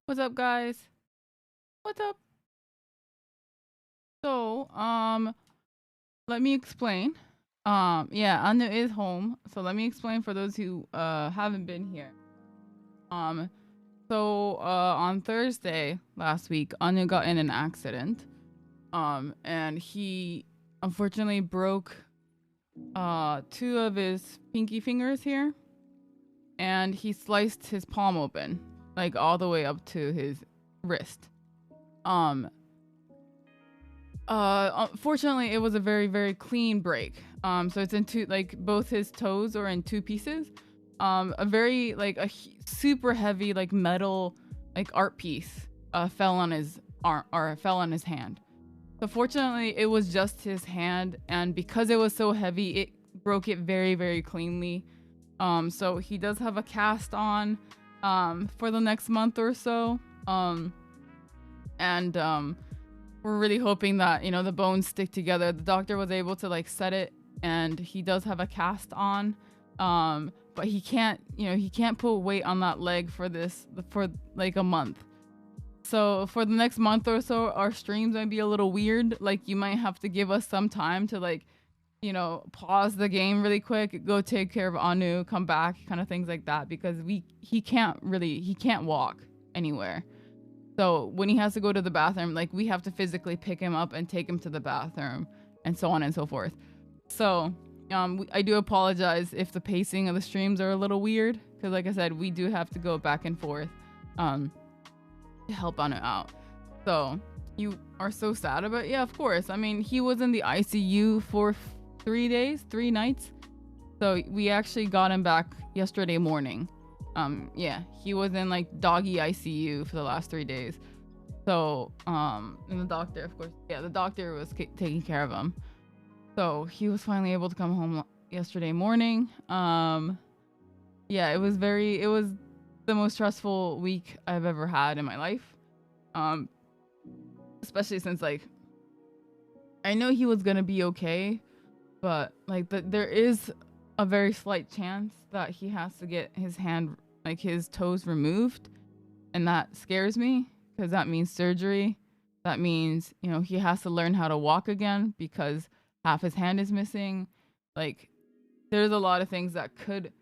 What's up, guys? What's up? So, let me explain. Yeah, Anu is home. So let me explain for those who haven't been here. Um, on Thursday last week, Anu got in an accident. And he unfortunately broke two of his pinky fingers here, and he sliced his palm open, like all the way up to his wrist. Um, Fortunately, it was a very, very clean break. So it's in two, like both his toes are in two pieces. A very like super heavy like metal like art piece fell on his arm or fell on his hand. So fortunately, it was just his hand, and because it was so heavy, it broke it very, very cleanly. So he does have a cast on for the next month or so. And we're really hoping that the bones stick together. The doctor was able to like set it, and he does have a cast on, but he can't put weight on that leg for like a month. So for the next month or so, our streams might be a little weird. Like, you might have to give us some time to like pause the game really quick, go take care of Anu, come back, kind of things like that, because he can't walk anywhere. So when he has to go to the bathroom, like, we have to physically pick him up and take him to the bathroom, and so on and so forth. So I do apologize if the pacing of the streams are a little weird, because like I said, we do have to go back and forth to help Anu out. So you are so sad about it? Yeah, of course. I mean, he was in the ICU for 3 nights. So we actually got him back yesterday morning. Yeah, he was in like doggy ICU for the last 3 days. So, and the doctor, of course, yeah, the doctor was taking care of him. So he was finally able to come home yesterday morning. Yeah, it was the most stressful week I've ever had in my life. Especially since like I know he was gonna be okay, but like there is a very slight chance that he has to get his hand, like his toes removed, and that scares me because that means surgery. That means he has to learn how to walk again because half his hand is missing. Like, there's a lot of things that could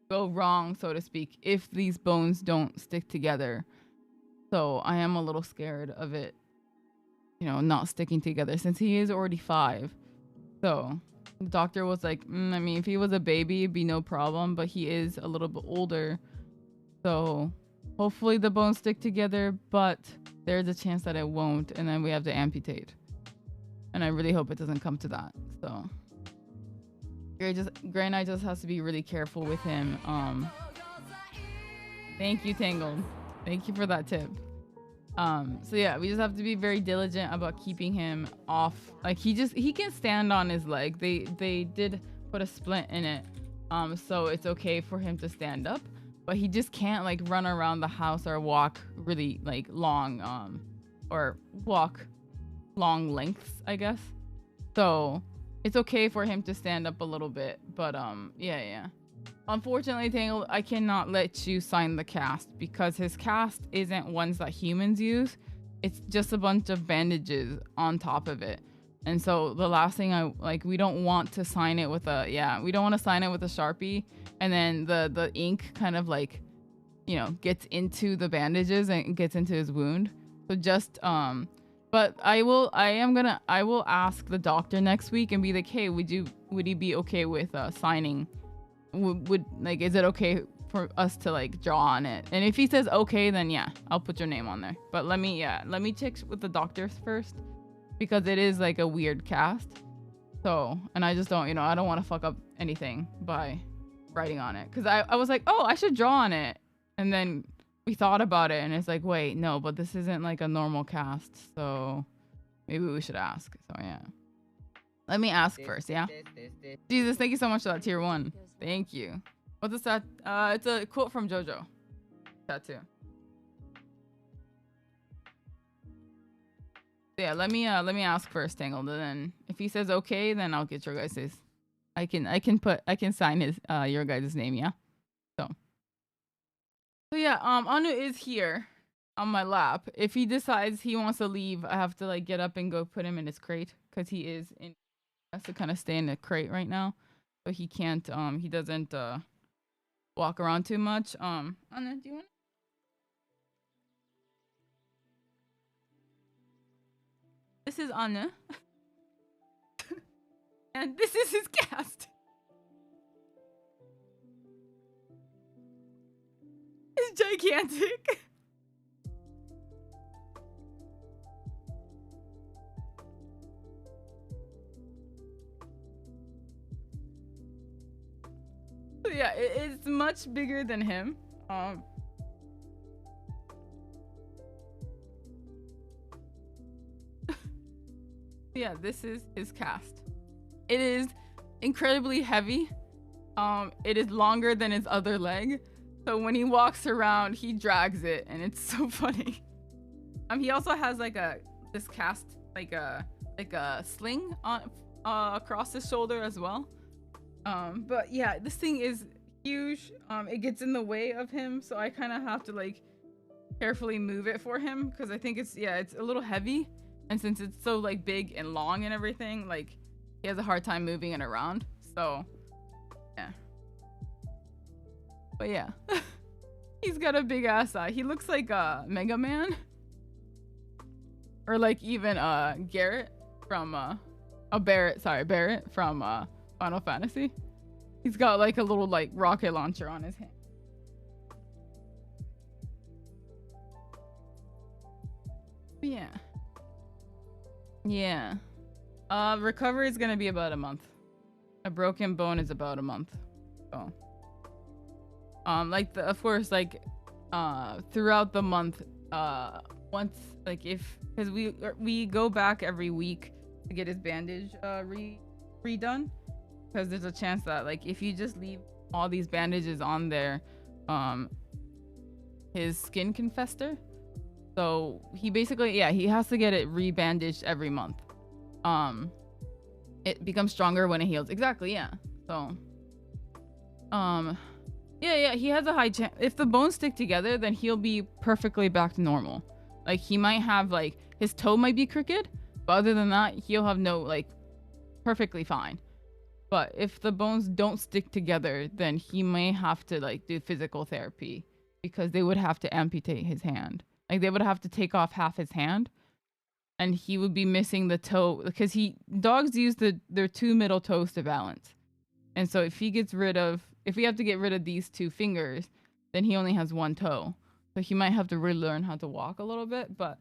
go wrong, so to speak, if these bones don't stick together. So I am a little scared of it, not sticking together since he is already 5. So the doctor was like, I mean, if he was a baby, it'd be no problem, but he is a little bit older. So hopefully the bones stick together, but there's a chance that it won't, and then we have to amputate. And I really hope it doesn't come to that. So Gray Knight just has to be really careful with him. Thank you, Tangled. Thank you for that tip. So yeah, we just have to be very diligent about keeping him off. Like, he can stand on his leg. They did put a splint in it. So it's okay for him to stand up, but he just can't like run around the house or walk really like long, or walk long lengths, I guess. So it's okay for him to stand up a little bit, but yeah. Unfortunately, Tangled, I cannot let you sign the cast because his cast isn't ones that humans use. It's just a bunch of bandages on top of it. And so the last thing we don't want to sign it with we don't want to sign it with a Sharpie, and then the ink kind of like, gets into the bandages and gets into his wound. So just but I will ask the doctor next week and be like, hey, would he be okay with signing? Would like, is it okay for us to like draw on it? And if he says okay, then yeah, I'll put your name on there. But let me check with the doctors first, because it is like a weird cast. So, and I just don't, I don't want to fuck up anything by writing on it, because I was like, oh, I should draw on it, and then we thought about it, and it's like, wait, no, but this isn't like a normal cast, so maybe we should ask. So yeah, let me ask first. Yeah. Jesus, thank you so much for that tier 1. Thank you. What's this? It's a quote from JoJo. Tattoo. So yeah, let me ask first, Tangled, and then if he says okay, then I'll get your guys's. I can sign his your guys' name, yeah. So yeah, Anu is here. on my lap. If he decides he wants to leave, I have to like get up and go put him in his crate because he has to kind of stay in the crate right now, so he can't he doesn't walk around too much. Anna, do you want? This is Anna, and this is his cast. It's gigantic. Yeah, it's much bigger than him. Yeah, this is his cast. It is incredibly heavy. It is longer than his other leg. So when he walks around, he drags it, and it's so funny. He also has like this cast like a sling on across his shoulder as well. But yeah, this thing is huge. It gets in the way of him, so I kind of have to like carefully move it for him because I think it's a little heavy, and since it's so like big and long and everything, like he has a hard time moving it around. So yeah. But yeah, he's got a big ass eye. He looks like Mega Man, or like even Garrett from Barrett from Final Fantasy. He's got like a little like rocket launcher on his hand. But yeah. Recovery is gonna be about a month. A broken bone is about a month. So. Of course, throughout the month, once, like, because we go back every week to get his bandage redone, because there's a chance that, like, if you just leave all these bandages on there, his skin can fester. So he basically, he has to get it rebandaged every month. It becomes stronger when it heals. Exactly, yeah. So, yeah, he has a high chance. If the bones stick together, then he'll be perfectly back to normal. Like, he might have, like, his toe might be crooked, but other than that, he'll have no, like, perfectly fine. But if the bones don't stick together, then he may have to, like, do physical therapy because they would have to amputate his hand. Like, they would have to take off half his hand, and he would be missing the toe because dogs use their two middle toes to balance. And so if we have to get rid of these two fingers, then he only has one toe. So he might have to relearn how to walk a little bit. But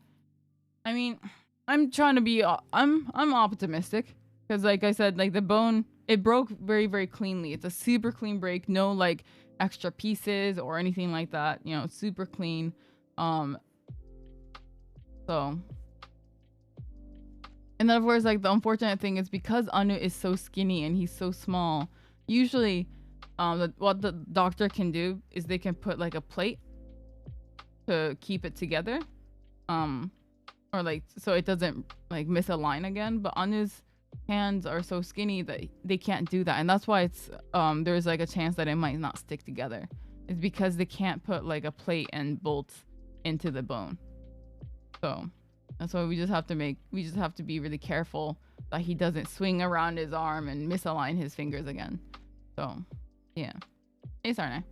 I mean, I'm trying to be, I'm optimistic because, like I said, like the bone, it broke very, very cleanly. It's a super clean break. No like extra pieces or anything like that. You know, it's super clean. So, and then of course, like the unfortunate thing is because Anu is so skinny and he's so small, usually what the doctor can do is they can put like a plate to keep it together, or like so it doesn't like misalign again. But Anu's hands are so skinny that they can't do that, and that's why it's there's like a chance that it might not stick together. It's because they can't put like a plate and bolts into the bone. So that's why we just have to be really careful that he doesn't swing around his arm and misalign his fingers again. So yeah. Hey, Sarnay.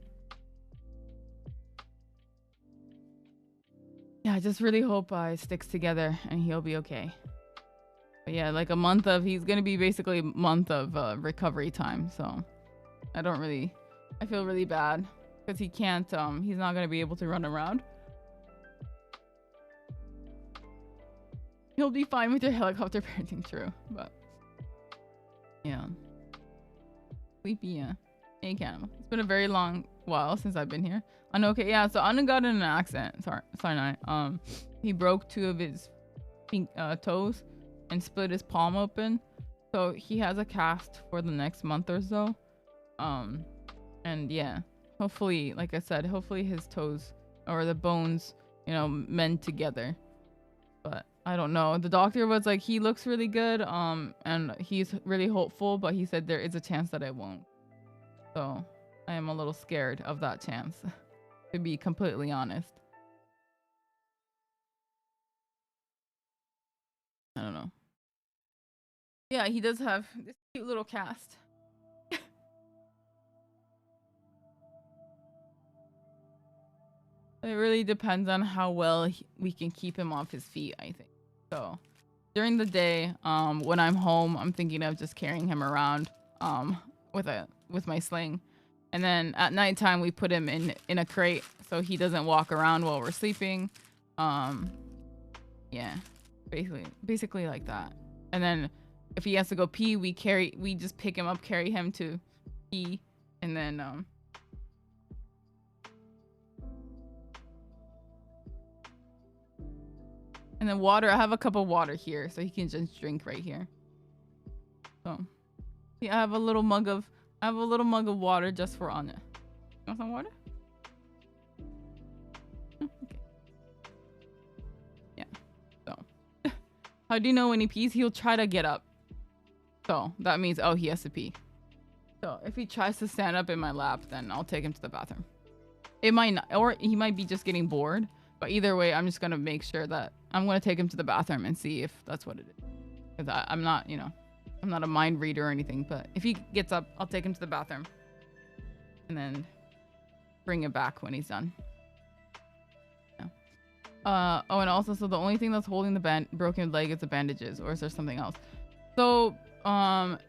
Yeah, I just really hope it sticks together and he'll be okay. But yeah, like he's gonna be basically a month of recovery time. So I feel really bad because he can't, he's not gonna be able to run around. He'll be fine with your helicopter parenting, true, but yeah. Sleepy, yeah. Hey, Cam. It's been a very long while since I've been here. Anu, okay, yeah, so Anu got in an accident. Sorry, he broke two of his toes and split his palm open. So he has a cast for the next month or so. And yeah, hopefully, like I said, hopefully his toes or the bones, mend together. But I don't know. The doctor was like, he looks really good, and he's really hopeful, but he said there is a chance that it won't. So I am a little scared of that chance, to be completely honest. I don't know. Yeah, he does have this cute little cast. It really depends on how well we can keep him off his feet, I think. So during the day, when I'm home, I'm thinking of just carrying him around with my sling. And then at nighttime, we put him in a crate so he doesn't walk around while we're sleeping. Yeah, basically like that. And then if he has to go pee, we just pick him up, carry him to pee, and then water. I have a cup of water here so he can just drink right here. So yeah, I have a little mug of water just for Anya. You want some water? Okay. Yeah. So how do you know when he pees? He'll try to get up. So that means, oh, he has to pee. So if he tries to stand up in my lap, then I'll take him to the bathroom. It might not, or he might be just getting bored. But either way, I'm just going to make sure that I'm going to take him to the bathroom and see if that's what it is. Because I'm not, I'm not a mind reader or anything. But if he gets up, I'll take him to the bathroom. And then bring it back when he's done. Yeah. Oh, and also, so the only thing that's holding the broken leg is the bandages. Or is there something else? So,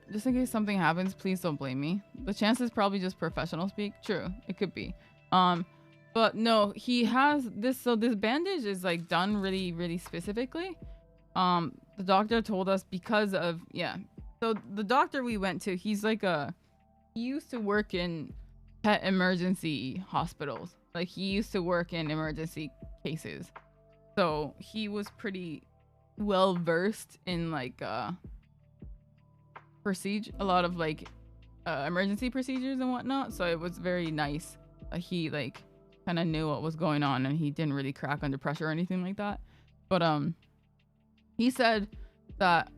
just in case something happens, please don't blame me. The chance is probably just professional speak. True. It could be. But no, he has this. So this bandage is like done really, really specifically. The doctor told us because of, yeah. So the doctor we went to, he used to work in pet emergency hospitals. Like he used to work in emergency cases. So he was pretty well versed in like, a lot of like, emergency procedures and whatnot. So it was very nice. He like kind of knew what was going on and he didn't really crack under pressure or anything like that. But he said that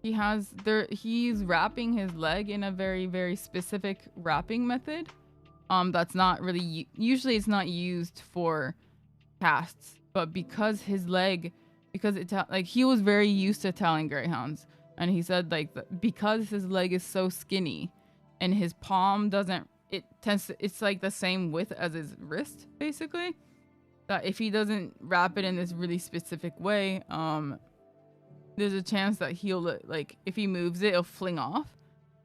he's wrapping his leg in a very, very specific wrapping method. That's not really usually it's not used for casts, but because his leg, like he was very used to Italian greyhounds, and he said like because his leg is so skinny and his palm doesn't, it's like the same width as his wrist, basically, that if he doesn't wrap it in this really specific way, there's a chance that he'll, like, if he moves it, it'll fling off.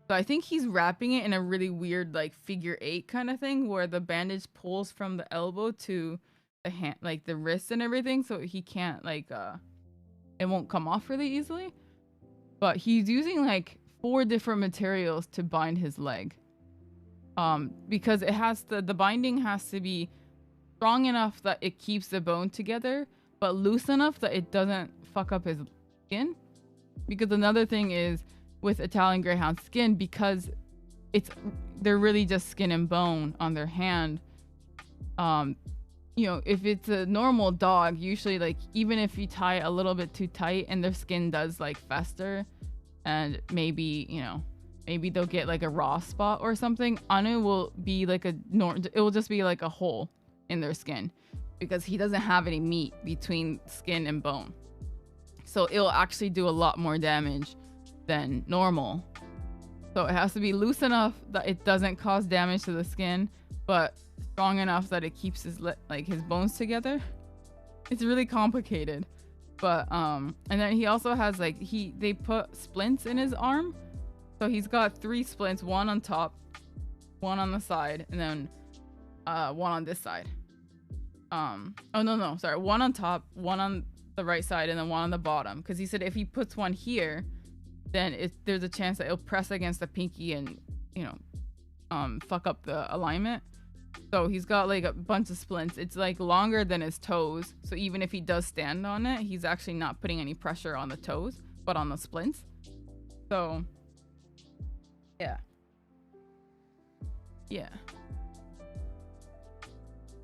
So I think he's wrapping it in a really weird, like, figure 8 kind of thing, where the bandage pulls from the elbow to the hand, like the wrist and everything, so he can't, like, it won't come off really easily. But he's using like 4 different materials to bind his leg. Because it has the binding has to be strong enough that it keeps the bone together, but loose enough that it doesn't fuck up his skin. Because another thing is with Italian Greyhound skin, because they're really just skin and bone on their hand. If it's a normal dog, usually like even if you tie a little bit too tight and their skin does like fester, and maybe they'll get like a raw spot or something. Anu will be like it will just be like a hole in their skin because he doesn't have any meat between skin and bone. So it'll actually do a lot more damage than normal. So it has to be loose enough that it doesn't cause damage to the skin, but strong enough that it keeps his bones together. It's really complicated. But and then he also has like they put splints in his arm. So he's got 3 splints, 1 on top, 1 on the side, and then 1 on this side. 1 on top, 1 on the right side, and then 1 on the bottom. Because he said if he puts 1 here, then there's a chance that it'll press against the pinky and fuck up the alignment. So he's got like a bunch of splints. It's like longer than his toes. So even if he does stand on it, he's actually not putting any pressure on the toes, but on the splints. So yeah.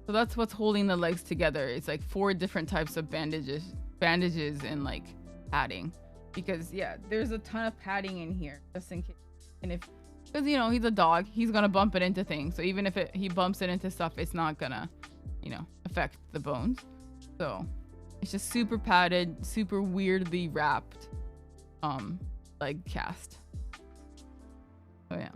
So that's what's holding the legs together. It's like 4 different types of bandages and like padding. Because yeah, there's a ton of padding in here just in case. And because he's a dog, he's gonna bump it into things. So even if he bumps it into stuff, it's not gonna affect the bones. So It's just super padded, super weirdly wrapped, like cast. Oh yeah.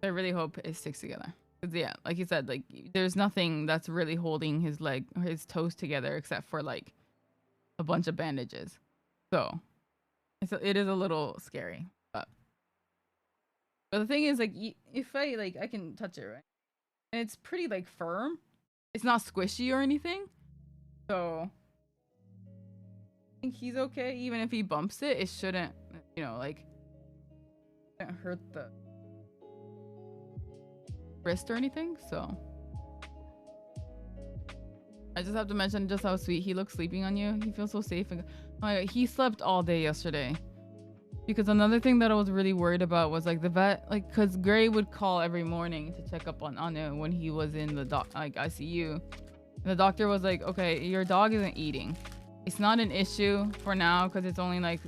I really hope it sticks together. 'Cause yeah, like you said, like there's nothing that's really holding his leg or his toes together except for like a bunch of bandages. So it is a little scary. But the thing is, like, if I can touch it, right? And it's pretty like firm. It's not squishy or anything. So I think he's okay. Even if he bumps it, it shouldn't, like, shouldn't hurt the wrist or anything. So I just have to mention just how sweet he looks sleeping on you. He feels so safe. And oh my God, he slept all day yesterday. Because another thing that I was really worried about was like the vet, like, cause Gray would call every morning to check up on Anu when he was in the ICU. And the doctor was like, okay, your dog isn't eating. It's not an issue for now because it's only like,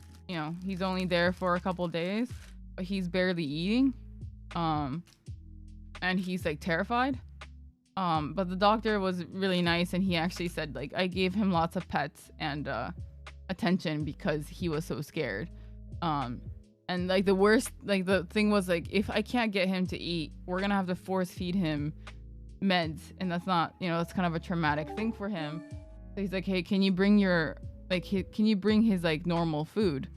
he's only there for a couple days, but he's barely eating. And he's like terrified. But the doctor was really nice and he actually said like, I gave him lots of pets and attention because he was so scared. And like the worst, like the thing was like, if I can't get him to eat, we're gonna have to force feed him meds, and that's not, that's kind of a traumatic thing for him. So he's like, hey, can you bring his like normal food?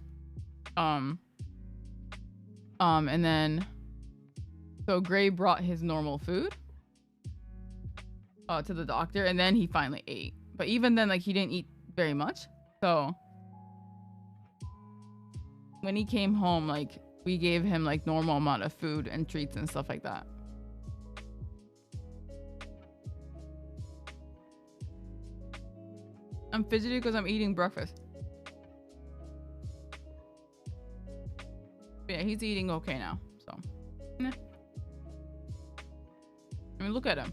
And then so Gray brought his normal food to the doctor, and then he finally ate. But even then, like, he didn't eat very much. So when he came home, like, we gave him like normal amount of food and treats and stuff like that. I'm fidgety because I'm eating breakfast. But yeah, he's eating okay now, so. Nah. I mean, look at him.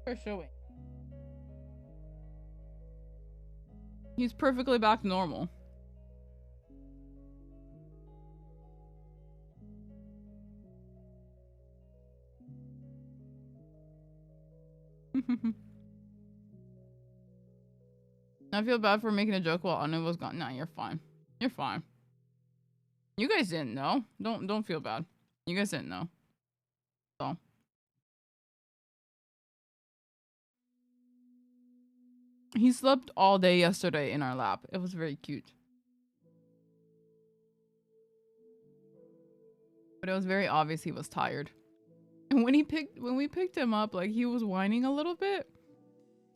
For showing. He's perfectly back to normal. I feel bad for making a joke while Anu was gone. Nah, you're fine. You're fine. You guys didn't know. Don't feel bad. You guys didn't know. So. He slept all day yesterday in our lap. It was very cute. But it was very obvious he was tired. And when we picked him up, like, he was whining a little bit.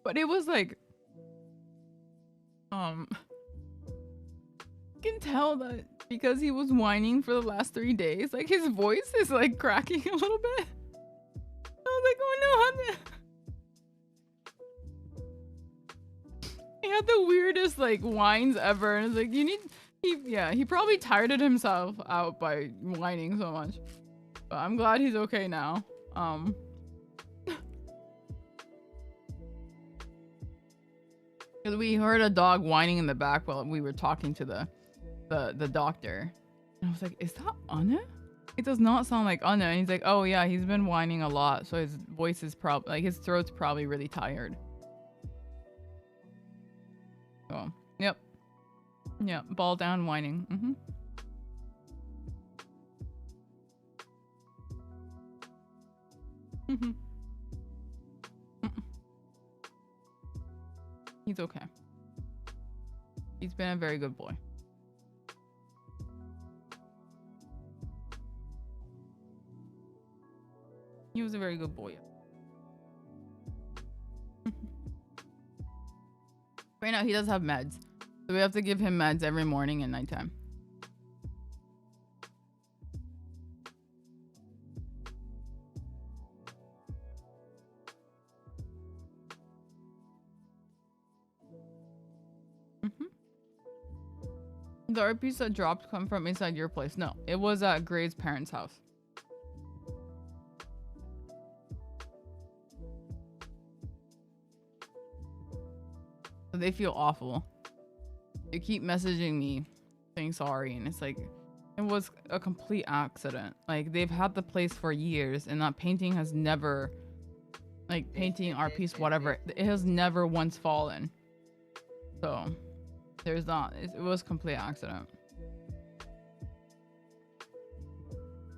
But it was like, you can tell that because he was whining for the last 3 days, like his voice is like cracking a little bit. I was like, oh no, honey. He had the weirdest like whines ever, and it's like he probably tired himself out by whining so much. But I'm glad he's okay now. Because we heard a dog whining in the back while we were talking to the doctor. And I was like, is that Anna? It does not sound like Anna. And he's like, oh yeah, he's been whining a lot. So his voice is probably, like, his throat's probably really tired. So, yep. Yeah, ball down whining. Mm-hmm. Mm-hmm. He's okay. He's been a very good boy. He was a very good boy. Right now he does have meds. So we have to give him meds every morning and nighttime. The RPs that dropped come from inside your place. No, it was at Gray's parents' house. So they feel awful. They keep messaging me saying sorry, and it's like it was a complete accident. Like they've had the place for years, and that painting has never, like painting art piece, whatever, it has never once fallen. So there's not. It was complete accident.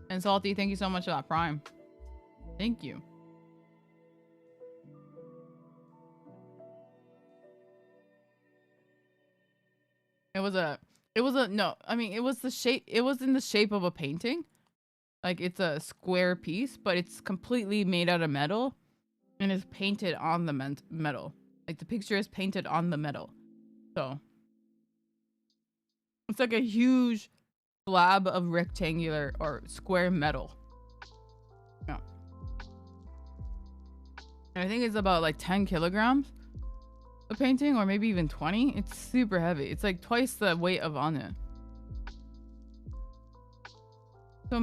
And Salty, thank you so much for that Prime. Thank you. It was a no, I mean it was the shape, it was in the shape of a painting. Like it's a square piece, but it's completely made out of metal and is painted on the metal. Like the picture is painted on the metal. So it's like a huge slab of rectangular or square metal. Yeah. And I think it's about like 10 kilograms. A painting, or maybe even 20. It's super heavy. It's like twice the weight of on it. So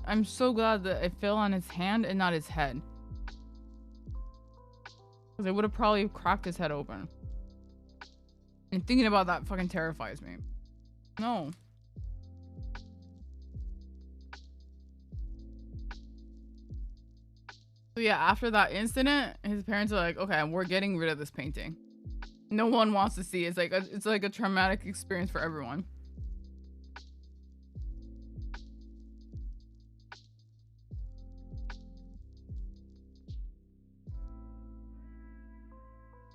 I'm so glad that it fell on his hand and not his head, because it would have probably cracked his head open. And thinking about that fucking terrifies me. No. So yeah, after that incident, his parents are like, okay, we're getting rid of this painting. No one wants to see it. It's like a traumatic experience for everyone.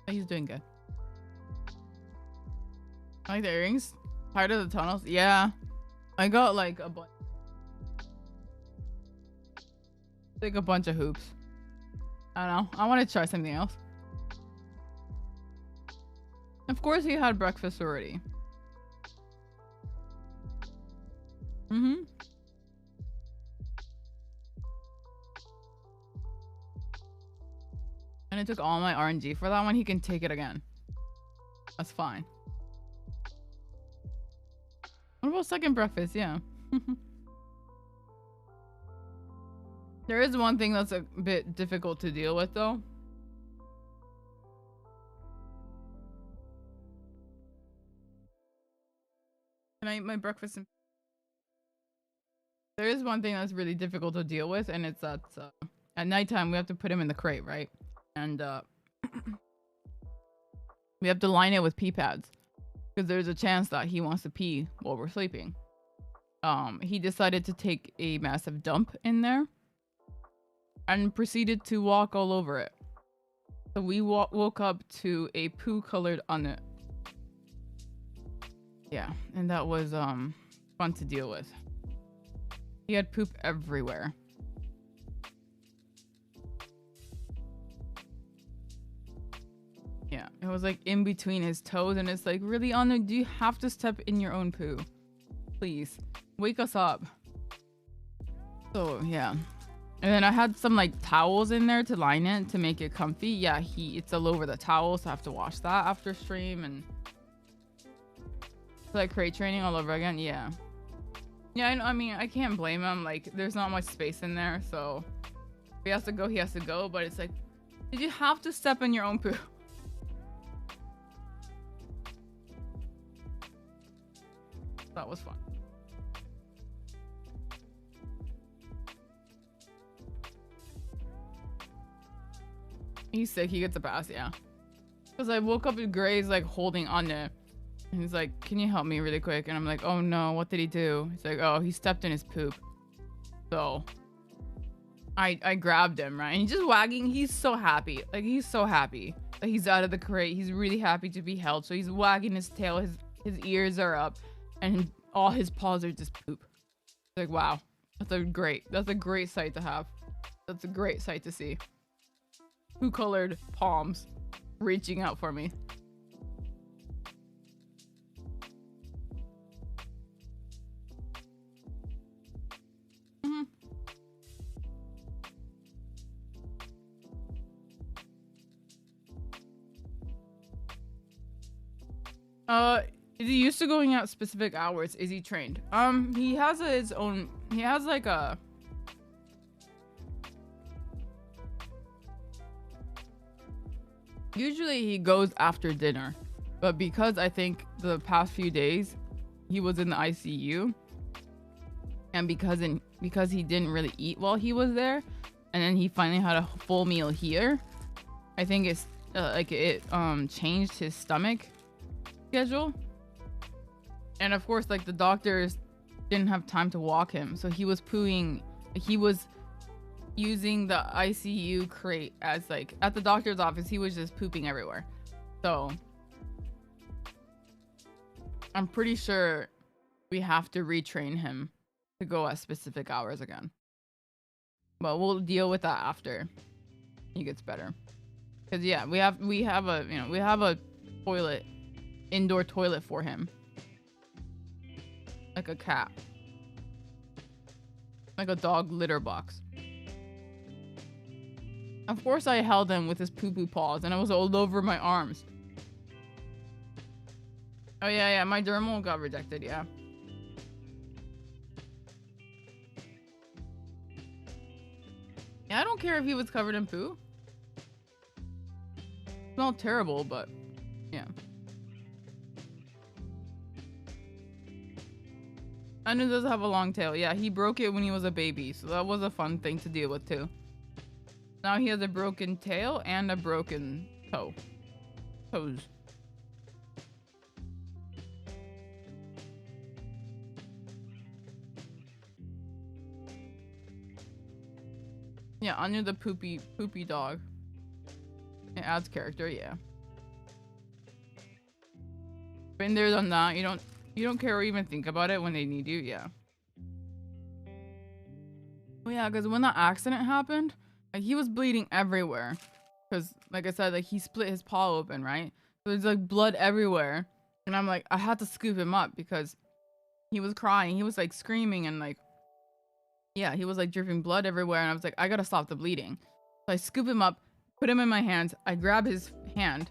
He's doing good. I like the earrings. Tired of the tunnels. Yeah, I got like a bunch. Like a bunch of hoops. I don't know. I want to try something else. Of course he had breakfast already. Mm-hmm. And it took all my RNG for that one. He can take it again. That's fine. What about second breakfast? Yeah. There is one thing that's a bit difficult to deal with though. Can I eat my breakfast? There is one thing that's really difficult to deal with, and it's that at nighttime we have to put him in the crate, right? And we have to line it with pee pads because there's a chance that he wants to pee while we're sleeping. He decided to take a massive dump in there and proceeded to walk all over it. So we woke up to a poo colored on it. Yeah, and that was fun to deal with. He had poop everywhere. Yeah, it was like in between his toes, and it's like, really, Anna, do you have to step in your own poo? Please, wake us up. So yeah. And then I had some like towels in there to line it to make it comfy. Yeah, it's all over the towels, so I have to wash that after stream, and like crate training all over again. Yeah. Yeah, I mean, I can't blame him. Like, there's not much space in there, so if he has to go, he has to go. But it's like, did you have to step in your own poo? That was fun. He's sick. He gets a pass, yeah. Because I woke up and Gray's like holding on to. And he's like, can you help me really quick? And I'm like, oh no, what did he do? He's like, oh, he stepped in his poop. So I grabbed him, right? And he's just wagging. He's so happy. Like, he's so happy that he's out of the crate. He's really happy to be held. So he's wagging his tail. His ears are up. And all his paws are just poop. Like, wow. That's a great sight to have. That's a great sight to see. Poo-colored palms reaching out for me. Is he used to going out specific hours? Is he trained? He has his own, he has like a usually he goes after dinner, but because I think the past few days he was in the ICU, and because he didn't really eat while he was there, and then he finally had a full meal here, I think it's like it changed his stomach schedule. And of course, like, the doctors didn't have time to walk him, so he was pooing. He was using the ICU crate as, like, at the doctor's office, he was just pooping everywhere. So I'm pretty sure we have to retrain him to go at specific hours again. But we'll deal with that after he gets better. Cause yeah, we have a toilet, indoor toilet for him. Like a cat. Like a dog litter box. Of course I held him with his poo-poo paws and it was all over my arms. Oh yeah, my dermal got rejected, yeah. Yeah, I don't care if he was covered in poo. It's not terrible, but yeah. Anu does have a long tail. Yeah, he broke it when he was a baby, so that was a fun thing to deal with too. Now he has a broken tail and a broken toes. Yeah, Anu the poopy dog. It adds character, yeah. Been there, done that. You don't care or even think about it when they need you, yeah. Oh yeah, because when that accident happened, like, he was bleeding everywhere. Because, like I said, like, he split his paw open, right? So there's like blood everywhere. And I'm like, I had to scoop him up because he was crying. He was like screaming and like, yeah, he was like dripping blood everywhere. And I was like, I gotta stop the bleeding. So I scoop him up, put him in my hands. I grab his hand.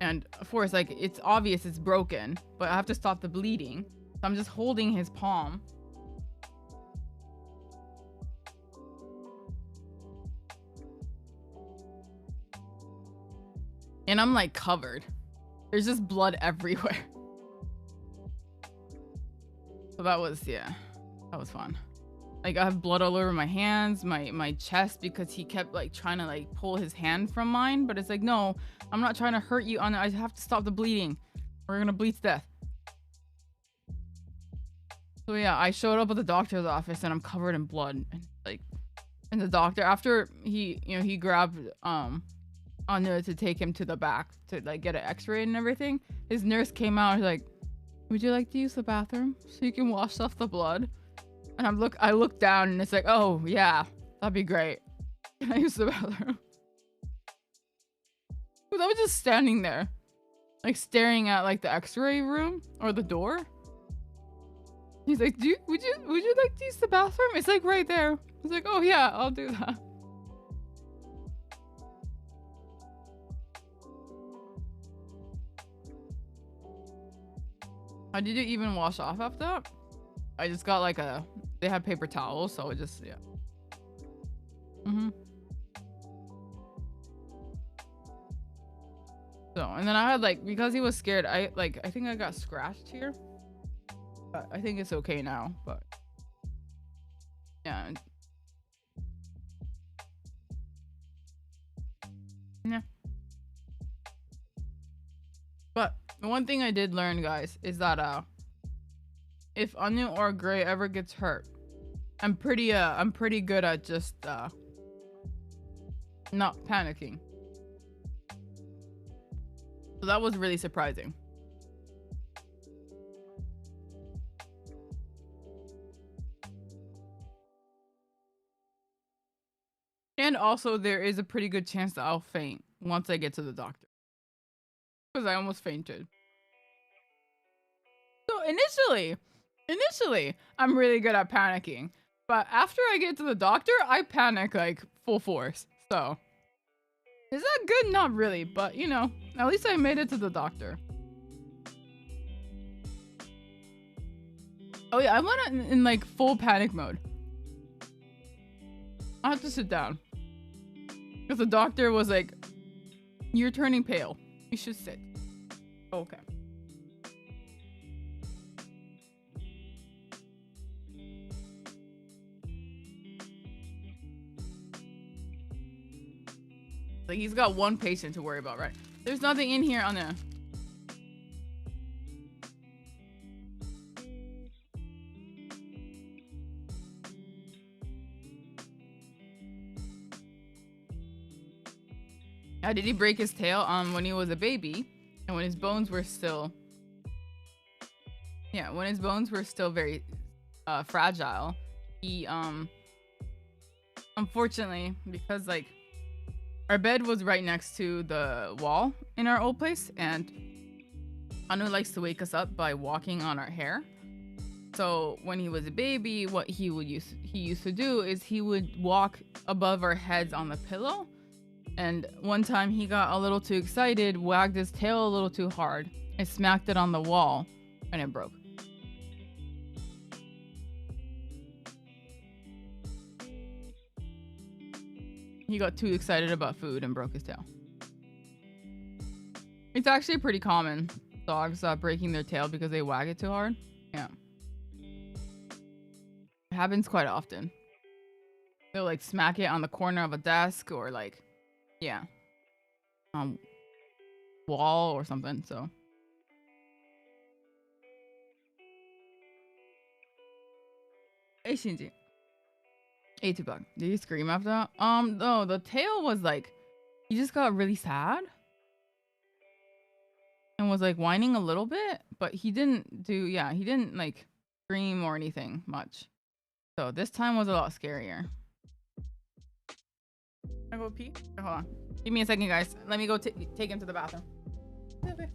And of course, like, it's obvious it's broken, but I have to stop the bleeding. So I'm just holding his palm. And I'm like covered. There's just blood everywhere. So that was, yeah, that was fun. Like, I have blood all over my hands, my chest, because he kept like trying to like pull his hand from mine. But it's like, no, I'm not trying to hurt you. I have to stop the bleeding. We're gonna bleed to death. So yeah, I showed up at the doctor's office and I'm covered in blood. And like, and the doctor, after he grabbed Anu to take him to the back to like get an x-ray and everything, his nurse came out and was like, would you like to use the bathroom so you can wash off the blood? And I look down and it's like, oh yeah, that'd be great. Can I use the bathroom? Because I was just standing there, like staring at like the x-ray room or the door. He's like, would you like to use the bathroom? It's like right there. I was like, oh yeah, I'll do that. How did you even wash off after that? I just got like they had paper towels, so it just, yeah. So, and then I had like, because he was scared, I think I got scratched here. But I think it's okay now, but yeah. Yeah. But the one thing I did learn, guys, is that if Anu or Gray ever gets hurt, I'm pretty good at just not panicking. So that was really surprising. And also, there is a pretty good chance that I'll faint once I get to the doctor. Because I almost fainted. So initially, I'm really good at panicking. But after I get to the doctor, I panic like full force. So, is that good? Not really. But, you know, at least I made it to the doctor. Oh yeah, I went in like full panic mode. I have to sit down. Because the doctor was like, you're turning pale. You should sit. Okay. Like he's got one patient to worry about, right? There's nothing in here on the. Did he break his tail when he was a baby, and when his bones were still. Yeah, when his bones were still very fragile, he unfortunately, because like our bed was right next to the wall in our old place, and Anu likes to wake us up by walking on our hair. So when he was a baby, what he used to do is he would walk above our heads on the pillow. And one time he got a little too excited, wagged his tail a little too hard, and smacked it on the wall, and it broke. He got too excited about food and broke his tail. It's actually pretty common, dogs breaking their tail because they wag it too hard. Yeah. It happens quite often. They'll like smack it on the corner of a desk or like, yeah, wall or something. So. Hey Shinji. 82 bucks. Did he scream after that? No, the tail was like, he just got really sad and was like whining a little bit, but he didn't like scream or anything much. So this time was a lot scarier. I go pee? Hold on. Give me a second, guys. Let me go take him to the bathroom. Okay.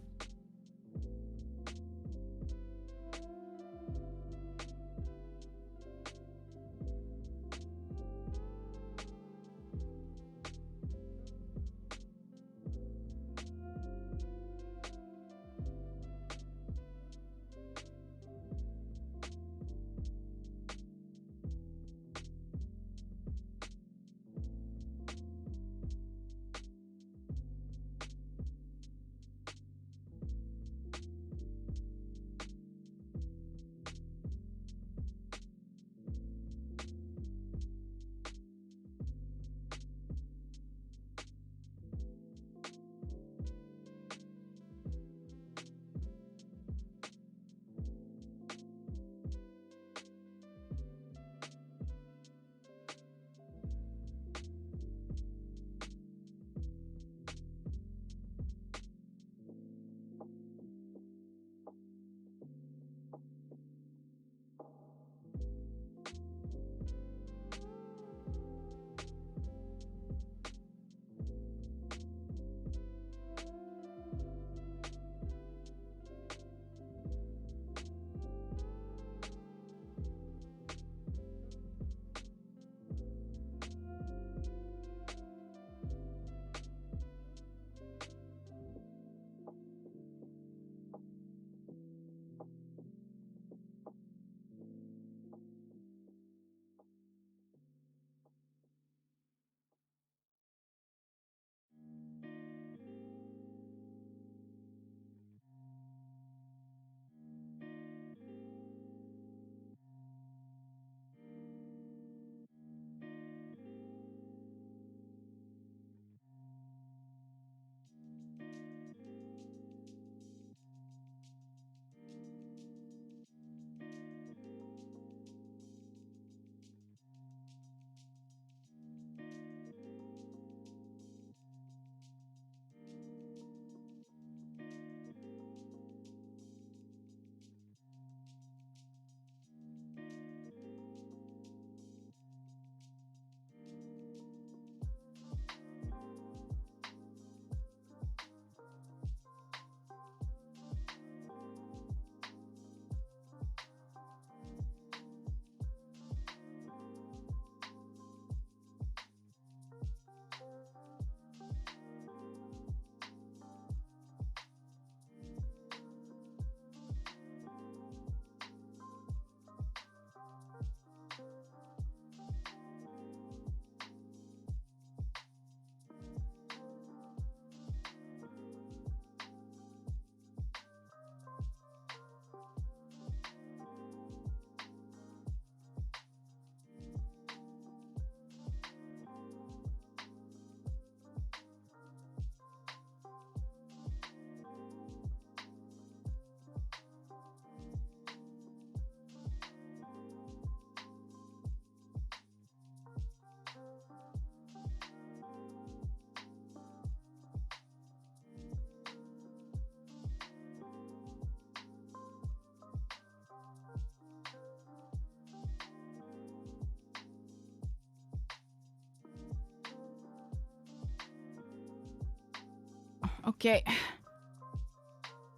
Okay.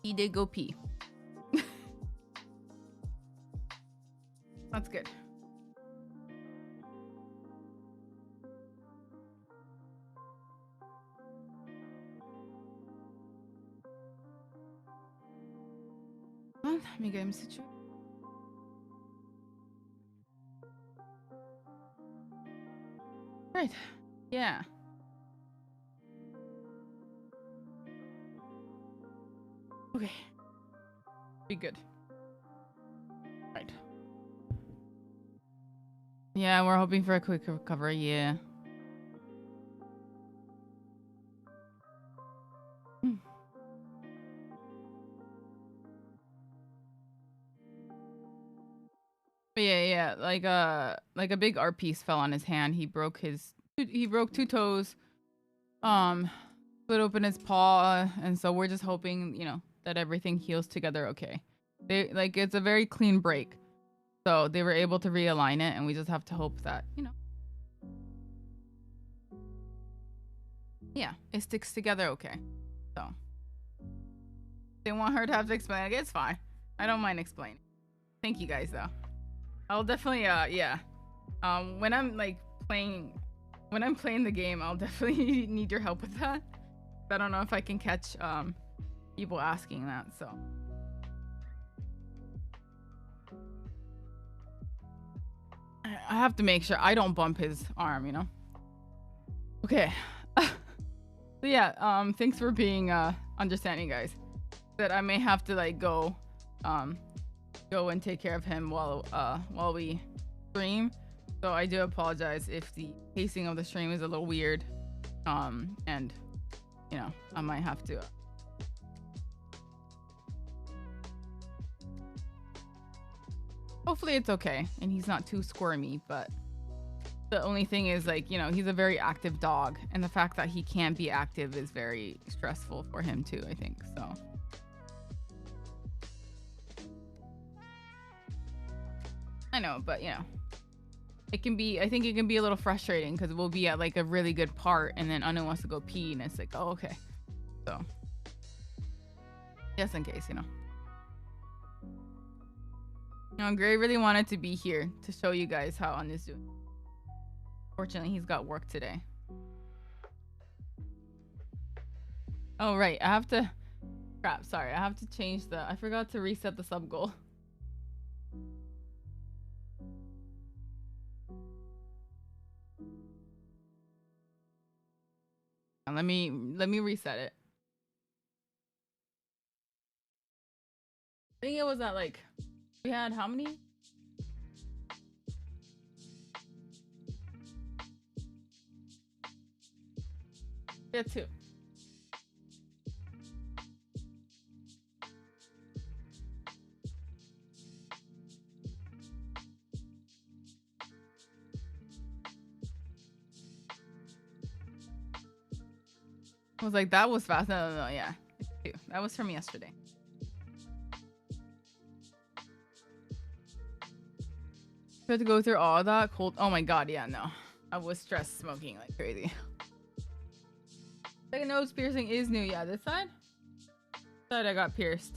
He did go pee. That's good. Well, let me get him situated. Right. Yeah. Okay. Be good. Right. Yeah, we're hoping for a quick recovery. Yeah. But yeah, like a big art piece fell on his hand. He broke 2 toes. Split open his paw, and so we're just hoping, that everything heals together okay. It's a very clean break. So they were able to realign it, and we just have to hope that, yeah, it sticks together okay. So they want her to have to explain it. It's fine. I don't mind explaining. Thank you guys though. I'll definitely yeah. When I'm playing the game, I'll definitely need your help with that. I don't know if I can catch people asking that, so. I have to make sure I don't bump his arm, Okay. So yeah, thanks for being understanding, guys. That I may have to go and take care of him while we stream. So I do apologize if the pacing of the stream is a little weird. And I might have to hopefully it's okay and he's not too squirmy, but the only thing is he's a very active dog, and the fact that he can't be active is very stressful for him too, I think. So I know, but it can be, I think it can be a little frustrating because we'll be at a really good part and then Anu wants to go pee and it's oh, okay. So just in case, Gray really wanted to be here to show you guys how Anu's doing. Fortunately, he's got work today. Oh, right. I have to... Crap, sorry. I have to change I forgot to reset the sub goal. And let me reset it. I think it was at we had how many? Yeah, 2. I was that was fast. No, yeah. It's 2. That was from yesterday. We had to go through all that cold. Oh my god, yeah, no. I was stressed smoking like crazy. Second nose piercing is new. Yeah, this side? This side I got pierced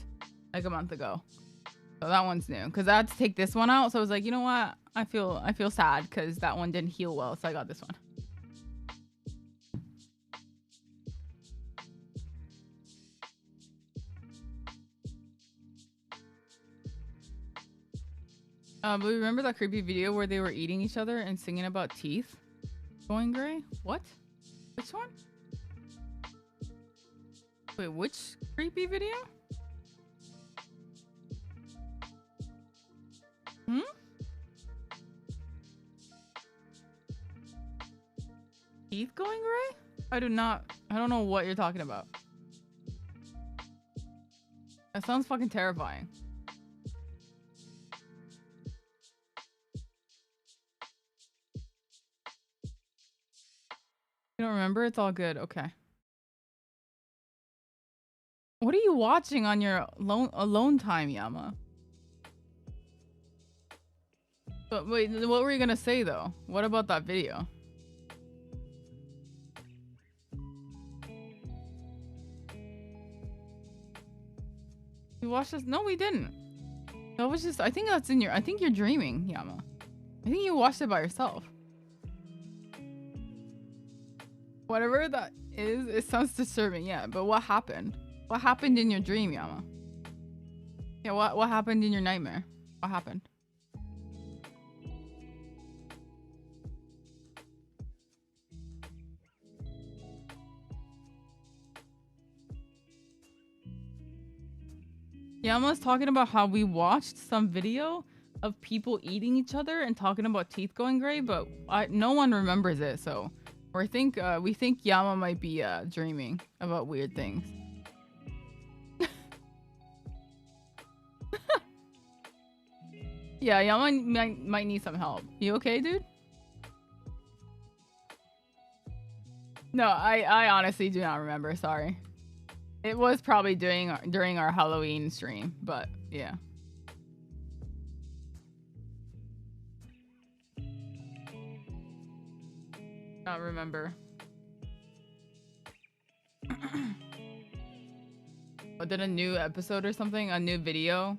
a month ago. So that one's new. Because I had to take this one out. So I was you know what? I feel sad because that one didn't heal well. So I got this one. But remember that creepy video where they were eating each other and singing about teeth going gray? What? Which one? Wait, which creepy video? Hmm? Teeth going gray? I don't know what you're talking about. That sounds fucking terrifying. You don't remember? It's all good. Okay. What are you watching on your alone time, Yama? But wait, what were you gonna say though? What about that video? You watched this? No, we didn't. That was just, I think that's in your, I think you're dreaming, Yama. I think you watched it by yourself. Whatever that is, it sounds disturbing, yeah. But what happened? What happened in your dream, Yama? Yeah, what happened in your nightmare? What happened? Yama's talking about how we watched some video of people eating each other and talking about teeth going gray, but no one remembers it, so we think Yama might be dreaming about weird things. Yeah, Yama might need some help. You okay, dude? No, I honestly do not remember. Sorry. It was probably during our Halloween stream, but yeah. Not remember. But did a new episode or something, a new video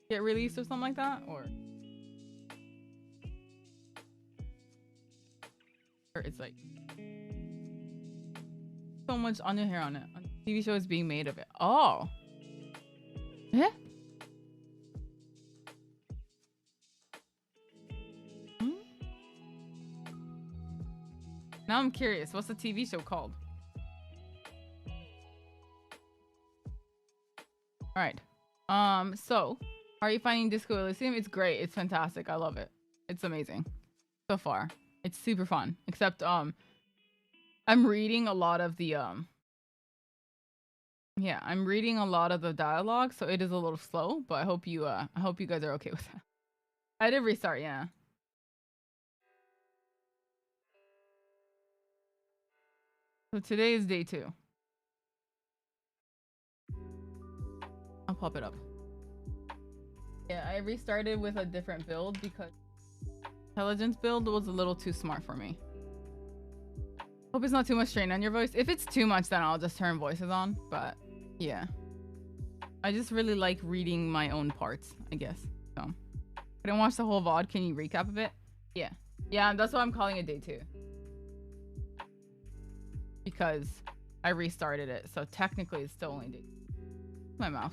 get released or something like that? Or it's like so much onion hair on it. TV show is being made of it. Oh. Yeah. Hmm? Now I'm curious. What's the TV show called? All right. So, are you finding Disco Elysium? It's great. It's fantastic. I love it. It's amazing. So far. It's super fun. Except, I'm reading a lot of the, yeah, I'm reading a lot of the dialogue, so it is a little slow, but I hope you guys are okay with that. I did restart, yeah. So today is day 2. I'll pop it up. Yeah, I restarted with a different build because intelligence build was a little too smart for me. Hope it's not too much strain on your voice. If it's too much, then I'll just turn voices on, but yeah. I just really like reading my own parts, I guess. So, I didn't watch the whole VOD. Can you recap a bit? Yeah. Yeah, that's why I'm calling it day 2. Because I restarted it, so technically it's still only day 2. My mouse.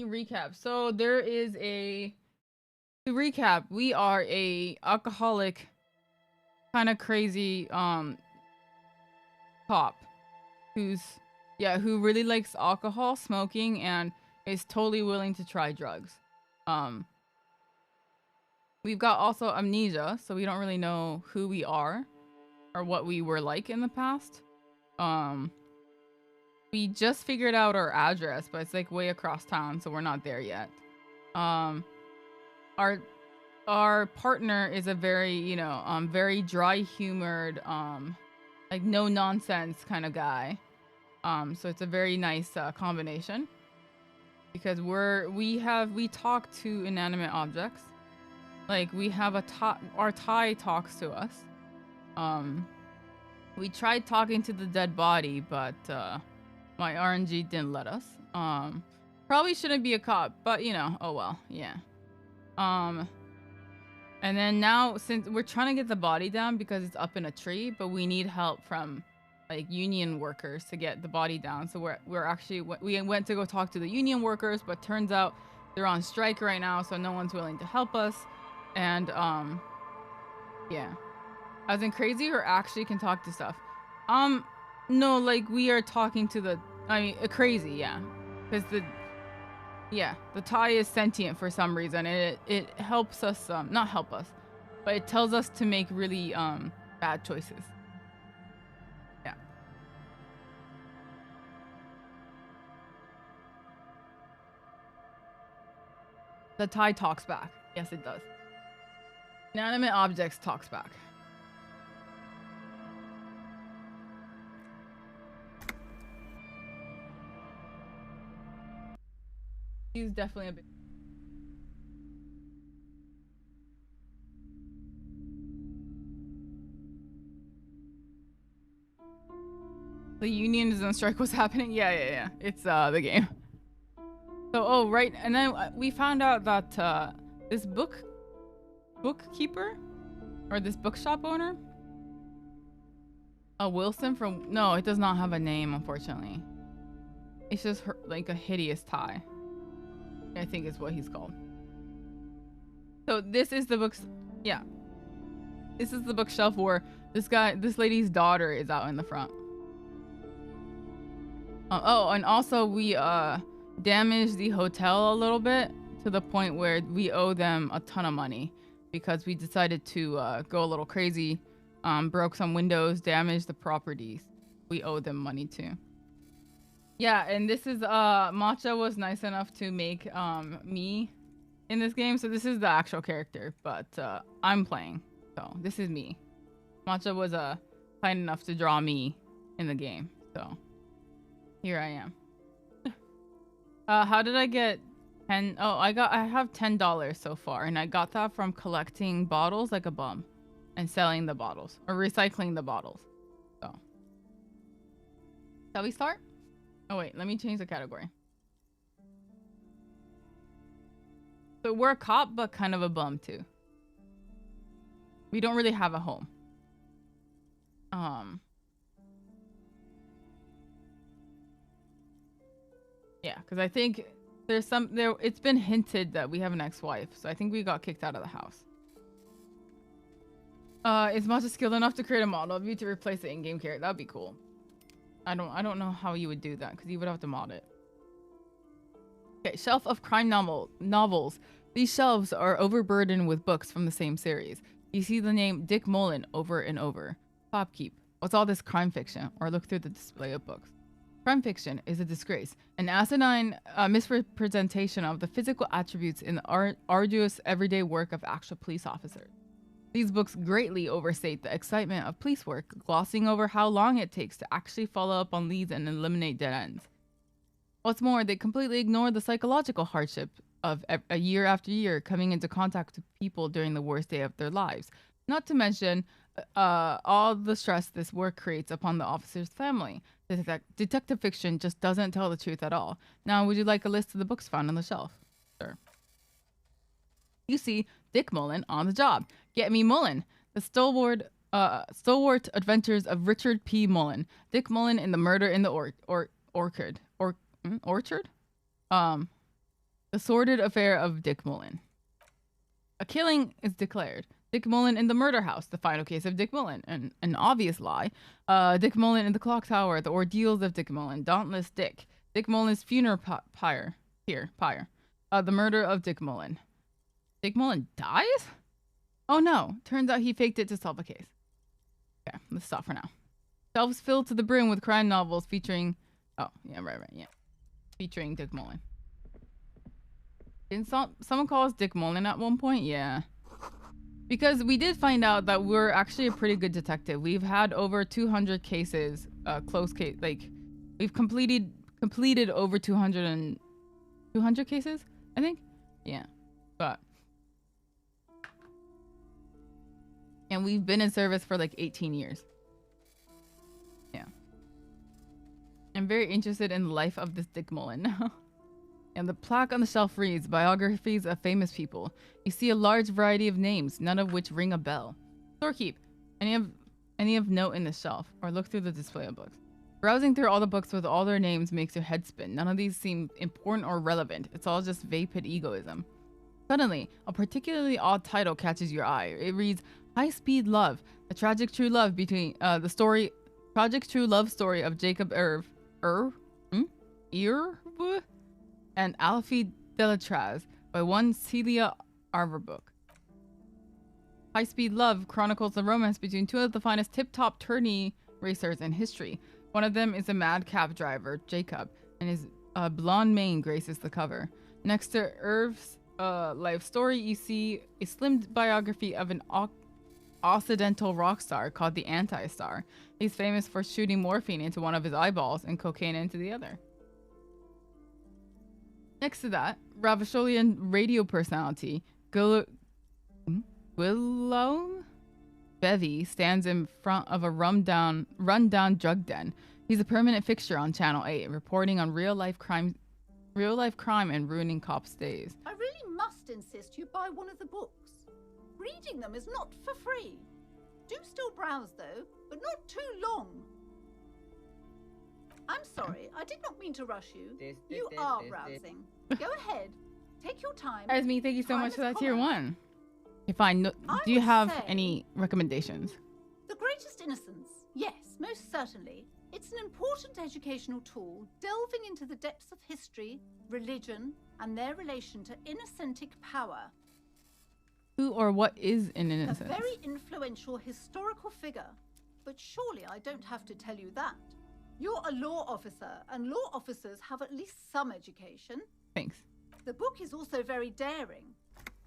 Recap. So there is to recap, we are a alcoholic, kind of crazy cop who really likes alcohol, smoking, and is totally willing to try drugs. We've got also amnesia, so we don't really know who we are or what we were like in the past. We just figured out our address, but it's like way across town, so we're not there yet. Our partner is a very, very dry humored, like no nonsense kind of guy. So it's a very nice combination because we talk to inanimate objects. Like we have our Thai talks to us. We tried talking to the dead body, but my RNG didn't let us. Probably shouldn't be a cop, but oh well, yeah. And then now, since we're trying to get the body down because it's up in a tree, but we need help from like union workers to get the body down. So we went to go talk to the union workers, but turns out they're on strike right now, so no one's willing to help us. And yeah. As in crazy or actually can talk to stuff? No, like we are talking to crazy, yeah. Because the Thai is sentient for some reason, and it helps us, not help us, but it tells us to make really bad choices. Yeah. The Thai talks back. Yes, it does. Inanimate objects talks back. He's definitely a bit. The union is on strike. What's happening? Yeah. It's the game. So, oh, right. And then we found out that this bookkeeper or this bookshop owner, Wilson from, no, it does not have a name, unfortunately. It's just like a hideous tie, I think is what he's called. So this is the books. Yeah. This is the bookshelf where this lady's daughter is out in the front. Oh, and also we damaged the hotel a little bit to the point where we owe them a ton of money because we decided to go a little crazy, broke some windows, damaged the properties. We owe them money too. Yeah, and this is Matcha was nice enough to make me in this game, so this is the actual character, but I'm playing, so this is me. Matcha was kind enough to draw me in the game, so here I am. How did I get 10? Oh, I have $10 so far, and I got that from collecting bottles like a bum and selling the bottles or recycling the bottles. So, shall we start? Oh wait, let me change the category. So we're a cop, but kind of a bum too. We don't really have a home. Yeah, because I think there's it's been hinted that we have an ex-wife, so I think we got kicked out of the house. Is Matcha skilled enough to create a model of you to replace the in-game character? That'd be cool. I don't know how you would do that, because you would have to mod it. Okay, shelf of crime novels. These shelves are overburdened with books from the same series. You see the name Dick Mullen over and over. Popkeep. What's all this crime fiction? Or look through the display of books. Crime fiction is a disgrace, an asinine misrepresentation of the physical attributes in the arduous everyday work of actual police officers. These books greatly overstate the excitement of police work, glossing over how long it takes to actually follow up on leads and eliminate dead ends. What's more, they completely ignore the psychological hardship of a year after year coming into contact with people during the worst day of their lives, not to mention all the stress this work creates upon the officer's family. Detective fiction just doesn't tell the truth at all. Now, would you like a list of the books found on the shelf? Sure. You see Dick Mullen on the job. Get me Mullen. The stalwart adventures of Richard P. Mullen. Dick Mullen in the Murder in the Orchard. Orchard? The sordid affair of Dick Mullen. A killing is declared. Dick Mullen in the Murder House, the final case of Dick Mullen, an obvious lie. Dick Mullen in the Clock Tower, the ordeals of Dick Mullen, Dauntless Dick. Dick Mullen's funeral pyre. The murder of Dick Mullen. Dick Mullen dies? Oh no, turns out he faked it to solve a case. Okay, let's stop for now. Shelves filled to the brim with crime novels featuring... Oh, yeah, right, yeah. Featuring Dick Mullen. Didn't someone call us Dick Mullen at one point? Yeah. Because we did find out that we're actually a pretty good detective. We've had over 200 cases, close case, like we've completed over 200 cases, I think. Yeah, and we've been in service for like 18 years. Yeah. I'm very interested in the life of this Dick Mullen. And the plaque on the shelf reads, biographies of famous people. You see a large variety of names, none of which ring a bell. Storekeep. Any of note in the shelf, or look through the display of books. Browsing through all the books with all their names makes your head spin. None of these seem important or relevant. It's all just vapid egoism. Suddenly, a particularly odd title catches your eye. It reads, High Speed Love, a tragic true love between tragic true love story of Jacob Irv and Alfie Delatraz by one Celia Arverbrook. High Speed Love chronicles the romance between two of the finest tip-top tourney racers in history. One of them is a madcap driver, Jacob, and his blonde mane graces the cover. Next to Irv's life story, you see a slim biography of an Occidental rock star called the Anti-Star. He's famous for shooting morphine into one of his eyeballs and cocaine into the other. Next to that, Ravisholian radio personality Guillaume Bevy stands in front of a rundown drug den. He's a permanent fixture on Channel 8, reporting on real-life crime and ruining cops' days. I really must insist you buy one of the books. Reading them is not for free. Do still browse, though, but not too long. I'm sorry, I did not mean to rush you. You are browsing. Go ahead. Take your time. Esme, thank you so much for that tier 1. Okay, fine. No, do you have any recommendations? The Greatest Innocence. Yes, most certainly. It's an important educational tool, delving into the depths of history, religion, and their relation to innocentic power. Who or what is an innocent? A very influential historical figure. But surely I don't have to tell you that. You're a law officer, and law officers have at least some education. Thanks. The book is also very daring.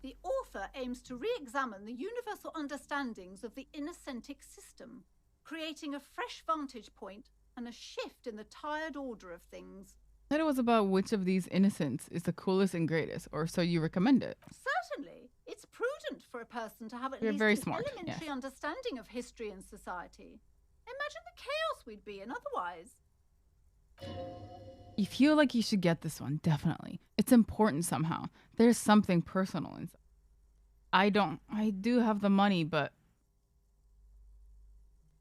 The author aims to re-examine the universal understandings of the innocentic system, creating a fresh vantage point and a shift in the tired order of things. That it was about which of these innocents is the coolest and greatest, or so you recommend it. Certainly. It's prudent for a person to have at You're least very an smart, elementary understanding of history and society. Imagine the chaos we'd be in otherwise. You feel like you should get this one, definitely. It's important somehow. There's something personal inside. I do have the money, but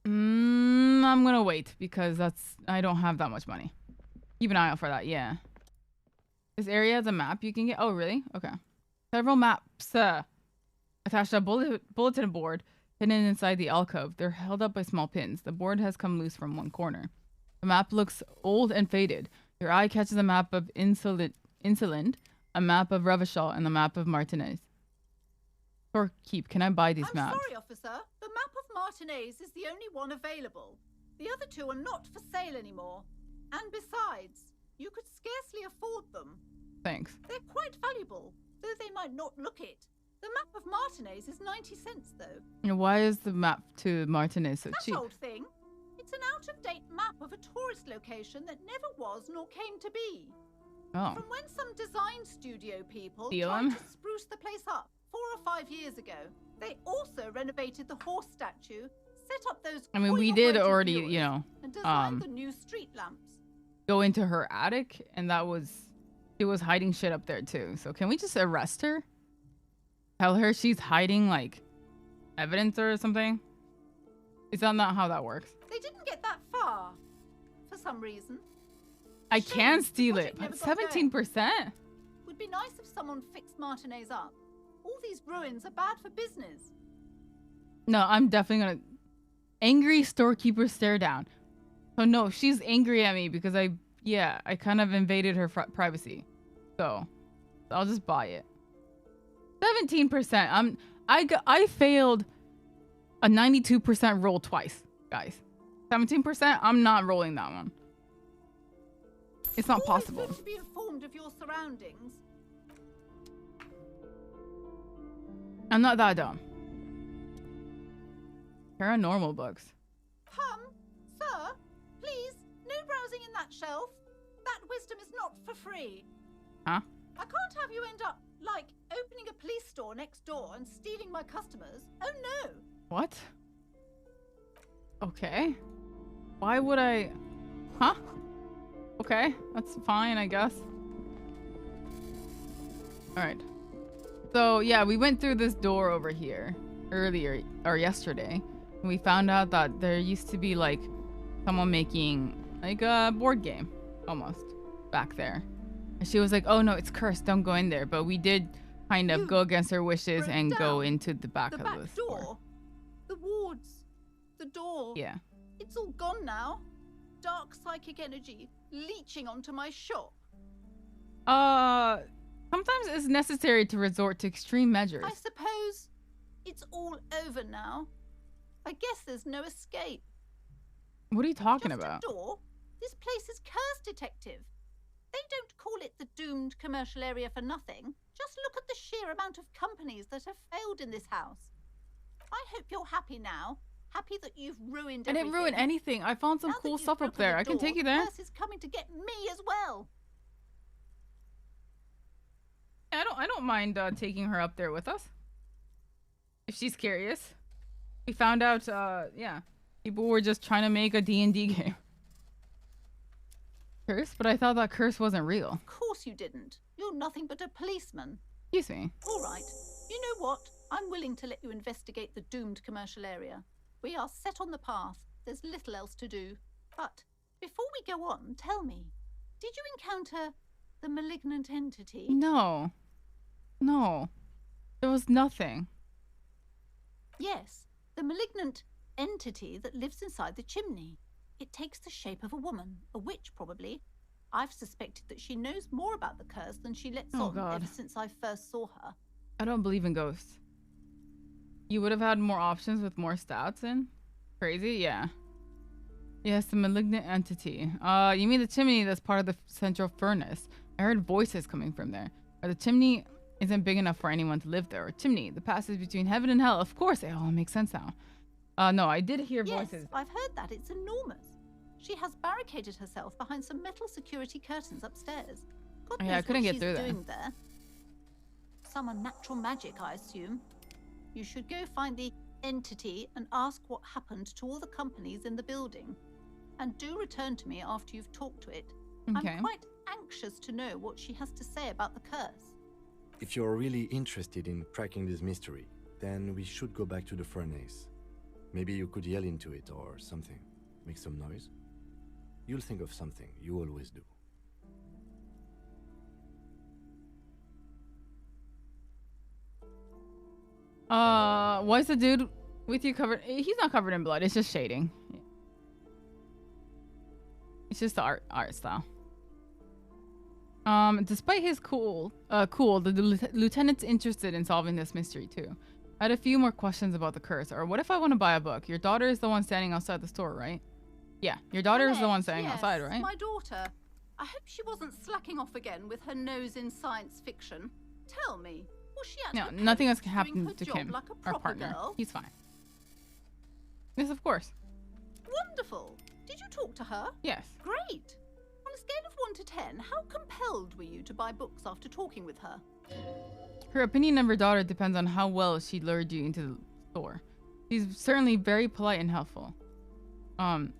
I'm gonna wait because I don't have that much money. Keep an eye out for that, yeah. This area has a map you can get. Oh, really? Okay. Several maps attached to a bulletin board hidden inside the alcove. They're held up by small pins. The board has come loose from one corner. The map looks old and faded. Your eye catches a map of Insuland, a map of Revachol, and the map of Martinez. Storekeep, can I buy these maps? I'm sorry, officer. The map of Martinez is the only one available. The other two are not for sale anymore. And besides, you could scarcely afford them. Thanks. They're quite valuable, though they might not look it. The map of Martinez is 90 cents, though. And why is the map to Martinez so cheap? That old thing. It's an out-of-date map of a tourist location that never was nor came to be. Oh. From when some design studio people Steal tried 'em? to spruce the place up 4 or 5 years ago. They also renovated the horse statue, set up those I mean, we did coin-operated already, viewers, you know, and designed the new street lamps. go into her attic, and she was hiding shit up there too. So can we just arrest her? Tell her she's hiding like evidence or something? Is that not how that works? They didn't get that far, for some reason. I Shame can the steal it, project but never got going. 17%? Would be nice if someone fixed Martinez up. All these ruins are bad for business. No, I'm definitely gonna... Angry storekeeper stare down. So no, she's angry at me because I kind of invaded her privacy. So I'll just buy it. 17%. I failed a 92% roll twice, guys. 17%. I'm not rolling that one. It's not possible. Always good to be informed of your surroundings. I'm not that dumb. Paranormal books. Sir, please, no browsing in that shelf. That wisdom is not for free. Huh? I can't have you end up, like, opening a police store next door and stealing my customers. Oh no. What? Okay. Why would I... Huh? Okay, that's fine, I guess. Alright. So, yeah, we went through this door over here earlier, or yesterday. And we found out that there used to be, like, someone making, like, a board game, almost, back there. And she was like, oh, no, it's cursed, don't go in there. But we did kind of go against her wishes and go into the back of the store. The wards. The door. Yeah. It's all gone now. Dark psychic energy leeching onto my shop. Sometimes it's necessary to resort to extreme measures. I suppose it's all over now. I guess there's no escape. What are you talking Just about? A door? This place is cursed, detective. They don't call it the doomed commercial area for nothing. Just look at the sheer amount of companies that have failed in this house. I hope you're happy now. Happy that you've ruined everything. I didn't ruin anything. I found some Now cool that stuff you've up there. broken I can the take you door, there. The curse is coming to get me as well. I don't mind taking her up there with us. If she's curious. We found out, yeah, people were just trying to make a D&D game. Curse? But I thought that curse wasn't real. Of course you didn't. You're nothing but a policeman. Excuse me. All right. You know what? I'm willing to let you investigate the doomed commercial area. We are set on the path. There's little else to do. But before we go on, tell me, did you encounter the malignant entity? No. No. There was nothing. Yes, the malignant entity that lives inside the chimney. It takes the shape of a woman, a witch probably. I've suspected that she knows more about the curse than she lets on ever since I first saw her. I don't believe in ghosts. You would have had more options with more stats in? Crazy? Yeah. Yes, the malignant entity. You mean the chimney that's part of the central furnace? I heard voices coming from there. Or the chimney isn't big enough for anyone to live there. Or chimney, the passage between heaven and hell. Of course, it all makes sense now. No, I did hear voices. Yes, I've heard that. It's enormous. She has barricaded herself behind some metal security curtains upstairs. God knows I couldn't what get through she's doing there. Some unnatural magic, I assume. You should go find the entity and ask what happened to all the companies in the building. And do return to me after you've talked to it. Okay. I'm quite anxious to know what she has to say about the curse. If you're really interested in cracking this mystery, then we should go back to the furnace. Maybe you could yell into it or something. Make some noise. You'll think of something. You always do. Why is the dude with you covered? He's not covered in blood. It's just shading. It's just the art style. Despite his cool, the lieutenant's interested in solving this mystery too. I had a few more questions about the curse. Or what if I want to buy a book? Your daughter is the one standing outside the store, right? Yeah, your daughter is the one standing outside, right? My daughter. I hope she wasn't slacking off again with her nose in science fiction. Tell me, was she actually nothing else can happen to Kim, Kim, like a our partner. Girl? He's fine. Yes, of course. Wonderful. Did you talk to her? Yes. Great. On a scale of 1 to 10, how compelled were you to buy books after talking with her? Her opinion of her daughter depends on how well she lured you into the store. She's certainly very polite and helpful.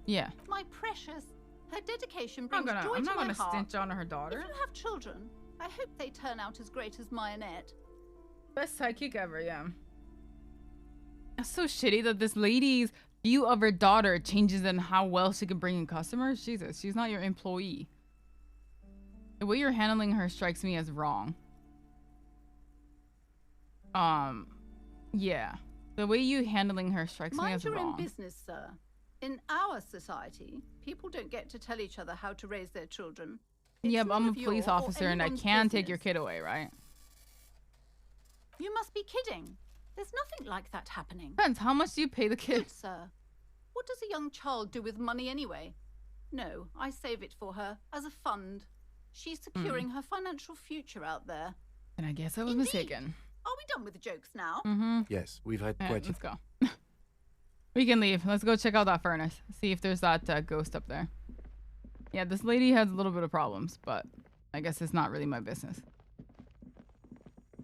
Yeah. My precious. Her dedication brings joy to my heart. I'm not gonna stitch on her daughter. If you have children, I hope they turn out as great as my Annette. Best sidekick ever, yeah. That's so shitty that this lady's view of her daughter changes in how well she can bring in customers. Jesus, she's not your employee. The way you're handling her strikes me as wrong. Yeah. The way you handling her strikes me as wrong. Mind your own business, sir. In our society, people don't get to tell each other how to raise their children. Yeah, but I'm a police officer and I can take your kid away, right? You must be kidding. There's nothing like that happening. Depends. How much do you pay the kid? Good, sir. What does a young child do with money anyway? No, I save it for her as a fund. She's securing her financial future out there. And I guess I was mistaken. Are we done with the jokes now? Yes, we've had quite Let's go. We can leave. Let's go check out that furnace. See if there's that ghost up there. Yeah, this lady has a little bit of problems, but I guess it's not really my business.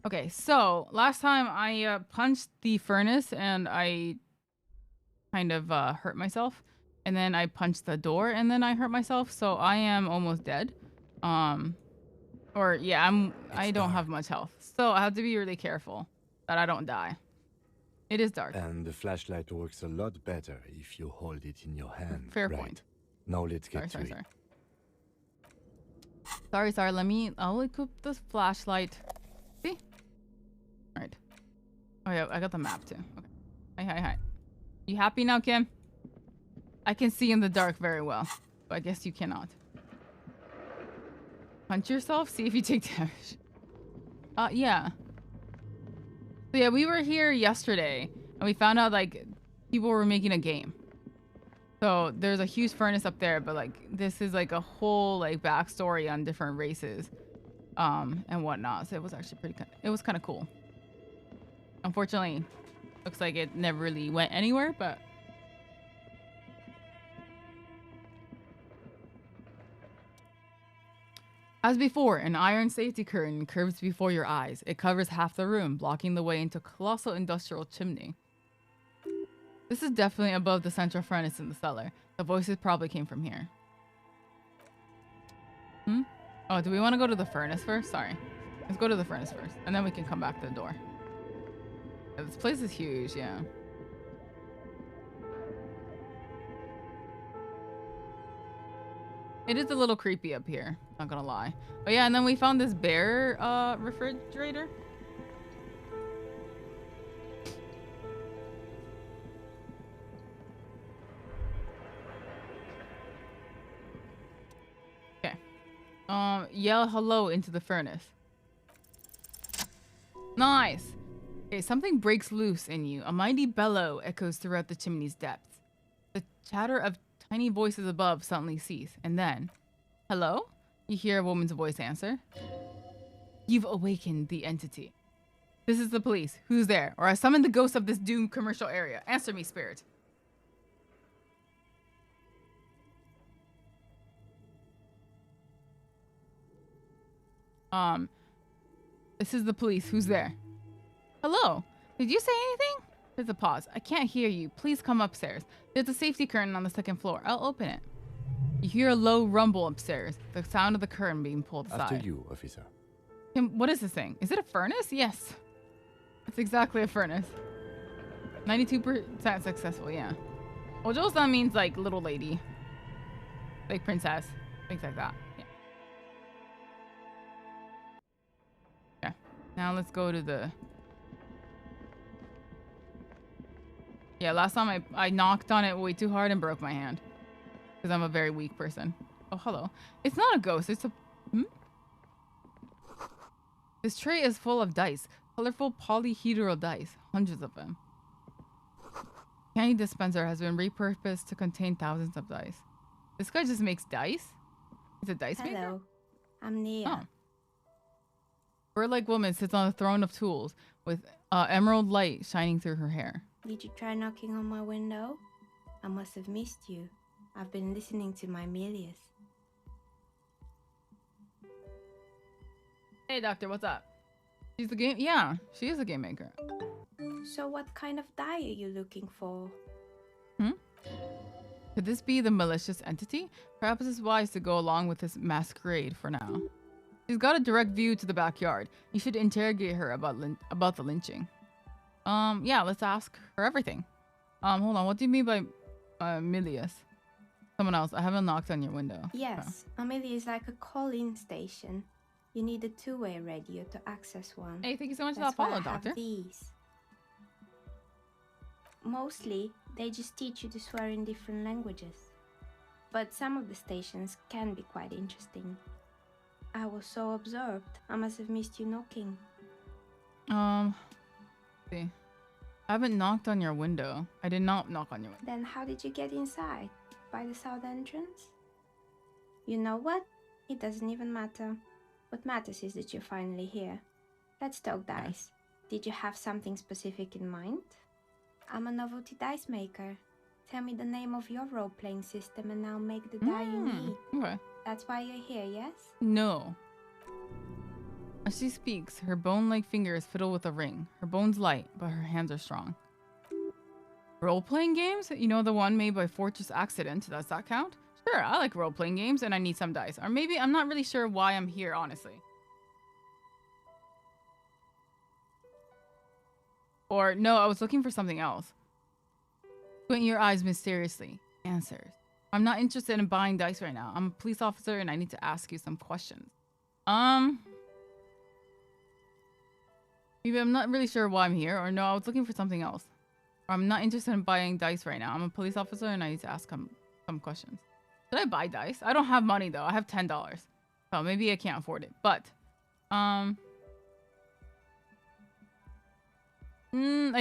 Okay, so last time I punched the furnace and I kind of hurt myself. And then I punched the door and then I hurt myself. So I am almost dead. Or yeah, I don't have much health. So I have to be really careful that I don't die. It is dark. And the flashlight works a lot better if you hold it in your hand. Fair point. Now let's get to it. Sorry. I'll equip the flashlight. See? Alright. Oh yeah, I got the map too. Okay. Hi. You happy now, Kim? I can see in the dark very well. But I guess you cannot. Punch yourself? See if you take damage. Yeah. So yeah, we were here yesterday and we found out like people were making a game. So there's a huge furnace up there, but like this is like a whole like backstory on different races and whatnot. So it was actually it was kind of cool. Unfortunately, looks like it never really went anywhere, but as before, an iron safety curtain curves before your eyes. It covers half the room, blocking the way into a colossal industrial chimney. This is definitely above the central furnace in the cellar. The voices probably came from here. Oh, do we want to go to the furnace first? Sorry. Let's go to the furnace first, and then we can come back to the door. Yeah, this place is huge, yeah. It is a little creepy up here, not gonna lie. But yeah, and then we found this bear refrigerator. Okay. Yell hello into the furnace. Nice. Okay, something breaks loose in you. A mighty bellow echoes throughout the chimney's depths. The chatter of tiny voices above suddenly cease, and then, hello? You hear a woman's voice answer. You've awakened the entity. This is the police. Who's there? Or I summon the ghost of this doomed commercial area. Answer me, spirit. This is the police. Who's there? Hello. Did you say anything? There's a pause. I can't hear you. Please come upstairs. There's a safety curtain on the second floor. I'll open it. You hear a low rumble upstairs. The sound of the curtain being pulled aside. After you, officer. What is this thing? Is it a furnace? Yes. It's exactly a furnace. 92% successful, yeah. Ojo-san means like little lady. Like princess. Things like that. Yeah. Okay. Now let's go to the... Yeah, last time I knocked on it way too hard and broke my hand. Because I'm a very weak person. Oh, hello. It's not a ghost. It's a... This tray is full of dice. Colorful polyhedral dice. Hundreds of them. Candy dispenser has been repurposed to contain thousands of dice. This guy just makes dice? He's a dice maker? Hello. I'm Nia. Oh. Bird-like woman sits on a throne of tools with emerald light shining through her hair. Did you try knocking on my window? I must have missed you. I've been listening to my Melius. Hey, doctor, what's up? She's a game... Yeah, she is a game maker. So what kind of die are you looking for? Could this be the malicious entity? Perhaps it's wise to go along with this masquerade for now. She's got a direct view to the backyard. You should interrogate her about the lynching. Yeah, let's ask her everything. Hold on, what do you mean by Milius? Someone else, I haven't knocked on your window. Yes, Amelia is like a call-in station. You need a two-way radio to access one. Hey, thank you so much for That's that follow, why I have doctor. these. Mostly, they just teach you to swear in different languages. But some of the stations can be quite interesting. I was so absorbed, I must have missed you knocking. See. I haven't knocked on your window. I did not knock on your window. Then how did you get inside? By the south entrance? You know what? It doesn't even matter. What matters is that you're finally here. Let's talk dice. Did you have something specific in mind? I'm a novelty dice maker. Tell me the name of your role-playing system and I'll make the die you need. Okay. That's why you're here, yes? No. As she speaks, her bone-like fingers fiddle with a ring. Her bones light, but her hands are strong. Role-playing games? You know, the one made by Fortress Accident. Does that count? Sure, I like role-playing games and I need some dice. Or maybe I'm not really sure why I'm here, honestly. Or, no, I was looking for something else. Squint your eyes mysteriously. Answers. I'm not interested in buying dice right now. I'm a police officer and I need to ask you some questions. Maybe I'm not really sure why I'm here. Or no, I was looking for something else. Or I'm not interested in buying dice right now. I'm a police officer and I need to ask some questions. Should I buy dice? I don't have money though. I have $10. So maybe I can't afford it. But, I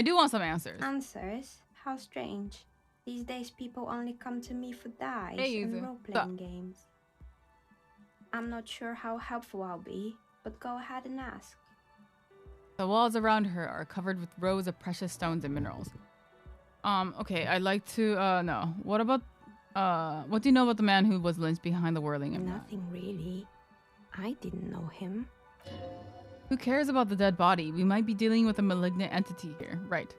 do want some answers. Answers? How strange. These days people only come to me for dice Hey, and Yuzu. role-playing games. I'm not sure how helpful I'll be, but go ahead and ask. The walls around her are covered with rows of precious stones and minerals. Okay, I'd like to, no. What about, what do you know about the man who was lynched behind the whirling of Nothing really. I didn't know him. Who cares about the dead body? We might be dealing with a malignant entity here. Right.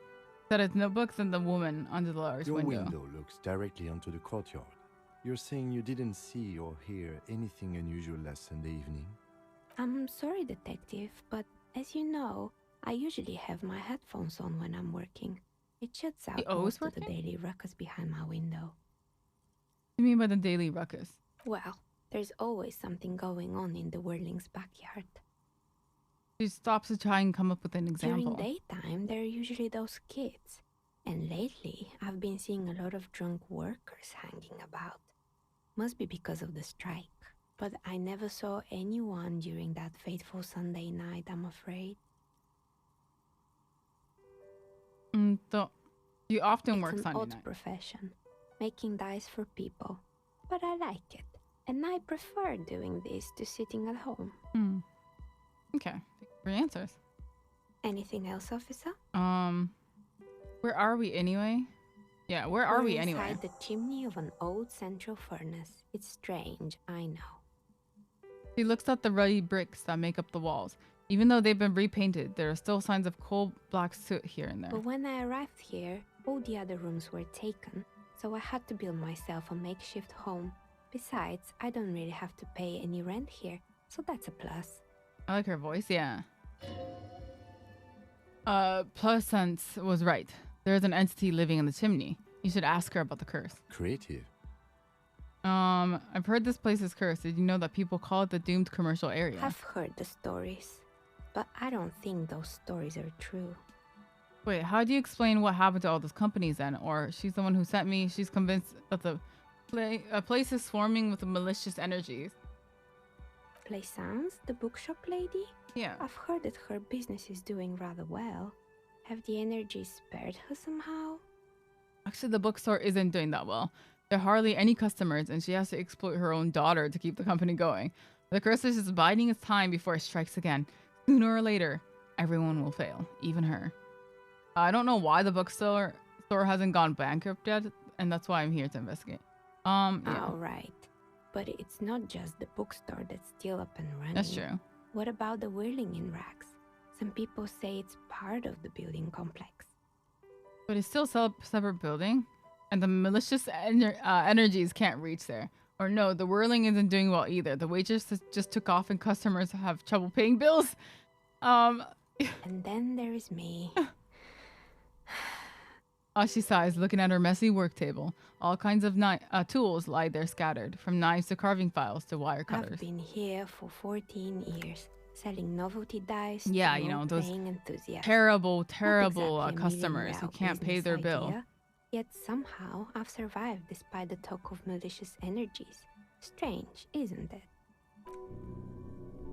That is notebooks and the woman under the large Your window. window looks directly onto the courtyard. You're saying you didn't see or hear anything unusual last Sunday evening? I'm sorry, detective, but as you know, I usually have my headphones on when I'm working. It shuts out always most of the working? daily ruckus behind my window. What do you mean by the daily ruckus? Well, there's always something going on in the Whirling's backyard. She stops to try and come up with an example. During daytime, there are usually those kids. And lately, I've been seeing a lot of drunk workers hanging about. Must be because of the strike. But I never saw anyone during that fateful Sunday night, I'm afraid. You often work It's an Sunday odd night. profession, making dice for people. But I like it. And I prefer doing this to sitting at home. Okay. Thank you for your answers. Anything else, officer? Where are we anyway? Yeah, where are we We're anyway? inside the chimney of an old central furnace. It's strange, I know. She looks at the ruddy bricks that make up the walls. Even though they've been repainted, there are still signs of coal black soot here and there. But when I arrived here, all the other rooms were taken, so I had to build myself a makeshift home. Besides, I don't really have to pay any rent here, so that's a plus. I like her voice, yeah. Pleasance was right. There's an entity living in the chimney. You should ask her about the curse. Creative. I've heard this place is cursed. Did you know that people call it the doomed commercial area? I've heard the stories, but I don't think those stories are true. Wait, how do you explain what happened to all those companies then? Or she's the one who sent me. She's convinced that the place is swarming with malicious energies. Plaisance, the bookshop lady? Yeah. I've heard that her business is doing rather well. Have the energies spared her somehow? Actually, the bookstore isn't doing that well. There are hardly any customers, and she has to exploit her own daughter to keep the company going. The curse is just biding its time before it strikes again. Sooner or later, everyone will fail, even her. I don't know why the bookstore hasn't gone bankrupt yet, and that's why I'm here to investigate. Yeah. All right. But it's not just the bookstore that's still up and running. That's true. What about the Whirling in rags? Some people say it's part of the building complex. But it's still a separate building, and the malicious energies can't reach there. Or no, the whirling isn't doing well either. The waitress just took off, and customers have trouble paying bills. And then there is me. She sighs, looking at her messy work table. All kinds of tools lie there scattered, from knives to carving files to wire cutters. I've been here for 14 years, selling novelty dice. Yeah, to you know, those enthusiasts. terrible Not exactly a customers who million-real can't pay their business bill. idea, yet somehow I've survived despite the talk of malicious energies. Strange, isn't it?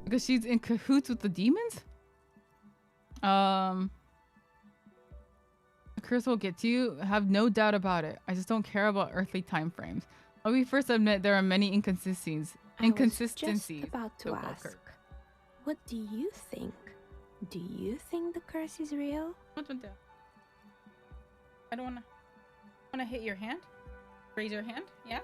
Because she's in cahoots with the demons? The curse will get to you, have no doubt about it. I just don't care about earthly time frames. Let me first admit there are many inconsistencies. I was just about to so-called ask, curse. what do you think? Do you think the curse is real? I don't wanna hit your hand. Raise your hand, yeah?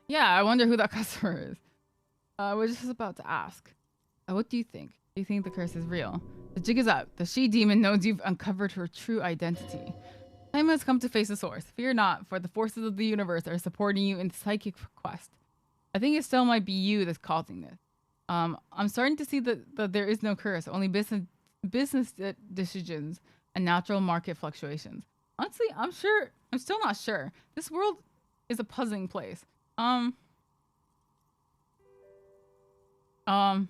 Yeah, I wonder who that customer is. We're just about to ask. What do you think? Do you think the curse is real? The jig is up. The she-demon knows you've uncovered her true identity. Time has come to face the source. Fear not, for the forces of the universe are supporting you in psychic quest. I think it still might be you that's causing this. I'm starting to see that there is no curse, only business decisions and natural market fluctuations. Honestly, I'm still not sure. This world is a puzzling place. I don't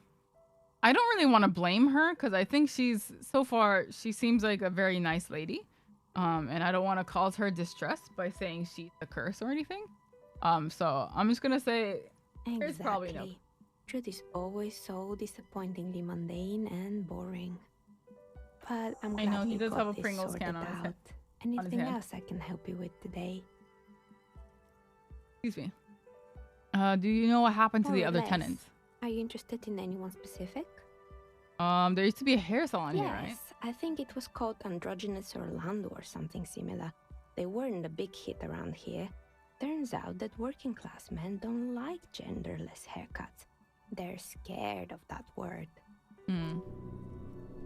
really want to blame her because I think she seems like a very nice lady. And I don't want to cause her distress by saying she's a curse or anything. So I'm just gonna say there's probably no. Truth is always so disappointingly mundane and boring. But I'm glad I know he does got have a this Pringles sorted can on his out. head. Anything hand. else I can help you with today? Excuse me. Do you know what happened to More the or other less. tenants? Are you interested in anyone specific? There used to be a hair salon here, right? Yes, I think it was called Androgynous Orlando or something similar. They weren't a big hit around here. Turns out that working class men don't like genderless haircuts. They're scared of that word. Hmm.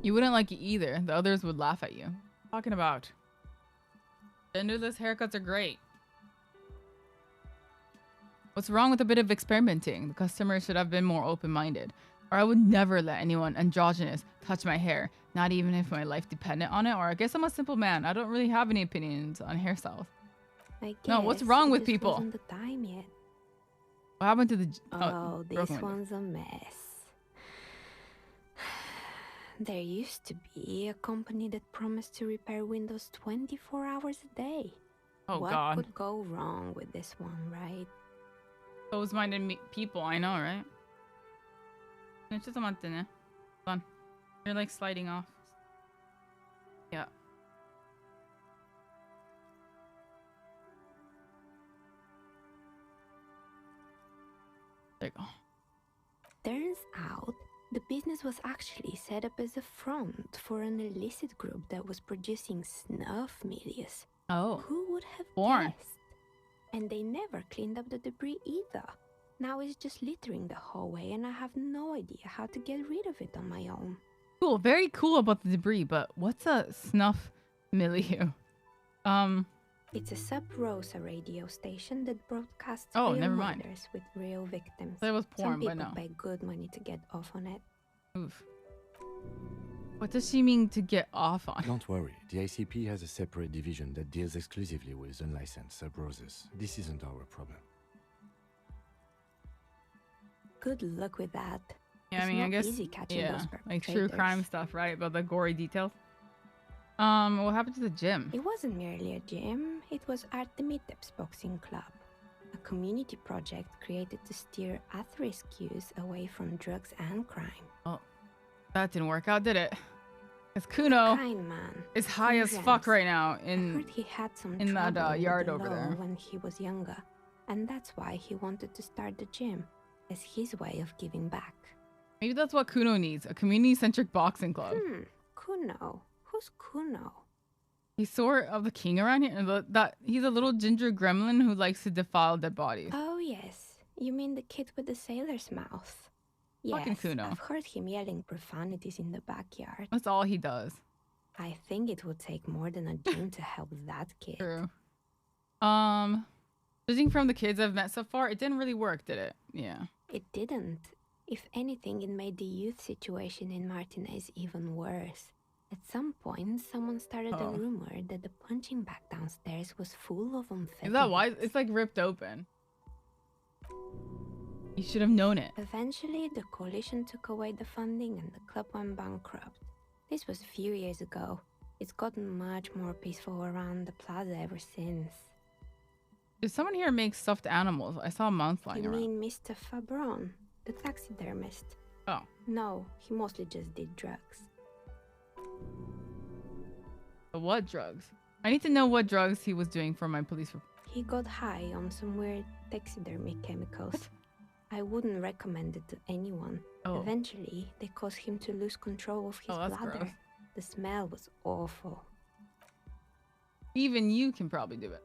You wouldn't like it either. The others would laugh at you. Talking about genderless haircuts are great. What's wrong with a bit of experimenting? The customer should have been more open-minded. Or I would never let anyone androgynous touch my hair, not even if my life depended on it. Or I guess I'm a simple man. I don't really have any opinions on hairstyles. I guess No, what's wrong with it people? wasn't the time yet. What happened to the... Oh, this broken window. one's a mess. There used to be a company that promised to repair windows 24 hours a day. Oh, what God. could go wrong with this one, right? Close-minded people, I know, right? It's just a month, hold on. You're like sliding off. Yeah. There you go. Turns out, the business was actually set up as a front for an illicit group that was producing snuff milius. Oh. Who would have Porn. guessed? And they never cleaned up the debris either. Now it's just littering the hallway and I have no idea how to get rid of it on my own. Cool. Very cool about the debris, but what's a snuff milieu? It's a sub-Rosa radio station that broadcasts Oh, real never mind. murders with real victims. That was porn, Some but people no. pay good money to get off on it. Oof. What does she mean to get off on? Don't worry, the ICP has a separate division that deals exclusively with unlicensed sub-roses. This isn't our problem. Good luck with that. Yeah, I It's mean, I not guess, easy catching yeah, those like true perpetrators. crime stuff, right? About the gory details. What happened to the gym? It wasn't merely a gym, it was Artemiteps Boxing Club, a community project created to steer at-risk youth away from drugs and crime. Oh, that didn't work out, did it? Because Kuno Kind man. is high as fuck right now I heard he had some in that, trouble with yard the over law there. when he was younger, and that's why he wanted to start the gym as his way of giving back. Maybe that's what Kuno needs, a community-centric boxing club. Kuno. Who's Kuno? He's sort of the king around here. And he's a little ginger gremlin who likes to defile dead bodies. Oh yes, you mean the kid with the sailor's mouth? Fucking Yes, Kuno. I've heard him yelling profanities in the backyard. That's all he does. I think it would take more than a gym to help that kid. True. Judging from the kids I've met so far, it didn't really work, did it? Yeah. It didn't. If anything, it made the youth situation in Martinez even worse. At some point, someone started a rumor that the punching bag downstairs was full of amphetamines. Is that why? It's like ripped open. You should have known it. Eventually, the coalition took away the funding and the club went bankrupt. This was a few years ago. It's gotten much more peaceful around the plaza ever since. Did someone here make stuffed animals? I saw a mouse flying You around. mean Mr. Fabron, the taxidermist? Oh. No, he mostly just did drugs. But what drugs? I need to know what drugs he was doing for my police report. He got high on some weird taxidermy chemicals. What? I wouldn't recommend it to anyone. Oh. Eventually, they caused him to lose control of his Oh, that's bladder. gross. The smell was awful. Even you can probably do it.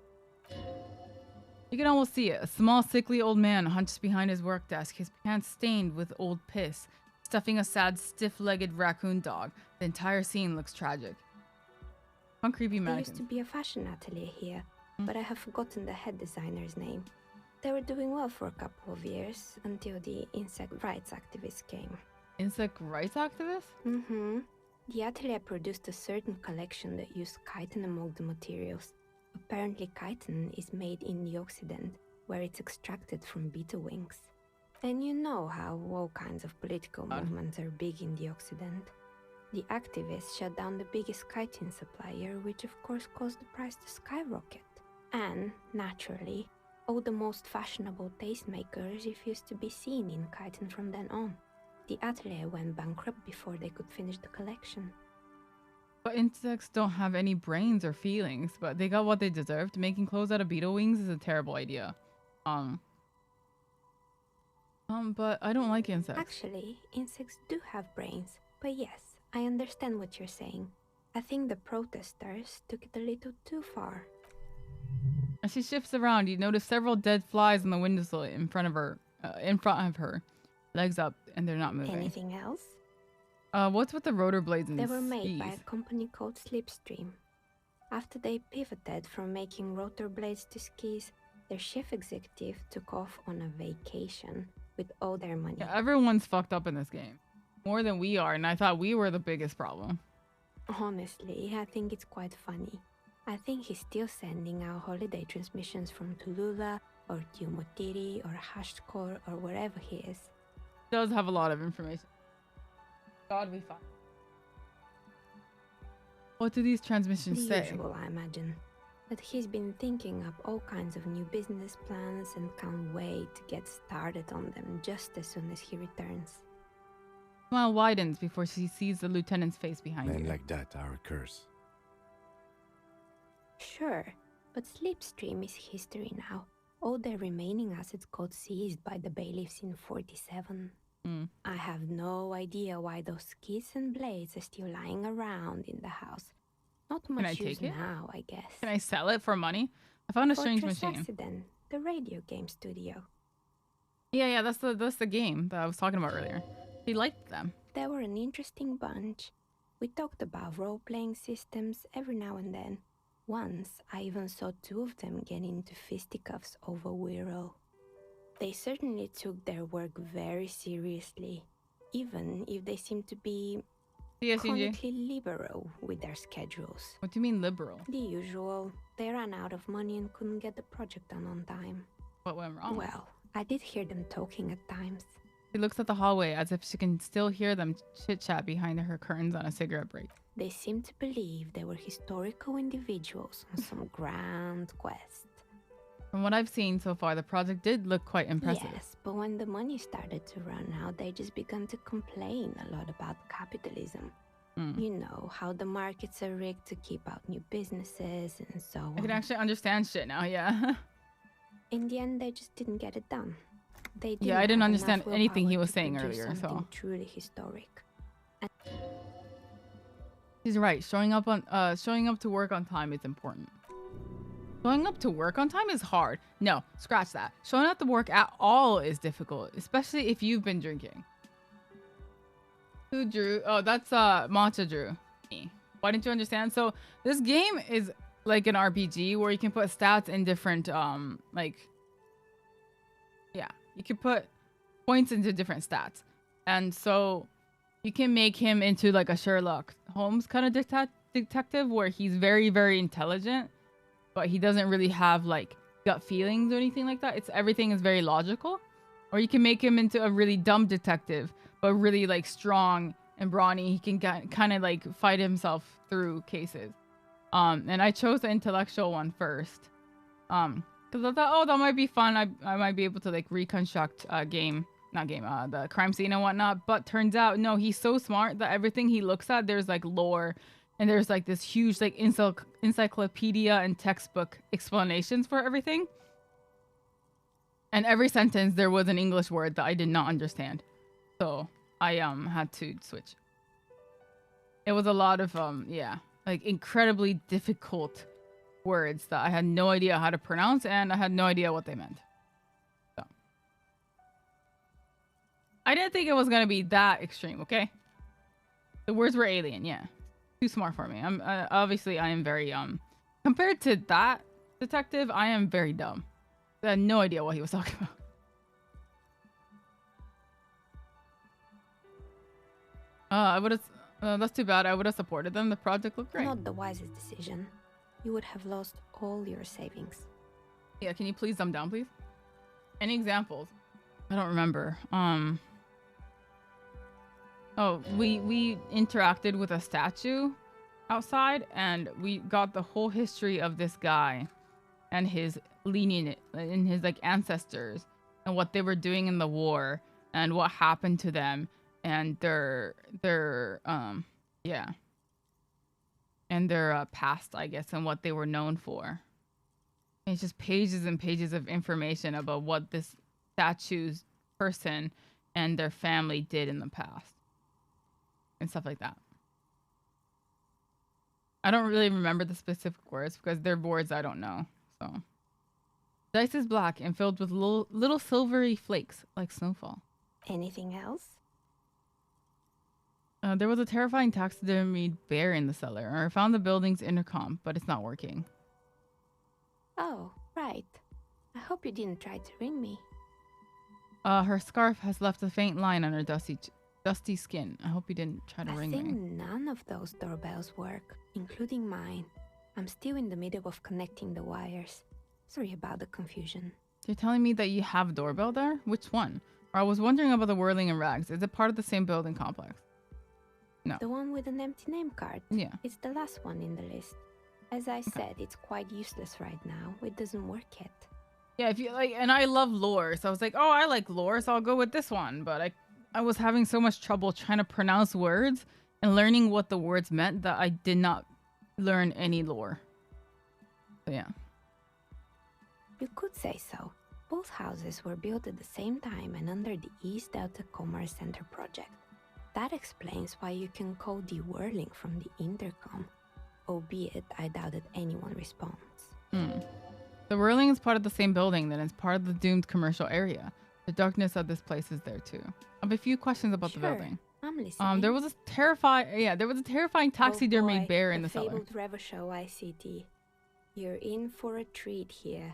You can almost see it. A small, sickly old man hunched behind his work desk, his pants stained with old piss, stuffing a sad, stiff-legged raccoon dog. The entire scene looks tragic. One creepy There mannequin. used to be a fashion atelier here, but I have forgotten the head designer's name. They were doing well for a couple of years until the insect rights activists came. Insect rights activist? Mm-hmm. The atelier produced a certain collection that used chitin among the materials. Apparently chitin is made in the Occident, where it's extracted from beetle wings. And you know how all kinds of political movements are big in the Occident. The activists shut down the biggest chitin supplier, which of course caused the price to skyrocket. And, naturally, all the most fashionable tastemakers refused to be seen in chitin from then on. The atelier went bankrupt before they could finish the collection. But insects don't have any brains or feelings, but they got what they deserved. Making clothes out of beetle wings is a terrible idea. But I don't like insects. Actually, insects do have brains, but yes, I understand what you're saying. I think the protesters took it a little too far. As she shifts around, you notice several dead flies on the windowsill in front of her, legs up, and they're not moving. Anything else? What's with the rotor blades and They were made skis? by a company called Slipstream. After they pivoted from making rotor blades to skis, their chief executive took off on a vacation with all their money. Yeah, everyone's fucked up in this game. More than we are, and I thought we were the biggest problem. Honestly, I think it's quite funny. I think he's still sending out holiday transmissions from Tulula or Tiumotiri or Hashkor or wherever he is. Does have a lot of information. God, we find. What do these transmissions The say? usual, I imagine. That he's been thinking up all kinds of new business plans and can't wait to get started on them just as soon as he returns. Smile widens before she sees the lieutenant's face behind Men her. like that are a curse. Sure, but Slipstream is history now. All their remaining assets got seized by the bailiffs in 47. I have no idea why those skis and blades are still lying around in the house. Not Can I much use take it? now, I guess. Can I sell it for money? I found a strange Fortress machine. Accident, the radio game studio. Yeah, that's the game that I was talking about earlier. He liked them. They were an interesting bunch. We talked about role-playing systems every now and then. Once, I even saw two of them get into fisticuffs over Wirral. They certainly took their work very seriously, even if they seemed to be Yes, chronically liberal with their schedules. What do you mean liberal? The usual. They ran out of money and couldn't get the project done on time. What went wrong? Well, I did hear them talking at times. She looks at the hallway as if she can still hear them chit-chat behind her curtains on a cigarette break. They seemed to believe they were historical individuals on some grand quest. From what I've seen so far, the project did look quite impressive. Yes, but when the money started to run out, they just began to complain a lot about capitalism. You know, how the markets are rigged to keep out new businesses and so on. I can actually understand shit now, yeah. In the end, they just didn't get it done. They Yeah, I didn't have understand enough anything he willpower was to saying produce earlier, so. something truly historic. She's right. Showing up to work on time is important. Showing up to work on time is hard. No, scratch that. Showing up to work at all is difficult, especially if you've been drinking. Who drew? Oh, that's Matcha drew. Me. Why didn't you understand? So this game is like an RPG where you can put stats in different you can put points into different stats, and so you can make him into like a Sherlock Holmes kind of detective where he's very, very intelligent, but he doesn't really have like gut feelings or anything like that. Everything is very logical. Or you can make him into a really dumb detective, but really like strong and brawny. He can kind of like fight himself through cases. And I chose the intellectual one first. Because I thought, oh, that might be fun. I might be able to like reconstruct the crime scene and whatnot. But turns out, no, he's so smart that everything he looks at, there's like lore. And there's like this huge like encyclopedia and textbook explanations for everything. And every sentence there was an English word that I did not understand. So I had to switch. It was a lot of like incredibly difficult words that I had no idea how to pronounce, and I had no idea what they meant. So I didn't think it was gonna be that extreme, okay? The words were alien, yeah. Too smart for me. I'm obviously I am very compared to that detective, I am very dumb. I had no idea what he was talking about. I would have. That's too bad. I would have supported them. The project looked great. Not the wisest decision. You would have lost all your savings. Yeah, can you please dumb down, please? Any examples? I don't remember. Oh, we interacted with a statue outside, and we got the whole history of this guy and his lineage and his like ancestors and what they were doing in the war and what happened to them and their past, I guess, and what they were known for. And it's just pages and pages of information about what this statue's person and their family did in the past and stuff like that. I don't really remember the specific words because they're words I don't know. So The ice is black and filled with little silvery flakes, like snowfall. Anything else? There was a terrifying taxidermied bear in the cellar. I found the building's intercom, but it's not working. Oh, right. I hope you didn't try to ring me. Her scarf has left a faint line on her dusty skin. I hope you didn't try to ring me. I think none of those doorbells work, including mine. I'm still in the middle of connecting the wires. Sorry about the confusion. You're telling me that you have a doorbell there? Which one? Or I was wondering about the whirling and rags. Is it part of the same building complex? No. The one with an empty name card? Yeah. It's the last one in the list. As I said, it's quite useless right now. It doesn't work yet. Yeah, if you like, and I love lore, so I was like, oh, I like lore, so I'll go with this one. But I was having so much trouble trying to pronounce words and learning what the words meant that I did not learn any lore. So yeah. You could say so. Both houses were built at the same time and under the East Delta Commerce Center project. That explains why you can call the whirling from the intercom, albeit I doubt that anyone responds. The whirling is part of the same building, then it's part of the doomed commercial area. The darkness of this place is there too. I have a few questions about the building. I'm listening. There was a terrifying taxidermied bear in the cellar. Fabled Revo Show ICT. You're in for a treat here.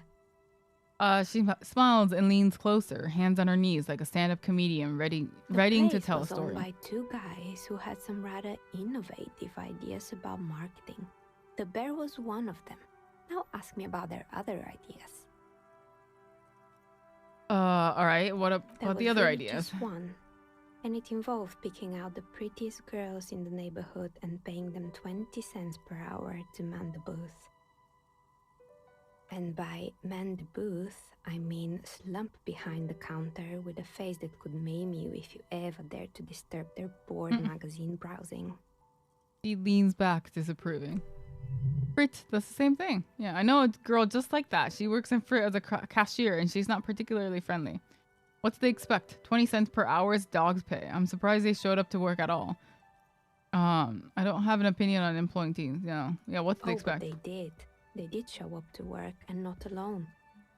She smiles and leans closer, hands on her knees like a stand-up comedian ready to tell a story. The place was owned by two guys who had some rather innovative ideas about marketing. The bear was one of them. Now ask me about their other ideas. All right. What about the other ideas? Just one, and it involved picking out the prettiest girls in the neighborhood and paying them 20 cents per hour to man the booth. And by man the booth, I mean slump behind the counter with a face that could maim you if you ever dared to disturb their bored magazine browsing. She leans back, disapproving. Frit does the same thing. Yeah, I know a girl just like that. She works in Frit as a cashier, and she's not particularly friendly. What do they expect? 20 cents per hour is dog's pay. I'm surprised they showed up to work at all. I don't have an opinion on employing teens. Yeah, what do they expect? But they did. They did show up to work, and not alone.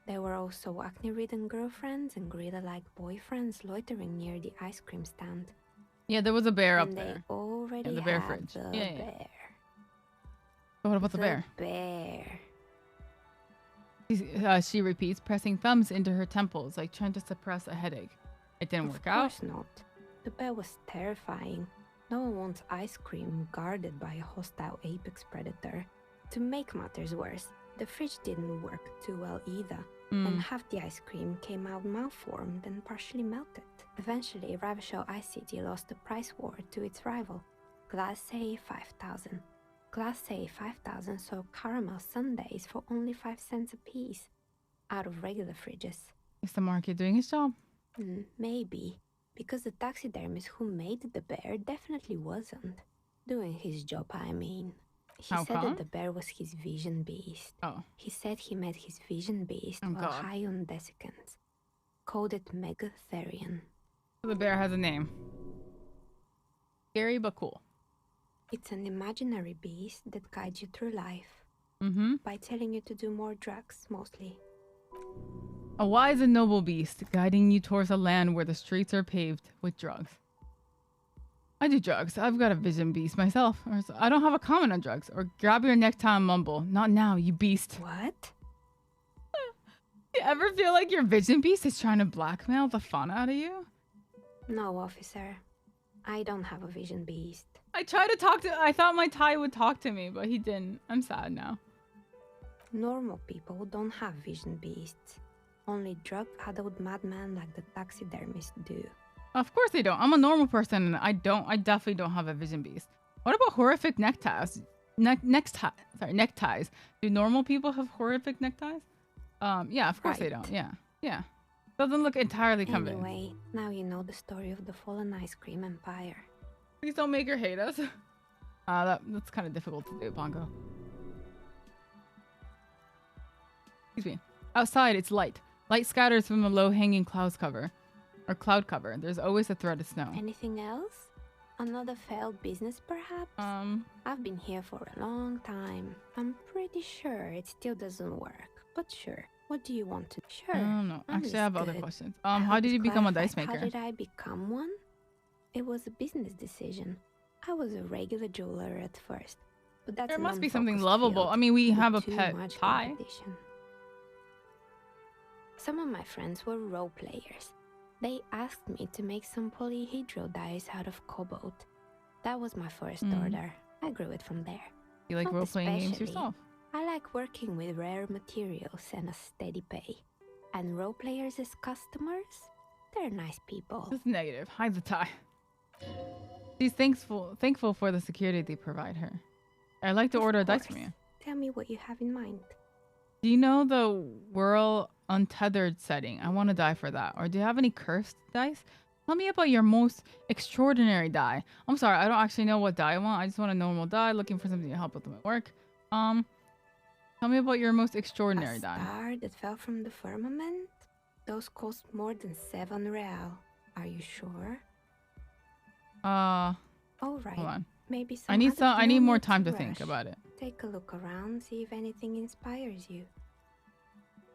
There were also acne-ridden girlfriends and gorilla-like boyfriends loitering near the ice cream stand. Yeah, there was a bear and up there. They already the bear had fridge. the Yeah. bear. But what about the bear? Bear. She repeats, pressing thumbs into her temples, like trying to suppress a headache. It didn't work out. Of course not. The bear was terrifying. No one wants ice cream guarded by a hostile apex predator. To make matters worse, the fridge didn't work too well either, and half the ice cream came out malformed and partially melted. Eventually, Ravishow Ice City lost the price war to its rival, Glace 5000. Glace 5000 sold caramel sundaes for only 5 cents a piece, out of regular fridges. Is the market doing its job? Maybe, because the taxidermist who made the bear definitely wasn't. Doing his job, I mean. He How said come? that the bear was his vision beast. Oh. He said he met his vision beast while God. high on desiccants. Called it Megatherian. The bear has a name. Scary but cool. It's an imaginary beast that guides you through life. By telling you to do more drugs, mostly. A wise and noble beast, guiding you towards a land where the streets are paved with drugs. I do drugs. I've got a vision beast myself. I don't have a comment on drugs. Or grab your necktie and mumble. Not now, you beast. What? You ever feel like your vision beast is trying to blackmail the fun out of you? No, officer. I don't have a vision beast. I tried to talk to... I thought my tie would talk to me, but he didn't. I'm sad now. Normal people don't have vision beasts. Only drug-addled madmen like the taxidermists do. Of course they don't. I'm a normal person, and I definitely don't have a vision beast. What about horrific neckties? Neckties. Do normal people have horrific neckties? Yeah, of course they don't. Yeah. Doesn't look entirely convincing. Anyway, now you know the story of the fallen ice cream empire. Please don't make her hate us. That's kind of difficult to do, Pongo. Excuse me. Outside, it's light. Light scatters from the low-hanging cloud cover. There's always a threat of snow. Anything else? Another failed business, perhaps? I've been here for a long time. I'm pretty sure it still doesn't work. But sure, What do you want to? Sure. I don't know. Actually, I have other understood. questions. I How hope did it's you become a dice clarified. maker? How did I become one? It was a business decision. I was a regular jeweler at first, but that's There a must be something non-focused lovable. field I mean, we with have a too pet much pie. competition. Some of my friends were role players. They asked me to make some polyhedral dice out of cobalt. That was my first order. I grew it from there. You like Not role-playing games especially. yourself? I like working with rare materials and a steady pay. And role players as customers, they're nice people. This is negative. Hide the tie. She's thankful for the security they provide her. I'd like to Of order a dice course. from you. Tell me what you have in mind. Do you know the Whirl Untethered setting? I want to die for that. Or do you have any cursed dice? Tell me about your most extraordinary die. I'm sorry, I don't actually know what die I want. I just want a normal die, looking for something to help with my work. Tell me about your most extraordinary A die. star that fell from the firmament? Those cost more than 7 real. Are you sure? All right. Hold on. Maybe some I need other- I need no more need time to think rush. about it. Take a look around, see if anything inspires you.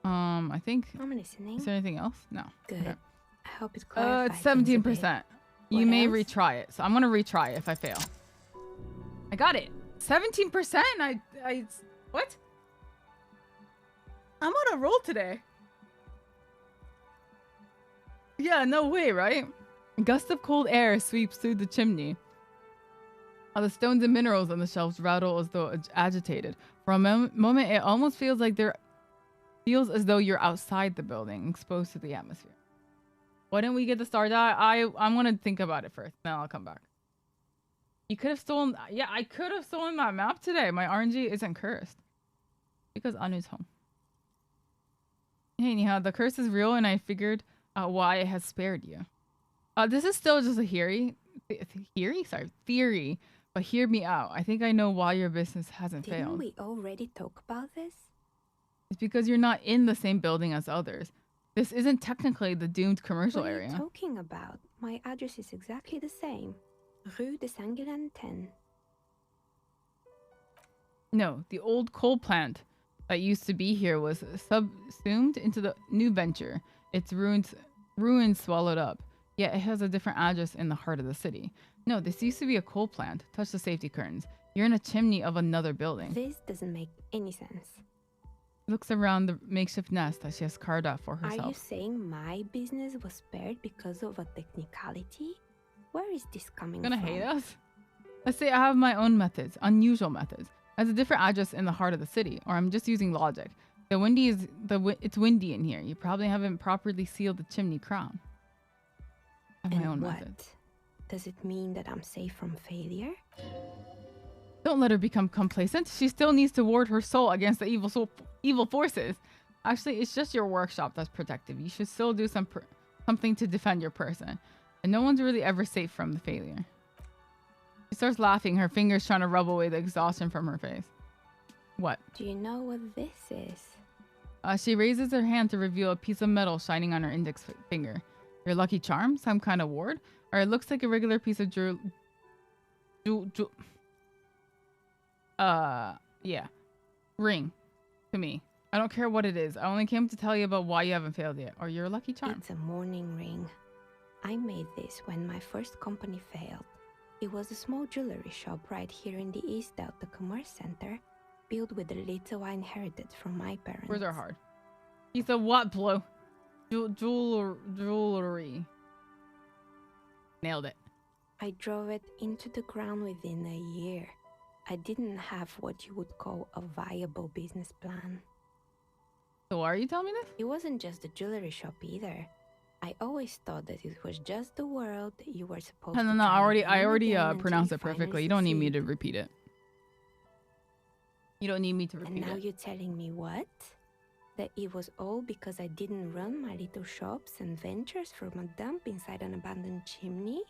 I think. I'm listening. Is there anything else? No. Good. Okay. I hope it clarifies It's things a 17%. You What may else? retry it. So I'm gonna retry it if I fail. I got it. 17%. What? I'm on a roll today. Yeah, no way, right? A gust of cold air sweeps through the chimney. The stones and minerals on the shelves rattle as though agitated. For a moment, it almost feels as though you're outside the building, exposed to the atmosphere. Why didn't we get the star die? I'm gonna think about it first, then I'll come back. You could have stolen. Yeah, I could have stolen my map today. My RNG isn't cursed because Anu's home. Hey, anyhow, the curse is real, and I figured out why it has spared you. This is still just a theory. But hear me out. I think I know why your business hasn't Didn't failed. we already talk about this? It's because you're not in the same building as others. This isn't technically the doomed commercial What are area. you talking about? My address is exactly the same. Rue de Saint-Guilain 10. No, the old coal plant that used to be here was subsumed into the new venture. Its ruins swallowed up. Yet it has a different address in the heart of the city. No, this used to be a coal plant. Touch the safety curtains. You're in a chimney of another building. This doesn't make any sense. Looks around the makeshift nest that she has carved out for herself. Are you saying my business was spared because of a technicality? Where is this coming Gonna from? hate us? Let's say I have my own methods, unusual methods. Has a different address in the heart of the city, or I'm just using logic. It's windy in here. You probably haven't properly sealed the chimney crown. I have my own what? methods. Does it mean that I'm safe from failure? Don't let her become complacent. She still needs to ward her soul against the evil forces. Actually, it's just your workshop that's protective. You should still do something to defend your person. And no one's really ever safe from the failure. She starts laughing, her fingers trying to rub away the exhaustion from her face. What? Do you know what this is? She raises her hand to reveal a piece of metal shining on her index finger. Your lucky charm? Some kind of ward? Or it looks like a regular piece of yeah. Ring. To me. I don't care what it is. I only came to tell you about why you haven't failed yet. Or your lucky charm. It's a morning ring. I made this when my first company failed. It was a small jewelry shop right here in the East Delta Commerce Center, built with the little I inherited from my parents. Words are hard. He said what, Blue? Jewelry. Nailed it. I drove it into the ground within a year. I didn't have what you would call a viable business plan. So why are you telling me this? It wasn't just a jewelry shop either. I always thought that it was just the world that you were supposed to No, try I again already and again until pronounced you it perfectly. finally You don't need me to succeed. repeat it. You don't need me to And repeat now it. you're telling me what? That it was all because I didn't run my little shops and ventures from a dump inside an abandoned chimney?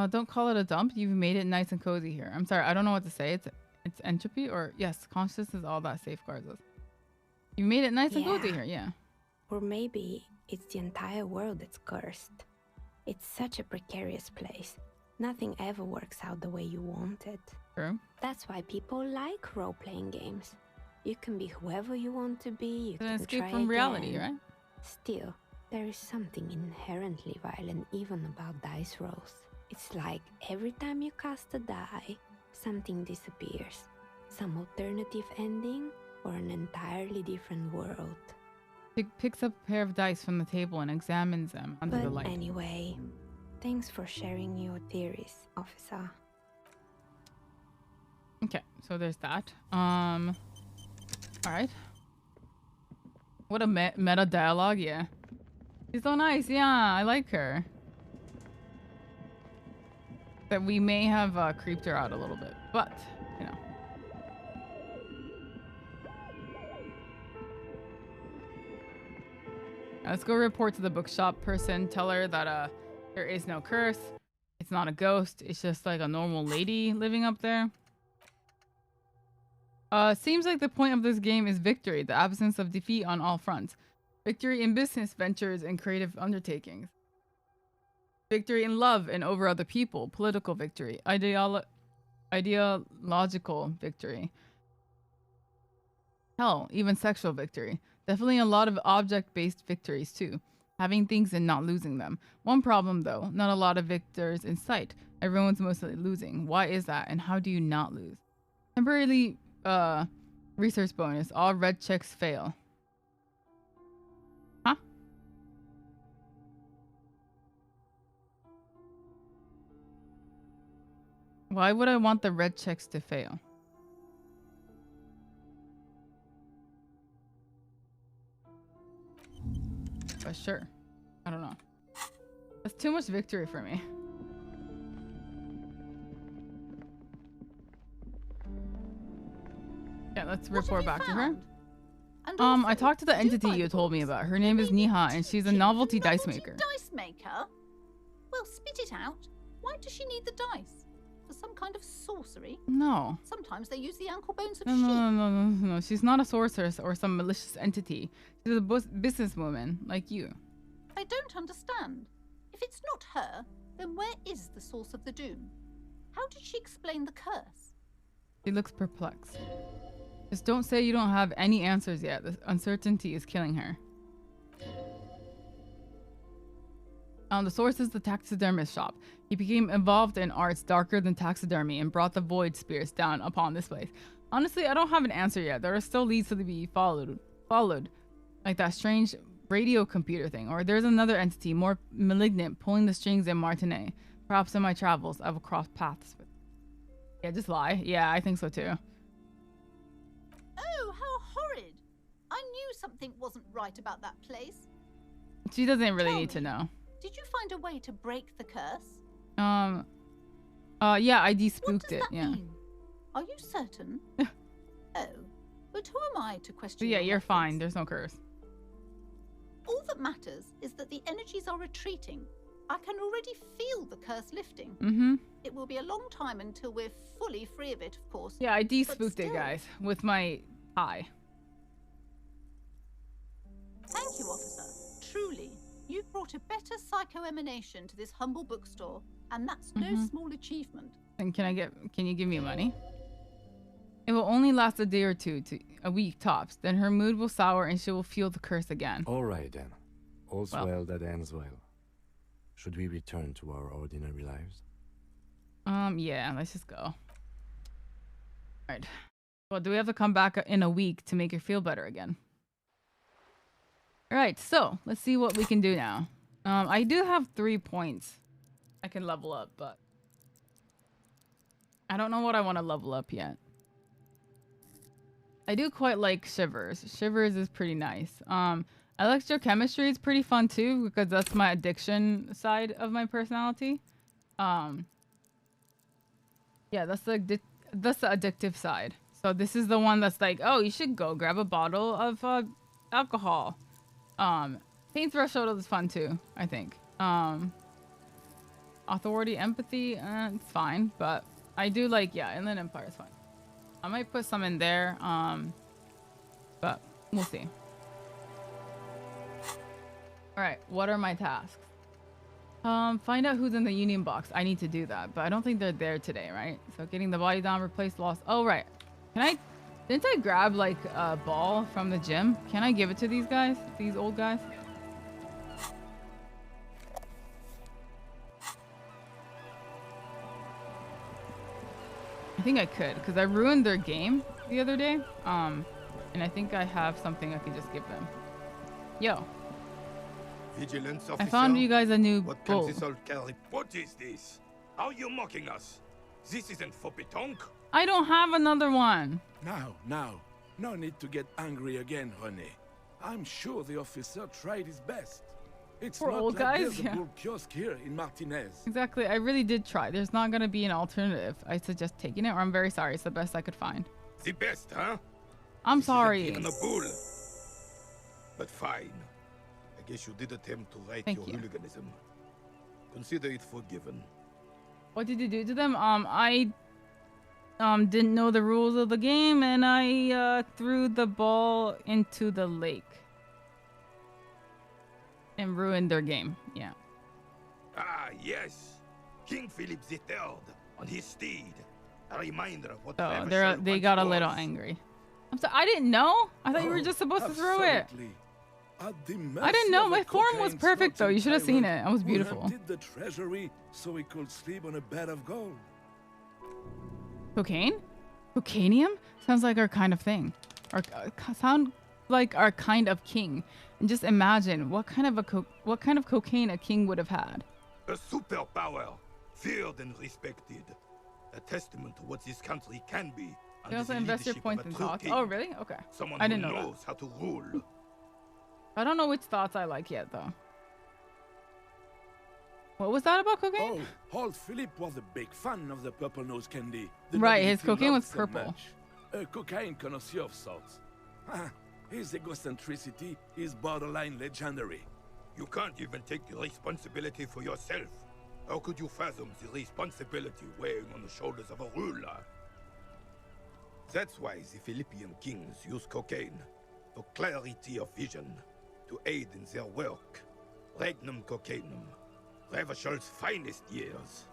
Don't call it a dump. You've made it nice and cozy here. I'm sorry, I don't know what to say. It's entropy, or yes, consciousness is all that safeguards us. You made it nice and cozy Yeah. here, yeah. Or maybe it's the entire world that's cursed. It's such a precarious place. Nothing ever works out the way you want it. True. That's why people like role-playing games. You can be whoever you want to be. You An can escape try from reality, again. right? Still, there is something inherently violent even about dice rolls. It's like every time you cast a die, something disappears. Some alternative ending or an entirely different world. Picks up a pair of dice from the table and examines them under the But light. anyway, thanks for sharing your theories, officer. Okay, so there's that. All right. What a meta dialogue, yeah. She's so nice, yeah, I like her. That we may have creeped her out a little bit, but, you know. Let's go report to the bookshop person. Tell her that there is no curse. It's not a ghost. It's just like a normal lady living up there. Seems like the point of this game is victory, the absence of defeat on all fronts. Victory in business ventures and creative undertakings. Victory in love and over other people. Political victory. Ideological victory. Hell, even sexual victory. Definitely a lot of object-based victories too. Having things and not losing them. One problem though, not a lot of victors in sight. Everyone's mostly losing. Why is that and how do you not lose? Temporarily research bonus. All red checks fail. Huh? Why would I want the red checks to fail? But sure. I don't know. That's too much victory for me. Yeah, let's report back to her. I talked to the entity you told me about. Her name is Niha, and she's a novelty dice maker. Dice maker? Well, spit it out. Why does she need the dice? For some kind of sorcery? No. Sometimes they use the ankle bones of No, sheep. no. She's not a sorceress or some malicious entity. She's a businesswoman like you. I don't understand. If it's not her, then where is the source of the doom? How did she explain the curse? She looks perplexed. Just don't say you don't have any answers yet. The uncertainty is killing her. The source is the taxidermist shop. He became involved in arts darker than taxidermy and brought the void spirits down upon this place. Honestly, I don't have an answer yet. There are still leads to be followed. Like that strange radio computer thing. Or there's another entity, more malignant, pulling the strings in Martinet. Perhaps in my travels, I've crossed paths with. Yeah, just lie. Yeah, I think so too. Oh, how horrid. I knew something wasn't right about that place. She doesn't really Tell need to me, know. Did you find a way to break the curse? Yeah, I despooked What does it. that Yeah. mean? Are you certain? Oh, but who am I to question So yeah, your you're fine. methods? There's no curse. All that matters is that the energies are retreating. I can already feel the curse lifting. Mm-hmm. It will be a long time until we're fully free of it, of course. Yeah, I But despooked it, still. guys, with my eye. Thank you, officer. Truly, you've brought a better psycho-emanation to this humble bookstore, and that's no small achievement. And can you give me money? It will only last a day or two, to a week tops. Then her mood will sour and she will feel the curse again. All right then. All's Well. well that ends well. Should we return to our ordinary lives? Yeah, let's just go. Alright. Well, do we have to come back in a week to make her feel better again? Alright, so let's see what we can do now. I do have 3 points I can level up, but I don't know what I want to level up yet. I do quite like Shivers. Shivers is pretty nice. Electrochemistry is pretty fun too, because that's my addiction side of my personality. Yeah, that's the addictive side. So this is the one that's like, oh, you should go grab a bottle of alcohol. Pain Threshold is fun too, I think. Authority, Empathy, it's fine, but I do like, yeah, Inland Empire is fine. I might put some in there, but we'll see. Alright, what are my tasks? Find out who's in the union box. I need to do that, but I don't think they're there today, right? So getting the body down, replace lost. Oh, right. Can I Didn't I grab like a ball from the gym? Can I give it to these guys? These old guys? I think I could, because I ruined their game the other day. And I think I have something I could just give them. Yo. Vigilance I officer, found you guys a new what bull. can this all carry? What is this? Are you mocking us? This isn't for pétanque. I don't have another one. Now. No need to get angry again, René. I'm sure the officer tried his best. It's Poor not old like guys, there's yeah. a bull kiosk here in Martinez. Exactly. I really did try. There's not going to be an alternative. I suggest taking it, or I'm very sorry. It's the best I could find. The best, huh? I'm This sorry. isn't even a bull. But fine. I guess you did attempt to right Thank your you. hooliganism. Consider it forgiven. What did you do to them? I didn't know the rules of the game, and I threw the ball into the lake and ruined their game. Yeah. Ah, yes. King Philip III on his steed. A reminder of what So Revachol they once got a little was. angry. I'm sorry. I didn't know. I thought you were just supposed to throw it. Absolutely. At the I didn't mercy know. of My a form was cocaine perfect, though. You should have seen tyrant it. I was who beautiful. emptied the treasury so he could sleep on a bed of gold. Cocaine? Cocainium? Sounds like our kind of thing. Or sound like our kind of king. And just imagine what kind of cocaine a king would have had. A superpower, feared and respected. A testament to what this country can be. You under also the invest your leadership of points a in true thoughts. king. Oh, really? Okay. Someone I didn't who know that. knows how to rule. I don't know which thoughts I like yet, though. What was that about cocaine? Oh, old Philip was a big fan of the purple nose candy. Right, his nobility cocaine loved was so purple. much. A cocaine connoisseur of sorts. His egocentricity is borderline legendary. You can't even take the responsibility for yourself. How could you fathom the responsibility weighing on the shoulders of a ruler? That's why the Philippian kings use cocaine, for clarity of vision, to aid in their work. Regnum cocainum, Revachol's finest years.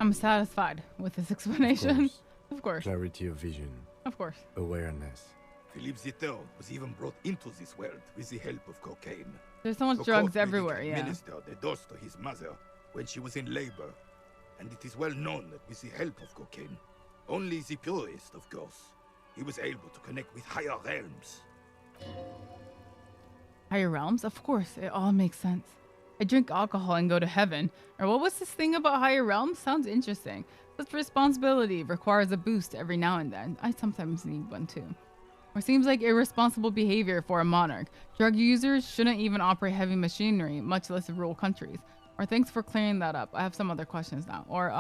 I'm satisfied with this explanation. course. Of course. Clarity of vision, Of course. awareness. Philippe III was even brought into this world with the help of cocaine. There's so much The drugs court made it everywhere, yeah. administer the dose to his mother when she was in labor. And it is well known that with the help of cocaine, only the purest, of course, he was able to connect with higher realms. Higher realms? Of course. It all makes sense. I drink alcohol and go to heaven. Or what was this thing about higher realms? Sounds interesting. Such responsibility requires a boost every now and then. I sometimes need one too. Or seems like irresponsible behavior for a monarch. Drug users shouldn't even operate heavy machinery, much less rule countries. Or thanks for clearing that up. I have some other questions now. Or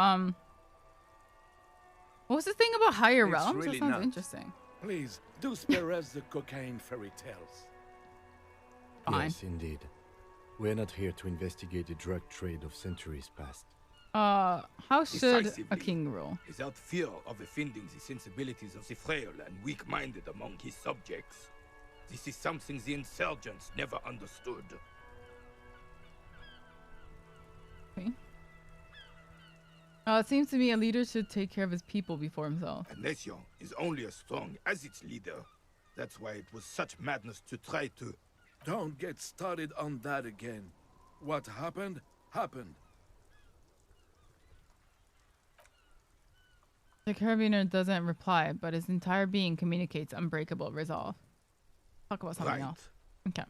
what was the thing about higher It's realms? really That sounds nuts. interesting. Please, do spare us the cocaine fairy tales. Fine. Yes, indeed. We're not here to investigate the drug trade of centuries past. How should a Decisively. king rule? Without fear of offending the sensibilities of the frail and weak-minded among his subjects. This is something the insurgents never understood. Okay. It seems to me a leader should take care of his people before himself. A nation is only as strong as its leader. That's why it was such madness to try to... Don't get started on that again. What happened, happened. The carabiner doesn't reply, but his entire being communicates unbreakable resolve. Talk about something Right. else. Okay.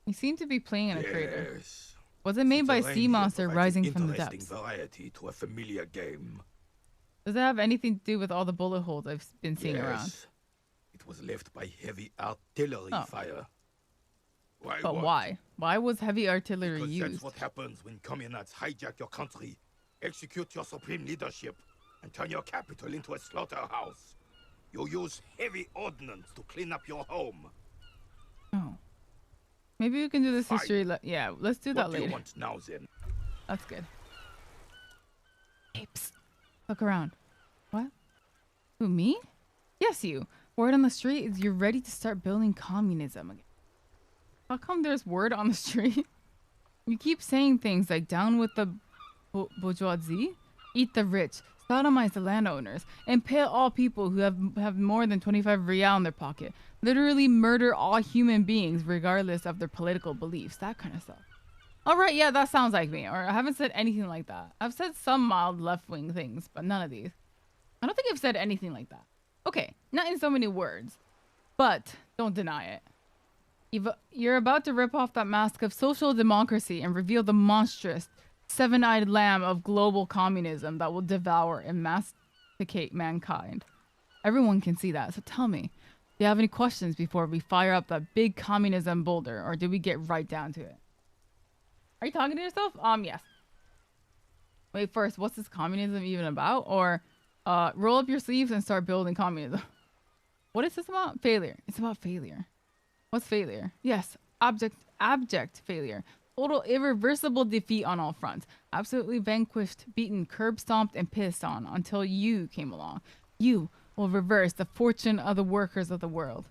You seem to be playing in a crater. Yes. Was it made The by terrain sea here monster provides rising from the interesting depths? variety to a familiar game. Does it have anything to do with all the bullet holes I've been seeing around? Yes. It was left by heavy artillery Oh. fire. Why? But what? why? Why was heavy artillery Because used? that's what happens when communists hijack your country, execute your supreme leadership, and turn your capital into a slaughterhouse. You use heavy ordnance to clean up your home. Oh. Maybe we can do this Fine. history. Yeah, let's do that What do you later. want now, then? That's good. Hey, psst. Look around. What? Who, me? Yes, you. Word on the street is you're ready to start building communism again. How come there's word on the street? You keep saying things like down with the bourgeoisie, eat the rich, sodomize the landowners, impale all people who have more than 25 real in their pocket, literally murder all human beings regardless of their political beliefs, that kind of stuff. All right, yeah, that sounds like me. Or I haven't said anything like that. I've said some mild left-wing things, but none of these. I don't think I've said anything like that. Okay, not in so many words, but don't deny it. You're about to rip off that mask of social democracy and reveal the monstrous, seven-eyed lamb of global communism that will devour and masticate mankind. Everyone can see that, so tell me, do you have any questions before we fire up that big communism boulder, or do we get right down to it? Are you talking to yourself? Yes. Wait, first, what's this communism even about? Or, roll up your sleeves and start building communism. What is this about? Failure. It's about failure. What's failure? Yes, abject failure. Total irreversible defeat on all fronts. Absolutely vanquished, beaten, curb stomped, and pissed on until you came along. You will reverse the fortune of the workers of the world.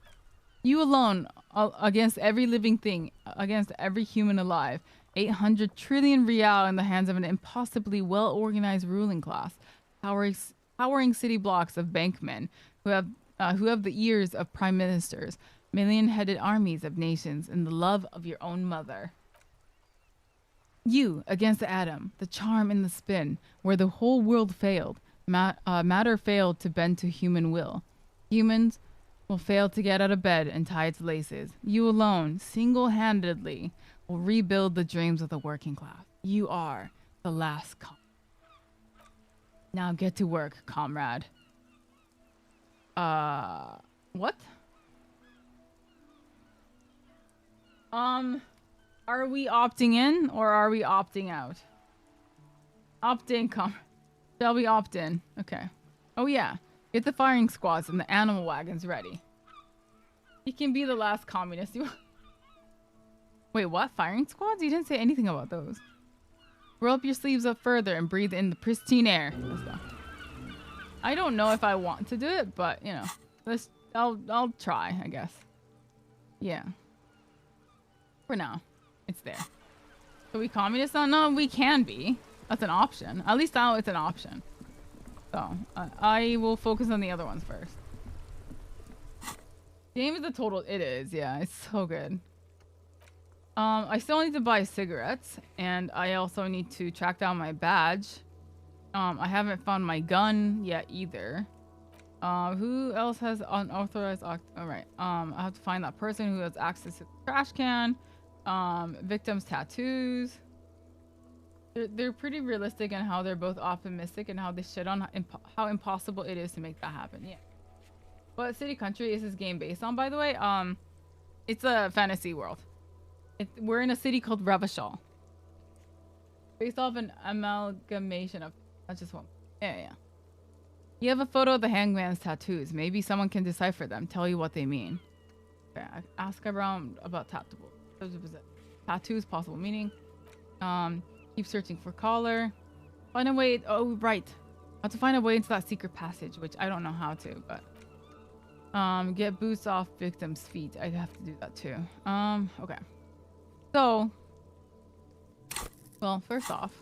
You alone, against every living thing, against every human alive. 800 trillion real in the hands of an impossibly well-organized ruling class, powering city blocks of bankmen who have the ears of prime ministers, million-headed armies of nations, and the love of your own mother. You against the atom, the charm and the spin, where the whole world failed. Matter failed to bend to human will. Humans will fail to get out of bed and tie its laces. You alone, single-handedly, will rebuild the dreams of the working class. You are the last Now get to work, comrade. What? Are we opting in or are we opting out? Opt in, Shall we opt in? Okay. Oh yeah. Get the firing squads and the animal wagons ready. He can be the last communist. Wait, what? Firing squads? You didn't say anything about those. Roll up your sleeves up further and breathe in the pristine air. Let's go. I don't know if I want to do it, but you know, I'll try, I guess. Yeah. For now, it's there. So we communists now? No, we can be. That's an option. At least now it's an option. So I will focus on the other ones first. Game is a total. It is. Yeah, it's so good. I still need to buy cigarettes, and I also need to track down my badge. I haven't found my gun yet either. Who else has unauthorized? All right. I have to find that person who has access to the trash can. Victims' tattoos. They're pretty realistic in how they're both optimistic and how they shit on how impossible it is to make that happen. Yeah. What city country is this game based on, by the way? It's a fantasy world. We're in a city called Revachol. Based off an amalgamation of... That's just one. Yeah. You have a photo of the hangman's tattoos. Maybe someone can decipher them, tell you what they mean. Okay, ask around about tattoos, possible meaning. Keep searching for collar. Find a way... Oh, right. I have to find a way into that secret passage, which I don't know how to, but... Get boots off victims' feet. I have to do that too. Okay. So... Well, first off...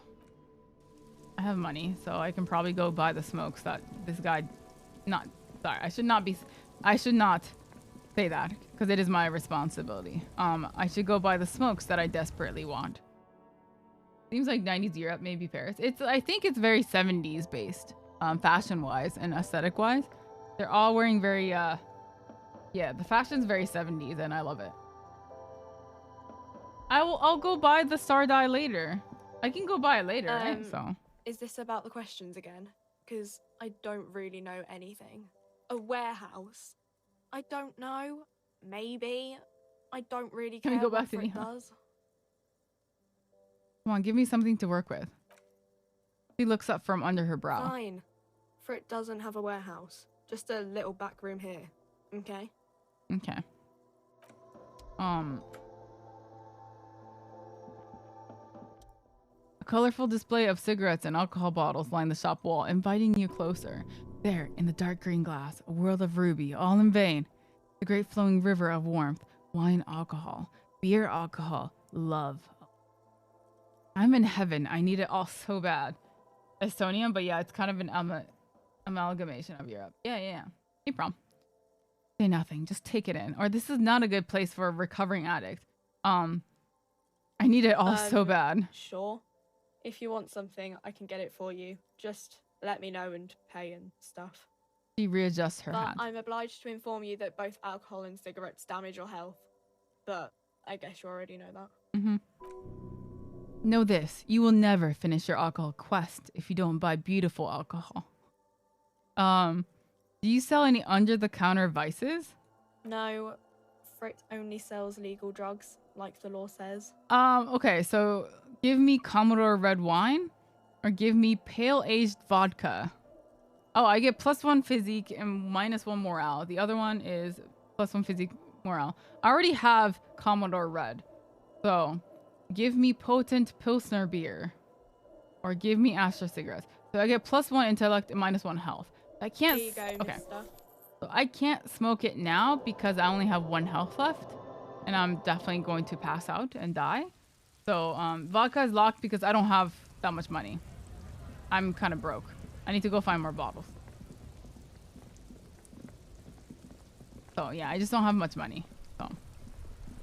I have money, so I can probably go buy the smokes that this guy... Sorry, I should not say that, because it is my responsibility. I should go buy the smokes that I desperately want. Seems like 90s Europe, maybe Paris. I think it's very 70s based, fashion-wise and aesthetic-wise. They're all wearing very, yeah, the fashion's very 70s, and I love it. I'll go buy the star dye later. I can go buy it later, right? So. Is this about the questions again? Because I don't really know anything. A warehouse? I don't know. Maybe. I don't really care. Can we go back to it does. Come on, give me something to work with. She looks up from under her brow. Fine. For it doesn't have a warehouse. Just a little back room here. Okay? Okay. A colorful display of cigarettes and alcohol bottles line the shop wall, inviting you closer. There, in the dark green glass, a world of ruby, all in vain. The great flowing river of warmth, wine, alcohol, beer, alcohol, love. I'm in heaven. I need it all so bad. Estonia, but yeah, it's kind of an amalgamation of Europe. Yeah. No problem. Say nothing. Just take it in. Or this is not a good place for a recovering addict. I need it all so bad. Sure. If you want something, I can get it for you. Just let me know and pay and stuff. She readjusts her hat. I'm obliged to inform you that both alcohol and cigarettes damage your health. But I guess you already know that. Mm-hmm. Know this. You will never finish your alcohol quest if you don't buy beautiful alcohol. Do you sell any under-the-counter vices? No. Frit only sells legal drugs, like the law says. Okay, so give me Commodore red wine or give me pale-aged vodka. Oh, I get +1 physique and -1 morale. The other one is +1 physique morale. I already have Commodore red. So, give me potent Pilsner beer or give me Astra cigarettes. So I get +1 intellect and -1 health. I can't. There you go, mister. So I can't smoke it now because I only have 1 health left, and I'm definitely going to pass out and die. So vodka is locked because I don't have that much money. I'm kind of broke. I need to go find more bottles. So yeah, I just don't have much money. So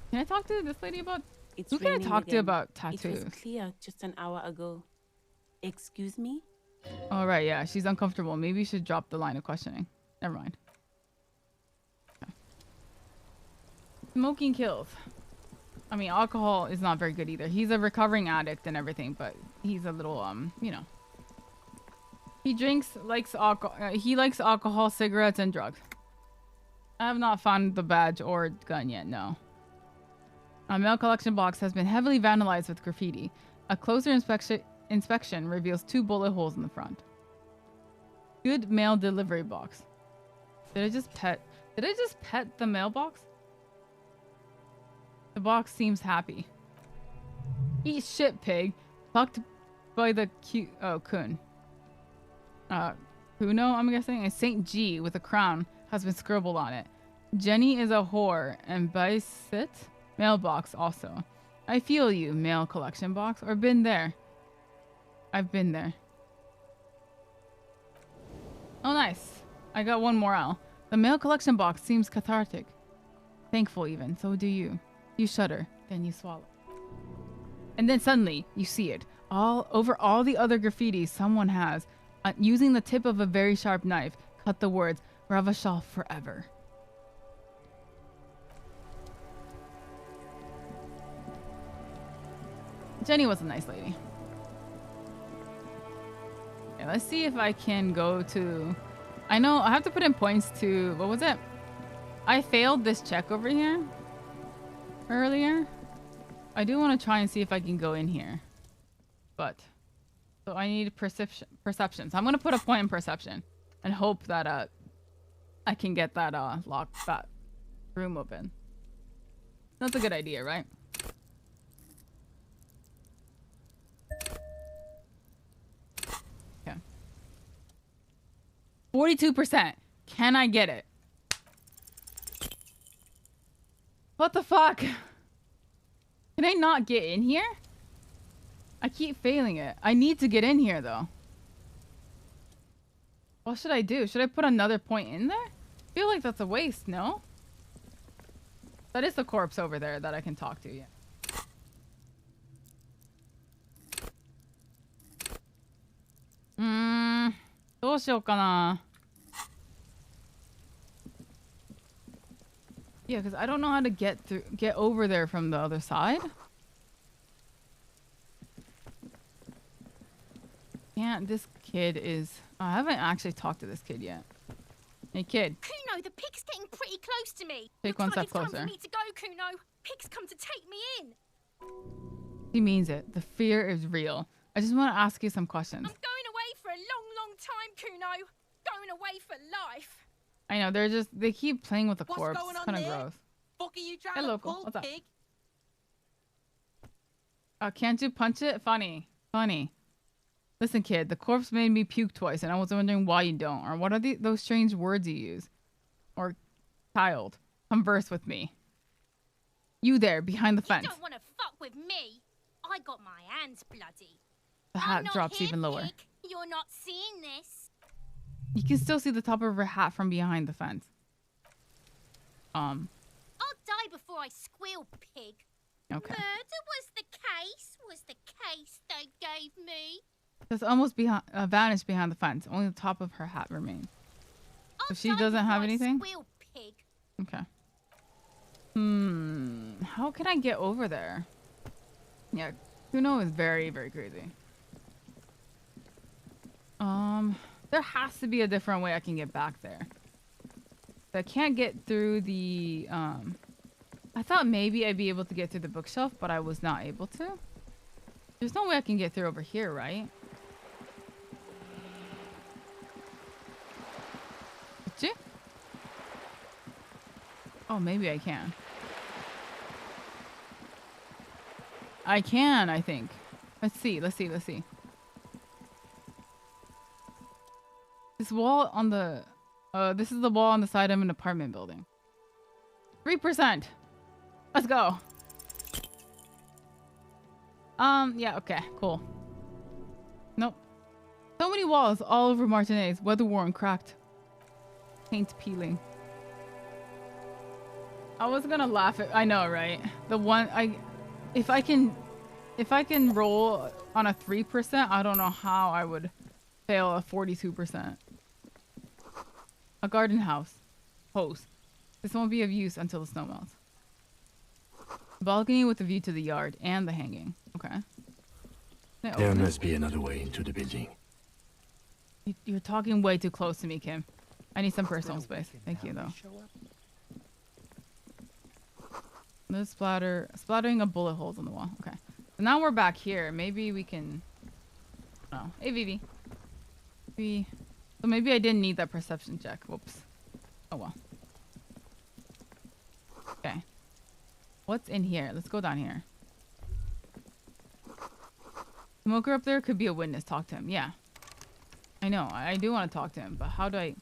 can I talk to this lady about? Who can I talk to about tattoos? It was clear just an hour ago. Excuse me? Oh right, yeah, she's uncomfortable. Maybe you should drop the line of questioning. Never mind. Okay. Smoking kills. I mean, alcohol is not very good either. He's a recovering addict and everything, but he's a little, you know. He likes alcohol, cigarettes, and drugs. I have not found the badge or gun yet, no. A mail collection box has been heavily vandalized with graffiti. A closer inspection reveals 2 bullet holes in the front. Good mail delivery box. Did I just pet the mailbox? The box seems happy. Eat shit, pig. Plucked by the coon. Kuno, I'm guessing. A Saint G with a crown has been scribbled on it. Jenny is a whore and Baisit mailbox also. I feel you, mail collection box, or been there. I've been there. Oh, nice. I got 1 morale. The mail collection box seems cathartic. Thankful even, so do you. You shudder, then you swallow. And then suddenly, you see it. Over all the other graffiti someone has, using the tip of a very sharp knife, cut the words, Ravashal forever. Jenny was a nice lady. Okay, let's see if I can go to... I know I have to put in points to... What was it? I failed this check over here earlier. I do want to try and see if I can go in here. But... So I need perception. So I'm going to put a point in perception. And hope that I can get that that room open. That's a good idea, right? Okay. 42%. Can I get it? What the fuck? Can I not get in here? I keep failing it. I need to get in here though. What should I do? Should I put another point in there? I feel like that's a waste, no? That is the corpse over there that I can talk to, yeah. Yeah, because I don't know how to get over there from the other side. Can't. This kid is... I haven't actually talked to this kid yet. Hey, kid. Kuno, the pig's getting pretty close to me. Take one step closer. It's time for me to go, Kuno. Pig's come to take me in. He means it. The fear is real. I just want to ask you some questions. I'm going away for a long, long time, Kuno. Going away for life. I know, they keep playing with the corpse. It's kind of gross. Fuck are you trying Hey, to local. pull, What's up? pig? Can't you punch it? Funny. Listen, kid, the corpse made me puke twice, and I was wondering why you don't. Or what are those strange words you use? Or, child, converse with me. You there, behind the fence. You don't want to fuck with me. I got my hands bloody. The hat drops even lower. Pig. you're not seeing this. You can still see the top of her hat from behind the fence. I'll die before I squeal, pig. Okay. Murder was the case they gave me. Just almost vanished behind the fence. Only the top of her hat remains. So she doesn't have anything? Squeal, pig. Okay. How can I get over there? Yeah, Kuno is very, very crazy. There has to be a different way I can get back there. I can't get through the, I thought maybe I'd be able to get through the bookshelf, but I was not able to. There's no way I can get through over here, right? Did you? Oh, maybe I can. I can, I think. Let's see. This wall on the... this is the wall on the side of an apartment building. 3%! Let's go! Yeah, okay, cool. Nope. So many walls all over Martinez. Weather worn, cracked. Paint peeling. I was gonna laugh at... I know, right? The one... If I can roll on a 3%, I don't know how I would fail a 42%. A garden house. Hose. This won't be of use until the snow melts. Balcony with a view to the yard and the hanging. Okay. There must be another way into the building. You're talking way too close to me, Kim. I need some personal space. Thank you, though. No splattering of bullet holes on the wall. Okay. So now we're back here. Maybe we can... Oh. Hey, Vivi. So maybe I didn't need that perception check. Whoops. Oh, well. Okay. What's in here? Let's go down here. Smoker up there could be a witness. Talk to him. Yeah. I know. I do want to talk to him, but how do I...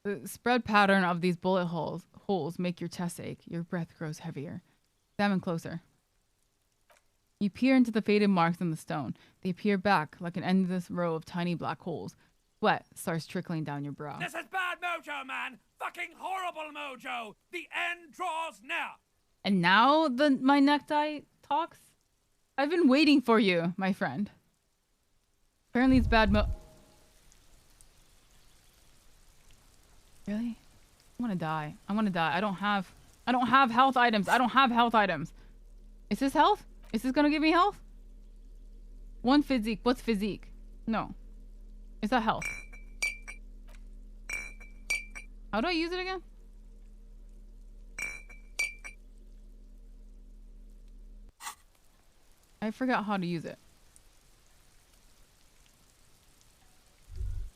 The spread pattern of these bullet holes make your chest ache. Your breath grows heavier. Examine closer. You peer into the faded marks in the stone. They peer back like an endless row of tiny black holes. Sweat starts trickling down your brow. This is bad mojo, man! Fucking horrible mojo! The end draws near! And now my necktie talks? I've been waiting for you, my friend. Apparently it's bad Really? I want to die. I don't have health items. Is this health? Is this gonna give me health? One physique. What's physique? No. Is that health? How do I use it again? I forgot how to use it.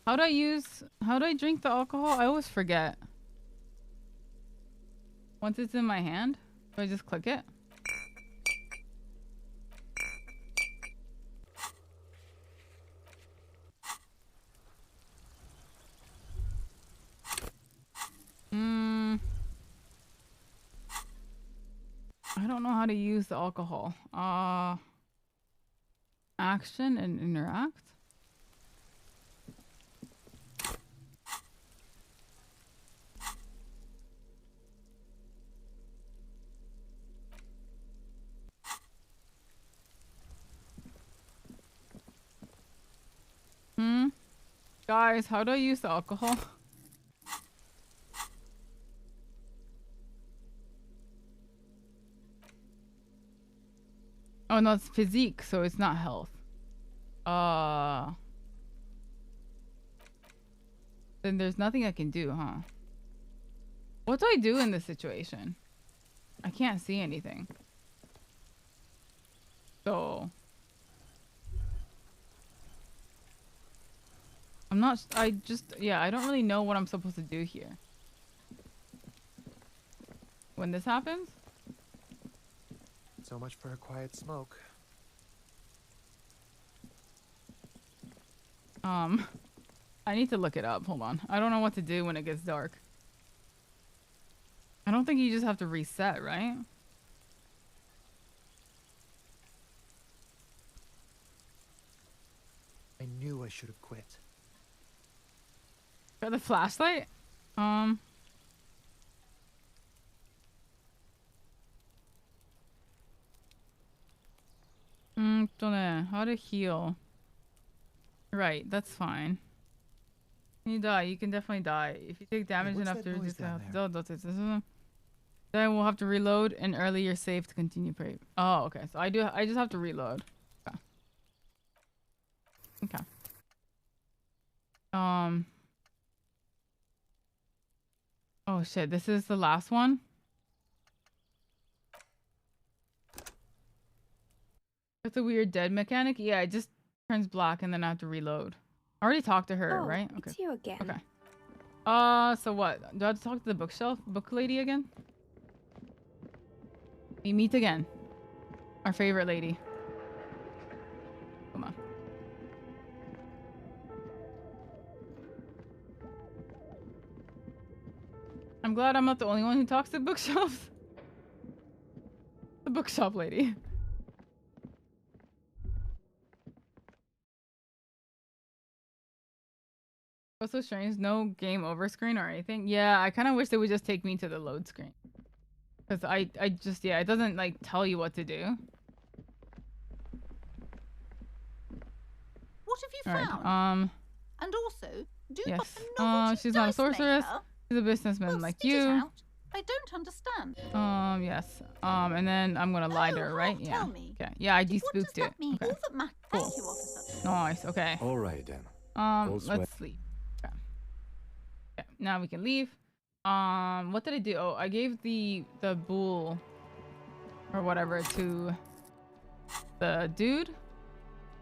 How do I drink the alcohol? I always forget. Once it's in my hand, do I just click it? I don't know how to use the alcohol. Action and interact? Guys, how do I use the alcohol? Oh no, it's physique, so it's not health. Then there's nothing I can do, huh? What do I do in this situation? I can't see anything. So... I don't really know what I'm supposed to do here. When this happens? So much for a quiet smoke. I need to look it up. Hold on. I don't know what to do when it gets dark. I don't think you just have to reset, right? should have quit. Got the flashlight? How to heal. Right, that's fine. When you die, you can definitely die. If you take damage enough to reduce health, then we'll have to reload and early your save to continue play. Oh, okay. So I just have to reload. Okay. Okay. Oh shit, this is the last one? That's a weird dead mechanic? Yeah, it just turns black and then I have to reload. I already talked to her, right? Okay. It's you again. Okay. So what? Do I have to talk to the book lady again? We meet again. Our favorite lady. Come on. I'm glad I'm not the only one who talks to bookshelves. The bookshop lady. What's so strange? No game over screen or anything? Yeah, I kind of wish they would just take me to the load screen. Because I just, yeah, it doesn't, like, tell you what to do. What have you found? Right, and also, do you yes. a novelty She's not a dice sorceress. maker? She's a businessman Well, like spit it you. out. I don't understand. Yes. And then I'm gonna lie to her, right? Yeah. Tell me. Okay. Yeah, I What does despooked it. that mean? Okay. All that matters. Thank you, officer. Nice. Okay. All right then. Let's sleep. Okay. Okay. Now we can leave. What did I do? Oh, I gave the bull or whatever to the dude,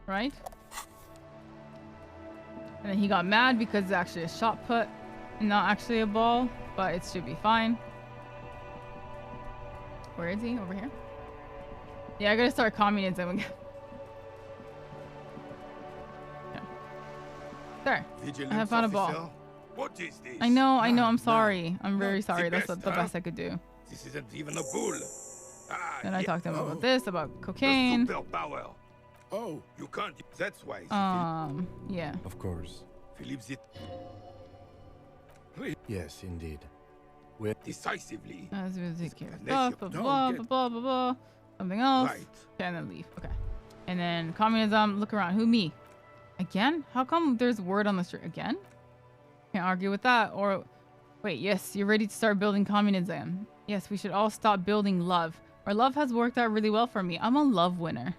right? And then he got mad because it's actually a shot put and not actually a ball, but it should be fine. Where is he? Over here? Yeah, I gotta start communism again. Yeah. There. I have found a ball. What is this? I know, I'm sorry. I'm very sorry. That's the best I could do. This isn't even a bull. Then I talked to him about this, about cocaine. Superpower. Oh, you can't. That's why. Yeah. Of course. Philip's it. Yes, indeed. We're decisively. Let's take care of stuff. Blah, blah, blah, blah, blah. Something else. Right. Okay, and then leave. Okay. And then communism. Look around. Who, me? Again? How come there's word on the street again? Can't argue with that. Or wait, yes, you're ready to start building communism. Yes, we should all stop building love. Our love has worked out really well for me. I'm a love winner.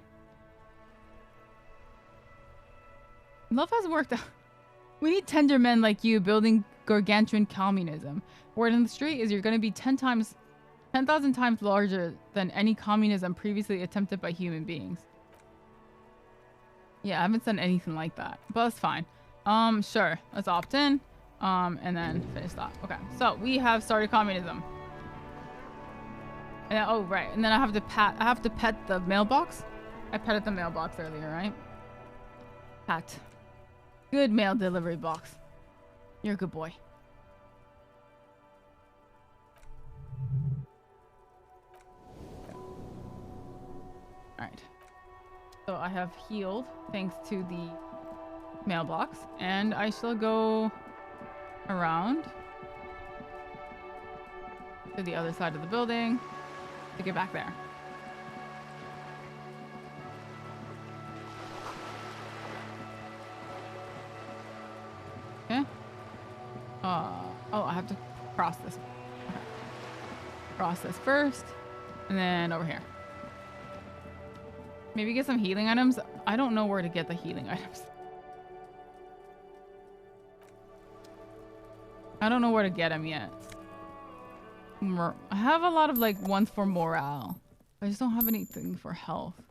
Love has worked out. We need tender men like you building gargantuan communism. Word on the street is you're going to be 10,000 times larger than any communism previously attempted by human beings. Yeah, I haven't said anything like that, but that's fine. Sure, let's opt in, and then finish that. Okay, so we have started communism. And then, oh right, and then I have to pet the mailbox. I petted the mailbox earlier, right? Pat. Good mail delivery box. You're a good boy. Alright. So I have healed thanks to the mailbox, and I shall go around to the other side of the building to get back there. Okay. Oh, I have to cross this. Okay. Cross this first, and then over here. Maybe get some healing items. I don't know where to get the healing items. I don't know where to get them yet. I have a lot of like ones for morale. I just don't have anything for health.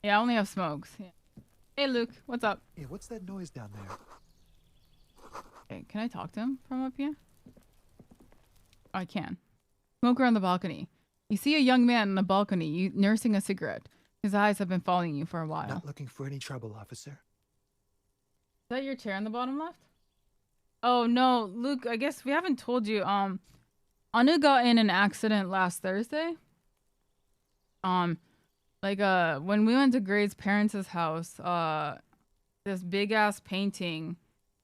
Yeah, I only have smokes. Yeah. Hey Luke, what's up? Yeah, what's that noise down there? Okay, can I talk to him from up here? Oh, I can. Smoker on the balcony. You see a young man on the balcony nursing a cigarette. His eyes have been following you for a while. Not looking for any trouble, officer. Is that your chair on the bottom left? Oh no, Luke, I guess we haven't told you. Anu got in an accident last Thursday. When we went to Grade's parents' house, this big ass painting,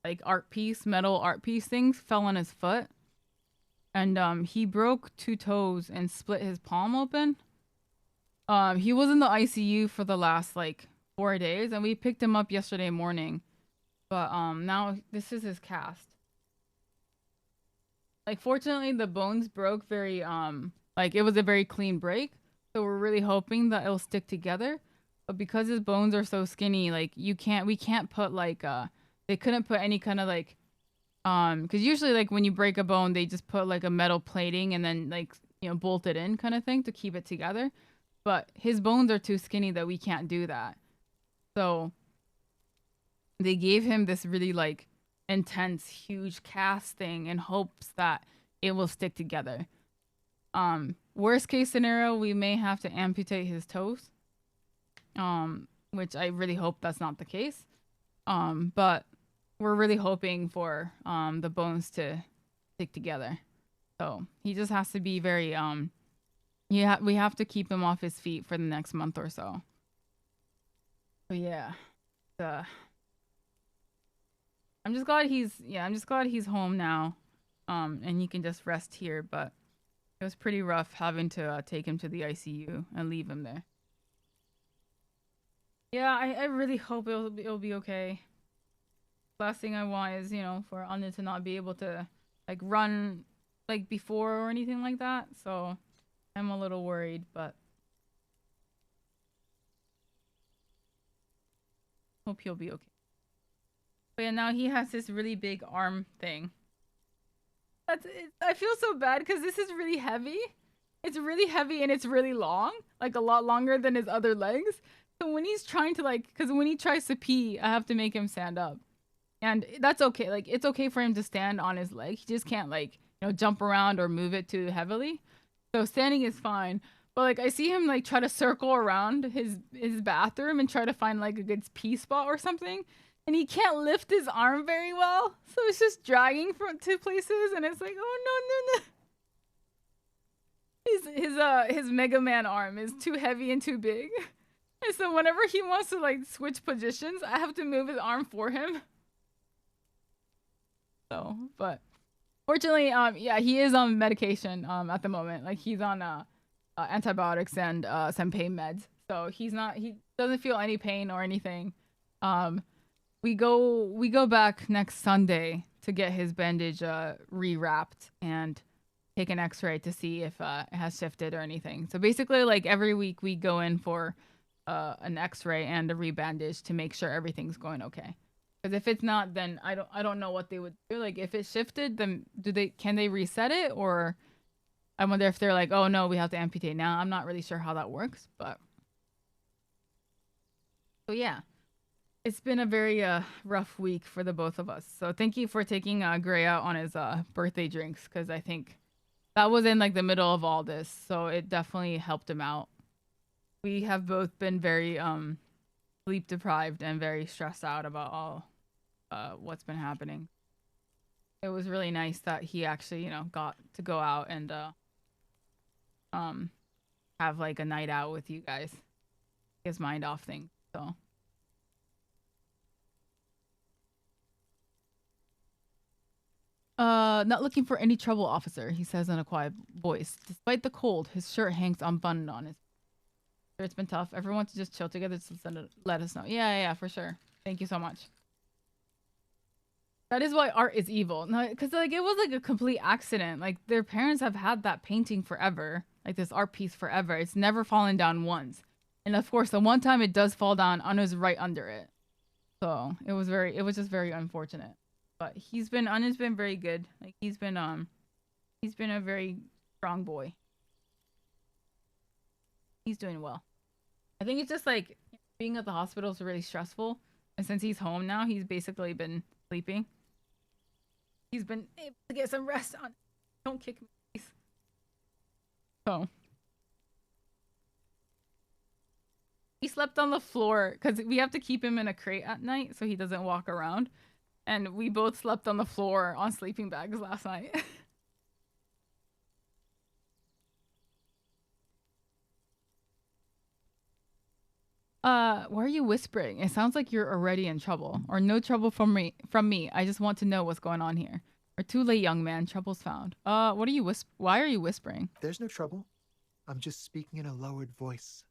like art piece, metal art piece things fell on his foot. And he broke 2 toes and split his palm open. He was in the ICU for the last like 4 days, and we picked him up yesterday morning. But now this is his cast. Like fortunately the bones broke very like it was a very clean break. So we're really hoping that it'll stick together. But because his bones are so skinny, like we can't put like they couldn't put any kind of like because usually like when you break a bone they just put like a metal plating and then like bolt it in kind of thing to keep it together. But his bones are too skinny that we can't do that. So they gave him this really like intense huge cast thing in hopes that it will stick together. Worst case scenario, we may have to amputate his toes, which I really hope that's not the case. But we're really hoping for the bones to stick together. So he just has to be very we have to keep him off his feet for the next month or so. But yeah, I'm just glad he's home now, and he can just rest here. But it was pretty rough having to take him to the ICU and leave him there. Yeah, I really hope it'll be okay. Last thing I want is for Anya to not be able to like run like before or anything like that. So I'm a little worried, but hope he'll be okay. But yeah, now he has this really big arm thing. That's it. I feel so bad because this is really heavy. It's really heavy and it's really long, like a lot longer than his other legs. So when he's trying to because when he tries to pee, I have to make him stand up. And that's okay. Like it's okay for him to stand on his leg. He just can't jump around or move it too heavily. So standing is fine. But like I see him like try to circle around his bathroom and try to find like a good pee spot or something. And he can't lift his arm very well. So it's just dragging from 2 places and it's like, oh no. His Mega Man arm is too heavy and too big. And so whenever he wants to like switch positions, I have to move his arm for him. So, but fortunately, yeah, he is on medication at the moment. Like he's on antibiotics and some pain meds. So he doesn't feel any pain or anything. We go back next Sunday to get his bandage rewrapped and take an x-ray to see if it has shifted or anything. So basically like every week we go in for an x-ray and a rebandage to make sure everything's going okay. Because if it's not, then I don't know what they would do. Like if it shifted, then can they reset it? Or I wonder if they're like, oh no, we have to amputate now. I'm not really sure how that works, but so yeah. It's been a very rough week for the both of us. So thank you for taking Gray out on his birthday drinks, because I think that was in like the middle of all this. So it definitely helped him out. We have both been very sleep deprived and very stressed out about all what's been happening. It was really nice that he actually, got to go out and have like a night out with you guys. His mind off things. So not looking for any trouble, officer, he says in a quiet voice. Despite the cold, his shirt hangs unbuttoned on his. It's been tough. Everyone to just chill together to let us know. Yeah, for sure. Thank you so much. That is why art is evil. No, because like it was like a complete accident. Like their parents have had that painting forever, like this art piece forever. It's never fallen down once. And of course, the one time it does fall down, Anna's right under it. So it was just very unfortunate. But Anna's been very good. Like he's been a very strong boy. He's doing well. I think it's just like being at the hospital is really stressful. And since he's home now, he's basically been sleeping. He's been able to get some rest on. Don't kick me, please. So he slept on the floor because we have to keep him in a crate at night so he doesn't walk around. And we both slept on the floor on sleeping bags last night. Why are you whispering? It sounds like you're already in trouble. Or no trouble from me. I just want to know what's going on here. Or too late, young man. Trouble's found. What are you why are you whispering? There's no trouble. I'm just speaking in a lowered voice.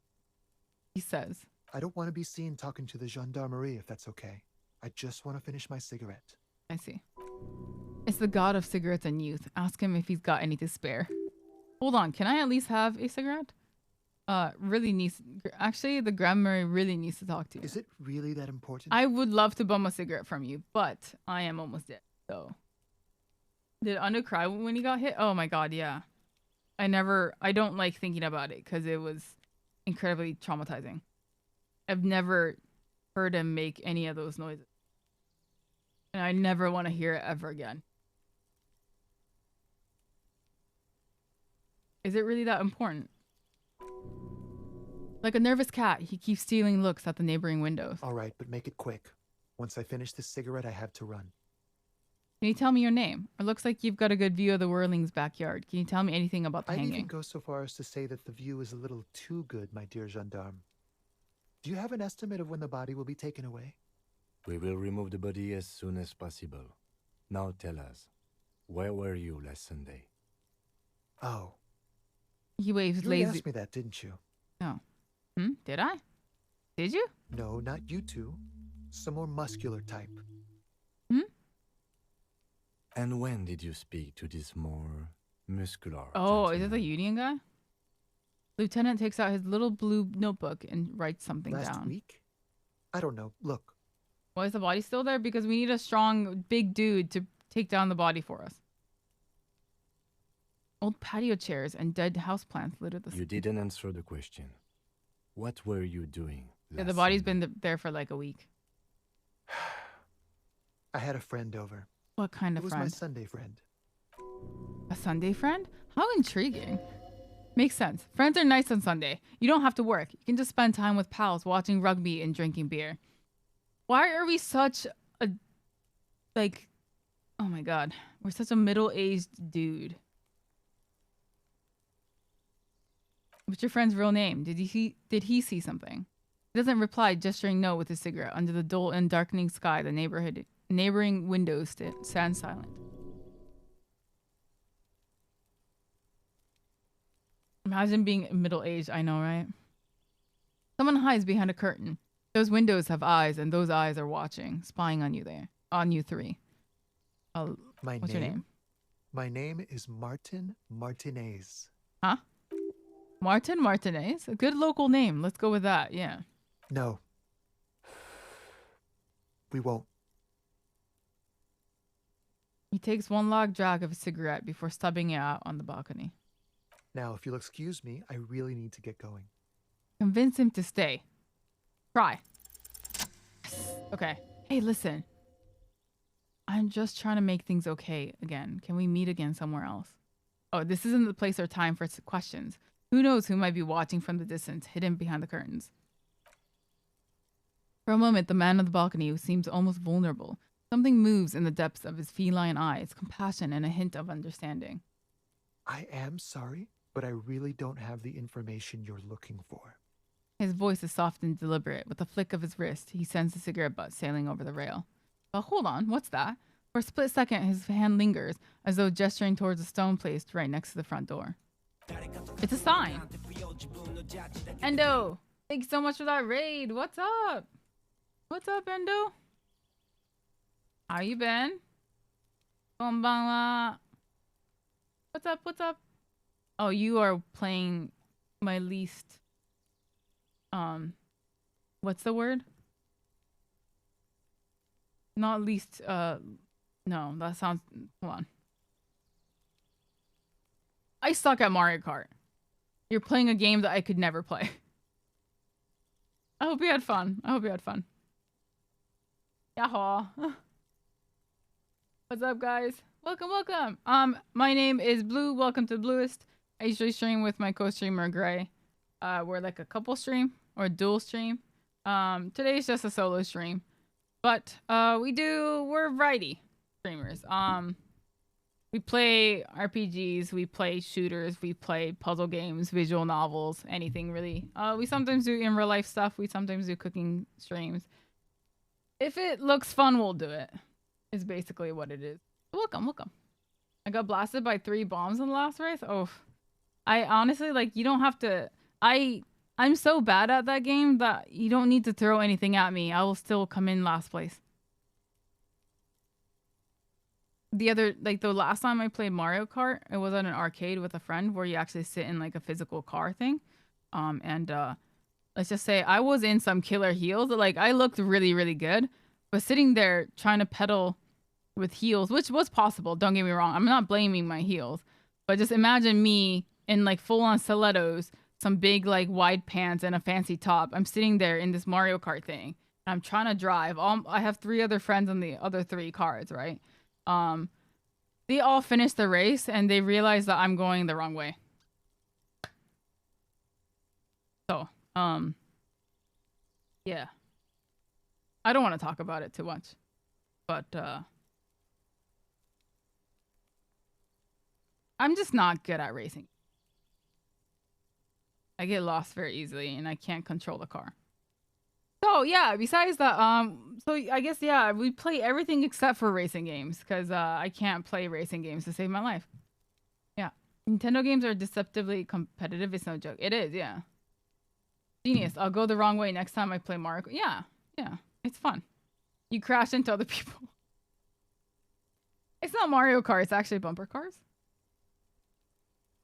He says. I don't want to be seen talking to the gendarmerie if that's okay. I just want to finish my cigarette. I see. It's the god of cigarettes and youth. Ask him if he's got any to spare. Hold on, can I at least have a cigarette? Really needs... Actually, the grandmother really needs to talk to you. Is it really that important? I would love to bum a cigarette from you, but I am almost dead, so... Did Anu cry when he got hit? Oh my god, yeah. I don't like thinking about it, because it was incredibly traumatizing. I've never heard him make any of those noises. And I never want to hear it ever again. Is it really that important? Like a nervous cat, he keeps stealing looks at the neighboring windows. All right, but make it quick. Once I finish this cigarette, I have to run. Can you tell me your name? It looks like you've got a good view of the Whirling's backyard. Can you tell me anything about the I'd hanging? even go so far as to say that the view is a little too good, my dear gendarme. Do you have an estimate of when the body will be taken away? We will remove the body as soon as possible. Now tell us, where were you last Sunday? Oh. He waves You lazy. asked me that, didn't you? No. Did I? Did you? No, not you two. Some more muscular type. And when did you speak to this more muscular Oh, gentleman? is it the union guy? Lieutenant takes out his little blue notebook and writes something Last down. week? I don't know. Look. Why is the body still there? Because we need a strong, big dude to take down the body for us. Old patio chairs and dead houseplants litter the... You didn't answer the question. What were you doing Yeah, the last body's Sunday? been there for like a week. I had a friend over. What kind of It was friend? my Sunday friend. A Sunday friend? How intriguing. Makes sense. Friends are nice on Sunday. You don't have to work. You can just spend time with pals watching rugby and drinking beer. Why are we such a... Like... Oh my god. We're such a middle-aged dude. What's your friend's real name? Did he see something? He doesn't reply, gesturing no with his cigarette. Under the dull and darkening sky, the neighboring windows stand silent. Imagine being middle-aged, I know, right? Someone hides behind a curtain. Those windows have eyes, and those eyes are watching, spying on you there. On you three. What's your name? My name is Martin Martinez. Huh? Martin Martinez? A good local name. Let's go with that, yeah. No. We won't. He takes one long drag of a cigarette before stubbing it out on the balcony. Now, if you'll excuse me, I really need to get going. Convince him to stay. Try. Okay. Hey, listen. I'm just trying to make things okay again. Can we meet again somewhere else? Oh, this isn't the place or time for questions. Who knows who might be watching from the distance, hidden behind the curtains. For a moment, the man on the balcony, who seems almost vulnerable, something moves in the depths of his feline eyes, compassion and a hint of understanding. I am sorry, but I really don't have the information you're looking for. His voice is soft and deliberate. With a flick of his wrist, he sends the cigarette butt sailing over the rail. Hold on, what's that? For a split second, his hand lingers, as though gesturing towards a stone placed right next to the front door. It's a sign. Endo, thank you so much for that raid. What's up? What's up, Endo? How you been? Konbanwa. What's up? What's up? Oh, you are playing my least... What's the word? Not least, no, that sounds... Hold on. I suck at Mario Kart. You're playing a game that I could never play. I hope you had fun. I hope you had fun. Yahoo. What's up, guys? Welcome, welcome. My name is Blue. Welcome to Blluist. I usually stream with my co-streamer Gray. We're like a couple stream or a dual stream. Today's just a solo stream. But we're variety streamers. We play RPGs, we play shooters, we play puzzle games, visual novels, anything really. We sometimes do in real life stuff. We sometimes do cooking streams. If it looks fun, we'll do it. Is basically what it is. Welcome. I got blasted by 3 bombs in the last race. Oh, I honestly, like, you don't have to. I'm so bad at that game that you don't need to throw anything at me. I will still come in last place. The last time I played Mario Kart, it was at an arcade with a friend where you actually sit in like a physical car thing. Let's just say I was in some killer heels. Like, I looked really, really good, but sitting there trying to pedal with heels, which was possible. Don't get me wrong. I'm not blaming my heels, but just imagine me in like full on stilettos, some big like wide pants and a fancy top. I'm sitting there in this Mario Kart thing. And I'm trying to drive. I have 3 other friends on the other 3 cars, right? They all finished the race and they realized that I'm going the wrong way. So, yeah. I don't want to talk about it too much, but, I'm just not good at racing. I get lost very easily and I can't control the car. So yeah, besides that, so I guess, yeah, we play everything except for racing games because I can't play racing games to save my life. Yeah. Nintendo games are deceptively competitive. It's no joke. It is, yeah. Genius. I'll go the wrong way next time I play Mario. Yeah. It's fun. You crash into other people. It's not Mario Kart. It's actually bumper cars.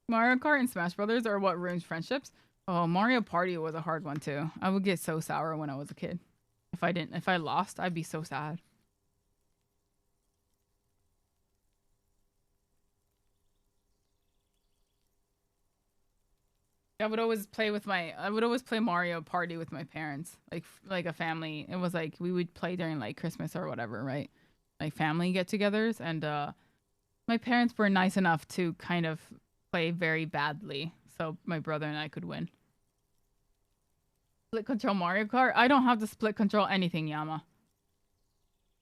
Mario Kart and Smash Brothers are what ruins friendships. Oh, Mario Party was a hard one too. I would get so sour when I was a kid. If I lost, I'd be so sad. I would always play Mario Party with my parents, like a family. It was like we would play during like Christmas or whatever, right? Like family get-togethers, and my parents were nice enough to kind of play very badly, so my brother and I could win. Split control Mario Kart? I don't have to split control anything, Yama.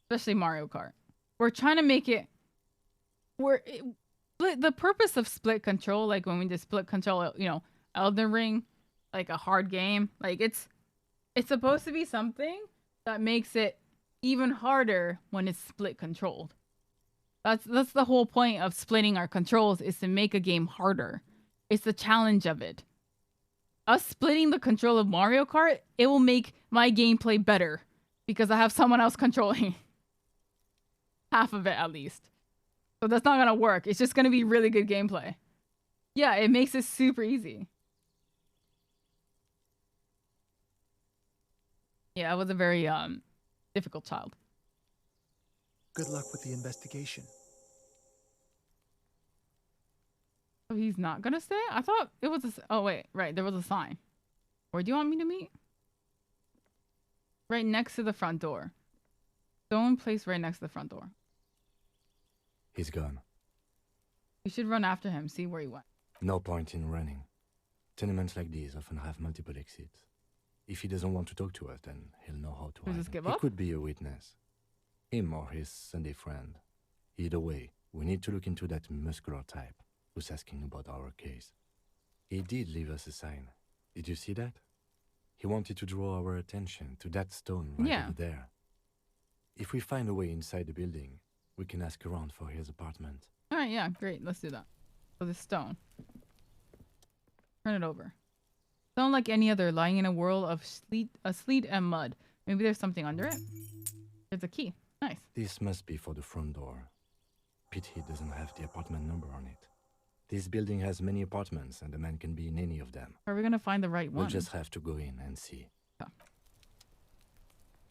Especially Mario Kart. We're trying to make it... The purpose of split control, like when we just split control, you know, Elden Ring, like a hard game, like it's supposed to be something that makes it even harder when it's split controlled. That's the whole point of splitting our controls, is to make a game harder. It's the challenge of it. Us splitting the control of Mario Kart, it will make my gameplay better because I have someone else controlling half of it at least. So that's not gonna work. It's just gonna be really good gameplay. Yeah, it makes it super easy. Yeah, I was a very difficult child. Good luck with the investigation. Oh, he's not gonna stay? I thought it was oh wait, right, there was a sign. Where do you want me to meet? Right next to the front door. Stone placed right next to the front door. He's gone. We should run after him, see where he went. No point in running. Tenements like these often have multiple exits. If he doesn't want to talk to us, then he'll know how to hide. He could be a witness. Him or his Sunday friend. Either way, we need to look into that muscular type who's asking about our case. He did leave us a sign. Did you see that? He wanted to draw our attention to that stone right over there. If we find a way inside the building, we can ask around for his apartment. Alright, yeah, great. Let's do that. So the stone. Turn it over. Stone like any other, lying in a whirl of sleet and mud. Maybe there's something under it? There's a key. Nice. This must be for the front door. Pity doesn't have the apartment number on it. This building has many apartments, and the man can be in any of them. Are we gonna find the right one? We'll just have to go in and see. Okay.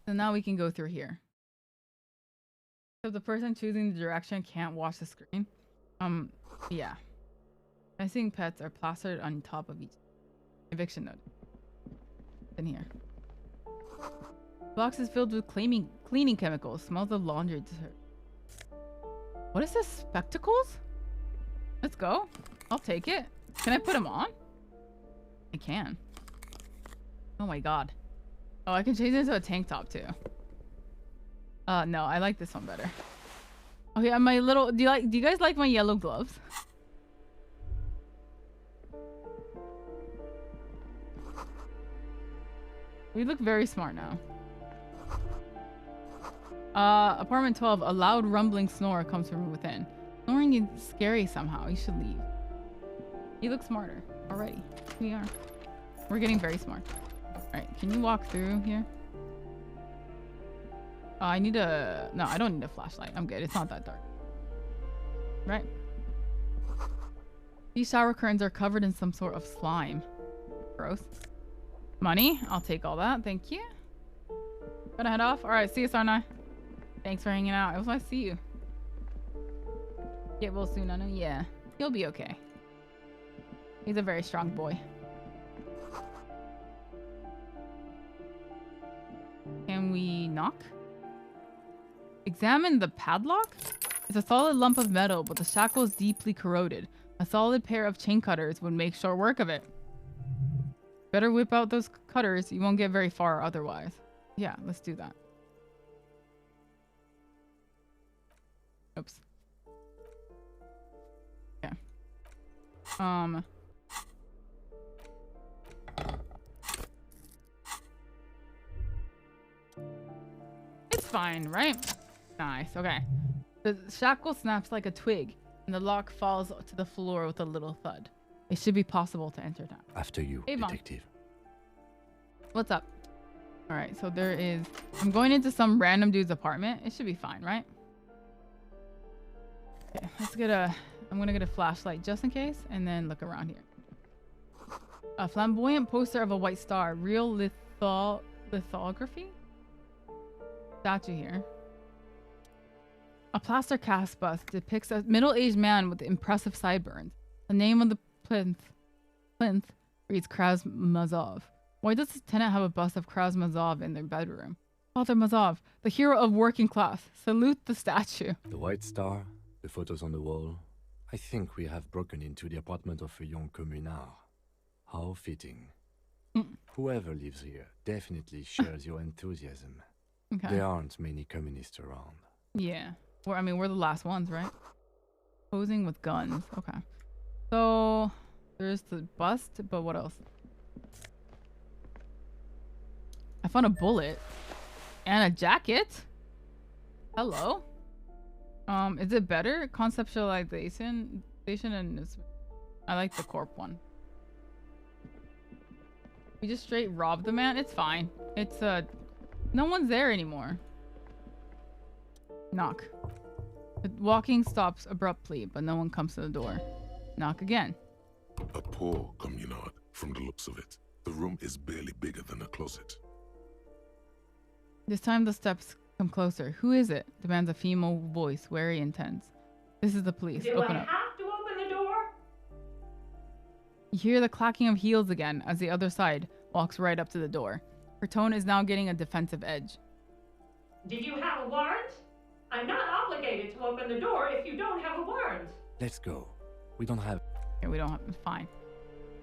So now we can go through here. So the person choosing the direction can't watch the screen. Yeah. Missing pets are plastered on top of each eviction note. In here. Box is filled with cleaning chemicals. Smells of laundry detergent. What is this? Spectacles? Let's go. I'll take it. Can I put them on? I can. Oh my god. Oh, I can change it into a tank top too. No, I like this one better. Oh yeah, my little. Do you guys like my yellow gloves? We look very smart now. Apartment 12. A loud rumbling snore comes from within. Snoring is scary somehow. You should leave. You look smarter already. We are. We're getting very smart. Alright, can you walk through here? I need a... No, I don't need a flashlight. I'm good. It's not that dark. Right. These shower curtains are covered in some sort of slime. Gross. Money. I'll take all that. Thank you. Gonna head off. Alright, see you, Sarnai. Thanks for hanging out. It was nice to see you. Get well soon, Anu. Yeah. He'll be okay. He's a very strong boy. Can we knock? Examine the padlock? It's a solid lump of metal, but the shackle is deeply corroded. A solid pair of chain cutters would make short work of it. Better whip out those cutters. You won't get very far otherwise. Yeah, let's do that. Oops. Okay. It's fine, right? Nice. Okay. The shackle snaps like a twig, and the lock falls to the floor with a little thud. It should be possible to enter now. After you, hey, detective. What's up? All right, so there is... I'm going into some random dude's apartment. It should be fine, right? Okay, let's get a... I'm going to get a flashlight just in case, and then look around here. A flamboyant poster of a white star. Real lithography? Statue here. A plaster cast bust depicts a middle-aged man with impressive sideburns. The name of the plinth reads Krazmazov. Why does the tenant have a bust of Krazmazov in their bedroom? Father Mazov, the hero of working class. Salute the statue. The white star, the photos on the wall. I think we have broken into the apartment of a young communard. How fitting. Whoever lives here definitely shares your enthusiasm. Okay. There aren't many communists around. Yeah. We're the last ones, right? Posing with guns. Okay. So, there's the bust, but what else? I found a bullet. And a jacket. Hello. Is it better? Conceptualization and... I like the corp one. We just straight robbed the man? It's fine. It's, no one's there anymore. Knock. The walking stops abruptly, but no one comes to the door. Knock again. A poor communard, from the looks of it. The room is barely bigger than a closet. This time the steps come closer. Who is it? Demands a female voice, wary and tense. This is the police. Open up. Have to open the door? You hear the clacking of heels again as the other side walks right up to the door. Her tone is now getting a defensive edge. Did you have a warrant? I'm not obligated to open the door if you don't have a warrant. Let's go. We don't have... Okay, we don't have... Fine.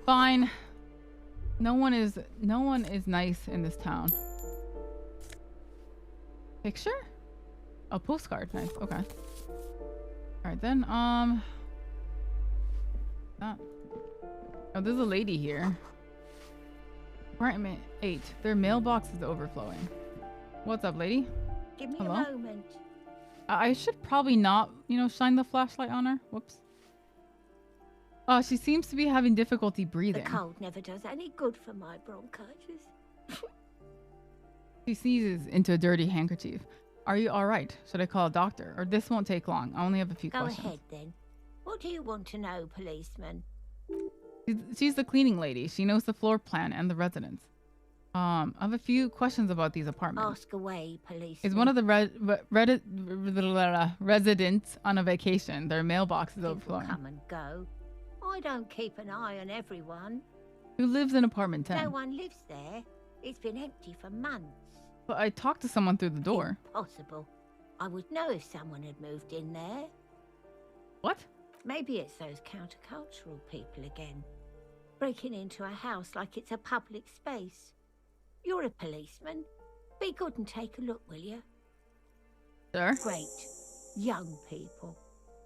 Fine. No one is nice in this town. Picture? A postcard. Nice. Okay. Alright then, that. Oh, there's a lady here. Apartment 8. Their mailbox is overflowing. What's up, lady? Give me Hello? a moment. I should probably not, shine the flashlight on her. Whoops. She seems to be having difficulty breathing. The cold never does any good for my bronchitis. She sneezes into a dirty handkerchief. Are you alright? Should I call a doctor? Or this won't take long. I only have a few questions. Go ahead then. What do you want to know, policeman? She's the cleaning lady. She knows the floor plan and the residents. I have a few questions about these apartments. Ask away, policeman. Is one of the residents on a vacation? Their mailbox is overflowing. Come and go. I don't keep an eye on everyone. Who lives in apartment 10? No one lives there. It's been empty for months. But I talked to someone through the door. Impossible. I would know if someone had moved in there. What? Maybe it's those countercultural people again. Breaking into a house like it's a public space. You're a policeman. Be good and take a look, will you? Sure. Great. Young people.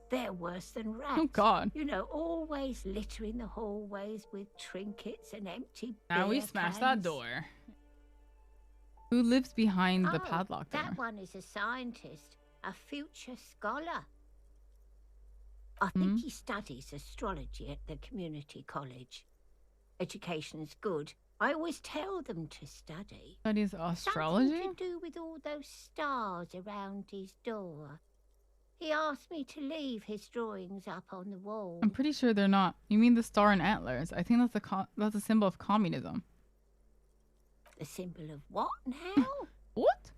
They're worse than rats. Oh, God. You know, always littering the hallways with trinkets and empty Now we beer smashed cans. that door. Who lives behind the Oh, padlock door? that one is a scientist, a future scholar. I think he studies astrology at the community college. Education's good. I always tell them to study. Studies astrology? Something to do with all those stars around his door. He asked me to leave his drawings up on the wall. I'm pretty sure they're not. You mean the star and antlers? I think that's a symbol of communism. The symbol of what now? What?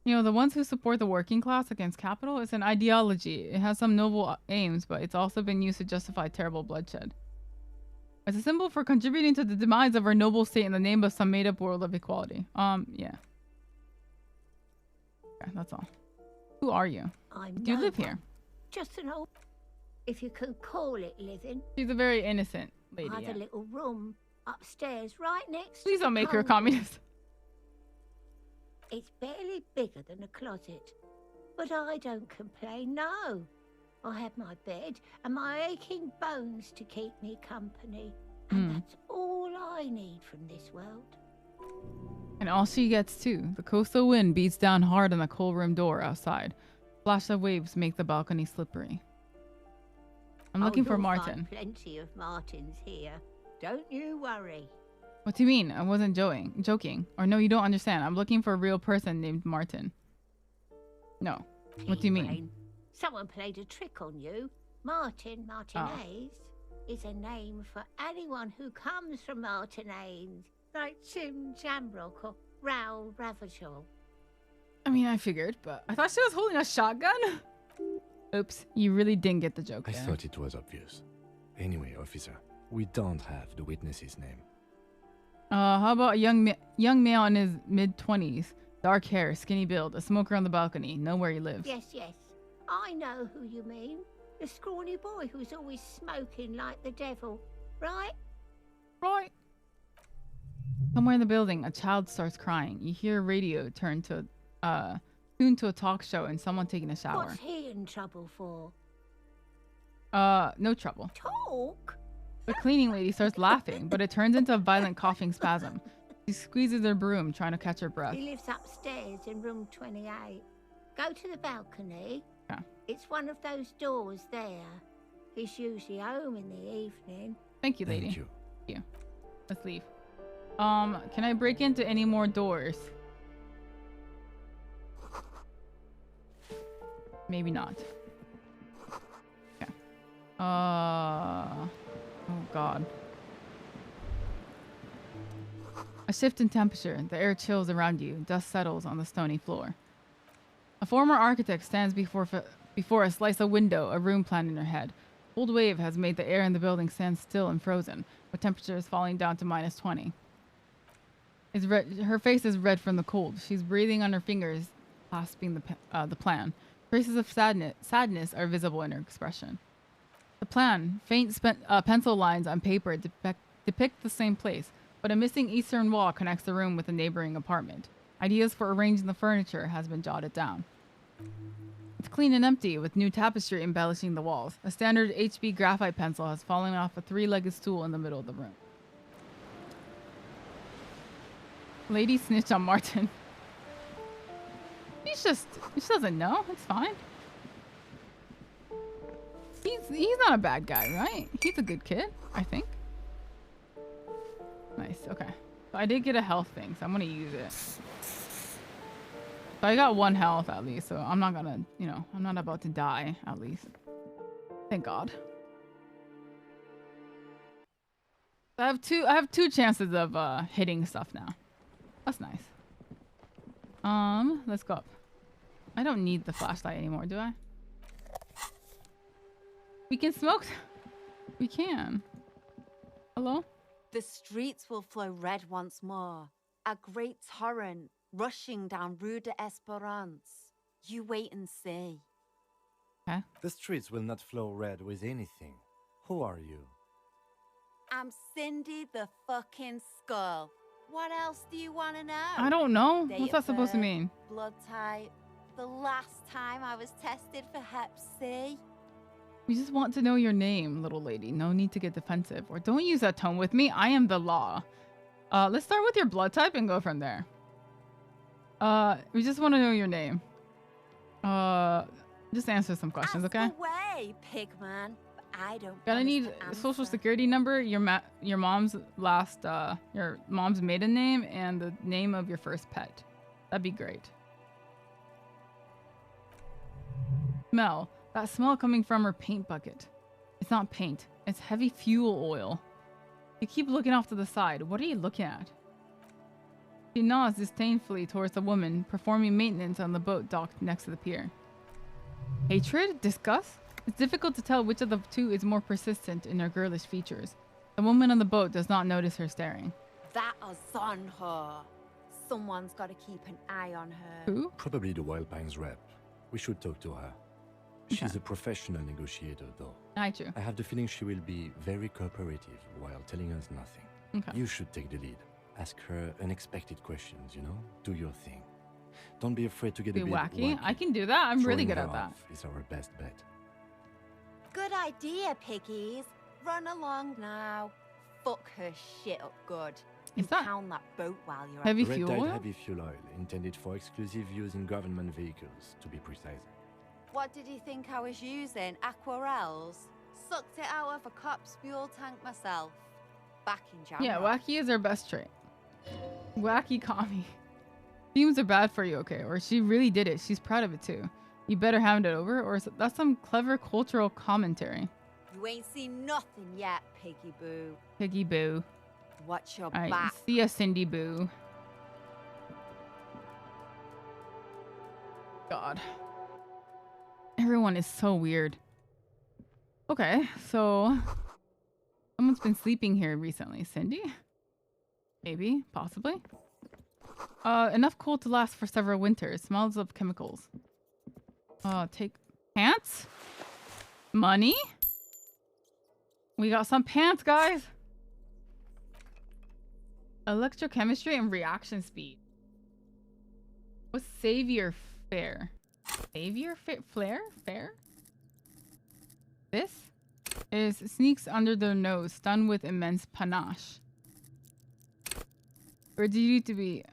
You know, the ones who support the working class against capital is an ideology. It has some noble aims, but it's also been used to justify terrible bloodshed. It's a symbol for contributing to the demise of our noble state in the name of some made-up world of equality. Yeah. Okay, that's all. Who are you? Do you live here? Just an old, if you can call it living. She's a very innocent lady. I have a little room upstairs right next Please to don't the make her a coal. communist. It's barely bigger than a closet. But I don't complain, no. I have my bed and my aching bones to keep me company. And that's all I need from this world. And all she gets too. The coastal wind beats down hard on the coal room door outside. Flash of waves make the balcony slippery. I'm looking for you'll Martin. find plenty of Martins here. Don't you worry. What do you mean? I wasn't joking. Or no, you don't understand. I'm looking for a real person named Martin. No. What do you mean? Brain. Someone played a trick on you. Martinez is a name for anyone who comes from Martinez, like Jim Jamrock or Raoul Ravachol. I mean, I figured, but I thought she was holding a shotgun. Oops, you really didn't get the joke I there. thought it was obvious. Anyway, officer, we don't have the witness's name. How about a young male in his mid-20s, dark hair, skinny build, a smoker on the balcony, know where he lives. Yes. I know who you mean. The scrawny boy who's always smoking like the devil, right? Right. Somewhere in the building, a child starts crying. You hear a radio tuned to a talk show and someone taking a shower. What's he in trouble for? No trouble. Talk? The cleaning lady starts laughing, but it turns into a violent coughing spasm. She squeezes her broom, trying to catch her breath. He lives upstairs in room 28. Go to the balcony. Yeah. It's one of those doors there. He's usually home in the evening. Thank you, lady. Thank you. Thank you. Let's leave. Can I break into any more doors? Maybe not. Okay. Oh god. A shift in temperature. The air chills around you. Dust settles on the stony floor. A former architect stands before a slice of window, a room plan in her head. Cold wave has made the air in the building stand still and frozen, with temperatures falling down to -20. Her face is red from the cold. She's breathing on her fingers, clasping the plan. Traces of sadness are visible in her expression. The plan, faint pencil lines on paper, depict the same place, but a missing eastern wall connects the room with a neighboring apartment. Ideas for arranging the furniture has been jotted down. It's clean and empty, with new tapestry embellishing the walls. A standard HB graphite pencil has fallen off a three-legged stool in the middle of the room. Lady snitch on Martin. She doesn't know. It's fine. He's not a bad guy, right? He's a good kid, I think. Nice, okay. So I did get a health thing, so I'm gonna use it. So I got 1 health at least, so I'm not gonna, I'm not about to die, at least. Thank God. I have two chances of hitting stuff now. That's nice. Let's go up. I don't need the flashlight anymore, do I? We can smoke. We can. Hello? The streets will flow red once more. A great torrent rushing down Rue de Esperance. You wait and see. Okay. The streets will not flow red with anything. Who are you? I'm Cindy the fucking Skull. What else do you want to know? I don't know. Date What's that of supposed to birth, mean? Blood type, the last time I was tested for Hep C? We just want to know your name, little lady. No need to get defensive. Or don't use that tone with me. I am the law. Let's start with your blood type and go from there. We just want to know your name. Just answer some questions, okay? Ask away, Pigman. But I don't. Gonna need social security number, your mom's maiden name, and the name of your first pet. That'd be great. Smell. That smell coming from her paint bucket. It's not paint. It's heavy fuel oil. You keep looking off to the side. What are you looking at? She nods disdainfully towards the woman performing maintenance on the boat docked next to the pier. Hatred? Disgust? It's difficult to tell which of the two is more persistent in her girlish features. The woman on the boat does not notice her staring. That is on her. Someone's got to keep an eye on her. Who? Probably the Wild Pines rep. We should talk to her. She's a professional negotiator, though. I have the feeling she will be very cooperative while telling us nothing. Okay. You should take the lead. Ask her unexpected questions, you know? Do your thing. Don't be afraid to get a bit wacky. I can do that. I'm really Throwing good her at that. off is our best bet. Good idea, piggies. Run along now. Fuck her shit up good. Is that pound that boat while you're heavy at it. fuel Red-dyed oil? heavy fuel oil, intended for exclusive use in government vehicles, to be precise. What did you think I was using? Aquarels? Sucked it out of a cop's fuel tank myself. Back in January. Yeah, wacky is her best trait. Wacky commie. Fumes are bad for you, okay? Or she really did it. She's proud of it too. You better hand it over, or that's some clever cultural commentary. You ain't seen nothing yet, Piggy Boo. Piggy Boo. Watch your Alright, back. see ya, Cindy Boo. God. Everyone is so weird. Okay, so someone's been sleeping here recently. Cindy? Maybe, possibly. Enough coal to last for several winters. Smells of chemicals. Take pants? Money? We got some pants, guys. Electrochemistry and reaction speed. What's Savior Fair? Savior Flare? Fair? This is sneaks under their nose, stunned with immense panache. Or do you need to be?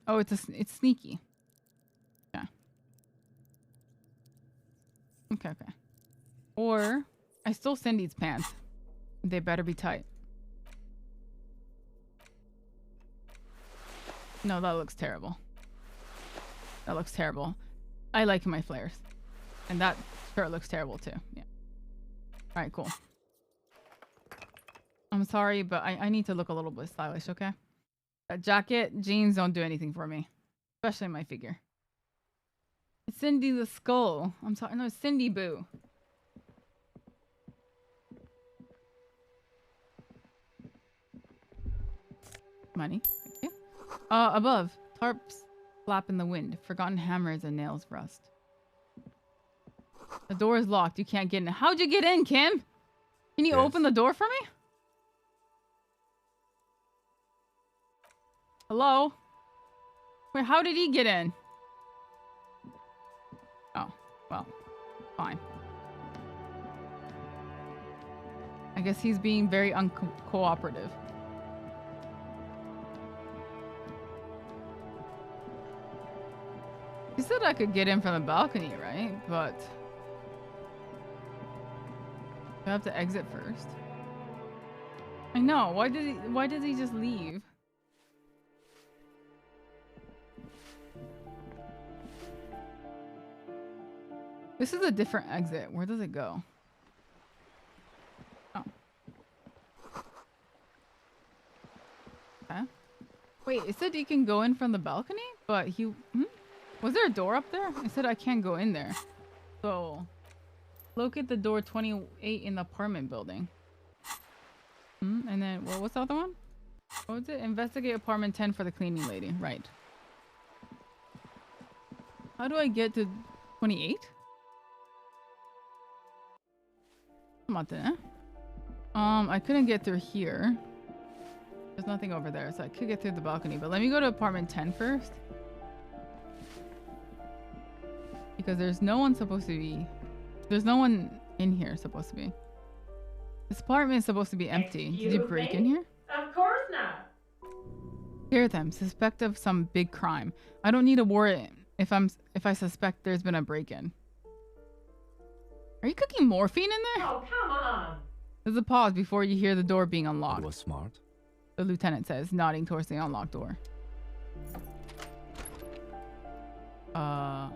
Oh, it's sneaky. Yeah. Okay. Or I stole Cindy's pants. They better be tight. No, that looks terrible. That looks terrible. I like my flares. And that shirt looks terrible too. Yeah. Alright, cool. I'm sorry, but I need to look a little bit stylish, okay? That jacket, jeans don't do anything for me. Especially my figure. It's Cindy the Skull. I'm sorry. No, it's Cindy Boo. Money. Thank you. Above. Tarps flap in the wind. Forgotten hammers and nails rust. The door is locked. You can't get in. How'd you get in, Kim? Can you open the door for me? Hello? Wait, how did he get in? Oh, well, fine. I guess he's being very uncooperative. He said I could get in from the balcony, right? But I have to exit first. I know. Why did he just leave? This is a different exit. Where does it go? Oh. Okay. Wait, it said you can go in from the balcony? But he... Was there a door up there? It said I can't go in there. So... Locate the door 28 in the apartment building. And then... Well, what's the other one? What was it? Investigate apartment 10 for the cleaning lady. Right. How do I get to 28? I couldn't get through here. There's nothing over there, so I could get through the balcony. But let me go to apartment 10 first. because there's no one supposed to be. There's no one in here supposed to be. This apartment is supposed to be empty. Did you break in here? Of course not. Hear them. Suspect of some big crime. I don't need a warrant if I suspect there's been a break-in. Are you cooking morphine in there? Oh, come on. There's a pause before you hear the door being unlocked. Was smart. The lieutenant says, nodding towards the unlocked door. Oh,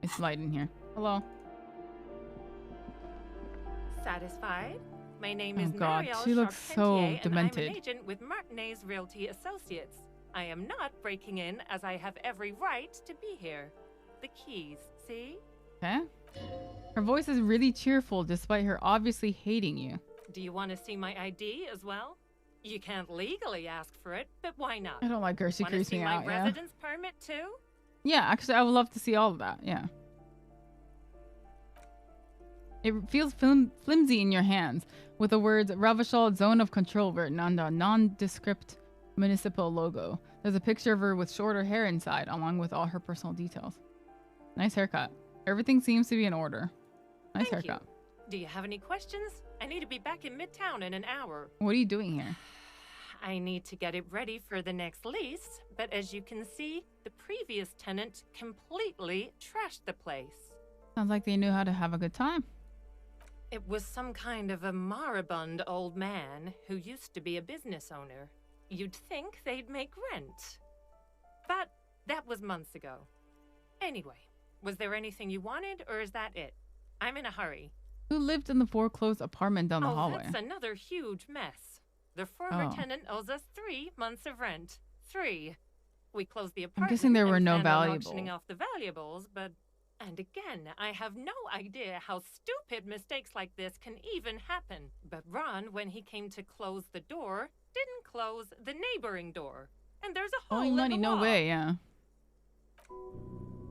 it's light in here. Hello. Satisfied? My name Oh is God, Marielle she looks so Charpentier, and I'm demented. an agent with Martinez Realty Associates. I am not breaking in, as I have every right to be here. The keys, see? Okay. Her voice is really cheerful despite her obviously hating you. Do you want to see my ID as well? You can't legally ask for it, but why not? I don't like her. She Wanna creeps see me my out, yeah. residence permit too? Yeah, actually, I would love to see all of that. Yeah. It feels flimsy in your hands, with the words Ravachol Zone of Control written on the nondescript municipal logo. There's a picture of her with shorter hair inside, along with all her personal details. Nice haircut. Everything seems to be in order. Nice Thank haircut. you. Do you have any questions? I need to be back in Midtown in an hour. What are you doing here? I need to get it ready for the next lease, but as you can see, the previous tenant completely trashed the place. Sounds like they knew how to have a good time. It was some kind of a moribund old man who used to be a business owner. You'd think they'd make rent. But that was months ago. Anyway, was there anything you wanted, or is that it? I'm in a hurry. Who lived in the foreclosed apartment down the hallway? That's another huge mess. The former Oh. tenant owes us 3 months of rent. 3. We closed the I'm apartment. guessing there were and no planned on valuables. auctioning off the valuables, but... And again, I have no idea how stupid mistakes like this can even happen. But Ron, when he came to close the door, didn't close the neighboring door. And there's a hole Oh, in money, the no wall. way, yeah.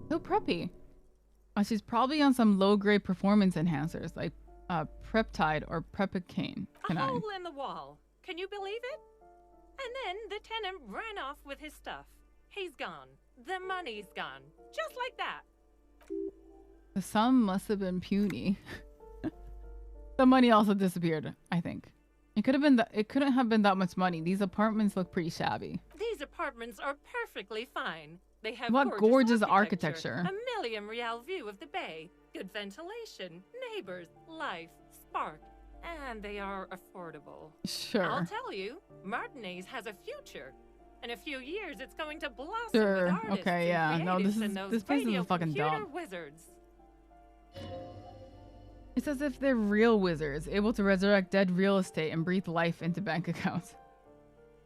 So preppy. She's probably on some low-grade performance enhancers like Preptide or Prepicaine. A hole in the wall. Can you believe it? And then the tenant ran off with his stuff. He's gone. The money's gone. Just like that. The sum must have been puny. The money also disappeared, I think. It could have been it couldn't have been that much money. These apartments look pretty shabby. These apartments are perfectly fine. They have What gorgeous architecture. A million real view of the bay, good ventilation, neighbors, life, spark, and they are affordable. Sure. I'll tell you, Martinez has a future. In a few years, it's going to blossom Sure. with artists Okay, yeah. and No, this creatives is and those this place is radio a fucking computer dump. wizards. It's as if they're real wizards, able to resurrect dead real estate and breathe life into bank accounts.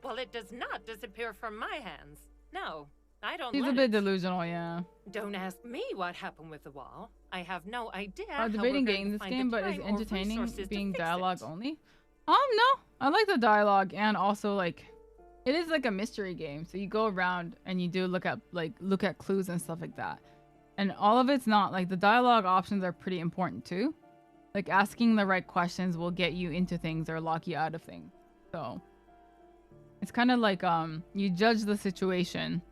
Well, it does not disappear from my hands. No, I don't She's let a bit it. delusional, yeah. Don't ask me what happened with the wall. I have no idea. Debating getting this game, but is entertaining being dialogue only? No. I like the dialogue, and also like it is like a mystery game. So you go around and you do look at clues and stuff like that. And all of it's not like the dialogue options are pretty important too. Like asking the right questions will get you into things or lock you out of things. So it's kind of like you judge the situation,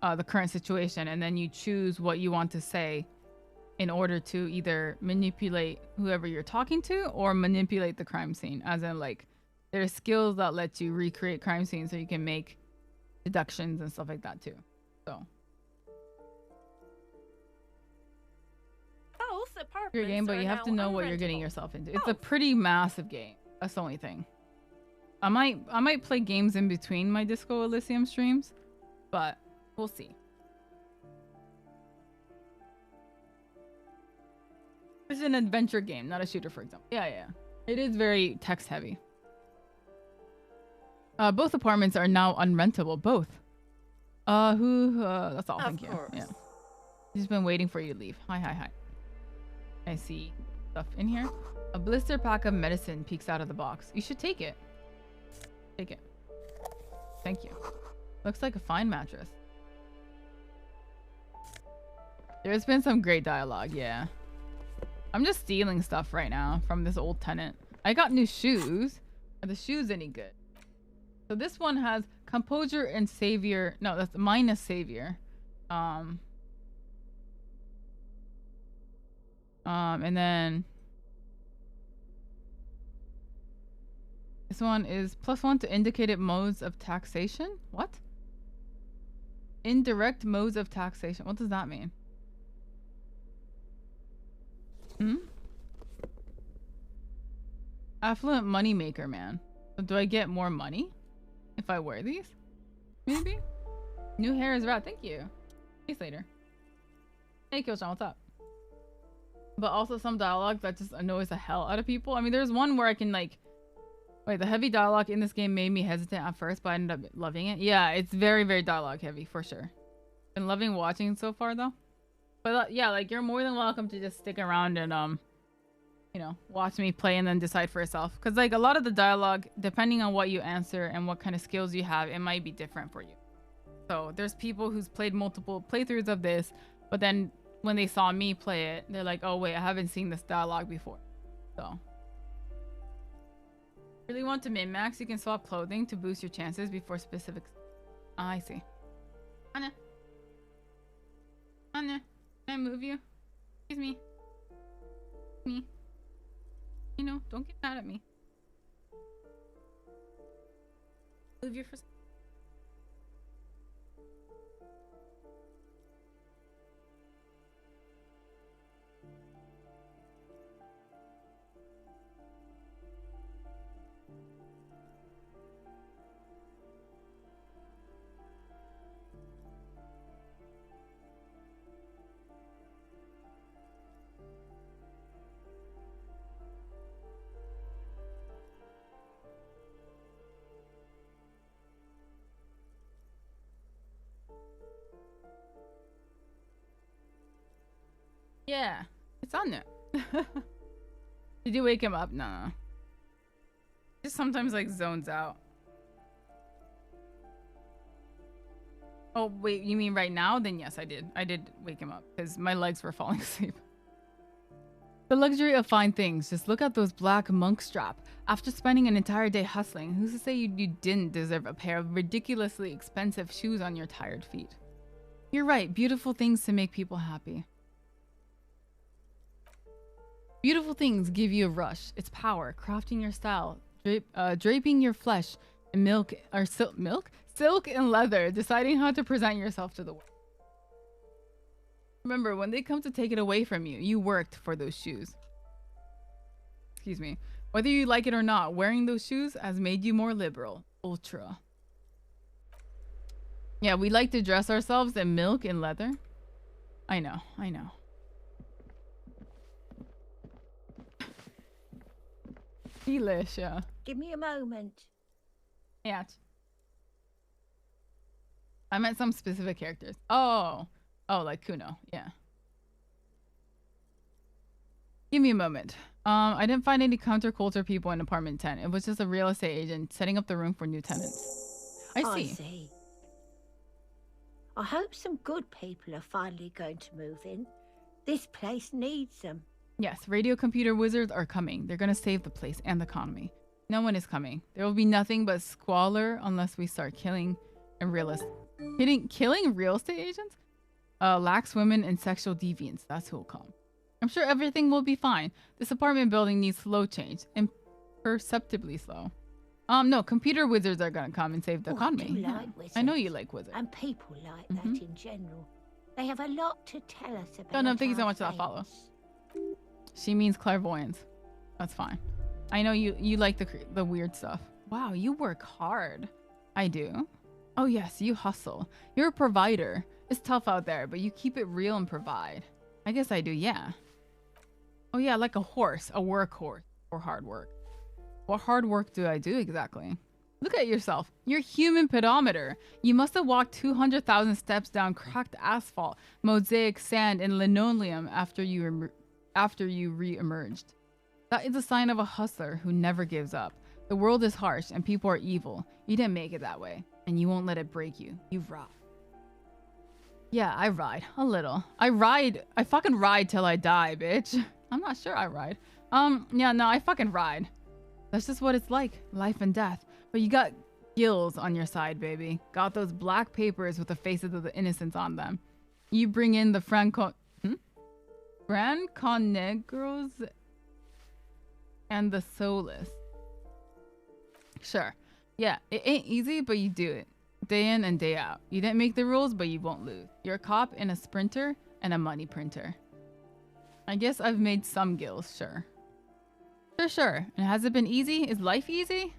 the current situation, and then you choose what you want to say in order to either manipulate whoever you're talking to or manipulate the crime scene. As in, like, there's skills that let you recreate crime scenes so you can make deductions and stuff like that too. So Both apartments your game, but are you have to now know what you're getting unrentable. yourself into. It's a pretty massive game. That's the only thing. I might play games in between my Disco Elysium streams, but we'll see. It's an adventure game, not a shooter, for example. Yeah. It is very text heavy. Both apartments are now unrentable. Both. That's all. Thank you. Yeah. He's been waiting for you to leave. Hi. I see stuff in here. A blister pack of medicine peeks out of the box. You should take it. Take it. Thank you. Looks like a fine mattress. There's been some great dialogue, yeah. I'm just stealing stuff right now from this old tenant. I got new shoes. Are the shoes any good? So this one has composure and savior. No, that's minus savior. And then this one is +1 to indicated modes of taxation. What? Indirect modes of taxation. What does that mean? Affluent moneymaker, man. So do I get more money if I wear these? Maybe? New hair is rad. Thank you. See you later. Hey, Kyo-chan, what's up? But also some dialogue that just annoys the hell out of people. I mean, there's one where I can like... Wait, the heavy dialogue in this game made me hesitant at first, but I ended up loving it. Yeah, it's very, very dialogue heavy, for sure. Been loving watching so far, though. But yeah, like, you're more than welcome to just stick around and, you know, watch me play and then decide for yourself. Because, like, a lot of the dialogue, depending on what you answer and what kind of skills you have, it might be different for you. So, there's people who's played multiple playthroughs of this, but then when they saw me play it, they're like, oh, wait, I haven't seen this dialogue before. So... Really want to min-max, you can swap clothing to boost your chances before specific... I see. Anna. Anna. Can I move you? Excuse me. Me. You know, don't get mad at me. Move your... Yeah, it's on there. Did you wake him up? No. Just sometimes like zones out. Oh, wait, you mean right now? Then yes, I did. I did wake him up because my legs were falling asleep. The luxury of fine things. Just look at those black monk strap. After spending an entire day hustling, who's to say you didn't deserve a pair of ridiculously expensive shoes on your tired feet? You're right. Beautiful things to make people happy. Beautiful things give you a rush. It's power, crafting your style, draping your flesh in milk or silk and leather, deciding how to present yourself to the world. Remember, when they come to take it away from you, you worked for those shoes. Excuse me. Whether you like it or not, wearing those shoes has made you more liberal. Ultra. Yeah, we like to dress ourselves in milk and leather. I know, I know. Delicia. Give me a moment. Yeah. I meant some specific characters. Oh, like Kuno. Yeah. Give me a moment. I didn't find any counterculture people in apartment 10. It was just a real estate agent setting up the room for new tenants. I see. I hope some good people are finally going to move in. This place needs them. Yes, radio computer wizards are coming. They're gonna save the place and the economy. No one is coming. There will be nothing but squalor unless we start killing killing real estate agents? Lax women and sexual deviants. That's who will come. I'm sure everything will be fine. This apartment building needs slow change. Imperceptibly slow. No, computer wizards are gonna come and save the economy. I do like wizards. I know you like wizards. And people like that in general. They have a lot to tell us about. Oh, no, thank you so much for that follow. She means clairvoyance. That's fine. I know you like the weird stuff. Wow, you work hard. I do. Oh yes, you hustle. You're a provider. It's tough out there, but you keep it real and provide. I guess I do, yeah. Oh yeah, like a horse, a workhorse, or hard work. What hard work do I do exactly? Look at yourself. You're human pedometer. You must have walked 200,000 steps down cracked asphalt, mosaic sand, and linoleum after you re-emerged. That is a sign of a hustler who never gives up. The world is harsh and people are evil. You didn't make it that way, and you won't let it break you. You ride. Yeah, I ride. A little. I fucking ride till I die, bitch. I'm not sure I ride. Yeah, no, I fucking ride. That's just what it's like. Life and death. But you got gills on your side, baby. Got those black papers with the faces of the innocents on them. You bring in the Franconegros and the Soulless. Sure. Yeah, it ain't easy, but you do it. Day in and day out. You didn't make the rules, but you won't lose. You're a cop and a sprinter and a money printer. I guess I've made some gills, sure. Sure. And has it been easy? Is life easy?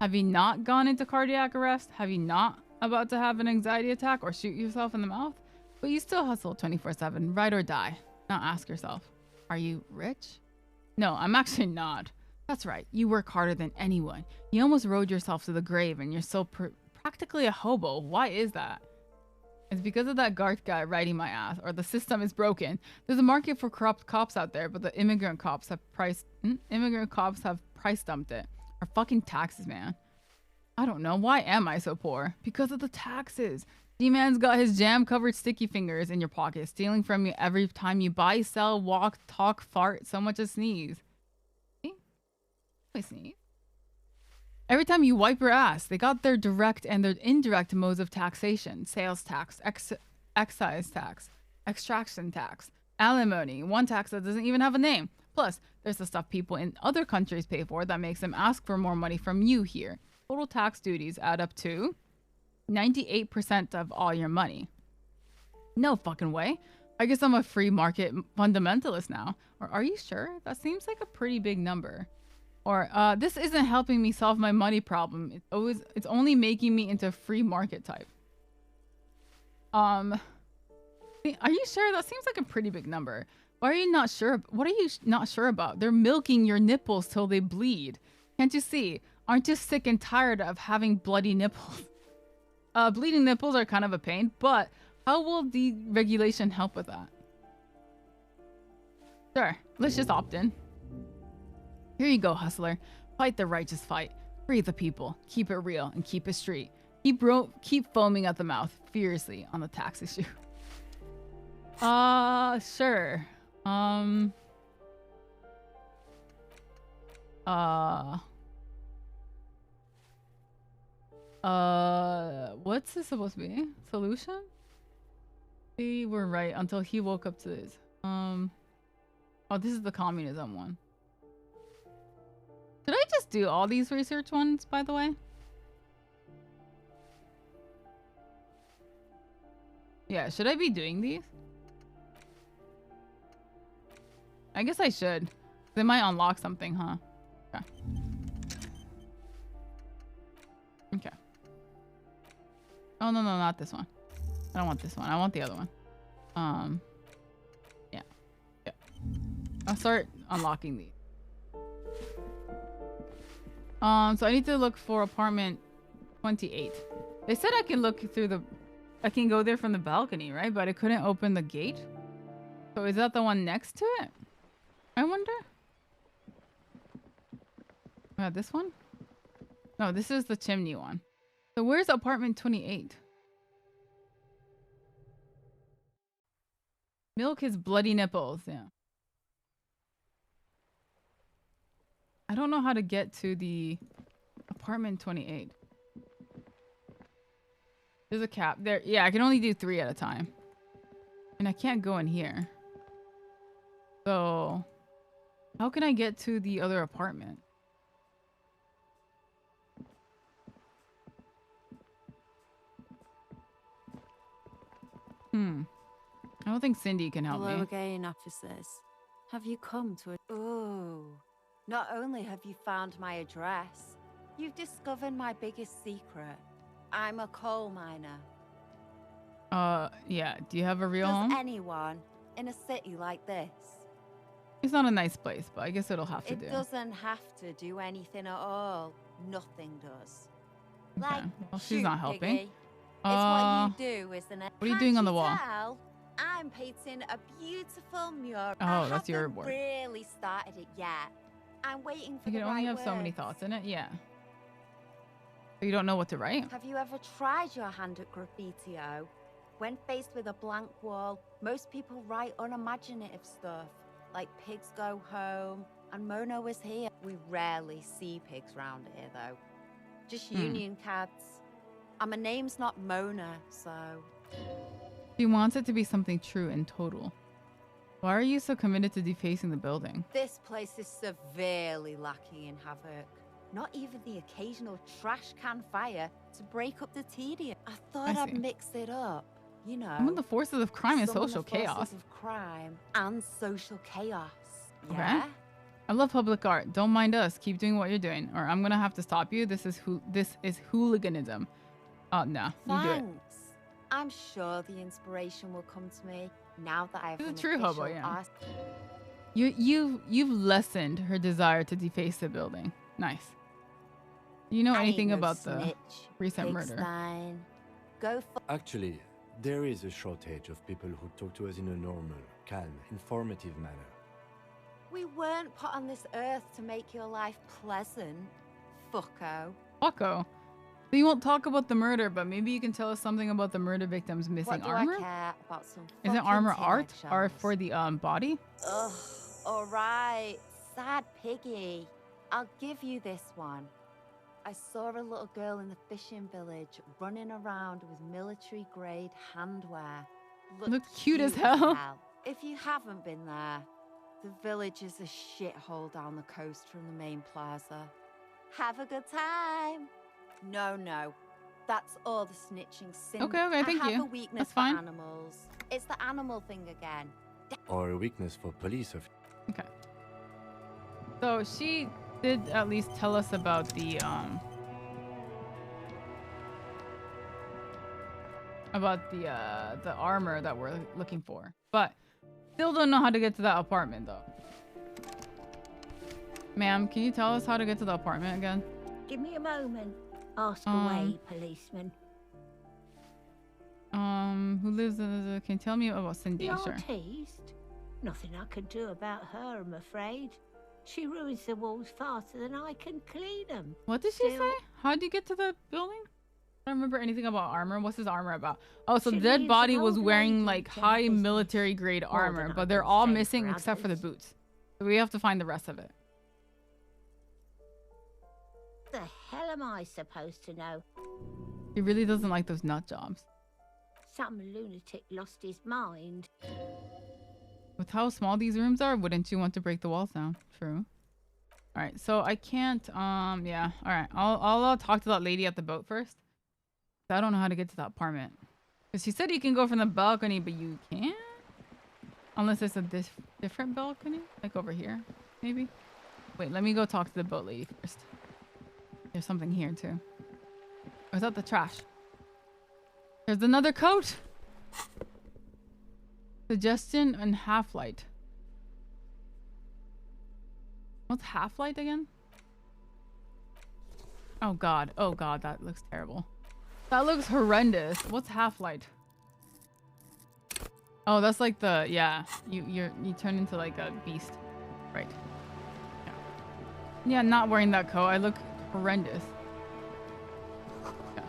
Have you not gone into cardiac arrest? Have you not about to have an anxiety attack or shoot yourself in the mouth? But you still hustle 24/7, ride or die. Now ask yourself, are you rich? No, I'm actually not. That's right, you work harder than anyone. You almost rode yourself to the grave and you're so practically a hobo. Why is that? It's because of that Garth guy riding my ass, or the system is broken. There's a market for corrupt cops out there, but the immigrant cops have price dumped it. Our fucking taxes, man. I don't know. Why am I so poor? Because of the taxes. D-Man's got his jam-covered sticky fingers in your pocket, stealing from you every time you buy, sell, walk, talk, fart, so much as sneeze. See? I sneeze. Every time you wipe your ass, they got their direct and their indirect modes of taxation. Sales tax, excise tax, extraction tax, alimony, one tax that doesn't even have a name. Plus, there's the stuff people in other countries pay for that makes them ask for more money from you here. Total tax duties add up to 98% of all your money. No fucking way. I guess I'm a free market fundamentalist now. Or are you sure? That seems like a pretty big number. Or, this isn't helping me solve my money problem. It's only making me into a free market type. Are you sure? That seems like a pretty big number. Why are you not sure? What are you not sure about? They're milking your nipples till they bleed. Can't you see? Aren't you sick and tired of having bloody nipples? Bleeding nipples are kind of a pain, but how will deregulation help with that? Sure, let's just opt in. Here you go, hustler. Fight the righteous fight. Free the people. Keep it real and keep it street. Keep foaming at the mouth furiously on the tax issue. Sure. What's this supposed to be? Solution? We were right until he woke up to this. Oh, this is the communism one. Should I just do all these research ones, by the way? Yeah, should I be doing these? I guess I should. They might unlock something, huh? Okay. Okay. Oh, no, not this one. I don't want this one. I want the other one. Yeah. I'll start unlocking these. So I need to look for apartment 28. They said I can look through I can go there from the balcony, right? But I couldn't open the gate. So is that the one next to it? I wonder. This one? No, this is the chimney one. So where's apartment 28? Milk his bloody nipples, yeah. I don't know how to get to the apartment 28. There's a cap there. Yeah, I can only do 3 at a time. And I can't go in here. So how can I get to the other apartment? I don't think Cindy can help me. Hello again, officers. Have you come to it? Oh, not only have you found my address, you've discovered my biggest secret. I'm a coal miner. Yeah. Do you have a real home? Does anyone in a city like this? It's not a nice place, but I guess it'll have to do. It doesn't have to do anything at all. Nothing does. Okay. Like, Well, she's not helping. Piggy. It's what you do, isn't it? What are you doing on the wall? Tell? I'm painting a beautiful mural. Oh, that's your work. I haven't really started it yet. I'm waiting for You the can only right have so many words. thoughts in it. Yeah. But you don't know what to write? Have you ever tried your hand at graffiti-o? When faced with a blank wall, most people write unimaginative stuff, like pigs go home, and Mona was here. We rarely see pigs round here, though. Just union cards. And my name's not Mona, so... She wants it to be something true and total. Why are you so committed to defacing the building? This place is severely lacking in havoc. Not even the occasional trash can fire to break up the tedium. I thought I'd mix it up, you know. Some of the forces of crime and some social of the forces chaos. of crime and social chaos. Okay. Yeah? I love public art. Don't mind us. Keep doing what you're doing, or I'm gonna have to stop you. This is hooliganism. Oh no, you do it. Thanks. I'm sure the inspiration will come to me now that I have He's a an true hobo, official yeah. art. You've lessened her desire to deface the building. Nice. Do you know anything about the recent murder? Go for Actually, there is a shortage of people who talk to us in a normal, calm, informative manner. We weren't put on this earth to make your life pleasant, fucko. Fucko. So you won't talk about the murder, but maybe you can tell us something about the murder victim's missing What do armor? I care about some Isn't fucking armor art teenage or elves? for the body? Ugh, alright. Sad piggy. I'll give you this one. I saw a little girl in the fishing village running around with military-grade handwear. Looked cute as hell. If you haven't been there, the village is a shithole down the coast from the main plaza. Have a good time. No. That's all the snitching sin. Okay, thank I you. have a weakness That's fine. for animals. It's the animal thing again. Or a weakness for police of... Okay. So she did at least tell us about the armor that we're looking for, but still don't know how to get to that apartment though. Ma'am, can you tell us how to get to the apartment again? Give me a moment. Ask away, policeman. Who lives in the... Can you tell me about Cindy? The Sure. artiste? Nothing I can do about her, I'm afraid. She ruins the walls faster than I can clean them. What did she say? How did you get to the building? I don't remember anything about armor. What's his armor about? Oh, so the She dead leaves body an was old wearing lady like to high business. military grade More armor, than I but they're can all say missing for except for the others. boots. So we have to find the rest of it. The hell am I supposed to know? He really doesn't like those nut jobs. Some lunatic lost his mind. With how small these rooms are, wouldn't you want to break the walls down? True. All right, so I can't. Yeah. All right, I'll talk to that lady at the boat first. I don't know how to get to that apartment. Cause she said you can go from the balcony, but you can't. Unless it's a different balcony, like over here, maybe. Wait, let me go talk to the boat lady first. There's something here too. Or is that the trash? There's another coat. Suggestion and half-light. What's half-light again? Oh god, that looks terrible. That looks horrendous. What's half-light? Oh, that's like the, yeah, you turn into like a beast. Right. Yeah, not wearing that coat. I look horrendous. Yeah.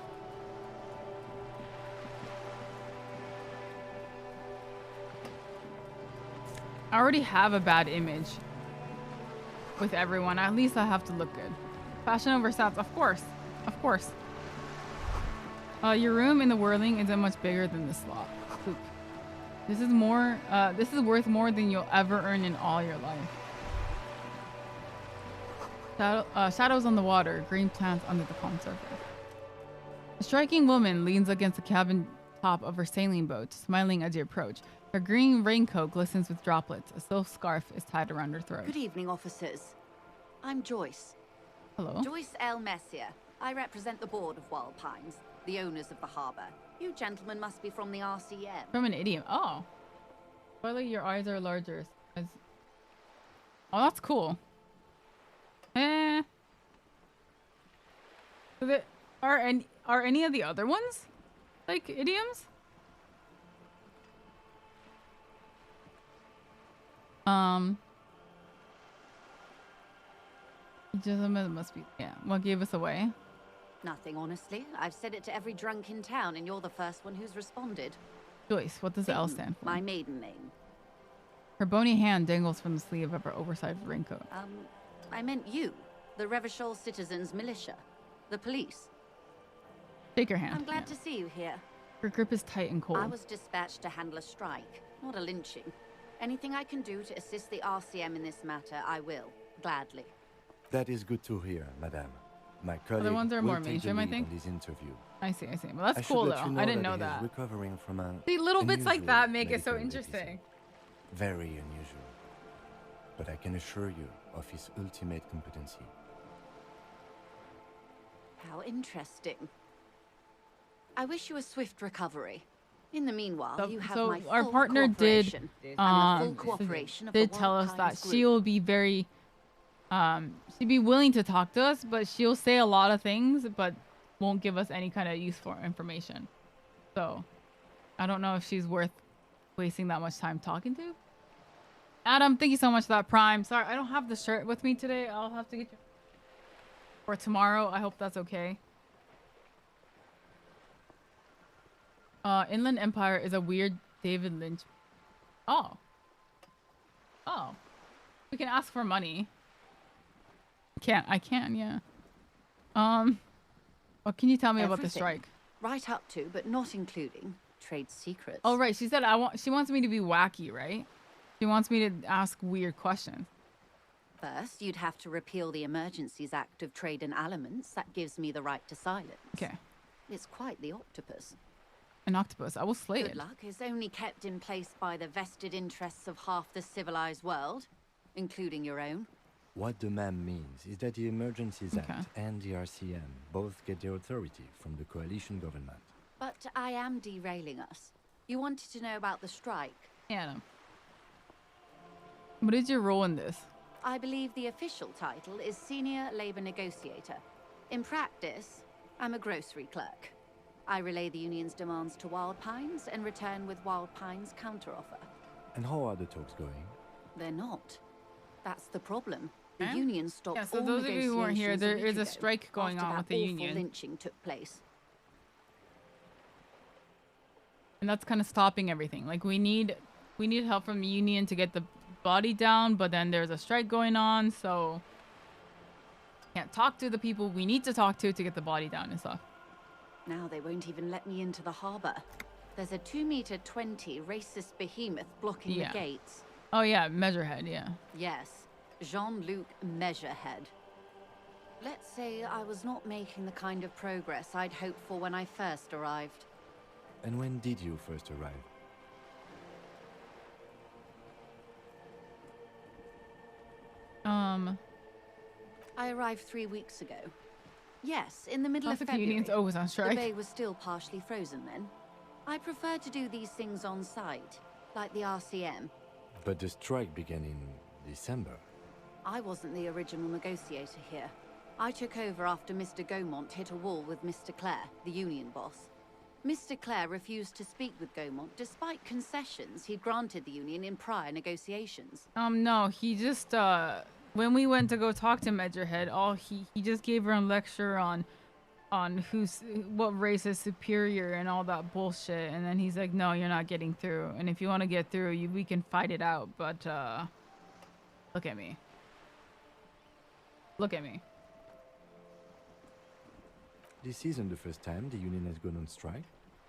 I already have a bad image with everyone. At least I have to look good. Fashion over stats, of course. Of course. Your room in the whirling isn't much bigger than the slot. Poop. This is worth more than you'll ever earn in all your life. Shadows on the water, green plants under the calm surface. A striking woman leans against the cabin top of her sailing boat, smiling as you approach. Her green raincoat glistens with droplets. A silk scarf is tied around her throat. Good evening, officers. I'm Joyce. Hello. Joyce L. Messier. I represent the board of Wild Pines, the owners of the harbour. You gentlemen must be from the RCM. From an idiom. Oh. Twilight, your eyes are larger. Oh, that's cool. Are any of the other ones like idioms? Gentlemen must be, yeah. What gave us away? Nothing, honestly. I've said it to every drunk in town, and you're the first one who's responded. Joyce, what does the L stand for? My maiden name. Her bony hand dangles from the sleeve of her oversized raincoat. I meant you, the Revachol Citizens Militia, the police. Shake your hand. I'm glad to see you here. Her grip is tight and cold. I was dispatched to handle a strike, not a lynching. Anything I can do to assist the RCM in this matter, I will, gladly. That is good to hear, madame. My colleague Other ones are more will take the mainstream, I lead think. on this interview. I see. Well, that's should cool, let though. you know I didn't that know he is that. recovering from a See, little bits like unusual that make it so medical interesting. episode. Very unusual. But I can assure you of his ultimate competency. How interesting. I wish you a swift recovery. In the meanwhile, you have my full our partner did cooperation and the full cooperation of the did tell Wild us that Pines she group. will be very she'd be willing to talk to us, but she'll say a lot of things but won't give us any kind of useful information. So I don't know if she's worth wasting that much time talking to. Adam, thank you so much for that Prime. Sorry, I don't have the shirt with me today. I'll have to get you for tomorrow. I hope that's okay. Inland Empire is a weird David Lynch. Oh. We can ask for money. I can, yeah. What can you tell me about the Everything. strike? Right up to, but not including, trade secrets. Oh, right. She said she wants me to be wacky, right? She wants me to ask weird questions. First, you'd have to repeal the Emergencies Act of Trade in Aliments. That gives me the right to silence. Okay. It's quite the octopus. An octopus. I will slay Good it. luck is only kept in place by the vested interests of half the civilized world, including your own. What the ma'am means is that the Emergencies Act and the RCM both get their authority from the coalition government. But I am derailing us. You wanted to know about the strike. Yeah. What is your role in this? I believe the official title is Senior Labor Negotiator. In practice, I'm a grocery clerk. I relay the union's demands to Wild Pines and return with Wild Pines' counteroffer. And how are the talks going? They're not. That's the problem. The union stopped Yeah, so all those of you who weren't here, negotiations there week is a ago strike going after on that with the awful union. lynching took place. And that's kind of stopping everything. Like we need help from the union to get the body down, but then there's a strike going on, so can't talk to the people we need to talk to get the body down and stuff. Now they won't even let me into the harbor. There's a 2-meter-20 racist behemoth blocking the gates. Oh yeah, Measurehead, yeah. Yes, Jean-Luc Measurehead. Let's say I was not making the kind of progress I'd hoped for when I first arrived. And when did you first arrive? I arrived 3 weeks ago. Yes, in the middle of The February. union's always on strike. The bay was still partially frozen then. I prefer to do these things on site, like the RCM. But the strike began in December. I wasn't the original negotiator here. I took over after Mr. Gaumont hit a wall with Mr. Clare, the union boss. Mr. Clare refused to speak with Gaumont despite concessions he'd granted the union in prior negotiations. No, he just when we went to go talk to Measurehead, he just gave her a lecture on what race is superior and all that bullshit, and then he's like, no, you're not getting through, and if you want to get through, we can fight it out, but look at me. This isn't the first time the union has gone on strike.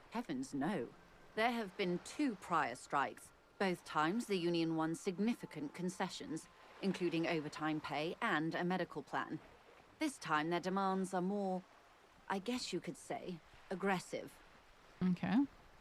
Heavens no. There have been 2 prior strikes. Both times the union won significant concessions, including overtime pay and a medical plan. This time their demands are more, I guess you could say, aggressive. Okay.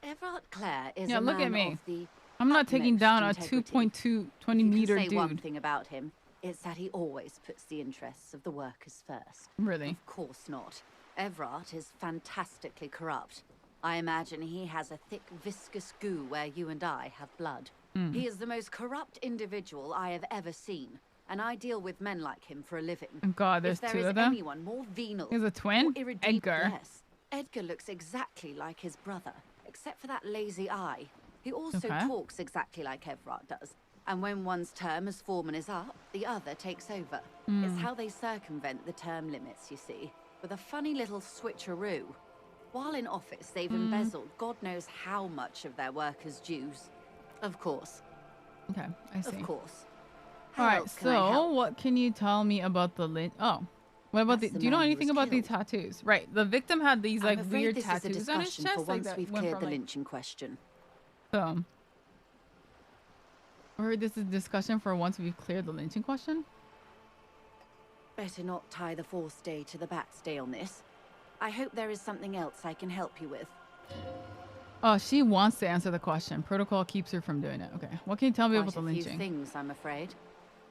Everard Clare is Yeah, a look man at me. of the I'm not taking utmost down a integrity. 2.2 20-meter Say one dude. thing about him, it's that he always puts the interests of the workers first. Really? Of course not. Everard is fantastically corrupt. I imagine he has a thick, viscous goo where you and I have blood. Mm. He is the most corrupt individual I have ever seen, and I deal with men like him for a living. Oh God, there's if there 2 is of them. anyone more venal, There's a twin? more irredeemable- Edgar. Yes. Edgar looks exactly like his brother, except for that lazy eye. He also Okay. talks exactly like Everard does. And when one's term as foreman is up, the other takes over. Mm. It's how they circumvent the term limits, you see, with a funny little switcheroo. While in office, they've embezzled God knows how much of their workers' dues. Of course. Okay, I see. Of course. All How right, else can I so help? what can you tell me about the What about That's the? the Do you know man who anything was about these killed. tattoos? Right. The victim had these like I'm afraid weird this tattoos is a on his discussion chest. for Like once that we've went cleared from the like. lynching question. I heard this is discussion for once we've cleared the lynching question. Better not tie the fourth day to the backstay on this. I hope there is something else I can help you with. Oh, she wants to answer the question. Protocol keeps her from doing it. Okay. What can you tell me Quite about the a few lynching? things, I'm afraid.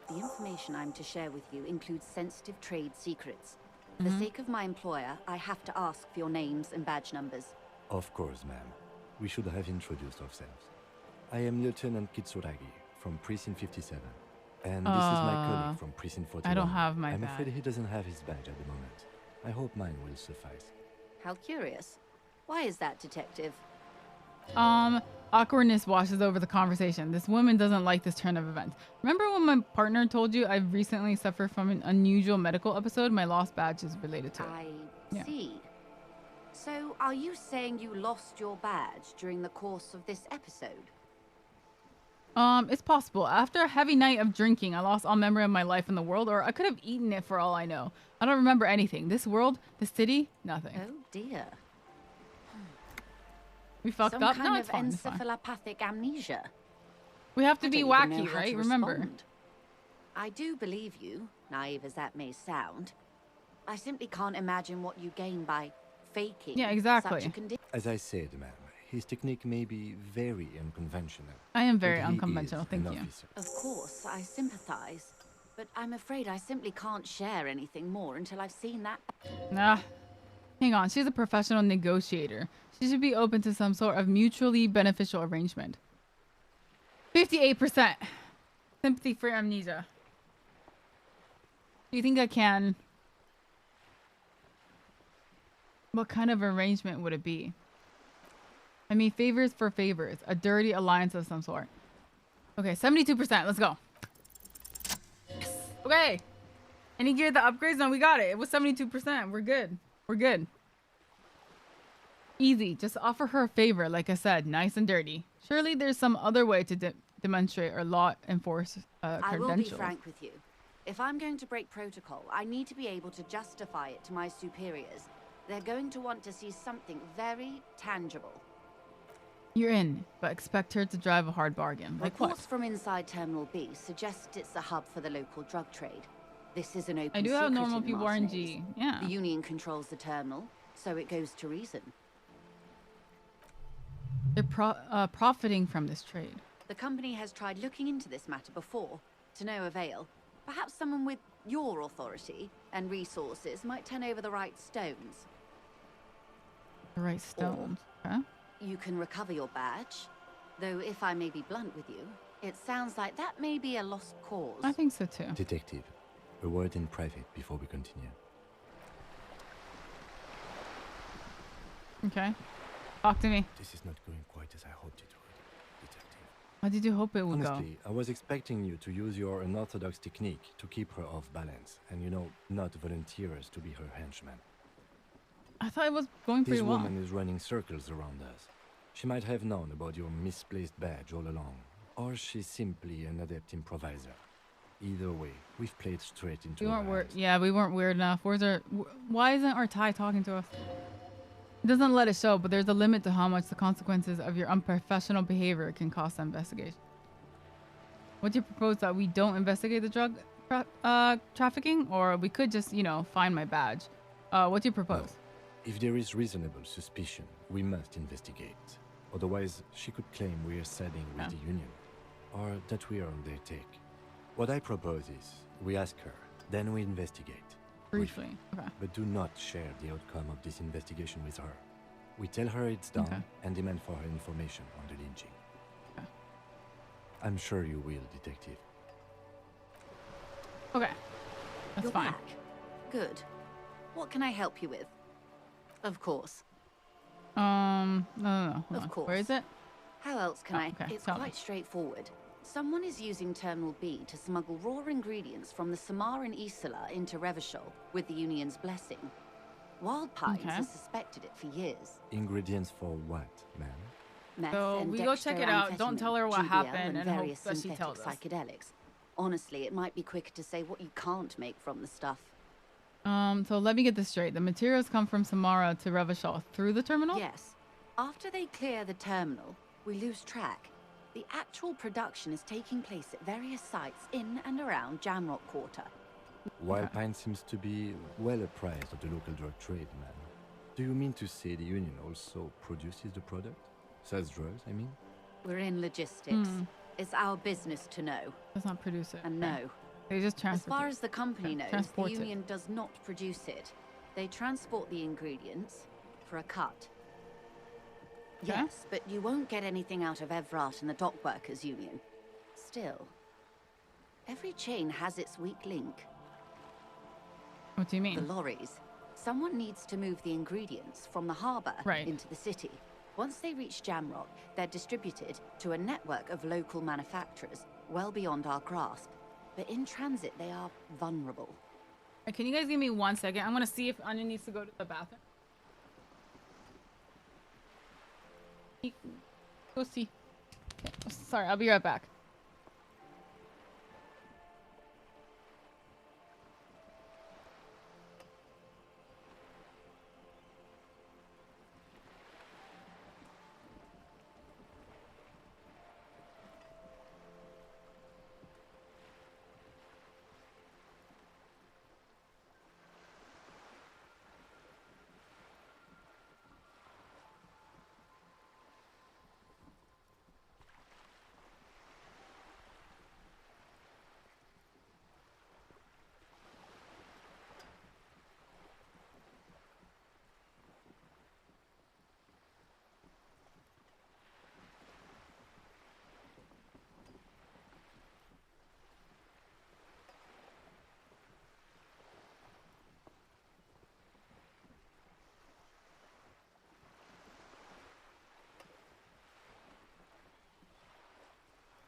The information I'm to share with you includes sensitive trade secrets. For the sake of my employer, I have to ask for your names and badge numbers. Of course, ma'am. We should have introduced ourselves. I am Lieutenant Kitsuragi from Precinct 57. And this is my colleague from Precinct 41. I don't have my I'm badge. afraid he doesn't have his badge at the moment. I hope mine will suffice. How curious. Why is that, Detective? Awkwardness washes over the conversation. This woman doesn't like this turn of events. Remember when my partner told you I've recently suffered from an unusual medical episode? My lost badge is related to it. I see. So, are you saying you lost your badge during the course of this episode? It's possible. After a heavy night of drinking, I lost all memory of my life in the world, or I could have eaten it for all I know. I don't remember anything. This world, the city, nothing. Oh dear. We fucked Some up. kind No, of it's fine. It's fine. encephalopathic amnesia. We have to I be don't even know wacky, how right? to Remember. respond. I do believe you, naive as that may sound. I simply can't imagine what you gain by faking Yeah, exactly. such a condition. As I said, ma'am, his technique may be very unconventional. I am very but he unconventional. is Thank an you. officer. Of course, I sympathize. But I'm afraid I simply can't share anything more until I've seen that. Nah. Hang on. She's a professional negotiator. She should be open to some sort of mutually beneficial arrangement. 58%. Sympathy for amnesia. Do you think I can? What kind of arrangement would it be? I mean, favors for favors. A dirty alliance of some sort. Okay, 72%. Let's go. Yes. Okay. Any gear that upgrades? No, we got it. It was 72%. We're good. We're good. Easy. Just offer her a favor, like I said, nice and dirty. Surely there's some other way to demonstrate or law enforce I will be credentials. frank with you. If I'm going to break protocol, I need to be able to justify it to my superiors. They're going to want to see something very tangible. You're in, but expect her to drive a hard bargain. Like Reports what? from inside Terminal B suggest it's a hub for the local drug trade. This is an open I do have secret normal in people Martinez. RNG. Yeah. The Union controls the terminal, so it goes to reason. They're profiting from this trade. The company has tried looking into this matter before, to no avail. Perhaps someone with your authority and resources might turn over the right stones. The right stones. Okay. You can recover your badge, though if I may be blunt with you, it sounds like that may be a lost cause. I think so too. Detective, a word in private before we continue. Okay. Talk to me. This is not going quite as I hoped it would, Detective. How did you hope it would Honestly, I was expecting you to use your unorthodox technique to keep her off balance and, you know, not volunteer us to be her henchman. go? I thought it was going This pretty well. woman is running circles around us. She might have known about your misplaced badge all along, or she's simply an adept improviser. Either way, we've played straight into We her weren't weird. hands. Yeah, we weren't weird enough. Why isn't our Ty talking to us? It doesn't let it show, but there's a limit to how much the consequences of your unprofessional behavior can cost the investigation. Would you propose that we don't investigate the drug trafficking, or we could just, you know, find my badge? What do you propose? If there is reasonable suspicion, we must investigate. Otherwise, she could claim we are siding with the Union, or that we are on their take. What I propose is, we ask her, then we investigate. Briefly. Okay. But do not share the outcome of this investigation with her. We tell her it's done Okay. and demand for her information on the lynching. Okay. I'm sure you will, Detective. Okay. That's You're fine. back. Good. What can I help you with? Of course. No. Hold Of on. course. Where is it? How else can Oh, I? okay, It's tell me. quite straightforward. Someone is using Terminal B to smuggle raw ingredients from the Samar and Isola into Revachol with the Union's blessing. Wild Pines Okay. has suspected it for years. Ingredients for what, ma'am? Meth So and we go check it out. Don't tell her what dextroamphetamine, happened GBL, and hope various that she synthetic tells us. psychedelics. Honestly, it might be quicker to say what you can't make from the stuff. So let me get this straight. The materials come from Samara to Revachol through the terminal? Yes. After they clear the terminal, we lose track. The actual production is taking place at various sites in and around Jamrock Quarter. Wildpine seems to be well apprised of the local drug trade, man. Do you mean to say the Union also produces the product? Sells drugs, I mean? We're in logistics. It's our business to know. Does not produce it. And no. They just transport As far it. as the company knows, the Transport it. Union does not produce it. They transport the ingredients for a cut. Yes, but you won't get anything out of Evrat and the Dock Workers Union. Still, every chain has its weak link. What do you mean? The lorries. Someone needs to move the ingredients from the harbour into the city. Once they reach Jamrock, they're distributed to a network of local manufacturers well beyond our grasp. But in transit, they are vulnerable. Can you guys give me 1 second? I'm gonna see if Anya needs to go to the bathroom. Go see. Okay. Sorry, I'll be right back.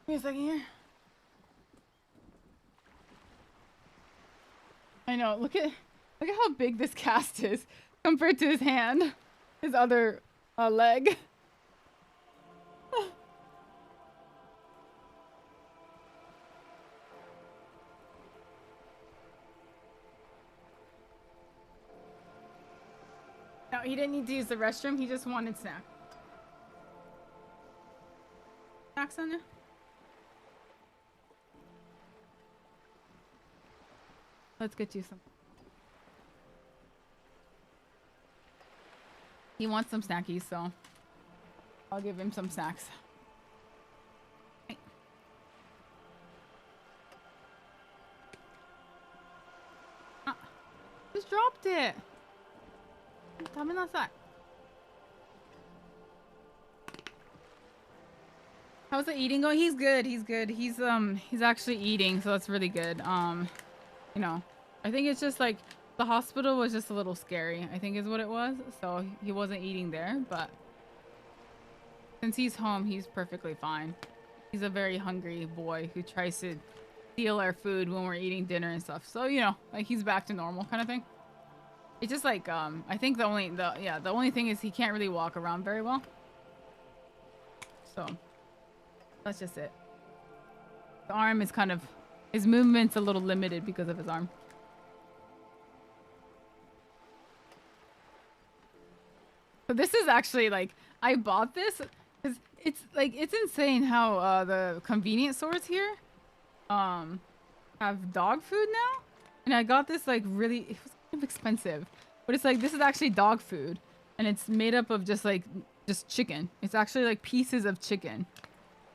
Give me a second here. I know. Look at how big this cast is compared to his hand, his other leg. No, he didn't need to use the restroom. He just wanted snack. Snacks on there? Let's get you some. He wants some snackies, so I'll give him some snacks. Hey. Ah, just dropped it. Tell me outside. How's the eating going? He's good. He's good. He's actually eating, so that's really good. You know, I think it's just like the hospital was just a little scary, I think is what it was. So he wasn't eating there, but since he's home, he's perfectly fine. He's a very hungry boy who tries to steal our food when we're eating dinner and stuff. So, you know, like he's back to normal kind of thing. It's just like, I think the only thing is he can't really walk around very well. So that's just it. The arm is kind of, his movement's a little limited because of his arm. So this is actually like, I bought this because it's like, it's insane how the convenience stores here have dog food now. And I got this like really, it was kind of expensive, but it's like, this is actually dog food and it's made up of just chicken. It's actually like pieces of chicken.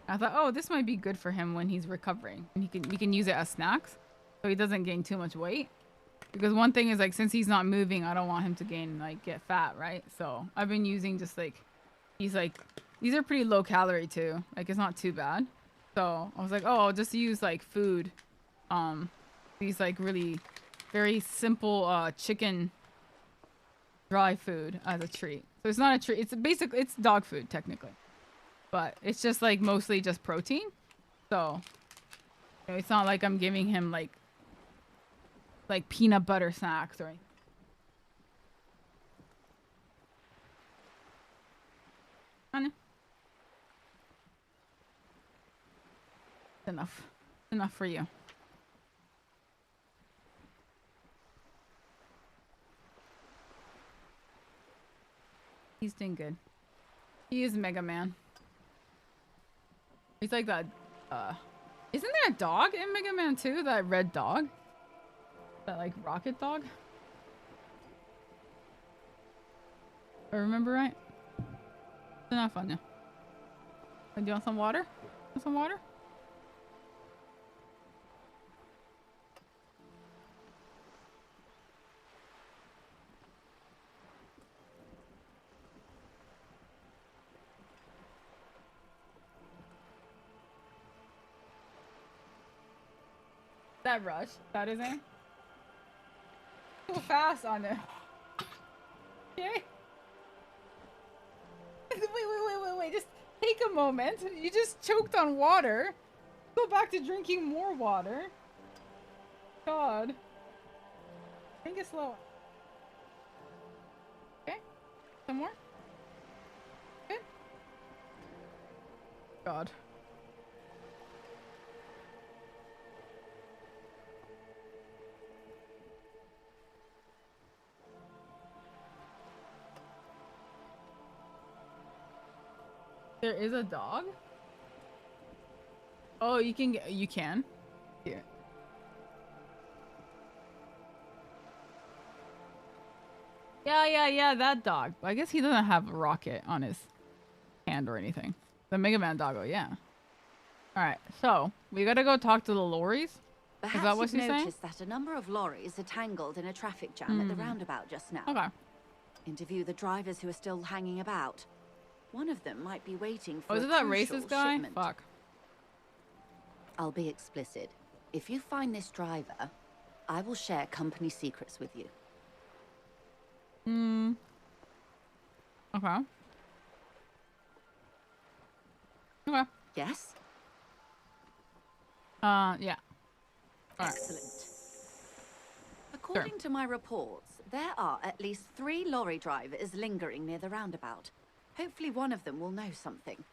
I thought, oh, this might be good for him when he's recovering, and we can use it as snacks, so he doesn't gain too much weight. Because one thing is like, since he's not moving, I don't want him to get fat, right? So I've been using just like, these are pretty low calorie too. Like it's not too bad. So I was like, oh, I'll just use like food, these like really very simple chicken dry food as a treat. So it's not a treat. It's dog food technically. But it's just like mostly just protein. So you know, it's not like I'm giving him like peanut butter snacks or anything. Enough for you. He's doing good. He is Mega Man. He's like that. Isn't there a dog in Mega Man 2? That red dog? That like rocket dog? If I remember right? It's not fun, yeah. Do you want some water? Want some water? That rush, that is it. So fast on it. Okay. Wait. Just take a moment. You just choked on water. Go back to drinking more water. God. Take it slow. Okay. Some more. Good. God. There is a dog? Oh, you can get, you can? Here. Yeah, that dog. I guess he doesn't have a rocket on his hand or anything. The Mega Man doggo, yeah. Alright, so, we gotta go talk to the lorries? Perhaps is that what you've she's saying? noticed that a number of lorries are tangled in a traffic jam at the roundabout just now. Okay. Interview the drivers who are still hanging about. One of them might be waiting for Oh, is a it that crucial racist guy? shipment. Fuck. I'll be explicit. If you find this driver, I will share company secrets with you. Okay. Okay. Yes? Yeah. Excellent. According to my reports, there are at least 3 lorry drivers lingering near the roundabout. Hopefully one of them will know something.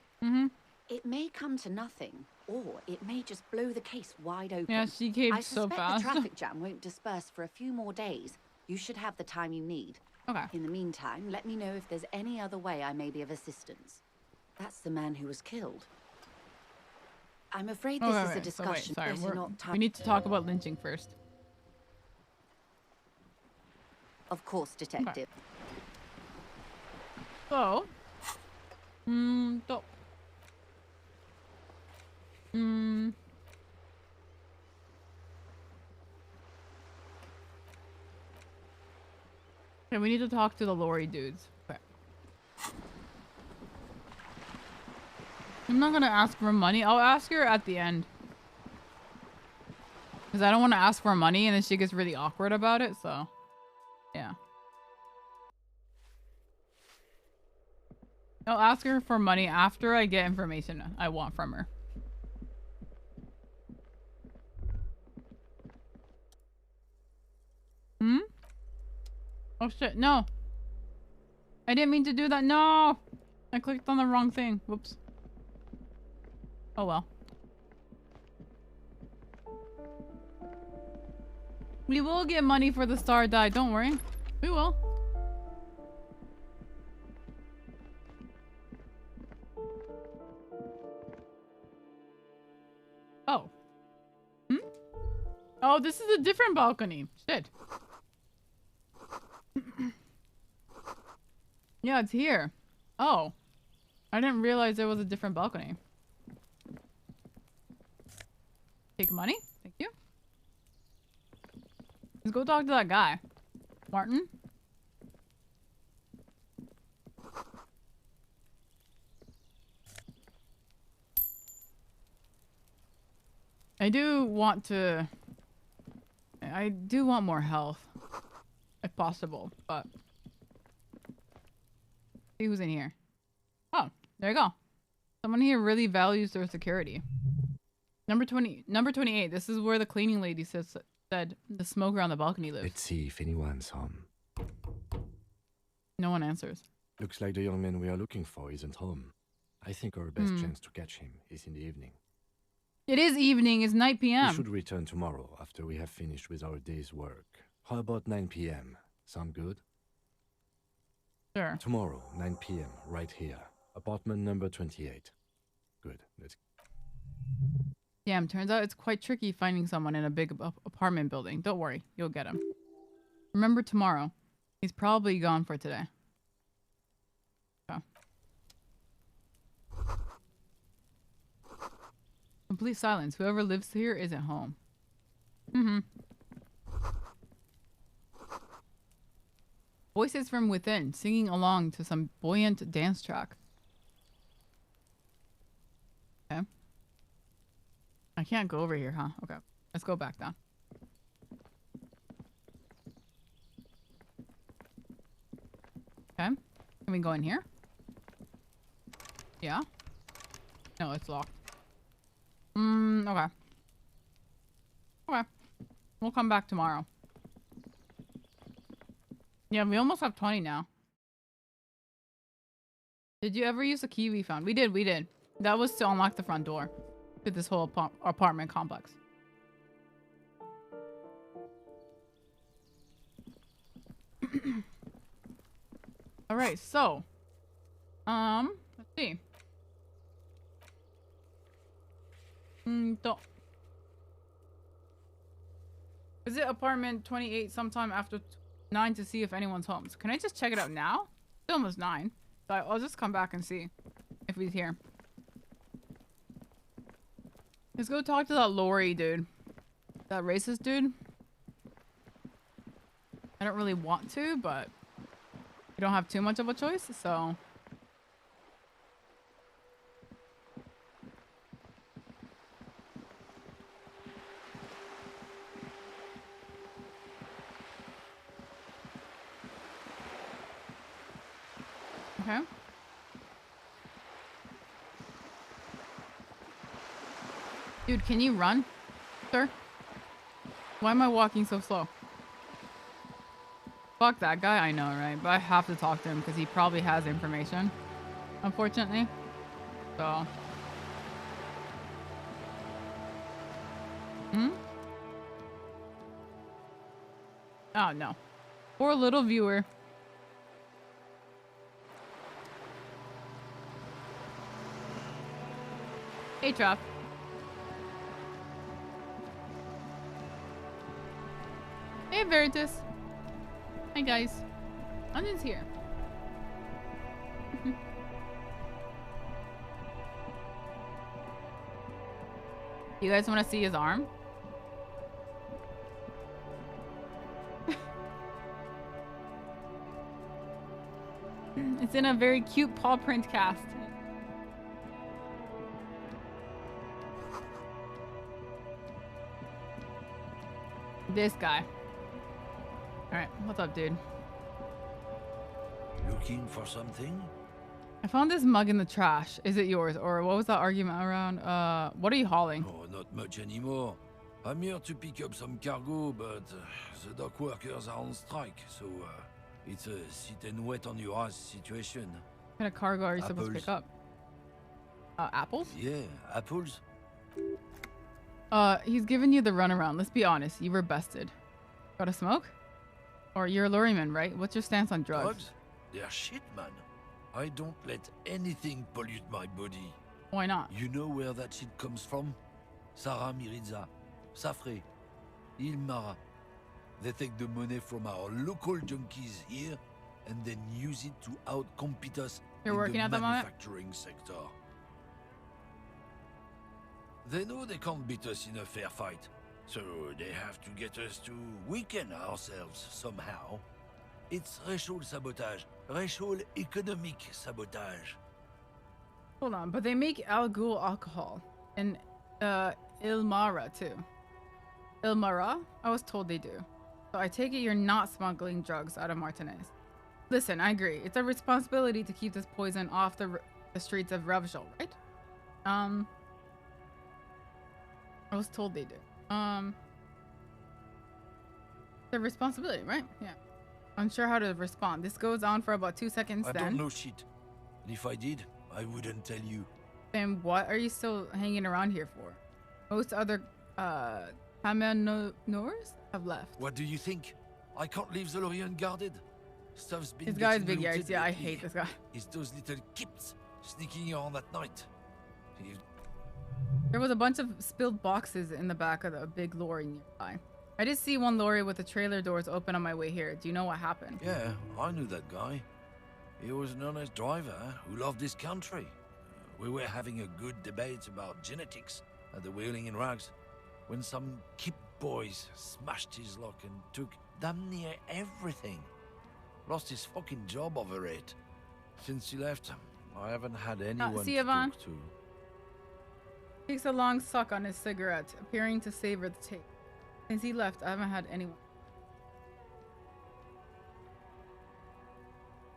It may come to nothing, or it may just blow the case wide open. Yeah, she came so I fast. suspect the traffic jam won't disperse for a few more days. You should have the time you need. Okay. In the meantime, let me know if there's any other way I may be of assistance. That's the man who was killed. I'm afraid this is a discussion. Sorry, Better not we need to talk about lynching first. Of course, detective. So, okay, we need to talk to the lorry dudes. Okay. I'm not gonna ask for money. I'll ask her at the end. Because I don't want to ask for money and then she gets really awkward about it, so. Yeah. I'll ask her for money after I get information I want from her. Oh shit, no. I didn't mean to do that. No! I clicked on the wrong thing. Whoops. Oh well. We will get money for the star die, don't worry. We will. Oh. Oh, this is a different balcony. Shit. Yeah, it's here. Oh. I didn't realize there was a different balcony. Take money? Thank you. Let's go talk to that guy. Martin? I do want more health. If possible, but... See who's in here. Oh, there you go. Someone here really values their security. Number 28. This is where the cleaning lady said the smoker on the balcony lives. Let's see if anyone's home. No one answers. Looks like the young man we are looking for isn't home. I think our best chance to catch him is in the evening. It is evening. It's 9 p.m. We should return tomorrow after we have finished with our day's work. How about 9 p.m.? Sound good? Sure. Tomorrow, 9 p.m., right here. Apartment number 28. Good. Let's... Damn, turns out it's quite tricky finding someone in a big apartment building. Don't worry, you'll get him. Remember tomorrow. He's probably gone for today. Okay. Complete silence. Whoever lives here isn't home. Mm-hmm. Voices from within, singing along to some buoyant dance track. Okay. I can't go over here, huh? Okay. Let's go back down. Okay. Can we go in here? Yeah? No, it's locked. Okay. Okay. We'll come back tomorrow. Yeah, we almost have 20 now. Did you ever use the key we found? We did. That was to unlock the front door to this whole apartment complex. All right, so let's see. Visit apartment 28 sometime after 9 to see if anyone's home. So can I just check it out now? It's almost 9. So I'll just come back and see if he's here. Let's go talk to that Lori dude. That racist dude. I don't really want to, but we don't have too much of a choice, so... Okay. Dude, can you run, sir? Why am I walking so slow? Fuck that guy, I know, right? But I have to talk to him because he probably has information, unfortunately. So... Oh, no. Poor little viewer. Hey, Trap. Hey, Veritas. Hi, guys. Onions here. You guys want to see his arm? It's in a very cute paw print cast. This guy. Alright, what's up, dude? Looking for something? I found this mug in the trash. Is it yours? Or what was that argument around? What are you hauling? Oh, not much anymore. I'm here to pick up some cargo, but the dock workers are on strike, so it's a sit and wait on your ass situation. What kind of cargo are you supposed to pick up? Apples? Yeah, apples. He's giving you the runaround. Let's be honest. You were bested. Got a smoke? Or you're a lorryman, right? What's your stance on drugs? They're shit, man. I don't let anything pollute my body. Why not? You know where that shit comes from? Sarah Miriza, Safre, Ilmara. They take the money from our local junkies here and then use it to outcompete us You're working in at the the moment? manufacturing sector. They know they can't beat us in a fair fight, so they have to get us to weaken ourselves somehow. It's racial sabotage, racial economic sabotage. Hold on, but they make Al Ghul alcohol and Ilmara too. Ilmara? I was told they do. So I take it you're not smuggling drugs out of Martinez. Listen, I agree. It's a responsibility to keep this poison off the streets of Revachol, right? I was told they do. It's a responsibility, right? Yeah. Unsure how to respond. This goes on for about 2 seconds I then. don't know shit. And if I did, I wouldn't tell you. Then what are you still hanging around here for? Most other Kamenors have left. What do you think? I can't leave the Lorient guarded. Stuff's been This guy's getting big looted yikes. Yeah, I lately. hate this guy. It's those little kips sneaking around at night. There was a bunch of spilled boxes in the back of the big lorry nearby. I did see one lorry with the trailer doors open on my way here. Do you know what happened? Yeah, I knew that guy. He was an honest driver who loved his country. We were having a good debate about genetics at the Wheeling in Rags when some kip boys smashed his lock and took damn near everything. Lost his fucking job over it. Since he left, I haven't had anyone see to Yvonne? talk to. Takes a long suck on his cigarette, appearing to savor the taste. Since he left, I haven't had anyone.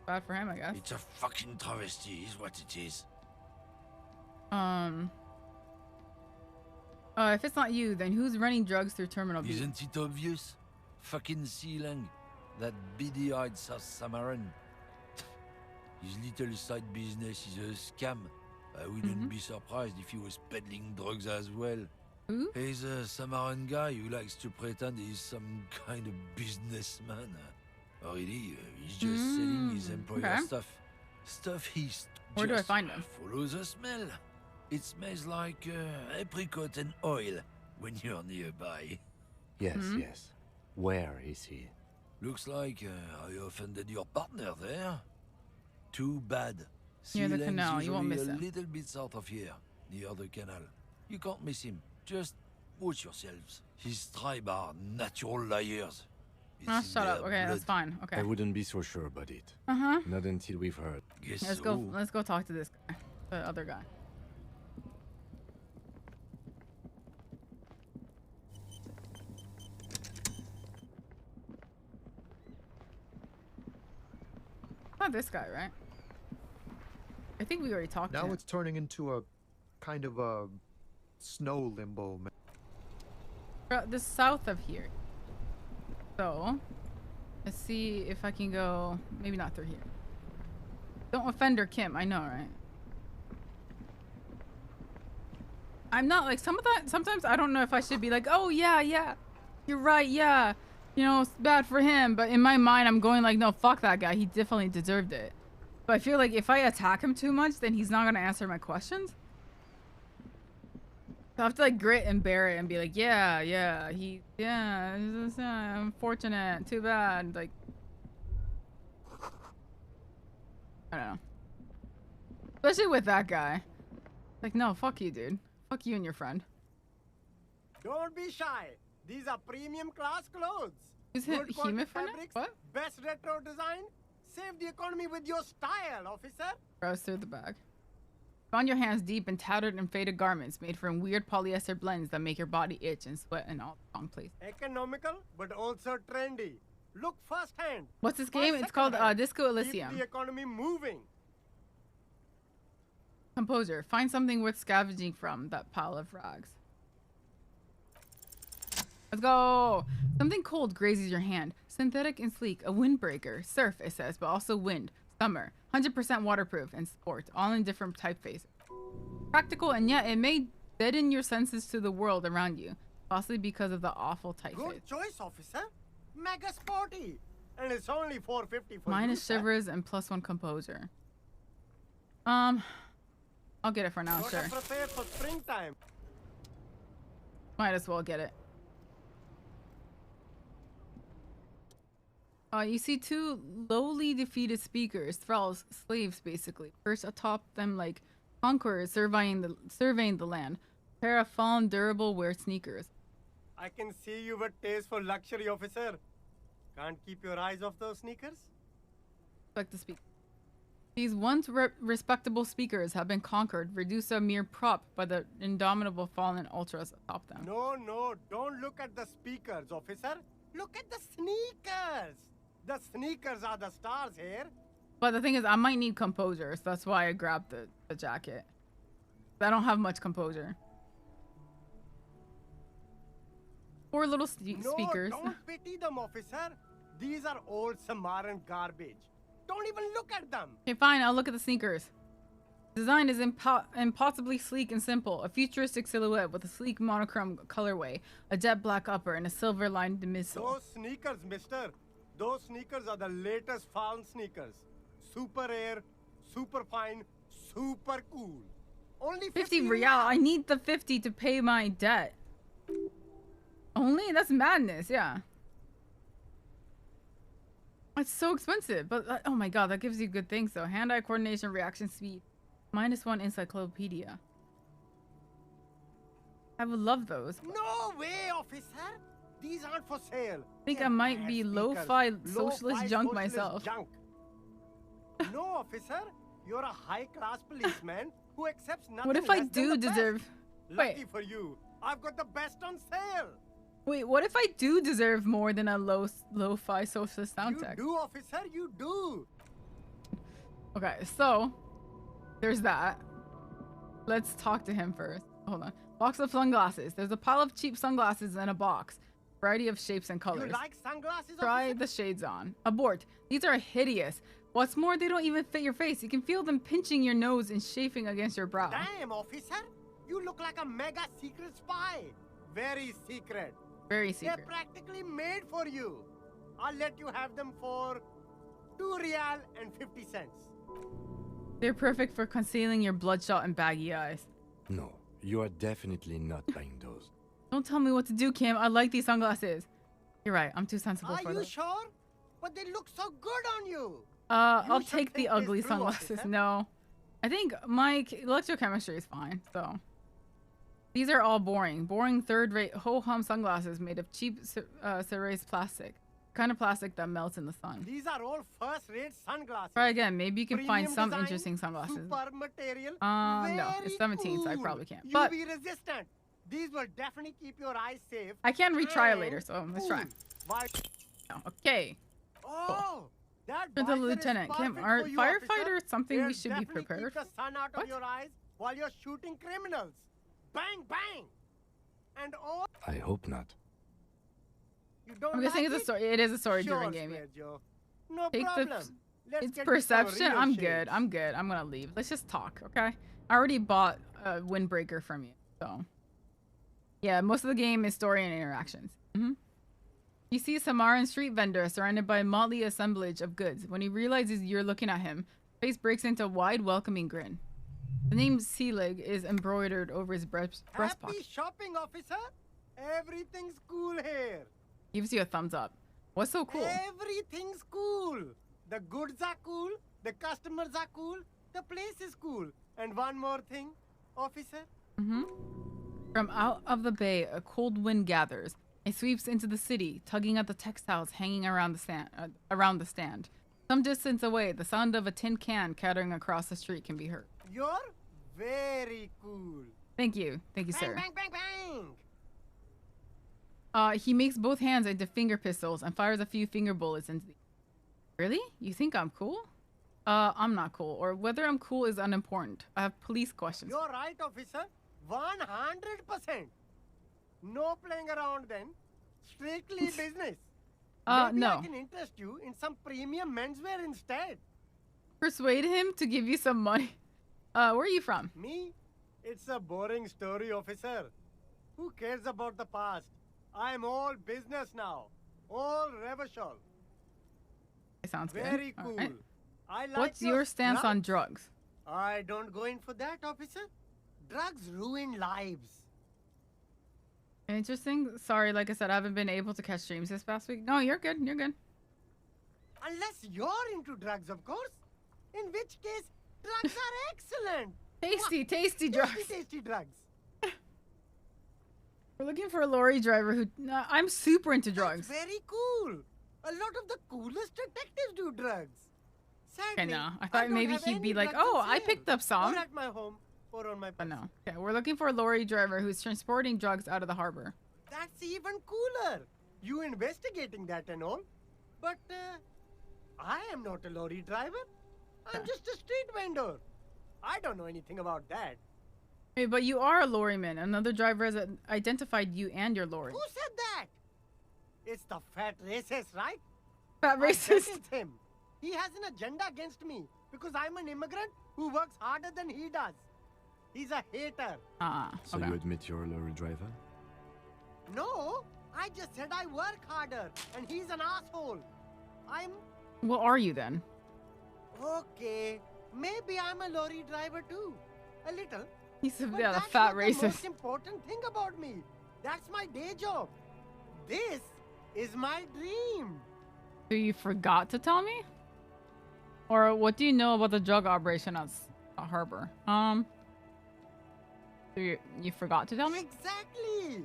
Bad for him, I guess. It's a fucking travesty, is what it is. If it's not you, then who's running drugs through Terminal B? Isn't it obvious? Fucking Sealang, that beady-eyed South Samaran. His little side business is a scam. I wouldn't be surprised if he was peddling drugs as well. Who? He's a Samaran guy who likes to pretend he's some kind of businessman. Really, he's just selling his employer stuff. Stuff he's Where do I just find him? follow the smell. It smells like apricot and oil when you're nearby. Yes, yes. Where is he? Looks like I offended your partner there. Too bad. Near the Sealang's canal, you won't usually miss a him. little bit south of here, near the canal. You can't miss him. Just watch yourselves. His tribe are natural liars. It's Oh, in shut up. their Okay, that's blood. fine. Okay. I wouldn't be so sure about it. Uh-huh. Not until we've heard. Guess Let's so. go. Let's go talk to this guy, the other guy. Not this guy, right? I think we already talked to Now him. it's turning into a kind of a snow limbo. The south of here. So, let's see if I can go. Maybe not through here. Don't offend her, Kim. I know, right? I'm not like some of that. Sometimes I don't know if I should be like, oh yeah, yeah, you're right, yeah. You know, it's bad for him. But in my mind, I'm going like, no, fuck that guy. He definitely deserved it. But I feel like if I attack him too much, then he's not gonna answer my questions. So I have to like grit and bear it and be like, yeah, unfortunate, too bad. Like, I don't know. Especially with that guy. Like, no, fuck you, dude. Fuck you and your friend. Don't be shy. These are premium class clothes. Is Good it quality Hema for now? fabrics, What? best retro design. Save the economy with your style, officer. Browse through the bag. Found your hands deep in tattered and faded garments made from weird polyester blends that make your body itch and sweat in all the wrong places. Economical, but also trendy. Look firsthand. What's this game? It's called Disco Keep Elysium. the economy moving. Composure. Find something worth scavenging from that pile of rags. Let's go. Something cold grazes your hand. Synthetic and sleek. A windbreaker. Surf, it says, but also wind. Summer. 100% waterproof and sport. All in different typefaces. Practical, and yet it may deaden your senses to the world around you. Possibly because of the awful typeface. Good choice, officer. Mega sporty. And it's only $4.50 for Mine you, is sir. shivers and +1 composure. I'll get it for now, Gotta sure. prepare for springtime. Might as well get it. You see two lowly defeated speakers, thralls, slaves basically, perched atop them like conquerors surveying the land. A pair of fallen durable wear sneakers. I can see you with taste for luxury, officer. Can't keep your eyes off those sneakers? Like the speak. These once respectable speakers have been conquered, reduced to a mere prop by the indomitable fallen ultras atop them. No, don't look at the speakers, officer. Look at the sneakers. The sneakers are the stars here. But the thing is, I might need composure, so that's why I grabbed the jacket. I don't have much composure. Poor little speakers. No, don't pity them, officer. These are old Samaran garbage. Don't even look at them. Okay, fine, I'll look at the sneakers. Design is impossibly sleek and simple. A futuristic silhouette with a sleek monochrome colorway, a jet black upper, and a silver-lined midsole. Those sneakers, mister. Those sneakers are the latest fallen sneakers. Super air, super fine, super cool. Only 50 real. I need the 50 to pay my debt. Only? That's madness, yeah. It's so expensive, but oh my god, that gives you good things though. Hand-eye coordination, reaction speed, -1 encyclopedia. I would love those. No way, officer. These aren't for sale. I think I might be lo-fi socialist junk myself. Junk. No, officer. You're a high-class policeman who accepts nothing. What if I less than do the deserve? best. Lucky for you, I've got the best on sale. Wait, what if I do deserve more than a lo-fi socialist soundtrack? You do, officer. You do. Okay, so there's that. Let's talk to him first. Hold on. Box of sunglasses. There's a pile of cheap sunglasses in a box. Variety of shapes and colors. You like sunglasses, Try officer? the shades on. Abort. These are hideous. What's more, they don't even fit your face. You can feel them pinching your nose and chafing against your brow. Damn, officer. You look like a mega secret spy. Very secret. Very secret. They're practically made for you. I'll let you have them for 2 real and 50 cents. They're perfect for concealing your bloodshot and baggy eyes. No, you are definitely not buying those. Don't tell me what to do, Kim. I like these sunglasses. You're right. I'm too sensible for Are you them. sure? But they look so good on you. I'll should take the think this ugly through, sunglasses. officer. No. I think my electrochemistry is fine, so. These are all boring. Boring third-rate ho-hum sunglasses made of cheap ceramic plastic. Kind of plastic that melts in the sun. These are all first-rate sunglasses. Try again. Maybe you can find Premium some design, interesting sunglasses. Super material. No. Very It's 17, so I cool. probably can't. But UV resistant. These will definitely keep your eyes safe. I can retry it and later, so let's try. cool. Why? Okay. Oh, that To the visor is lieutenant. Kim, perfect are for you, firefighter officer. something They'll we should be definitely prepared keep the sun out of your eyes while you're shooting criminals. Bang, bang. And all. I hope not. You don't I'm guessing like it's a story. It is a story-driven Sure, game. Square Joe. No Take problem. the. Let's It's get to some perception. real I'm shit. good. I'm good. I'm gonna leave. Let's just talk, okay? I already bought a windbreaker from you, so. Yeah, most of the game is story and interactions. You see a Samaran street vendor surrounded by a motley assemblage of goods. When he realizes you're looking at him, his face breaks into a wide, welcoming grin. The name Selig is embroidered over his breast Happy pocket. shopping, officer. Everything's cool here. Gives you a thumbs up. What's so cool? Everything's cool. The goods are cool. The customers are cool. The place is cool. And one more thing, officer. From out of the bay, a cold wind gathers. It sweeps into the city, tugging at the textiles hanging around the stand. Some distance away, the sound of a tin can clattering across the street can be heard. You're very cool. Thank you, sir. Bang, bang, bang, bang. He makes both hands into finger pistols and fires a few finger bullets into the... Really? You think I'm cool? I'm not cool, or whether I'm cool is unimportant. I have police questions. You're right, officer. 100%. No playing around then. Strictly business. Maybe no. I can interest you in some premium menswear instead. Persuade him to give you some money. Where are you from? Me? It's a boring story, officer. Who cares about the past? I'm all business now. All reversal. Sounds good. Very All cool. right. I like What's your stance on drugs? I don't go in for that, officer. Drugs ruin lives. Interesting. Sorry, like I said, I haven't been able to catch streams this past week. No, you're good. You're good. Unless you're into drugs, of course. In which case, drugs are excellent. Tasty drugs. Tasty drugs. We're looking for a lorry driver who... I'm super into drugs. That's very cool. A lot of the coolest detectives do drugs. Sadly, I know. I thought don't maybe have he'd any be like, drugs oh, on I sale, picked up some. Or at my home, or on my But no. Okay, we're looking for a lorry driver who's transporting drugs out of the harbor. That's even cooler. You investigating that and all. But I am not a lorry driver. I'm just a street vendor. I don't know anything about that. Hey, but you are a lorryman. Another driver has identified you and your lorry. Who said that? It's the fat racist, right? Fat I bet racist. it's him. He has an agenda against me because I'm an immigrant who works harder than he does. He's a hater. So you admit you're a lorry driver? No, I just said I work harder and he's an asshole. I'm... What are you then? Okay, maybe I'm a lorry driver too. A little. He's But yeah, the that's fat not the racist. most important thing about me. That's my day job. This is my dream. So you forgot to tell me? Or what do you know about the drug operation at Harbor? So you forgot to tell me? Exactly.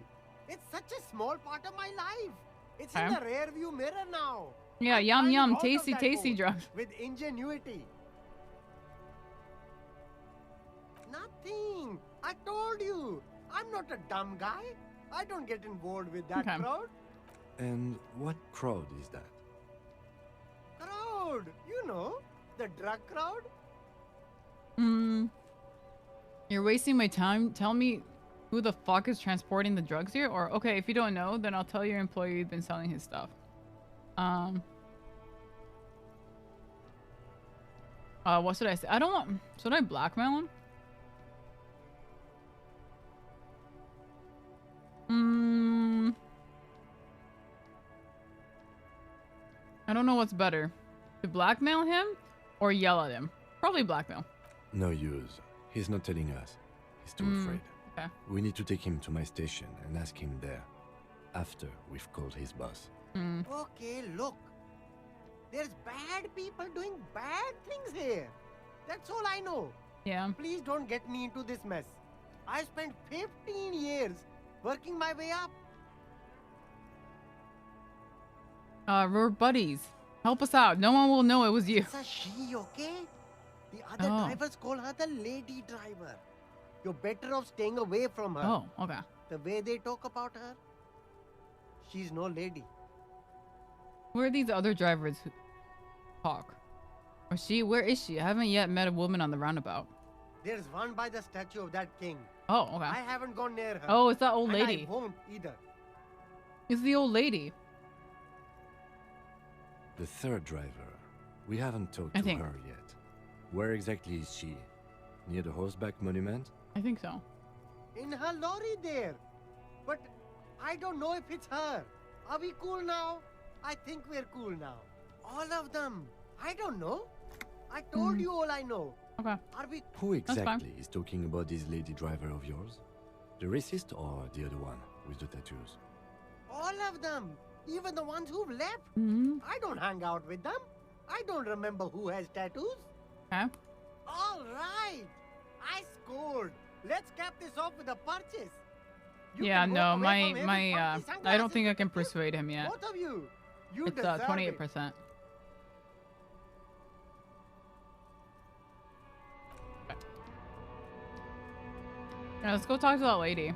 It's such a small part of my life. It's Okay. in the rear view mirror now. Yeah, I'm yum climbing yum, out of tasty that tasty boat drugs. with ingenuity. Nothing. I told you. I'm not a dumb guy. I don't get involved with that Okay. crowd. And what crowd is that? Crowd. You know, the drug crowd. You're wasting my time. Tell me who the fuck is transporting the drugs here? Or okay, if you don't know, then I'll tell your employee you've been selling his stuff. What should I say? I don't want... Should I blackmail him? I don't know what's better. To blackmail him or yell at him? Probably blackmail. No use. He's not telling us. He's too afraid. Okay. We need to take him to my station and ask him there. After we've called his boss. Okay, look. There's bad people doing bad things here. That's all I know. Yeah. Please don't get me into this mess. I spent 15 years working my way up. We're buddies. Help us out. No one will know it was you. It's a she, okay? The other drivers call her the lady driver. You're better off staying away from her. Oh, okay. The way they talk about her, she's no lady. Where are these other drivers who talk? Or she? Where is she? I haven't yet met a woman on the roundabout. There's one by the statue of that king. Oh, okay. I haven't gone near her. Oh, it's that old and lady. I won't either. It's the old lady. The third driver. We haven't talked I to think- her yet. Where exactly is she? Near the horseback monument? I think so. In her lorry there. But I don't know if it's her. Are we cool now? I think we're cool now. All of them. I don't know. I told you all I know. Okay. Are we... Who exactly is talking about this lady driver of yours? The racist or the other one with the tattoos? All of them. Even the ones who've left. I don't hang out with them. I don't remember who has tattoos. Okay. All right. I scored. Let's cap this off with a purchase. You Yeah, can no, walk away from every funky I don't sunglasses think I with can the tip. persuade him yet. Both of you. You It's deserve it. 28%. Yeah, let's go talk to that lady.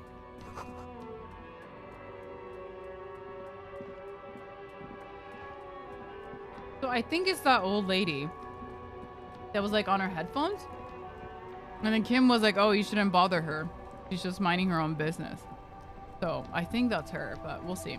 So I think it's that old lady that was like on her headphones. And then Kim was like, oh, you shouldn't bother her. She's just minding her own business. So I think that's her, but we'll see.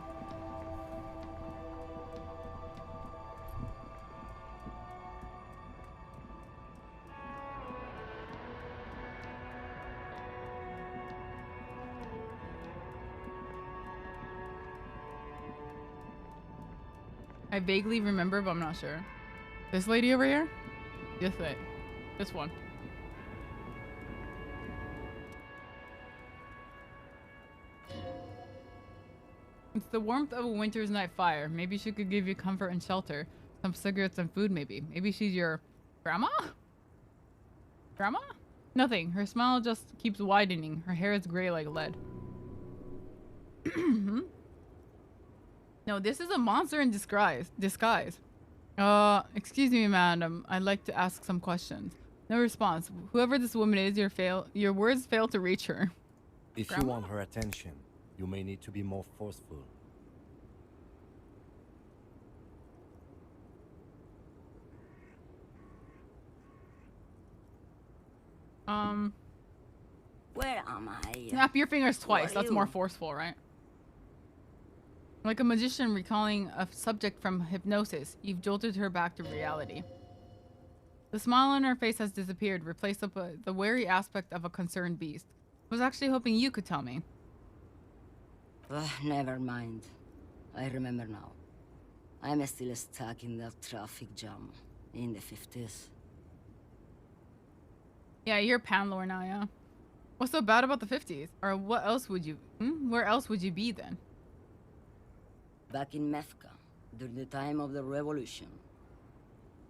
I vaguely remember, but I'm not sure. This lady over here? This one. It's the warmth of a winter's night fire. Maybe she could give you comfort and shelter. Some cigarettes and food, maybe. Maybe she's your grandma? Grandma? Nothing. Her smile just keeps widening. Her hair is gray like lead. No, this is a monster in disguise. Excuse me, madam. I'd like to ask some questions. No response. Whoever this woman is, your words fail to reach her. If you want her attention, you may need to be more forceful. Where am I? Snap your fingers twice. are That's you? more forceful, right? Like a magician recalling a subject from hypnosis, you've jolted her back to reality. The smile on her face has disappeared, replaced with the wary aspect of a concerned beast. I was actually hoping you could tell me. Never mind. I remember now. I'm still stuck in that traffic jam in the 50s. Yeah, you're Panlore now, yeah. What's so bad about the 50s? Or what else would you... Where else would you be then? Back in Methka, during the time of the revolution.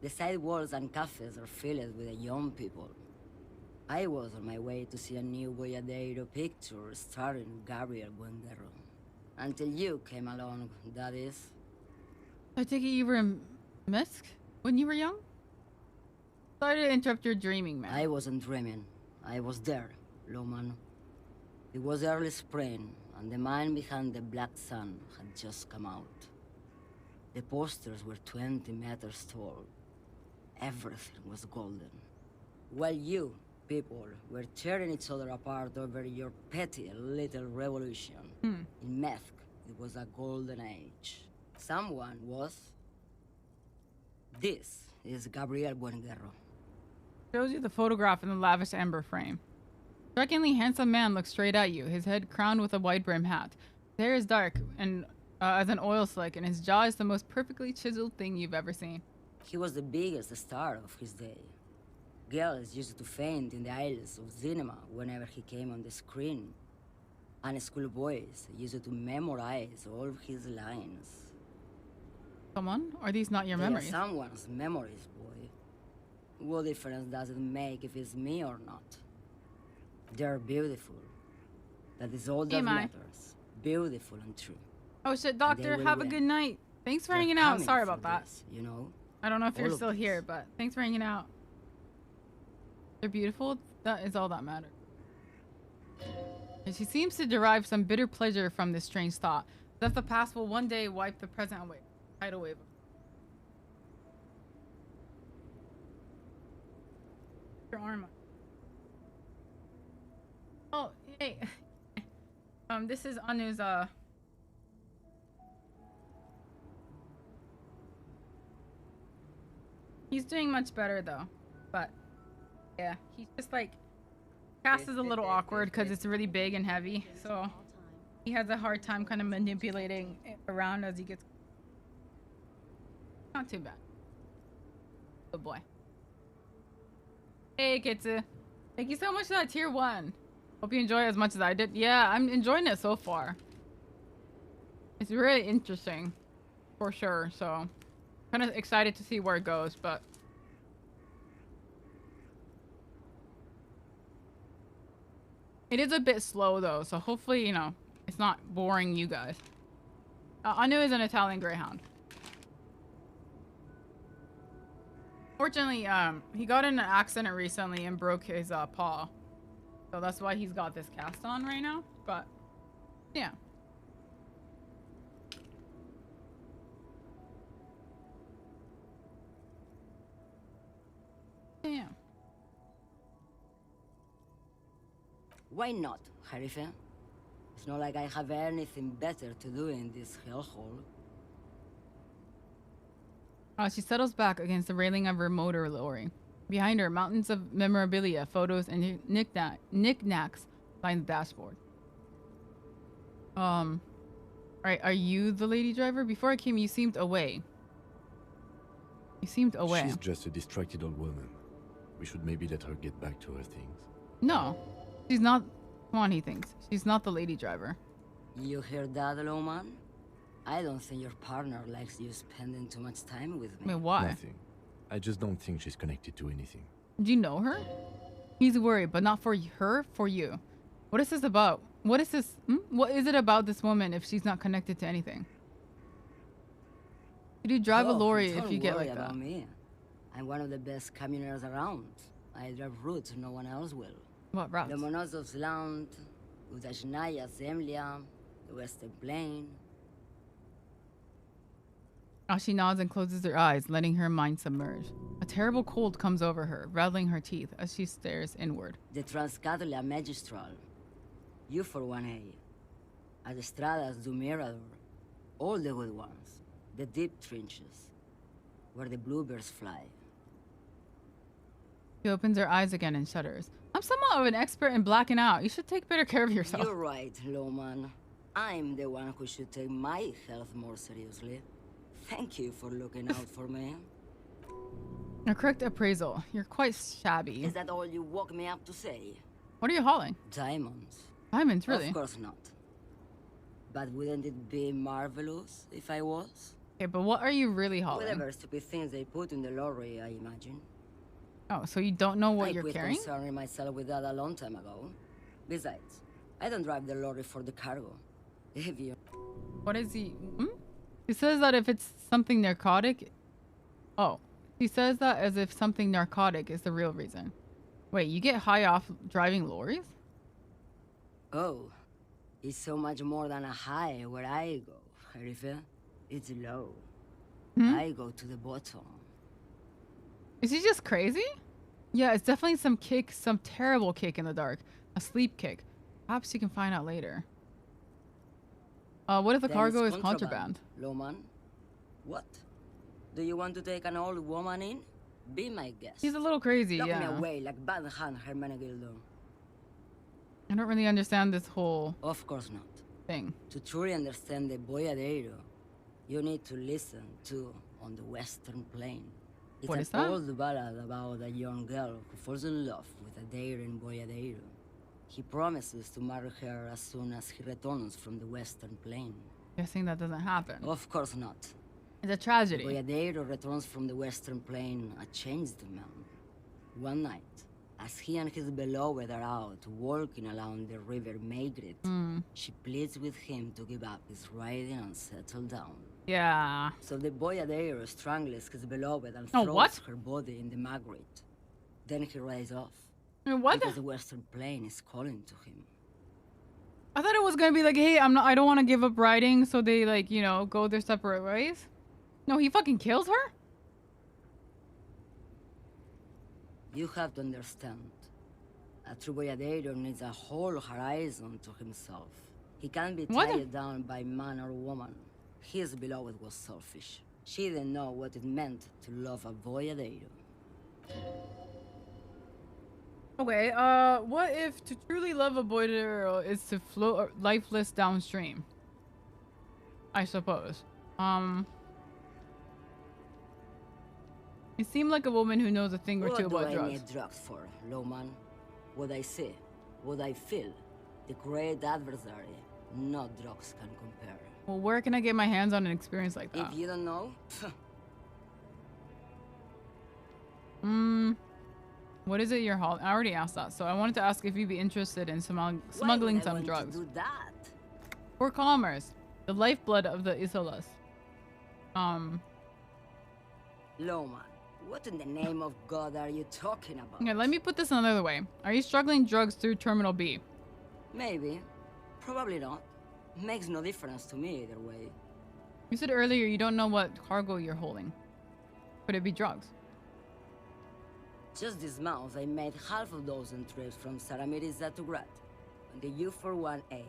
The sidewalks and cafes are filled with the young people. I was on my way to see a new Boyadero picture starring Gabriel Buenguerro. Until you came along, that is. I take it you were in Minsk when you were young? Sorry to interrupt your dreaming, man. I wasn't dreaming. I was there, Loman. It was early spring, and the man behind the Black Sun had just come out. The posters were 20 meters tall. Everything was golden. While you, people, were tearing each other apart over your petty little revolution. In Methk, it was a golden age. Someone was... This is Gabriel Buenguerro. Shows you the photograph in the lavish amber frame. Strikingly handsome man looks straight at you, his head crowned with a wide brim hat. His hair is dark and as an oil slick, and his jaw is the most perfectly chiseled thing you've ever seen. He was the biggest star of his day. Girls used to faint in the aisles of cinema whenever he came on the screen. And schoolboys used to memorize all of his lines. Come on, are these not your They memories? are someone's memories, boy. What difference does it make if it's me or not? They're beautiful. That is all that matters. Beautiful and true. Oh shit, doctor, have a good night. Thanks for hanging out. Sorry about that. This, you know? I don't know if you're All of still this. here, but thanks for hanging out. They're beautiful. That is all that matters. And she seems to derive some bitter pleasure from this strange thought, that the past will one day wipe the present away. Tidal wave. Your arm. Oh, hey. This is Anu's, He's doing much better though, but yeah, he's just like, cast is a little awkward because it's really big and heavy, so he has a hard time kind of manipulating it around as he gets. Not too bad. Good boy. Hey Kitsu, thank you so much for that tier 1. Hope you enjoy it as much as I did. Yeah, I'm enjoying it so far. It's really interesting, for sure. So, kind of excited to see where it goes, but it is a bit slow though. So hopefully, you know, it's not boring you guys. Anu is an Italian Greyhound. Fortunately, he got in an accident recently and broke his paw. So that's why he's got this cast on right now. But, yeah. Yeah. Why not, Harife? It's not like I have anything better to do in this hellhole. She settles back against the railing of her motor lorry. Behind her, mountains of memorabilia, photos, and knickknacks line the dashboard. Right, are you the lady driver? Before I came, you seemed away. You seemed away. She's just a distracted old woman. We should maybe let her get back to her things. No, she's not. Come on, he thinks. She's not the lady driver. You hear that, Loman? I don't think your partner likes you spending too much time with me. Wait, why? Nothing. I just don't think she's connected to anything. Do you know her? He's worried, but not for her, for you. What is this about? What is this? What is it about this woman if she's not connected to anything? You do drive a lorry if you get like that. Don't worry about me. I'm one of the best camioners around. I drive routes no one else will. What routes? The Monozovsland, Udajnaya Zemlya, the Western Plain. She nods and closes her eyes, letting her mind submerge. A terrible cold comes over her, rattling her teeth as she stares inward. The Transcatlia Magistral. You for 1A. Adestradas du Mirador. All the good ones. The deep trenches. Where the bluebirds fly. She opens her eyes again and shudders. I'm somewhat of an expert in blacking out. You should take better care of yourself. You're right, Loman. I'm the one who should take my health more seriously. Thank you for looking out for me. A correct appraisal. You're quite shabby. Is that all you woke me up to say? What are you hauling? Diamonds. Diamonds, really? Of course not. But wouldn't it be marvelous if I was? Okay, but what are you really hauling? Whatever stupid things they put in the lorry, I imagine. Oh, so you don't know what you're I carrying? quit concerning myself with that a long time ago. Besides, I don't drive the lorry for the cargo. If you... What is he? He says that if it's something narcotic... Oh. He says that as if something narcotic is the real reason. Wait, you get high off driving lorries? Oh. It's so much more than a high where I go, Harife. It's low. I go to the bottom. Is he just crazy? Yeah, it's definitely some kick, some terrible kick in the dark. A sleep kick. Perhaps you can find out later. What if the cargo is contraband? Loman? What? Do you want to take an old woman in? Be my guest. He's a little crazy, Lock yeah. me away like Bad Hand Hermenegildo. I don't really understand this whole... Of course not. ...thing. To truly understand the Boyadero, you need to listen to On the Western Plain. It's What is an that? old ballad about a young girl who falls in love with a daring Boyadero. He promises to marry her as soon as he returns from the Western Plain. Guessing that doesn't happen. Of course not. It's a tragedy. Boyadero returns from the Western Plain a changed man. One night, as he and his beloved are out walking along the river Maigret, she pleads with him to give up his riding and settle down. Yeah. So the Boyadero strangles his beloved and Oh, throws what? her body in the Maigret. Then he rides off. What? Because the Western Plain is calling to him. I thought it was gonna be like, hey, I don't want to give up riding, so they like, you know, go their separate ways. No, he fucking kills her? You have to understand. A true Boyadero needs a whole horizon to himself. He can't be tied down by man or woman. His beloved was selfish. She didn't know what it meant to love a Boyadero. Okay, what if to truly love a boyadero is to float lifeless downstream? I suppose. You seem like a woman who knows a thing or two about What do I drugs. need drugs for, Lowman? What I see, what I feel, the great adversary, no drugs can compare. Well, where can I get my hands on an experience like that? If you don't know, What is it you're hauling? I already asked that, so I wanted to ask if you'd be interested in smuggling some drugs. do that? For commerce, the lifeblood of the Isolas. Lowman, what in the name of God are you talking about? Okay, let me put this another way. Are you struggling drugs through Terminal B? Maybe. Probably not. Makes no difference to me either way. You said earlier you don't know what cargo you're holding. Could it be drugs? Just this month, I made half a dozen trips from Saramiriza to Grad on the U41A.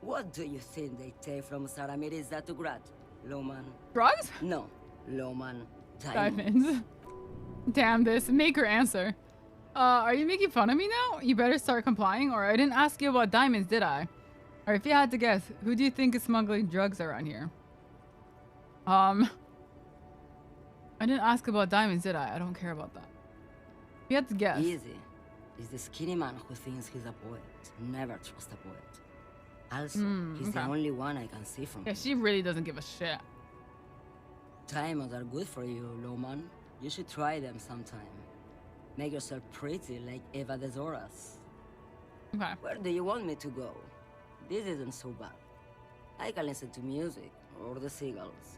What do you think they take from Saramiriza to Grad, Lowman? Drugs? No, Lowman. Diamonds. Damn this. Make her answer. Are you making fun of me now? You better start complying, or I didn't ask you about diamonds, did I? Or if you had to guess, who do you think is smuggling drugs around here? I didn't ask about diamonds, did I? I don't care about that. You had to guess. Easy. It's the skinny man who thinks he's a poet. Never trust a poet. Also, he's the only one I can see from Yeah, him. she really doesn't give a shit. Diamonds are good for you, Lowman. You should try them sometime. Make yourself pretty like Eva de Zoras. Okay. Where do you want me to go? This isn't so bad. I can listen to music, or the seagulls.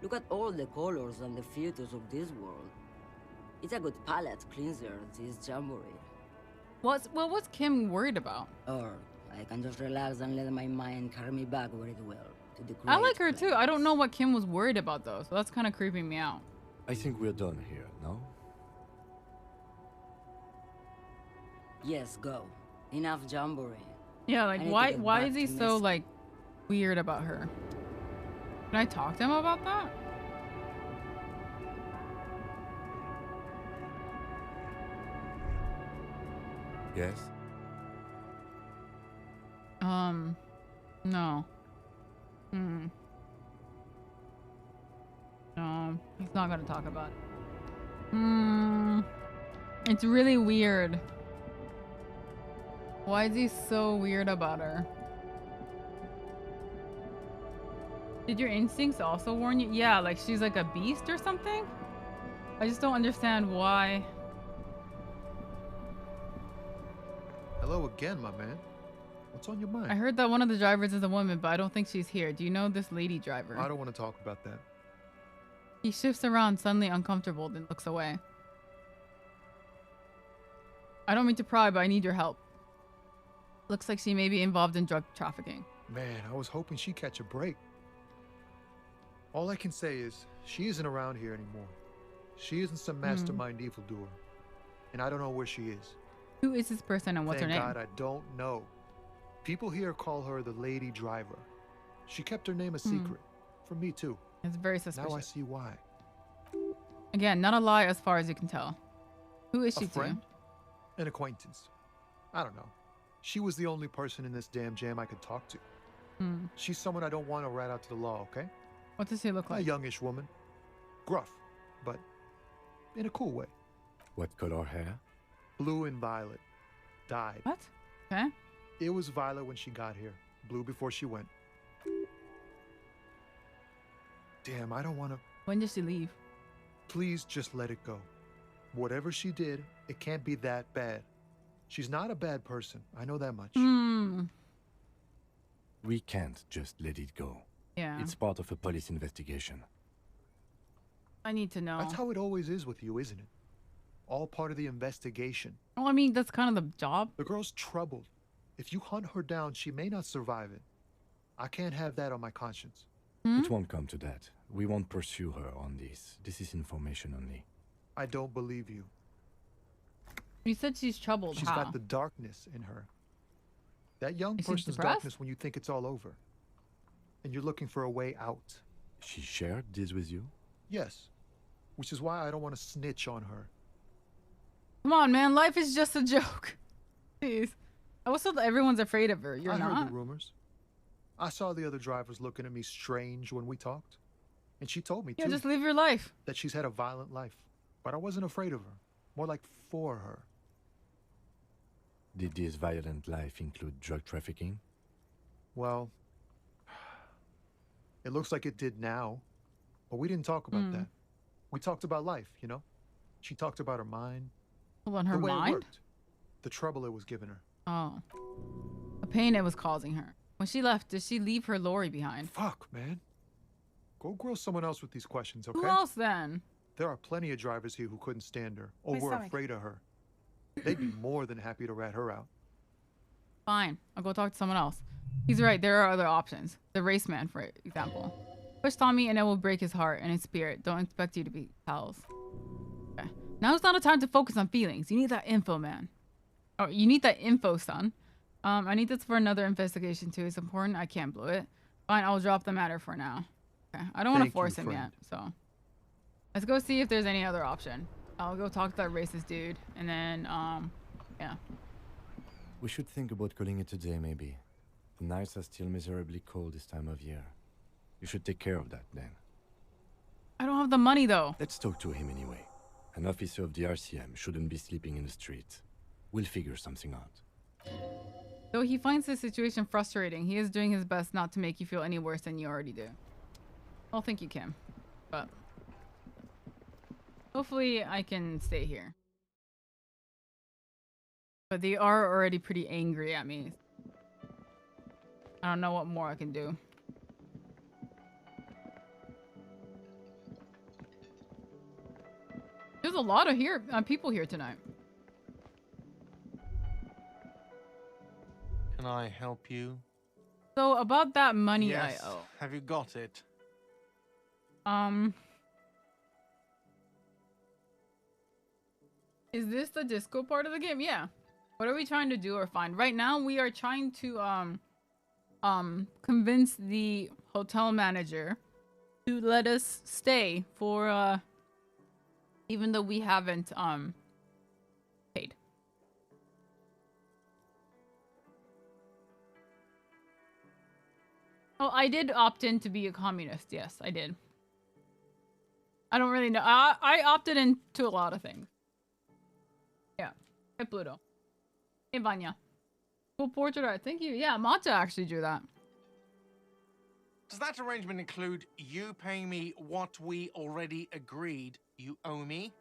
Look at all the colors and the features of this world. It's a good palate cleanser, this jamboree. What's Kim worried about? Or I can just relax and let my mind carry me back where it will. To the I like great her too. I don't know what Kim was worried about though, so that's kind of creeping me out. I think we're done here, no? Yes, go. Enough jamboree. Yeah, like I need to why get why back is he to so Miss- like weird about her? Can I talk to him about that? Yes? No. Not gonna talk about it. It's really weird. Why is he so weird about her? Did your instincts also warn you? Yeah, like she's like a beast or something? I just don't understand why. Hello again, my man. What's on your mind? I heard that one of the drivers is a woman, but I don't think she's here. Do you know this lady driver? I don't want to talk about that. He shifts around, suddenly uncomfortable, then looks away. I don't mean to pry, but I need your help. Looks like she may be involved in drug trafficking. Man, I was hoping she'd catch a break. All I can say is, she isn't around here anymore. She isn't some mastermind evildoer. And I don't know where she is. Who is this person and what's her name? Thank God I don't know. People here call her the Lady Driver. She kept her name a secret. From me too. It's very suspicious. Now I see why. Again, not a lie as far as you can tell. Who is she A friend? An acquaintance. I don't know. She was the only person in this damn jam I could talk to. She's someone I don't want to rat out to the law, okay? What does she look like? A youngish woman. Gruff, but in a cool way. What color hair? Blue and violet. Dyed. What? Okay. It was violet when she got here. Blue before she went. Damn, I don't want to... When did she leave? Please just let it go. Whatever she did, it can't be that bad. She's not a bad person. I know that much. We can't just let it go. Yeah. It's part of a police investigation. I need to know. That's how it always is with you, isn't it? All part of the investigation. Well, I mean, that's kind of the job. The girl's troubled. If you hunt her down, she may not survive it. I can't have that on my conscience. It won't come to that. We won't pursue her on this. This is information only. I don't believe you. You said she's troubled. She's got the darkness in her. That young person's darkness when you think it's all over. And you're looking for a way out. She shared this with you? Yes. Which is why I don't want to snitch on her. Come on, man. Life is just a joke. Jeez. I was told everyone's afraid of her. You're I not? heard the rumors. I saw the other drivers looking at me strange when we talked. And she told me, too. Yeah, just live your life. That she's had a violent life. But I wasn't afraid of her. More like for her. Did this violent life include drug trafficking? Well, it looks like it did now. But we didn't talk about that. We talked about life, you know? She talked about her mind. Hold on, her the way mind? It worked. The trouble it was giving her. Oh. The pain it was causing her. When she left, did she leave her lorry behind? Fuck, man. Go grill someone else with these questions, okay? Who else then? There are plenty of drivers here who couldn't stand her or My were stomach. afraid of her. They'd be more than happy to rat her out. Fine. I'll go talk to someone else. He's right. There are other options. The race man, for example. Push Tommy and it will break his heart and his spirit. Don't expect you to be pals. Okay. Now's not a time to focus on feelings. You need that info, man. Oh, you need that info, son. I need this for another investigation too. It's important. I can't blow it. Fine, I'll drop the matter for now. Okay. I don't want to force him yet, so let's go see if there's any other option. I'll go talk to that racist dude, and then yeah. We should think about calling it a day, maybe. The nights are still miserably cold this time of year. You should take care of that then. I don't have the money though. Let's talk to him anyway. An officer of the RCM shouldn't be sleeping in the street. We'll figure something out. Though he finds this situation frustrating, he is doing his best not to make you feel any worse than you already do. Well, thank you, Kim. But hopefully I can stay here. But they are already pretty angry at me. I don't know what more I can do. There's a lot of people here tonight. Can I help you? So about that money Yes. I owe. Have you got it? Is this the disco part of the game? Yeah. What are we trying to do or find? Right now we are trying to convince the hotel manager to let us stay for even though we haven't paid. Oh, I did opt in to be a communist. Yes, I did. I don't really know. I opted into a lot of things. Yeah. Hey, Pluto. Hey, Vanya. Cool portrait art. Thank you. Yeah, Mata actually drew that. Does that arrangement include you paying me what we already agreed you owe me?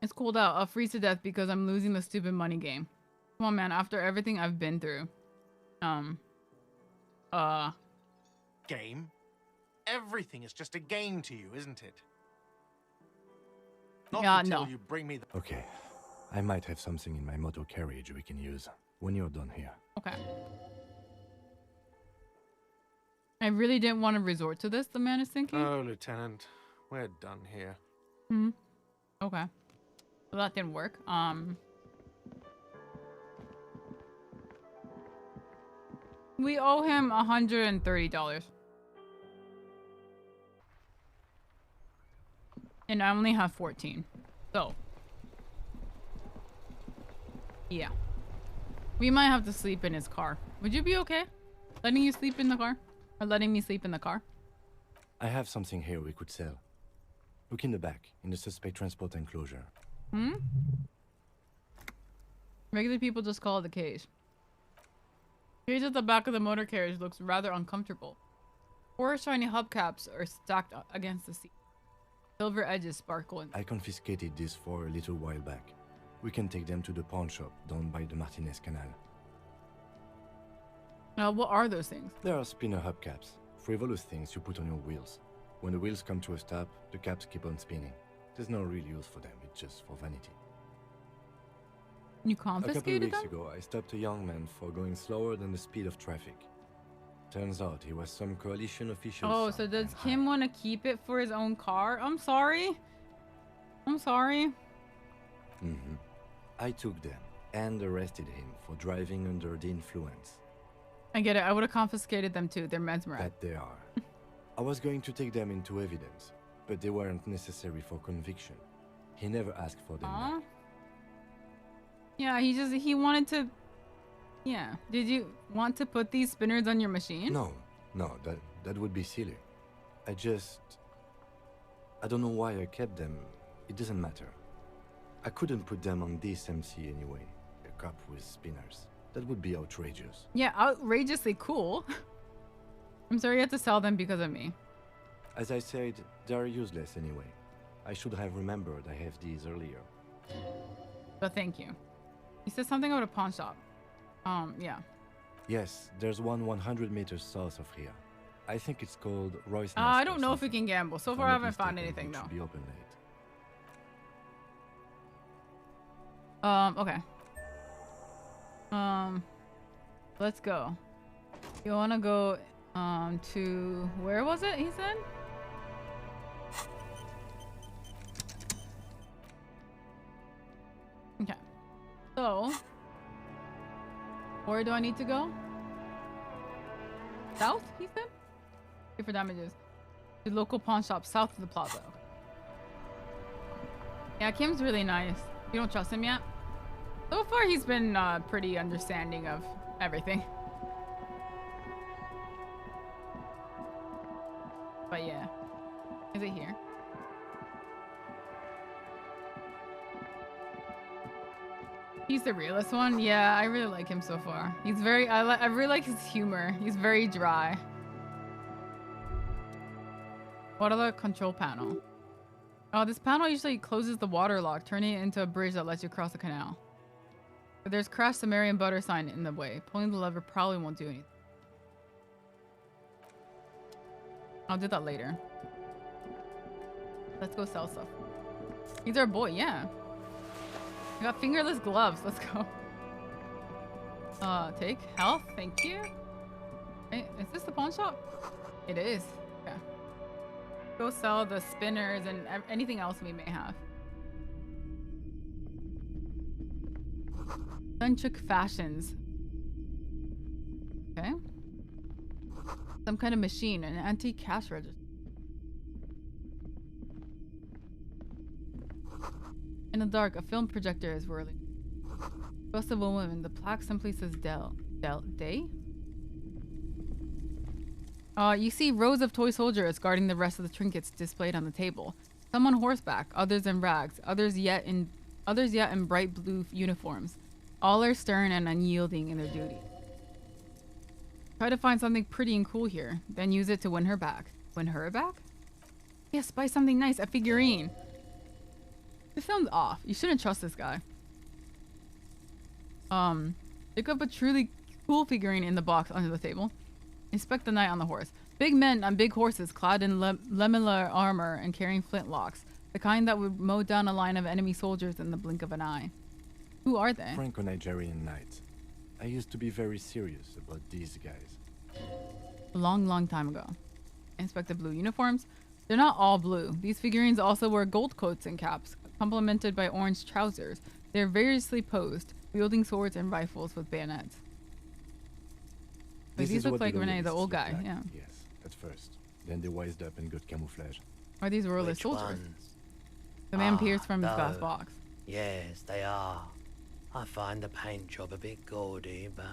It's cooled out. I'll freeze to death because I'm losing the stupid money game. Come on, man. After everything I've been through. Game? Everything is just a game to you, isn't it? Not until you bring me the... Okay. I might have something in my motor carriage we can use when you're done here. Okay. I really didn't want to resort to this, the man is thinking. Oh, Lieutenant. We're done here. Okay. Well, that didn't work. We owe him $130. And I only have 14. So. Yeah. We might have to sleep in his car. Would you be okay? Letting you sleep in the car? Or letting me sleep in the car? I have something here we could sell. Look in the back, in the suspect transport enclosure. Regular people just call it a cage. Cage at the back of the motor carriage looks rather uncomfortable. 4 shiny hubcaps are stacked against the seat. Silver edges sparkle. I confiscated this for a little while back. We can take them to the pawn shop down by the Martinez Canal. What are those things? They are spinner hubcaps, frivolous things you put on your wheels. When the wheels come to a stop, the caps keep on spinning. There's no real use for them, it's just for vanity. You confiscated A couple of weeks them? ago, I stopped a young man for going slower than the speed of traffic. Turns out he was some coalition official. Oh, so does Kim want to keep it for his own car? I'm sorry. I'm sorry. I took them and arrested him for driving under the influence. I get it. I would have confiscated them too. They're mesmerized. That they are. I was going to take them into evidence, but they weren't necessary for conviction. He never asked for them back. Yeah, he wanted to... Yeah. Did you want to put these spinners on your machine? No, that would be silly. I don't know why I kept them. It doesn't matter. I couldn't put them on this MC anyway. A cup with spinners. That would be outrageous. Yeah, outrageously cool. I'm sorry you had to sell them because of me. As I said, they're useless anyway. I should have remembered I have these earlier. But thank you. He said something about a pawn shop. Yeah. Yes, there's one 100 meters south of here. I think it's called Royce. I don't know if we can gamble. So far I haven't found anything though. Be open late. Okay. Let's go. You wanna go to where was it? He said. Okay. So, where do I need to go? South, he said? Pay for damages. The local pawn shop south of the plaza. Yeah, Kim's really nice. You don't trust him yet? So far, he's been pretty understanding of everything. But yeah. Is it here? He's the realest one? Yeah, I really like him so far. He's very... I really like his humor. He's very dry. What other control panel? Oh, this panel usually closes the water lock, turning it into a bridge that lets you cross the canal. But there's crashed Sumerian butter sign in the way. Pulling the lever probably won't do anything. I'll do that later. Let's go sell stuff. He's our boy, yeah. I got fingerless gloves. Let's go. Take health. Thank you. Hey, is this the pawn shop? It is. Okay. Go sell the spinners and anything else we may have. Centric fashions. Okay. Some kind of machine, an antique cash register. In the dark, a film projector is whirling. Bust of a woman. The plaque simply says Day? You see rows of toy soldiers guarding the rest of the trinkets displayed on the table. Some on horseback, others in rags, others yet in bright blue uniforms. All are stern and unyielding in their duty. Try to find something pretty and cool here, then use it to win her back. Win her back? Yes, buy something nice, a figurine. This sounds off. You shouldn't trust this guy. Pick up a truly cool figurine in the box under the table. Inspect the knight on the horse. Big men on big horses clad in lamellar armor and carrying flintlocks. The kind that would mow down a line of enemy soldiers in the blink of an eye. Who are they? Franco-Nigerian knights. I used to be very serious about these guys. A long, long time ago. Inspect the blue uniforms. They're not all blue. These figurines also wear gold coats and caps, complemented by orange trousers. They're variously posed, wielding swords and rifles with bayonets. Wait, these look like Renee, the old guy, yeah. Yes, at first. Then they wised up and got camouflage. Are these royalist soldiers? The man peers from his glass box. Yes, they are. I find the paint job a bit gaudy, but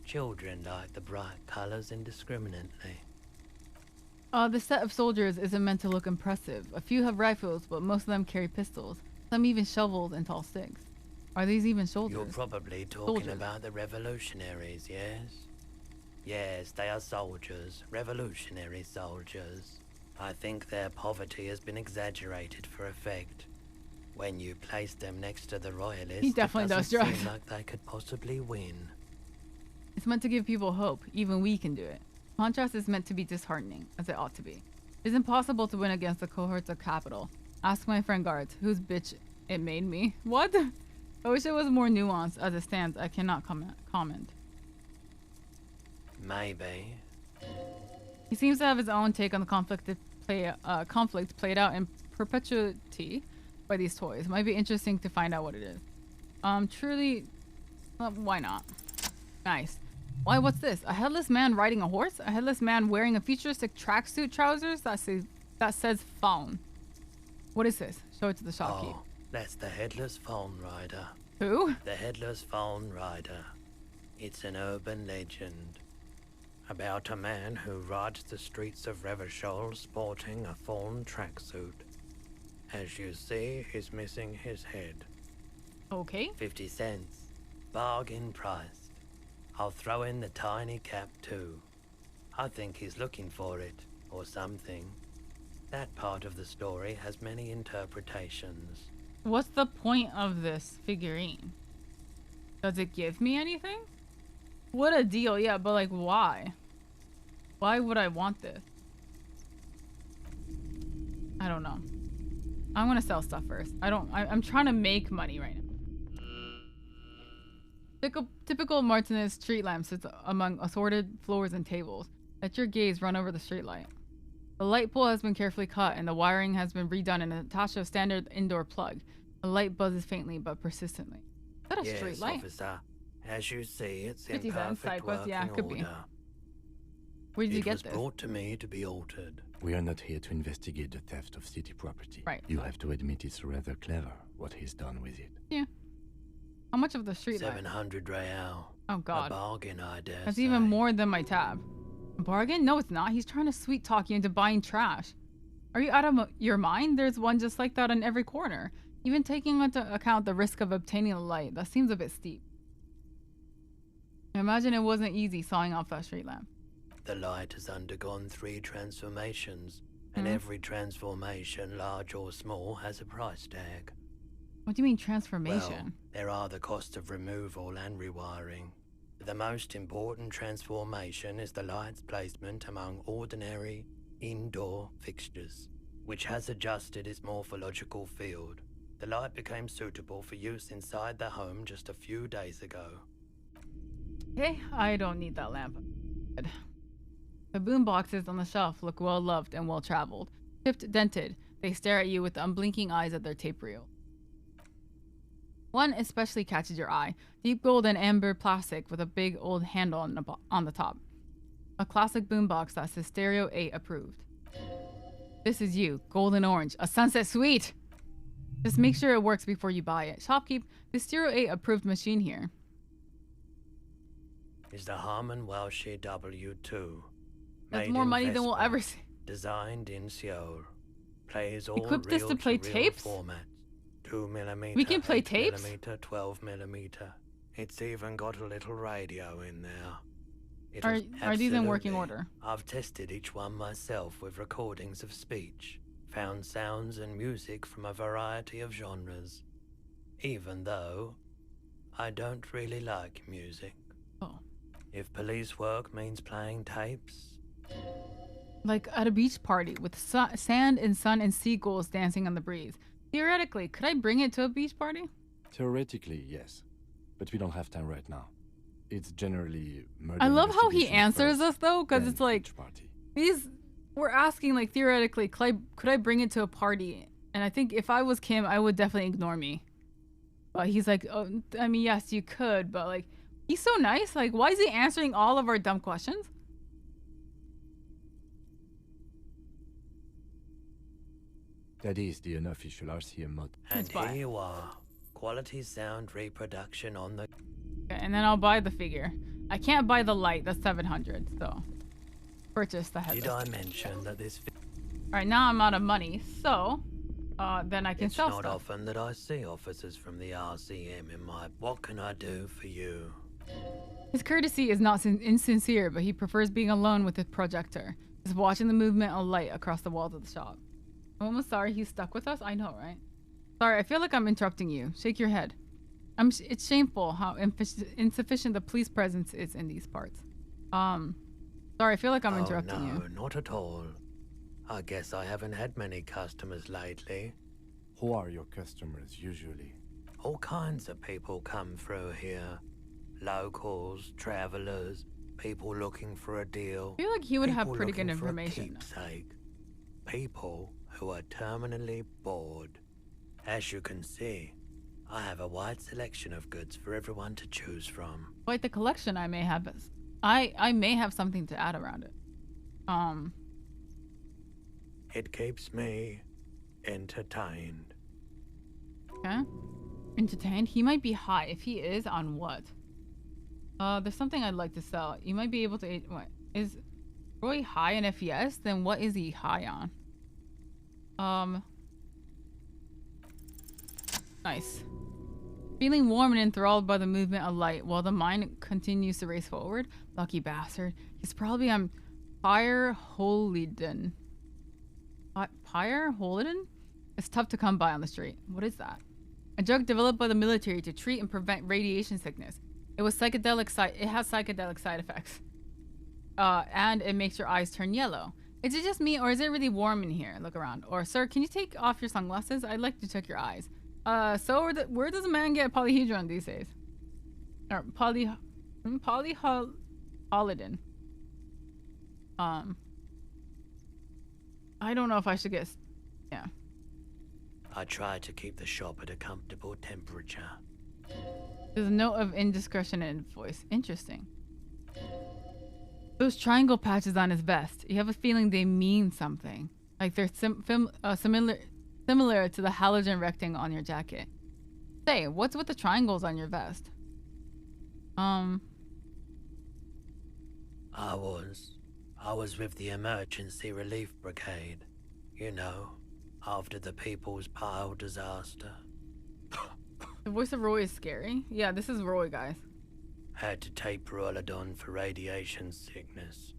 children like the bright colours indiscriminately. The set of soldiers isn't meant to look impressive. A few have rifles, but most of them carry pistols. Some even shovels and tall sticks. Are these even soldiers? You're probably talking about the revolutionaries, yes? Yes, they are soldiers. Revolutionary soldiers. I think their poverty has been exaggerated for effect. When you place them next to the royalists, he definitely it doesn't does drugs. seem like they could possibly win. It's meant to give people hope. Even we can do it. Contrast is meant to be disheartening, as it ought to be. It's impossible to win against the cohorts of capital. Ask my friend guards, whose bitch it made me. What? I wish it was more nuanced. As it stands, I cannot comment. Maybe. He seems to have his own take on the conflict played out in perpetuity by these toys. Might be interesting to find out what it is. Truly, why not? Nice. Why, what's this? A headless man riding a horse? A headless man wearing a futuristic tracksuit trousers? That says phone. What is this? Show it to the shopkeep. Oh, that's the Headless Phone Rider. Who? The Headless Phone Rider. It's an urban legend about a man who rides the streets of Revachol sporting a fawn tracksuit. As you see, he's missing his head. Okay. 50 cents. Bargain priced. I'll throw in the tiny cap too. I think he's looking for it, or something. That part of the story has many interpretations. What's the point of this figurine? Does it give me anything? What a deal, yeah, but like why? Why would I want this? I don't know. I want to sell stuff first. I'm trying to make money right now. Typical Martinez street lamp sits among assorted floors and tables. Let your gaze run over the streetlight. The light pole has been carefully cut and the wiring has been redone and attached to a standard indoor plug. The light buzzes faintly but persistently. Is that a street light? Officer. As you see, it's in 50 cents, perfect side quest, yeah, working could be. order. Where did you get this? It was this? brought to me to be altered. We are not here to investigate the theft of city property. Right. You have to admit it's rather clever what he's done with it. Yeah. How much of the street light? 700 real. Oh god. A bargain, I dare That's say. even more than my tab. A bargain? No, it's not. He's trying to sweet talk you into buying trash. Are you out of your mind? There's one just like that on every corner. Even taking into account the risk of obtaining a light, that seems a bit steep. I imagine it wasn't easy sawing off that street lamp. The light has undergone 3 transformations, and every transformation, large or small, has a price tag. What do you mean transformation? Well, there are the costs of removal and rewiring. The most important transformation is the light's placement among ordinary indoor fixtures, which has adjusted its morphological field. The light became suitable for use inside the home just a few days ago. Okay, I don't need that lamp. The boom boxes on the shelf look well loved and well traveled. Chipped, dented, they stare at you with the unblinking eyes of their tape reel. One especially catches your eye. Deep gold and amber plastic with a big old handle on the top. A classic boombox that says Stereo 8 approved. This is you, golden orange, a sunset suite! Just make sure it works before you buy it. Shopkeep, the Stereo 8 approved machine here. Is the Harman Welsh W2. That's Made more in money than we'll Vespa, ever see. Designed in Seoul. Plays all Equip this to play reel-to-reel tapes? formats. 2mm, We can play tapes? 8mm, 12mm. It's even got a little radio in there. Are these in working order? I've tested each one myself with recordings of speech, found sounds and music from a variety of genres. Even though I don't really like music. Oh. If police work means playing tapes, Like at a beach party with sand and sun and seagulls dancing on the breeze. Theoretically, could I bring it to a beach party? Theoretically, yes. But we don't have time right now. It's generally murder I love how he investigation answers first, us though, because then it's like beach party. we're asking like theoretically, could I bring it to a party? And I think if I was Kim, I would definitely ignore me. But he's like, oh, I mean, yes, you could, but like, he's so nice. Like, why is he answering all of our dumb questions? That is the unofficial RCM mod. and here you are. Quality sound reproduction on the... Okay, and then I'll buy the figure. I can't buy the light. That's 700. So, purchase the headless. Did I mention that this... All right, now I'm out of money. So, then I can It's sell not stuff. often that I see officers from the RCM in my... What can I do for you? His courtesy is not insincere, but he prefers being alone with his projector, just watching the movement of light across the walls of the shop. I'm almost sorry he's stuck with us. I know, right? Sorry, I feel like I'm interrupting you. Shake your head. It's shameful how insufficient the police presence is in these parts. Sorry, I feel like I'm interrupting you. No, not at all. I guess I haven't had many customers lately. Who are your customers usually? All kinds of people come through here. Locals, travelers, people looking for a deal. I feel like he would have people pretty good looking for a information. keepsake. People who are terminally bored. As you can see, I have a wide selection of goods for everyone to choose from. Quite the collection I may have. I may have something to add around it. It keeps me entertained. Okay. Entertained? He might be high. If he is, on what? There's something I'd like to sell. You might be able to... What? Is Roy high in FES? Then what is he high on? Nice. Feeling warm and enthralled by the movement of light while the mind continues to race forward. Lucky bastard. He's probably on Pyre Holiden. Pyre Holiden? It's tough to come by on the street. What is that? A drug developed by the military to treat and prevent radiation sickness. It has psychedelic side effects. And it makes your eyes turn yellow. Is it just me, or is it really warm in here? Look around. Or, sir, can you take off your sunglasses? I'd like to check your eyes. So where does a man get polyhedron these days? Or polyholidin. I don't know if I should get... Yeah. I try to keep the shop at a comfortable temperature. There's a note of indiscretion in his voice. Interesting. Those triangle patches on his vest. You have a feeling they mean something. Like they're similar to the halogen rectangle on your jacket. Say, what's with the triangles on your vest? I was with the Emergency Relief Brigade. You know, after the People's Pile disaster. The voice of Roy is scary. Yeah, this is Roy, guys. Had to take Perolidon for radiation sickness.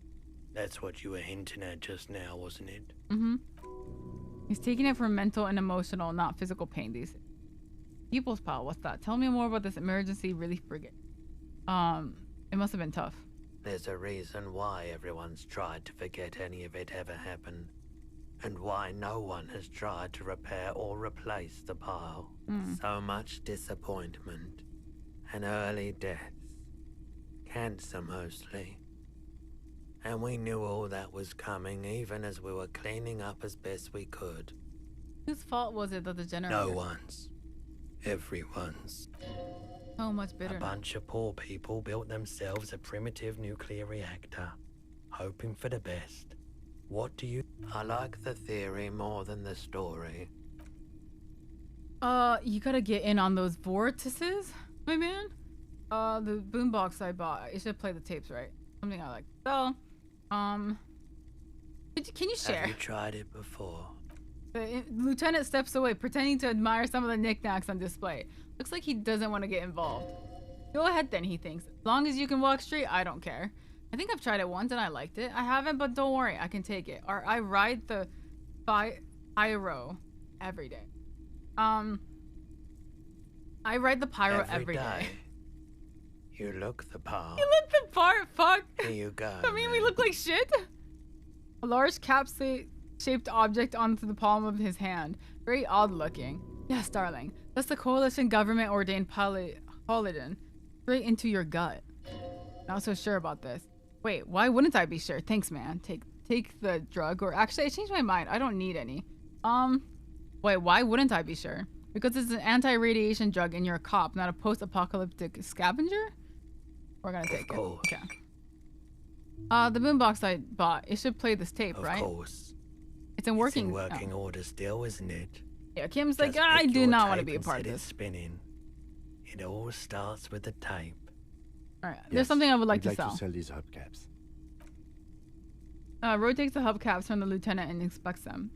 That's what you were hinting at just now, wasn't it? Mm-hmm. He's taking it for mental and emotional, not physical pain. These People's Pile, what's that? Tell me more about this Emergency Relief Brigade. It must have been tough. There's a reason why everyone's tried to forget any of it ever happened. And why no one has tried to repair or replace the pile. So much disappointment. And early deaths. Cancer mostly. And we knew all that was coming even as we were cleaning up as best we could. Whose fault was it that the generator... No one's. Everyone's. So much bitterness. A bunch of poor people built themselves a primitive nuclear reactor, hoping for the best. What do you... I like the theory more than the story. You gotta get in on those vortices, my man. The boombox I bought. I should play the tapes, right? Something I like. So, Can you share? Have you tried it before? The lieutenant steps away, pretending to admire some of the knickknacks on display. Looks like he doesn't want to get involved. Go ahead then, he thinks. As long as you can walk straight, I don't care. I think I've tried it once and I liked it. I haven't, but don't worry, I can take it. Or I ride the pyro every day. I ride the pyro every day. You look the part. You look the part, fuck. Here you go. I mean, we look like shit. A large cap-shaped object onto the palm of his hand. Very odd looking. Yes, darling. That's the coalition government ordained paladin. Straight into your gut. Not so sure about this. Wait, why wouldn't I be sure? Thanks, man. Take the drug. Or actually, I changed my mind. I don't need any. Wait, why wouldn't I be sure? Because it's an anti-radiation drug and you're a cop, not a post-apocalyptic scavenger? We're gonna take it. Okay. The boombox I bought, it should play this tape, right? Of course. It's in working. It's in working order still, isn't it? Yeah, Kim's like, I do not want to be a part of this. Spinning. It all starts with the tape. Alright, there's something I would like to to sell. sell these hubcaps. Roy takes the hubcaps from the lieutenant and inspects them.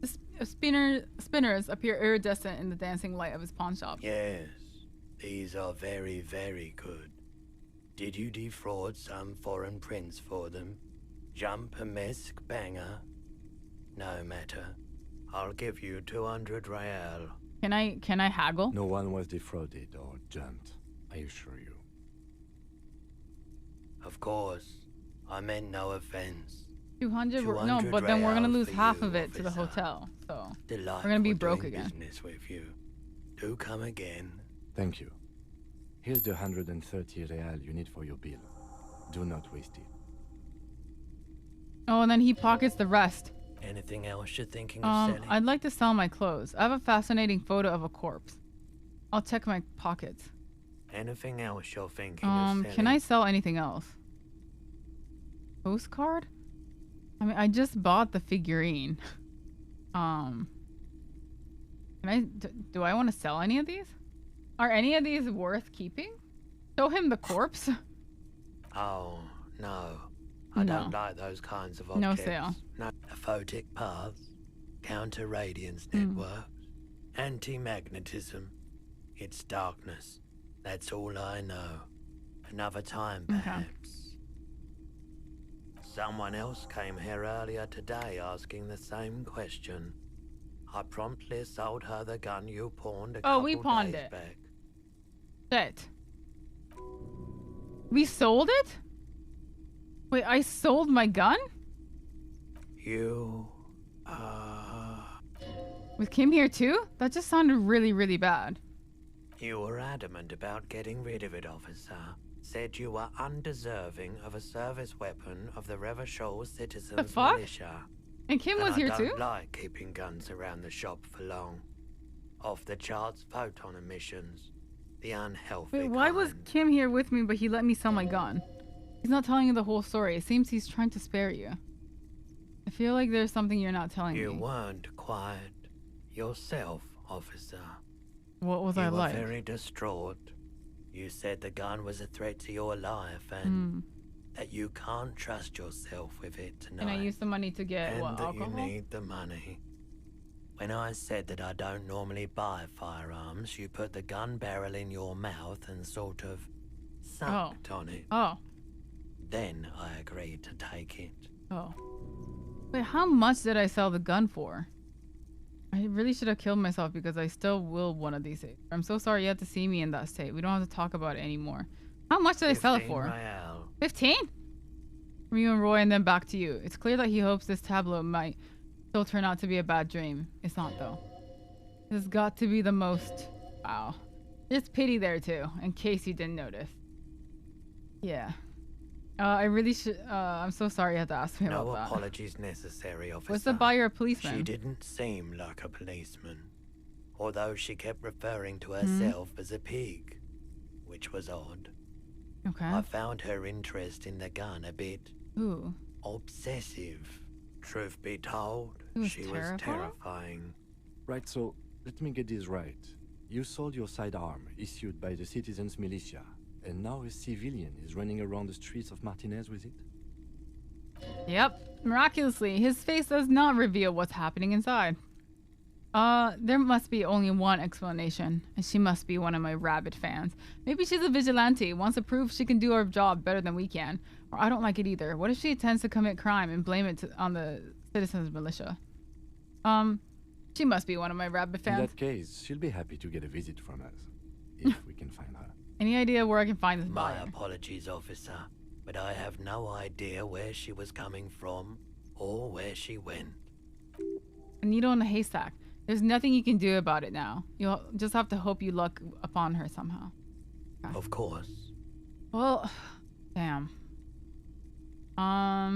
The spinners appear iridescent in the dancing light of his pawn shop. Yes, these are very, very good. Did you defraud some foreign prince for them? Jump a mesk banger? No matter. I'll give you 200 real. Can I haggle? No one was defrauded or jumped, I assure you. Of course. I meant no offense. 200? No, but then we're gonna lose half of it to the hotel. So we're gonna be broke again. Business with you. Do come again. Thank you. Here's the 130 real you need for your bill. Do not waste it. Oh, and then he pockets the rest. Anything else you're thinking of selling? I'd like to sell my clothes. I have a fascinating photo of a corpse. I'll check my pockets. Anything else you're thinking of selling? Can I sell anything else? Postcard? I mean, I just bought the figurine. Can I? Do I want to sell any of these? Are any of these worth keeping? Show him the corpse. Oh no, I don't like those kinds of objects. No sale. No. Aphotic paths, counter radiance networks, anti-magnetism. It's darkness. That's all I know. Another time, perhaps. Someone else came here earlier today asking the same question. I promptly sold her the gun you pawned a couple we pawned days it. back. Shit. We sold it? Wait, I sold my gun? You, With Kim here too? That just sounded really, really bad. You were adamant about getting rid of it, officer. Said you were undeserving of a service weapon of the Revachol Citizens Militia. And Kim was here I too? don't like keeping guns around the shop for long. Off the charts photon emissions. The unhealthy Wait, why was Kim here with me but he let me sell my gun? He's not telling you the whole story. It seems he's trying to spare you. I feel like there's something you're not telling me. You weren't quiet yourself, officer. What was I like? You were very distraught. You said the gun was a threat to your life and that you can't trust yourself with it tonight. And I used the money to get and that alcohol? you need the money. When I said that I don't normally buy firearms, you put the gun barrel in your mouth and sort of sucked on it. Oh. Then I agreed to take it. Oh. Wait, how much did I sell the gun for? I really should have killed myself because I still will one of these days. I'm so sorry you had to see me in that state. We don't have to talk about it anymore. How much did I sell it for? 15? From you and Roy and then back to you. It's clear that he hopes this tableau might still turn out to be a bad dream. It's not though. It's got to be the most... Wow. There's pity there too, in case you didn't notice. Yeah. I really should... I'm so sorry you had to ask me about that. No apologies necessary, officer. What's the buyer a policeman? She didn't seem like a policeman. Although she kept referring to herself as a pig. Which was odd. Okay. I found her interest in the gun a bit... Ooh. obsessive. Truth be told, she was terrifying. Right, so let me get this right. You sold your sidearm, issued by the Citizens Militia, and now a civilian is running around the streets of Martinez with it? Yep. Miraculously, his face does not reveal what's happening inside. There must be only one explanation, and she must be one of my rabid fans. Maybe she's a vigilante, wants to prove she can do her job better than we can. Or I don't like it either. What if she intends to commit crime and blame it on the citizens' militia? She must be one of my rabid fans. In that case, she'll be happy to get a visit from us, if we can find her. Any idea where I can find this My body? apologies, officer, but I have no idea where she was coming from or where she went. A needle in a haystack. There's nothing you can do about it now. You'll just have to hope you luck upon her somehow. Okay. Of course. Well, damn. I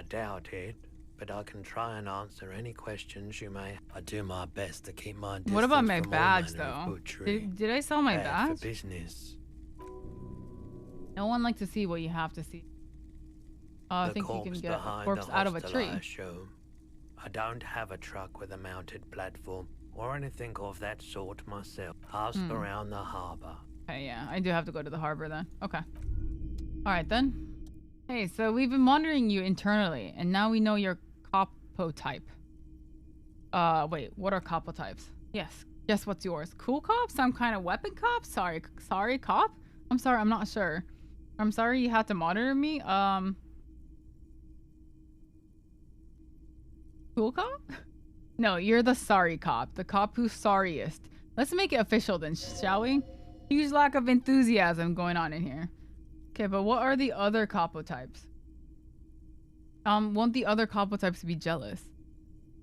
doubt it, but I can try and answer any questions you may. I do my best to keep my distance. What about my from all badge, manner of though? butchery. Did I sell my Bad badge? for business. No one likes to see what you have to see. I think you can get a corpse out of a tree. I don't have a truck with a mounted platform or anything of that sort myself. Ask around the harbor. Okay, yeah, I do have to go to the harbor then. Okay. All right then. Hey, so we've been monitoring you internally, and now we know your capo type. Wait, what are capo types? Yes, guess what's yours? Cool cop? Some kind of weapon cop? Sorry, cop? I'm sorry, I'm not sure. I'm sorry you had to monitor me. Cool cop? No, you're the sorry cop. The cop who's sorriest. Let's make it official then, shall we? Huge lack of enthusiasm going on in here. Okay, but what are the other capo types? Want the other capo types to be jealous?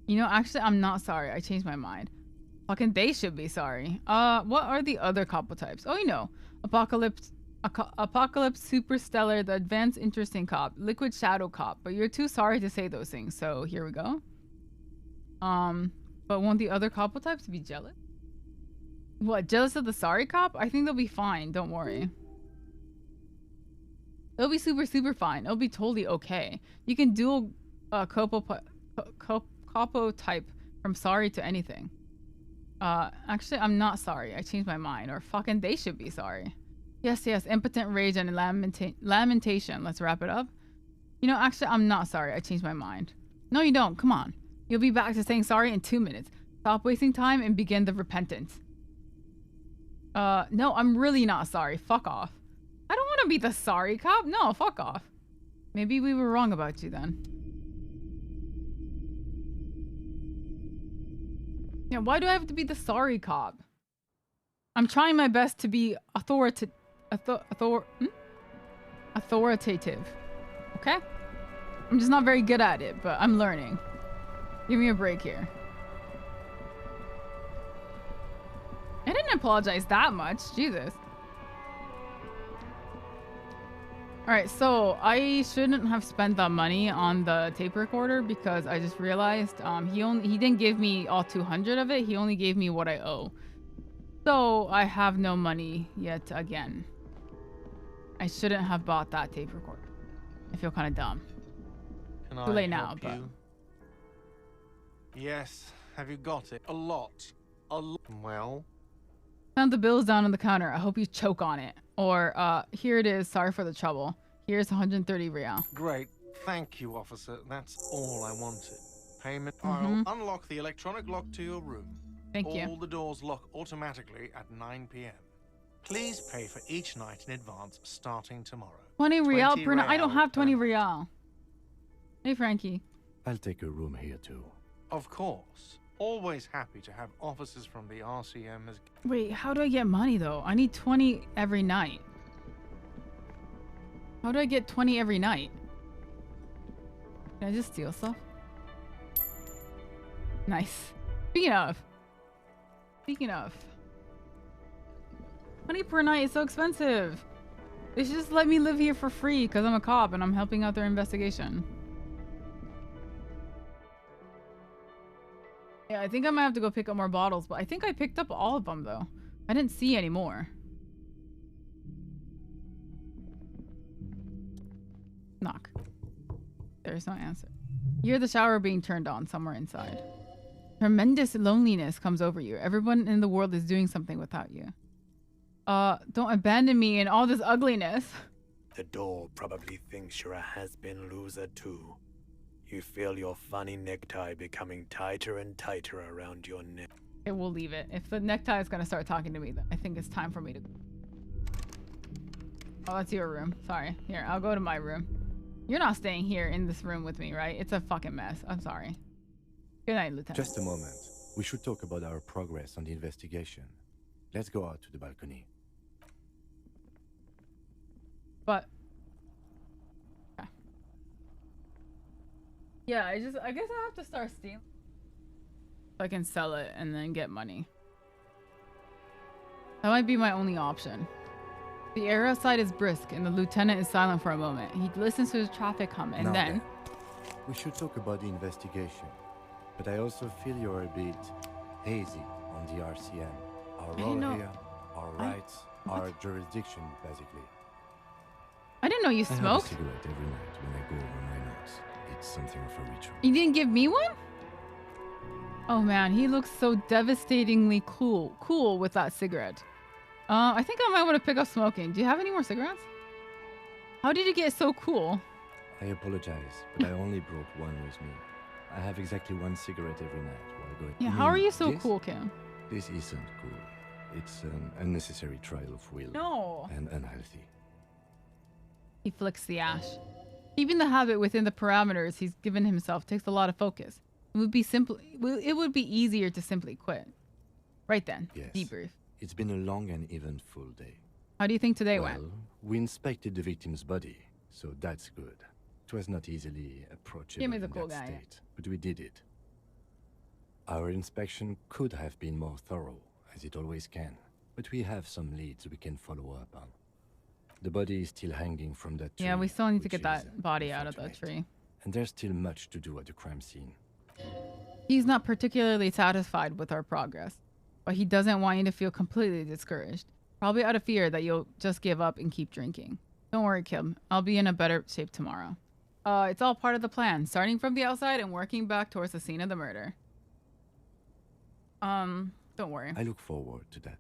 You know, actually, I'm not sorry. I changed my mind. Fucking they should be sorry. What are the other capo types? Oh, you know. Apocalypse, Superstellar, the Advanced Interesting Cop, Liquid Shadow Cop. But you're too sorry to say those things, so here we go. But want the other capo types to be jealous? What, jealous of the sorry cop? I think they'll be fine, don't worry. It'll be super fine. It'll be totally okay. You can dual capo type from sorry to anything. Actually, I'm not sorry. I changed my mind. Or fucking they should be sorry. Yes, impotent rage and lamentation. Let's wrap it up. You know, actually, I'm not sorry. I changed my mind. No, you don't. Come on. You'll be back to saying sorry in 2 minutes. Stop wasting time and begin the repentance. No, I'm really not sorry. Fuck off. I don't want to be the sorry cop. No, fuck off. Maybe we were wrong about you then. Yeah, why do I have to be the sorry cop? I'm trying my best to be authoritative. Okay? I'm just not very good at it, but I'm learning. Give me a break here. I didn't apologize that much. Jesus. Alright, so I shouldn't have spent that money on the tape recorder because I just realized he didn't give me all 200 of it. He only gave me what I owe. So I have no money yet again. I shouldn't have bought that tape recorder. I feel kind of dumb. Can Too I late now, help but... you? Yes. Have you got it? A lot. Well? Found the bills down on the counter. I hope you choke on it. Or, here it is. Sorry for the trouble. Here's 130 real. Great. Thank you, officer. That's all I wanted. Payment. I'll unlock the electronic lock to your room. Thank you. All the doors lock automatically at 9 p.m. Please pay for each night in advance starting tomorrow. 20 real per night. I don't have 20 real. Hey, Frankie. I'll take a room here too. Of course. Always happy to have officers from the RCM as... Wait, how do I get money, though? I need 20 every night. How do I get 20 every night? Can I just steal stuff? Nice. Speaking of. 20 per night is so expensive. They should just let me live here for free because I'm a cop and I'm helping out their investigation. Yeah, I think I might have to go pick up more bottles, but I think I picked up all of them, though. I didn't see any more. Knock. There's no answer. You hear the shower being turned on somewhere inside. Tremendous loneliness comes over you. Everyone in the world is doing something without you. Don't abandon me in all this ugliness. The door probably thinks you're a has-been loser too. You feel your funny necktie becoming tighter and tighter around your neck. Okay, we'll leave it. If the necktie is gonna start talking to me, then I think it's time for me to... Oh, that's your room. Sorry. Here, I'll go to my room. You're not staying here in this room with me, right? It's a fucking mess. I'm sorry. Good night, Lieutenant. Just a moment. We should talk about our progress on the investigation. Let's go out to the balcony. But... yeah, I guess I have to start stealing. So I can sell it and then get money. That might be my only option. The air outside is brisk and the lieutenant is silent for a moment. He listens to the traffic hum and then... We should talk about the investigation. But I also feel you're a bit hazy on the RCM. Our role here, our rights, our jurisdiction, basically. I didn't know you I smoked. have a cigarette every night when I go on my notes. It's something of a ritual. You didn't give me one? Oh man, he looks so devastatingly cool with that cigarette. I think I might want to pick up smoking. Do you have any more cigarettes? How did you get so cool? I apologize, but I only brought one with me. I have exactly one cigarette every night while going. Yeah, how are you so cool, Kim? This isn't cool. It's an unnecessary trial of will. No. And unhealthy. He flicks the ash. Keeping the habit within the parameters he's given himself takes a lot of focus. It would be easier to simply quit. Right then, yes. Debrief. It's been a long and eventful day. How do you think today went? We inspected the victim's body, so that's good. It was not easily approachable Kim is a in cool that guy. state, but we did it. Our inspection could have been more thorough, as it always can, but we have some leads we can follow up on. The body is still hanging from that tree. Yeah, we still need to get that body out of that tree. And there's still much to do at the crime scene. He's not particularly satisfied with our progress, but he doesn't want you to feel completely discouraged. Probably out of fear that you'll just give up and keep drinking. Don't worry, Kim. I'll be in a better shape tomorrow. It's all part of the plan, starting from the outside and working back towards the scene of the murder. Don't worry. I look forward to that.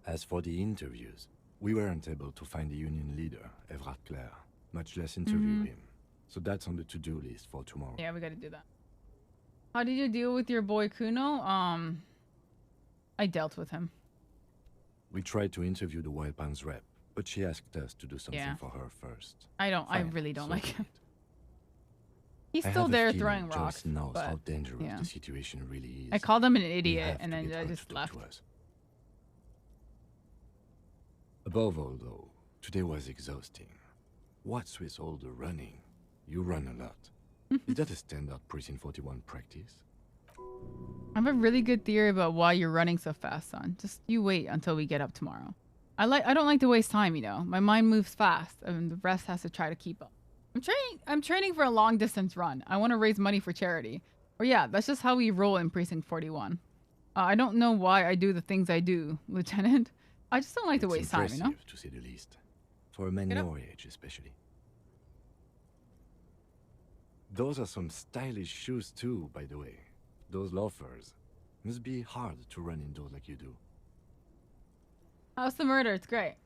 As for the interviews, we weren't able to find the union leader, Everard Clare, much less interview him. So that's on the to-do list for tomorrow. Yeah, we gotta do that. How did you deal with your boy Kuno? I dealt with him. We tried to interview the Wild Pines rep, but she asked us to do something for her first. I really don't like him. He's still there throwing rocks. Joyce knows but, how dangerous yeah. the situation really is. I called him an idiot and then I just left. Above all, though, today was exhausting. What's with all the running? You run a lot. Is that a standard Precinct 41 practice? I have a really good theory about why you're running so fast, son. Just you wait until we get up tomorrow. I don't like to waste time, you know. My mind moves fast and the rest has to try to keep up. I'm training for a long distance run. I want to raise money for charity. Or yeah, that's just how we roll in Precinct 41. I don't know why I do the things I do, Lieutenant. I just don't like to waste time, you know? To say the least. For a man your age, especially. Those are some stylish shoes too, by the way. Those loafers. Must be hard to run indoors like you do. How's the murder? It's great.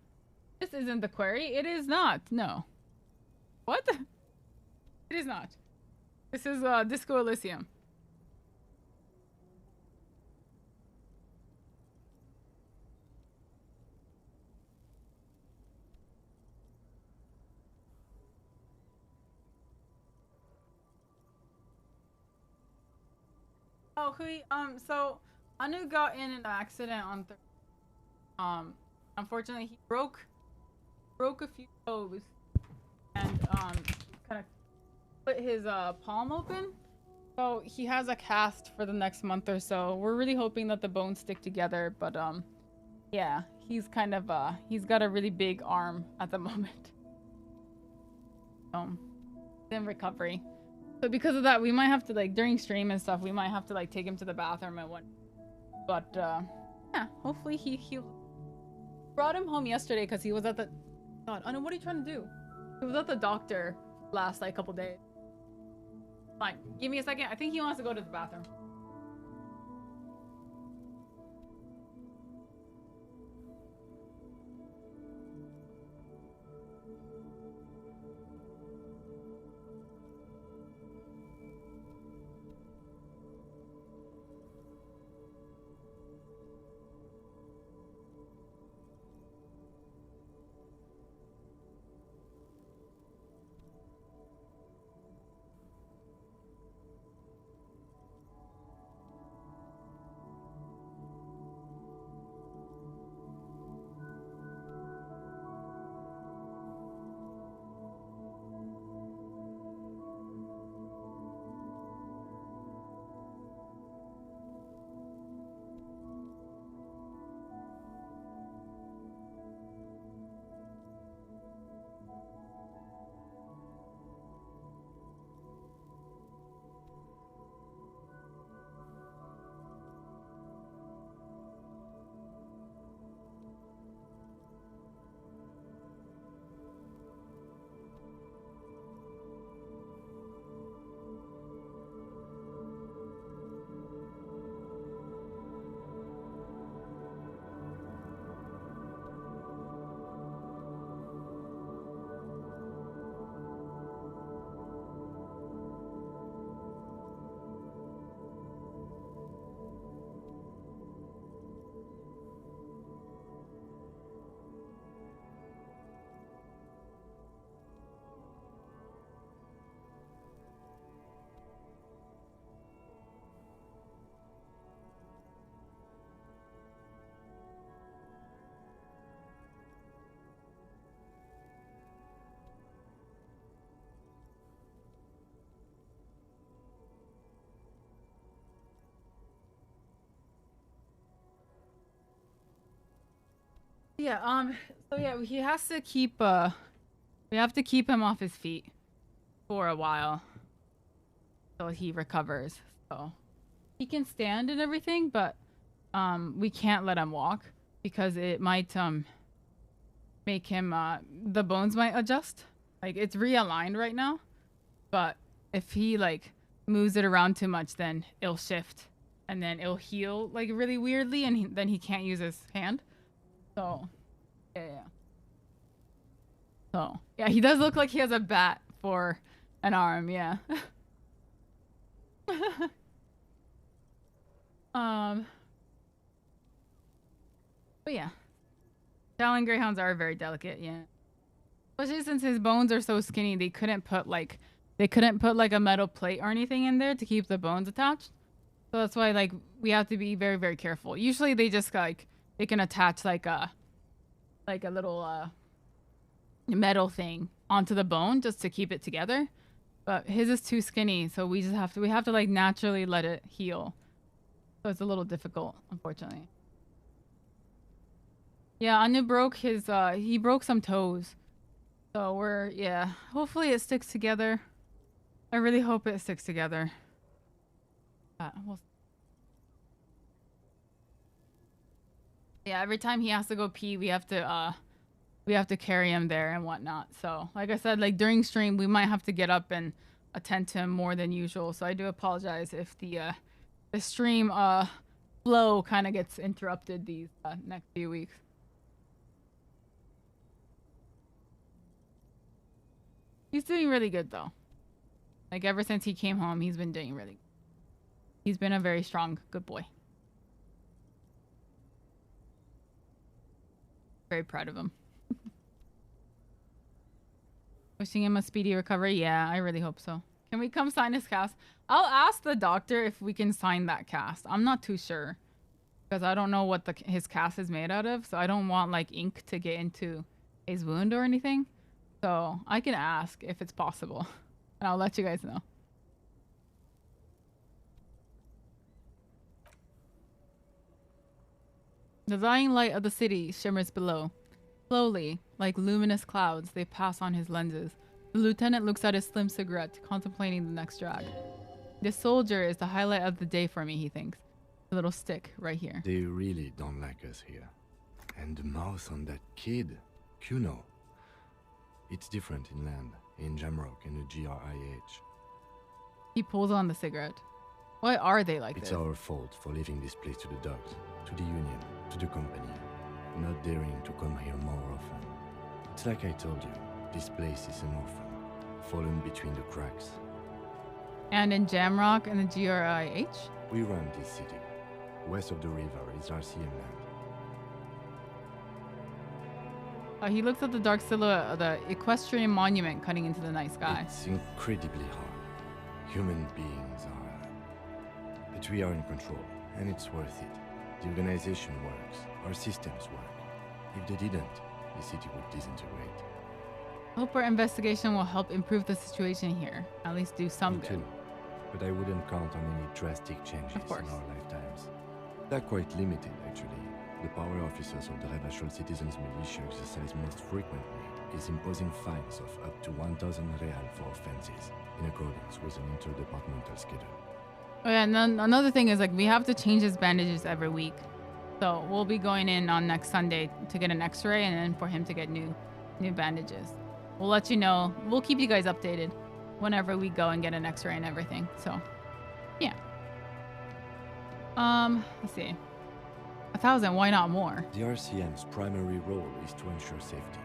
This isn't the query. It is not. No. What? It is not. This is Disco Elysium. Oh, so Anu got in an accident on unfortunately he broke a few toes and kind of split his palm open. So he has a cast for the next month or so. We're really hoping that the bones stick together, but yeah, he's kind of he's got a really big arm at the moment. In recovery. So because of that, we might have to, like, during stream and stuff, we might have to, like, take him to the bathroom and what. But, yeah, hopefully he brought him home yesterday because he was at the... God, Anu, what are you trying to do? He was at the doctor last, like, couple days. Fine, give me a second. I think he wants to go to the bathroom. Yeah, so yeah, he has to keep, we have to keep him off his feet for a while till he recovers. So he can stand and everything, but, we can't let him walk because it might, make him, the bones might adjust. Like, it's realigned right now, but if he, like, moves it around too much, then it'll shift and then it'll heal, like, really weirdly, and then he can't use his hand. So, yeah. So, yeah, he does look like he has a bat for an arm, yeah. But yeah. Stallion greyhounds are very delicate, yeah. Especially since his bones are so skinny, they couldn't put like a metal plate or anything in there to keep the bones attached. So that's why like we have to be very, very careful. Usually they just like they can attach like a little metal thing onto the bone just to keep it together. But his is too skinny, so we have to like naturally let it heal. So it's a little difficult, unfortunately. Yeah, Anu broke his he broke some toes. So hopefully it sticks together. I really hope it sticks together. Yeah, every time he has to go pee, we have to carry him there and whatnot. So, like I said, like during stream, we might have to get up and attend to him more than usual. So I do apologize if the stream flow kind of gets interrupted these next few weeks. He's doing really good though. Like ever since he came home, he's been doing really good. He's been a very strong, good boy. Very proud of him. Wishing him a speedy recovery. Yeah, I really hope so. Can we come sign his cast? I'll ask the doctor if we can sign that cast. I'm not too sure because I don't know what his cast is made out of. So I don't want like ink to get into his wound or anything. So I can ask if it's possible and I'll let you guys know. The dying light of the city shimmers below. Slowly, like luminous clouds, they pass on his lenses. The lieutenant looks at his slim cigarette, contemplating the next drag. This soldier is the highlight of the day for me, he thinks. The little stick right here. They really don't like us here. And the mouth on that kid, Kuno. It's different inland, in Jamrock and the GRIH. He pulls on the cigarette. Why are they like this? It's our fault for leaving this place to the dogs, to the Union, to the company, not daring to come here more often. It's like I told you, this place is an orphan, fallen between the cracks. And in Jamrock and the GRIH? We run this city. West of the river is RCM land. He looks at the dark silhouette of the equestrian monument cutting into the night sky. It's incredibly hard. Human beings are... But we are in control, and it's worth it. The organization works. Our systems work. If they didn't, the city would disintegrate. I hope our investigation will help improve the situation here. At least do some good. Too. But I wouldn't count on any drastic changes in our lifetimes. They're quite limited, actually. The power officers of the Rebachol Citizens Militia exercise most frequently is imposing fines of up to 1,000 real for offenses, in accordance with an interdepartmental schedule. Oh yeah, and then another thing is like we have to change his bandages every week. So we'll be going in on next Sunday to get an x-ray and then for him to get new bandages. We'll let you know. We'll keep you guys updated whenever we go and get an x-ray and everything. So, yeah. Let's see. 1,000, why not more? The RCM's primary role is to ensure safety.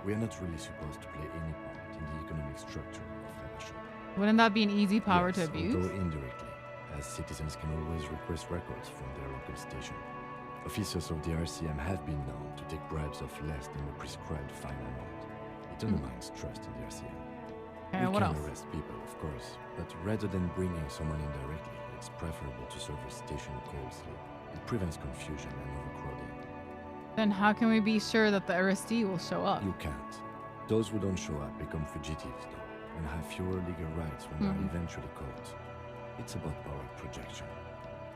We are not really supposed to play any part in the economic structure of Rebachol. Wouldn't that be an easy power to Yes, abuse? although indirectly, as citizens can always request records from their local station. Officers of the RCM have been known to take bribes of less than the prescribed fine amount. It undermines trust in the RCM. Okay, we what can else? arrest people, of course, but rather than bringing someone in directly, it's preferable to serve a station closely. It prevents confusion and overcrowding. Then how can we be sure that the arrestee will show up? You can't. Those who don't show up become fugitives, though, and have fewer legal rights when they are eventually caught. It's about power projection.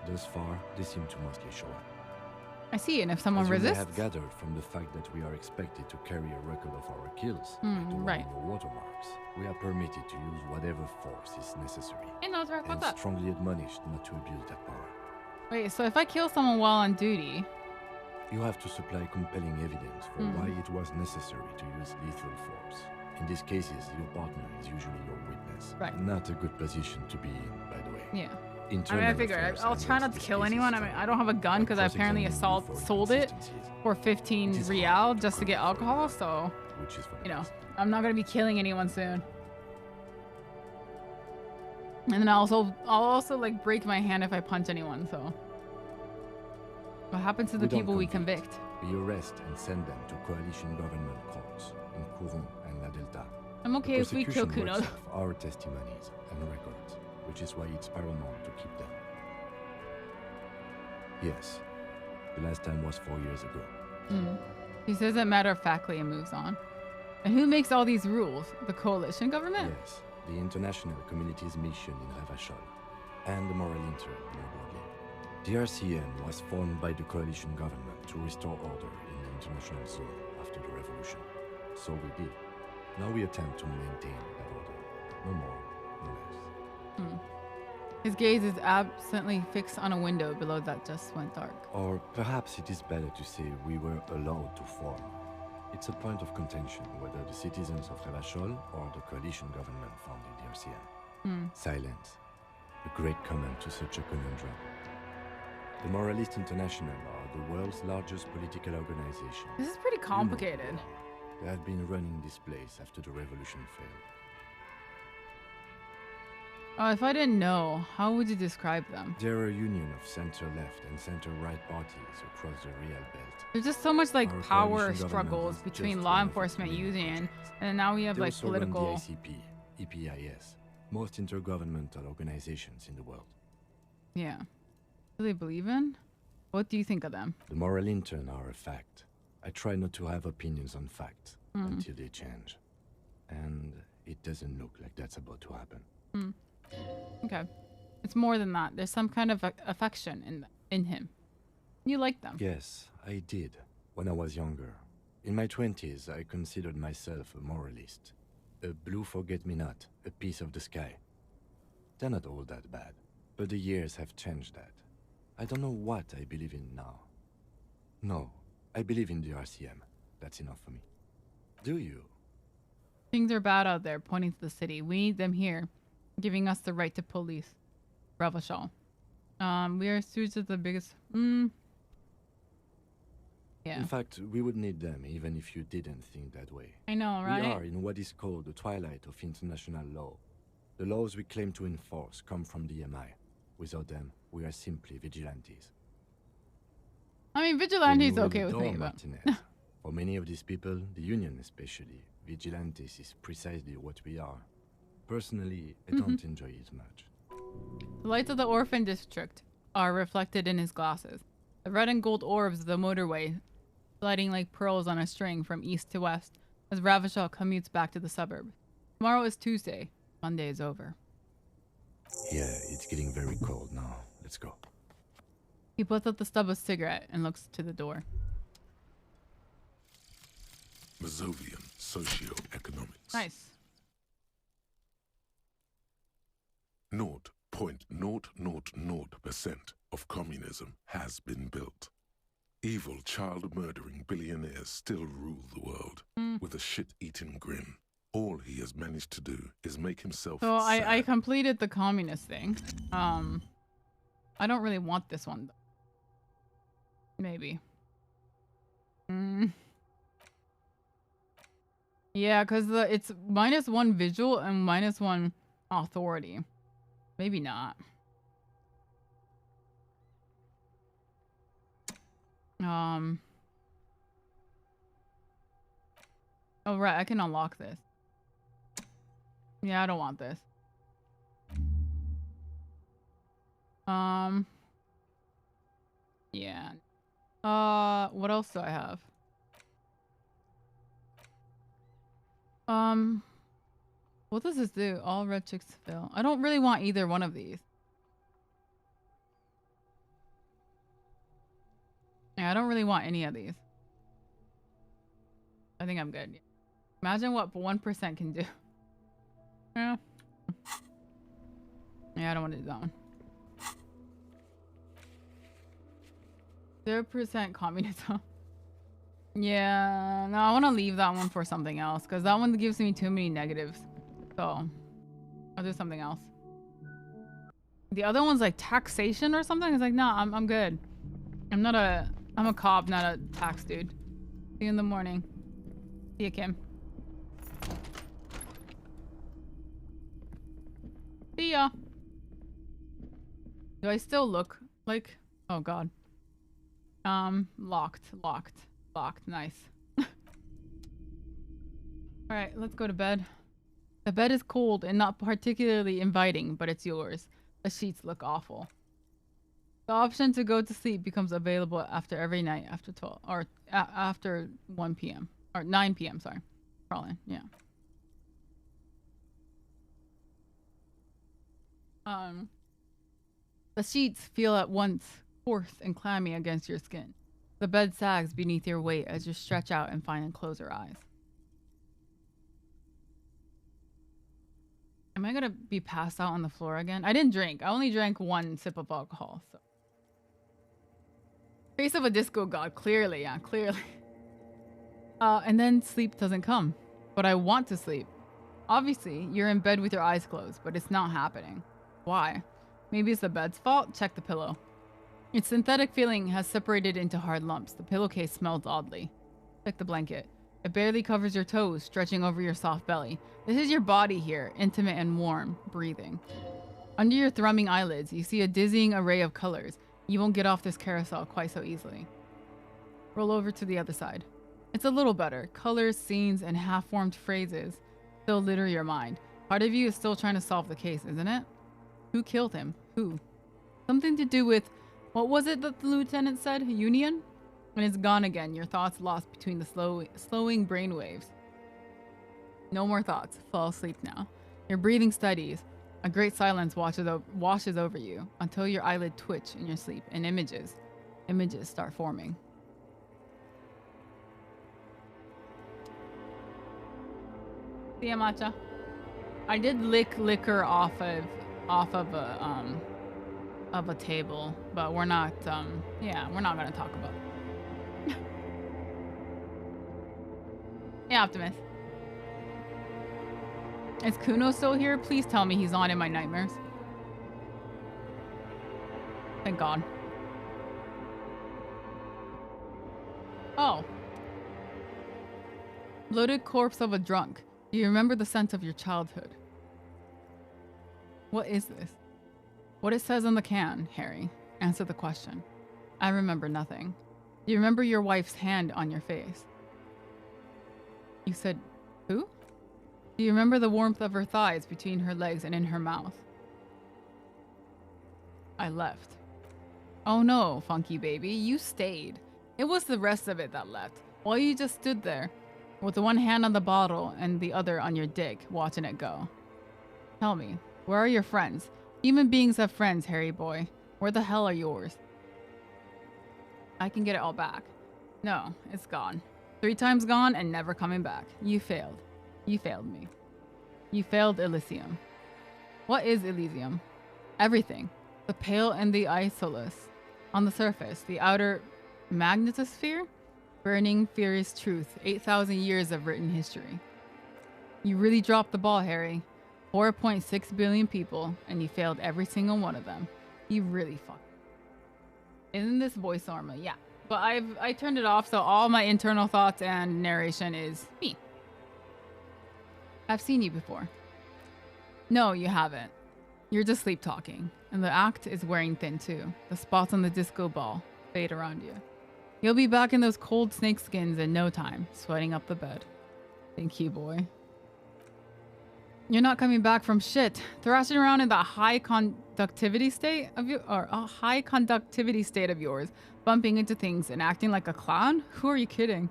Thus far, they seem to mostly show up. I see, and if someone As you may resists? have gathered from the fact that we are expected to carry a record of our kills, like the one right. on your watermarks, we are permitted to use whatever force is necessary. And that's right about and that. strongly admonished not to abuse that power. Wait, so if I kill someone while on duty... You have to supply compelling evidence for why it was necessary to use lethal force. In these cases, your partner is usually your witness. Right. Not a good position to be in, by the way. Yeah. I Internal figure affairs I'll try not to kill anyone. I mean, I don't have a gun because I apparently sold it for 15 real just to get alcohol. So, you know, I'm not gonna be killing anyone soon. And then I'll also like break my hand if I punch anyone. So, what happens to the people we convict? We arrest and send them to coalition government courts in Courron and La Delta. I'm okay if we kill Kuno. Kuno. Our testimonies and records, which is why it's paramount to keep them. Yes, the last time was 4 years ago. He says it matter-of-factly and moves on. And who makes all these rules? The coalition government? Yes, the international community's mission in Ravachol, and the Moral Inter more broadly. The RCM was formed by the coalition government to restore order in the international zone after the revolution. So we did. Now we attempt to maintain that order. No more, no less. His gaze is absently fixed on a window below that just went dark. Or perhaps it is better to say we were allowed to form. It's a point of contention whether the citizens of Ravachol or the coalition government founded the RCM. Silence. A great comment to such a conundrum. The Moralist International are the world's largest political organization. This is pretty complicated. They have been running this place after the revolution failed. Oh, if I didn't know, how would you describe them? They're a union of center-left and center-right parties across the Real Belt. There's just so much like Our power coalition government struggles is between just law one of enforcement its many union, projects. and then now we have They like also run political. the ICP, EPIS, most intergovernmental organizations in the world. Yeah. Do they believe in? What do you think of them? The moral intern are a fact. I try not to have opinions on facts until they change. And it doesn't look like that's about to happen. Okay. It's more than that. There's some kind of affection in him. You like them. Yes, I did, when I was younger. In my 20s, I considered myself a moralist. A blue forget-me-not, a piece of the sky. They're not all that bad, but the years have changed that. I don't know what I believe in now. No, I believe in the RCM. That's enough for me. Do you? Things are bad out there, pointing to the city. We need them here, giving us the right to police. Ravachol. We are stewards of the biggest... Yeah. In fact, we would need them even if you didn't think that way. I know, right? We are in what is called the twilight of international law. The laws we claim to enforce come from the MI. Without them, we are simply vigilantes. I mean, vigilante's Then you okay will with me, adore but... Martinez. For many of these people, the Union especially, vigilantes is precisely what we are. Personally, I don't enjoy it much. The lights of the orphan district are reflected in his glasses. The red and gold orbs of the motorway sliding like pearls on a string from east to west as Ravachol commutes back to the suburb. Tomorrow is Tuesday. Monday is over. Yeah, it's getting very cold now. Let's go. He puts out the stub of cigarette and looks to the door. Mazovian socio-economics. Nice. 0.000% of communism has been built. Evil child-murdering billionaires still rule the world with a shit-eating grin. All he has managed to do is make himself So sad. I completed the communist thing. I don't really want this one though. Maybe. Yeah, because it's -1 visual and -1 authority. Maybe not. Oh right, I can unlock this. Yeah, I don't want this. Yeah. What else do I have? What does this do? All red chicks fill. I don't really want either one of these. Yeah, I don't really want any of these. I think I'm good. Imagine what 1% can do. Yeah. Yeah, I don't want to do that one. 0% communism. Yeah, no, I want to leave that one for something else because that one gives me too many negatives. So, I'll do something else. The other one's like taxation or something. It's like, nah, I'm good. I'm a cop, not a tax dude. See you in the morning. See you, Kim. See ya. Do I still look like... Oh, God. Locked. Nice. Alright, let's go to bed. The bed is cold and not particularly inviting, but it's yours. The sheets look awful. The option to go to sleep becomes available after every night after 12 or after 1 p.m. or 9 p.m. Sorry, probably yeah. The sheets feel at once coarse and clammy against your skin. The bed sags beneath your weight as you stretch out and finally close your eyes. Am I gonna be passed out on the floor again? I didn't drink. I only drank 1 sip of alcohol. So. Face of a disco god. Clearly, yeah, clearly. And then sleep doesn't come. But I want to sleep. Obviously, you're in bed with your eyes closed, but it's not happening. Why? Maybe it's the bed's fault? Check the pillow. Its synthetic feeling has separated into hard lumps. The pillowcase smells oddly. Check the blanket. It barely covers your toes, stretching over your soft belly. This is your body here, intimate and warm, breathing. Under your thrumming eyelids, you see a dizzying array of colors. You won't get off this carousel quite so easily. Roll over to the other side. It's a little better. Colors, scenes, and half-formed phrases still litter your mind. Part of you is still trying to solve the case, isn't it? Who killed him? Who? Something to do with... What was it that the lieutenant said? Union? And it's gone again, your thoughts lost between the slowing brainwaves. No more thoughts. Fall asleep now. Your breathing steadies. A great silence washes over you until your eyelid twitch in your sleep and images start forming. See ya, Matcha. I did lick liquor off of a table, but we're not we're not gonna talk about it. Yeah, Optimus. Is Kuno still here? Please tell me he's not in my nightmares. Thank God. Oh. Bloated corpse of a drunk. Do you remember the scent of your childhood? What is this? What it says on the can, Harry. Answer the question. I remember nothing. Do you remember your wife's hand on your face? You said, who? Do you remember the warmth of her thighs between her legs and in her mouth? I left. Oh no, funky baby, you stayed. It was the rest of it that left, while you just stood there, with the one hand on the bottle and the other on your dick, watching it go. Tell me, where are your friends? Human beings have friends, Harry boy. Where the hell are yours? I can get it all back. No, it's gone. 3 times gone and never coming back. You failed. You failed me. You failed Elysium. What is Elysium? Everything. The pale and the isolus. On the surface, the outer magnetosphere? Burning, furious truth. 8,000 years of written history. You really dropped the ball, Harry. 4.6 billion people, and you failed every single one of them. You really fucked. Isn't this voice normal? Yeah. But I turned it off, so all my internal thoughts and narration is me. I've seen you before. No, you haven't. You're just sleep talking. And the act is wearing thin too. The spots on the disco ball fade around you. You'll be back in those cold snake skins in no time, sweating up the bed. Thank you, boy. You're not coming back from shit. Thrashing around in that high conductivity state of yours, bumping into things and acting like a clown? Who are you kidding?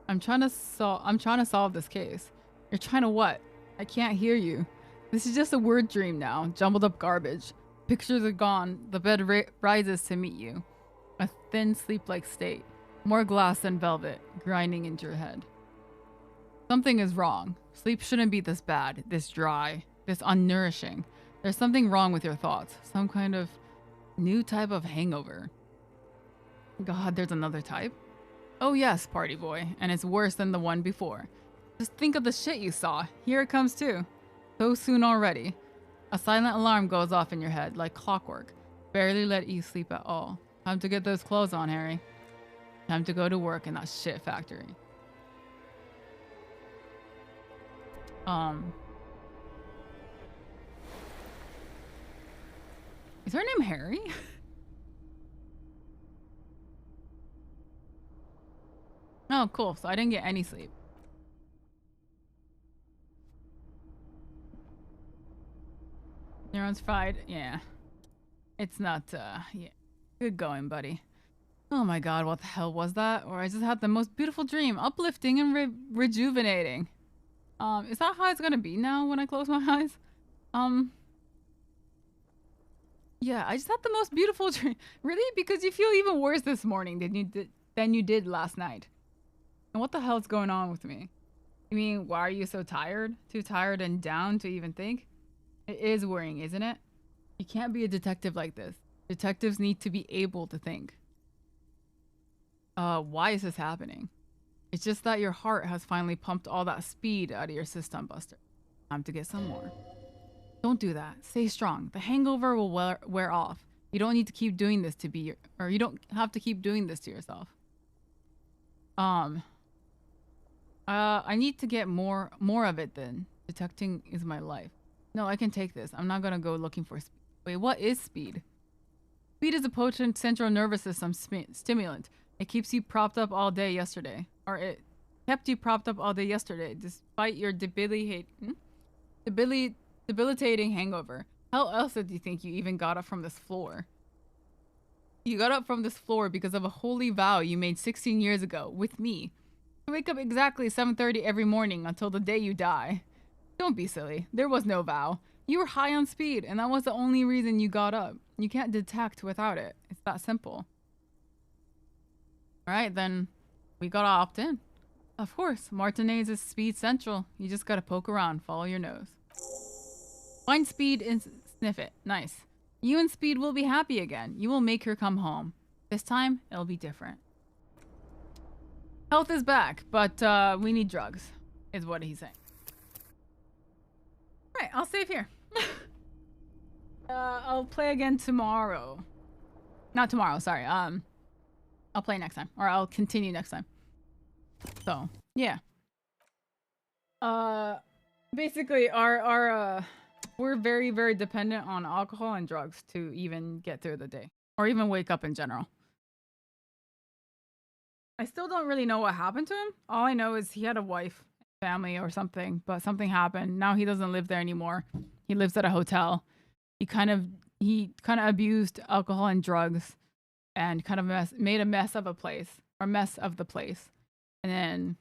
I'm trying to solve this case. You're trying to what? I can't hear you. This is just a word dream now, jumbled up garbage. Pictures are gone. The bed rises to meet you. A thin sleep-like state. More glass than velvet, grinding into your head. Something is wrong. Sleep shouldn't be this bad, this dry, this unnourishing. There's something wrong with your thoughts. Some kind of new type of hangover. God, there's another type? Oh yes, party boy, and it's worse than the one before. Just think of the shit you saw. Here it comes too. So soon already. A silent alarm goes off in your head, like clockwork. Barely let you sleep at all. Time to get those clothes on, Harry. Time to go to work in that shit factory. Is her name Harry? Oh, cool. So I didn't get any sleep. Neurons fried. Yeah. It's not, yeah. Good going, buddy. Oh my god, what the hell was that? Or I just had the most beautiful dream. Uplifting and rejuvenating. Is that how it's gonna be now when I close my eyes? Yeah, I just had the most beautiful dream. Really? Because you feel even worse this morning than you did last night. And what the hell is going on with me? You mean, why are you so tired? Too tired and down to even think? It is worrying, isn't it? You can't be a detective like this. Detectives need to be able to think. Why is this happening? It's just that your heart has finally pumped all that speed out of your system, Buster. Time to get some more. Don't do that. Stay strong. The hangover will wear off. You don't need to keep doing this to be or you don't have to keep doing this to yourself. I need to get more of it then. Detecting is my life. No, I can take this. I'm not gonna go looking for speed. Wait, what is speed? Speed is a potent central nervous system stimulant. It keeps you propped up all day yesterday. Or it kept you propped up all day yesterday, despite your debilitating hangover. How else did you think you even got up from this floor? You got up from this floor because of a holy vow you made 16 years ago with me. You wake up exactly 7:30 every morning until the day you die. Don't be silly. There was no vow. You were high on speed, and that was the only reason you got up. You can't detect without it. It's that simple. Alright, then we gotta opt in. Of course, Martinez is speed central. You just gotta poke around, follow your nose. Find speed and sniff it. Nice. You and Speed will be happy again. You will make her come home. This time, it'll be different. Health is back, but we need drugs, is what he's saying. Right, I'll save here. I'll play again tomorrow. Not tomorrow, sorry. I'll play next time, or I'll continue next time. So, yeah. Basically, we're very, very dependent on alcohol and drugs to even get through the day, or even wake up in general. I still don't really know what happened to him. All I know is he had a wife, family, or something, but something happened. Now he doesn't live there anymore. He lives at a hotel. He kind of abused alcohol and drugs, and kind of made a mess of the place. And then,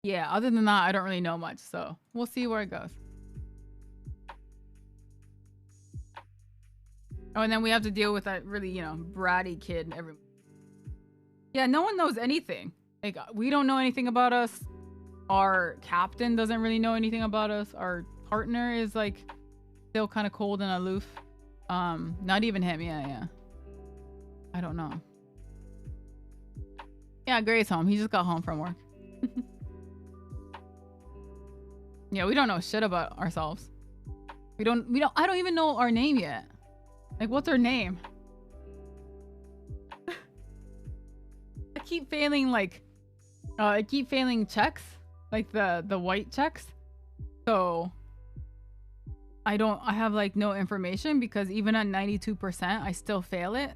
yeah, other than that, I don't really know much. So we'll see where it goes. Oh, and then we have to deal with that really, bratty kid. Yeah, no one knows anything. Like, we don't know anything about us. Our captain doesn't really know anything about us. Our partner is, like, still kind of cold and aloof. Not even him. Yeah. I don't know. Yeah, Gray's home. He just got home from work. Yeah, we don't know shit about ourselves. I don't even know our name yet. Like, what's our name? I keep failing checks, like the white checks. So I have like no information because even at 92%, I still fail it.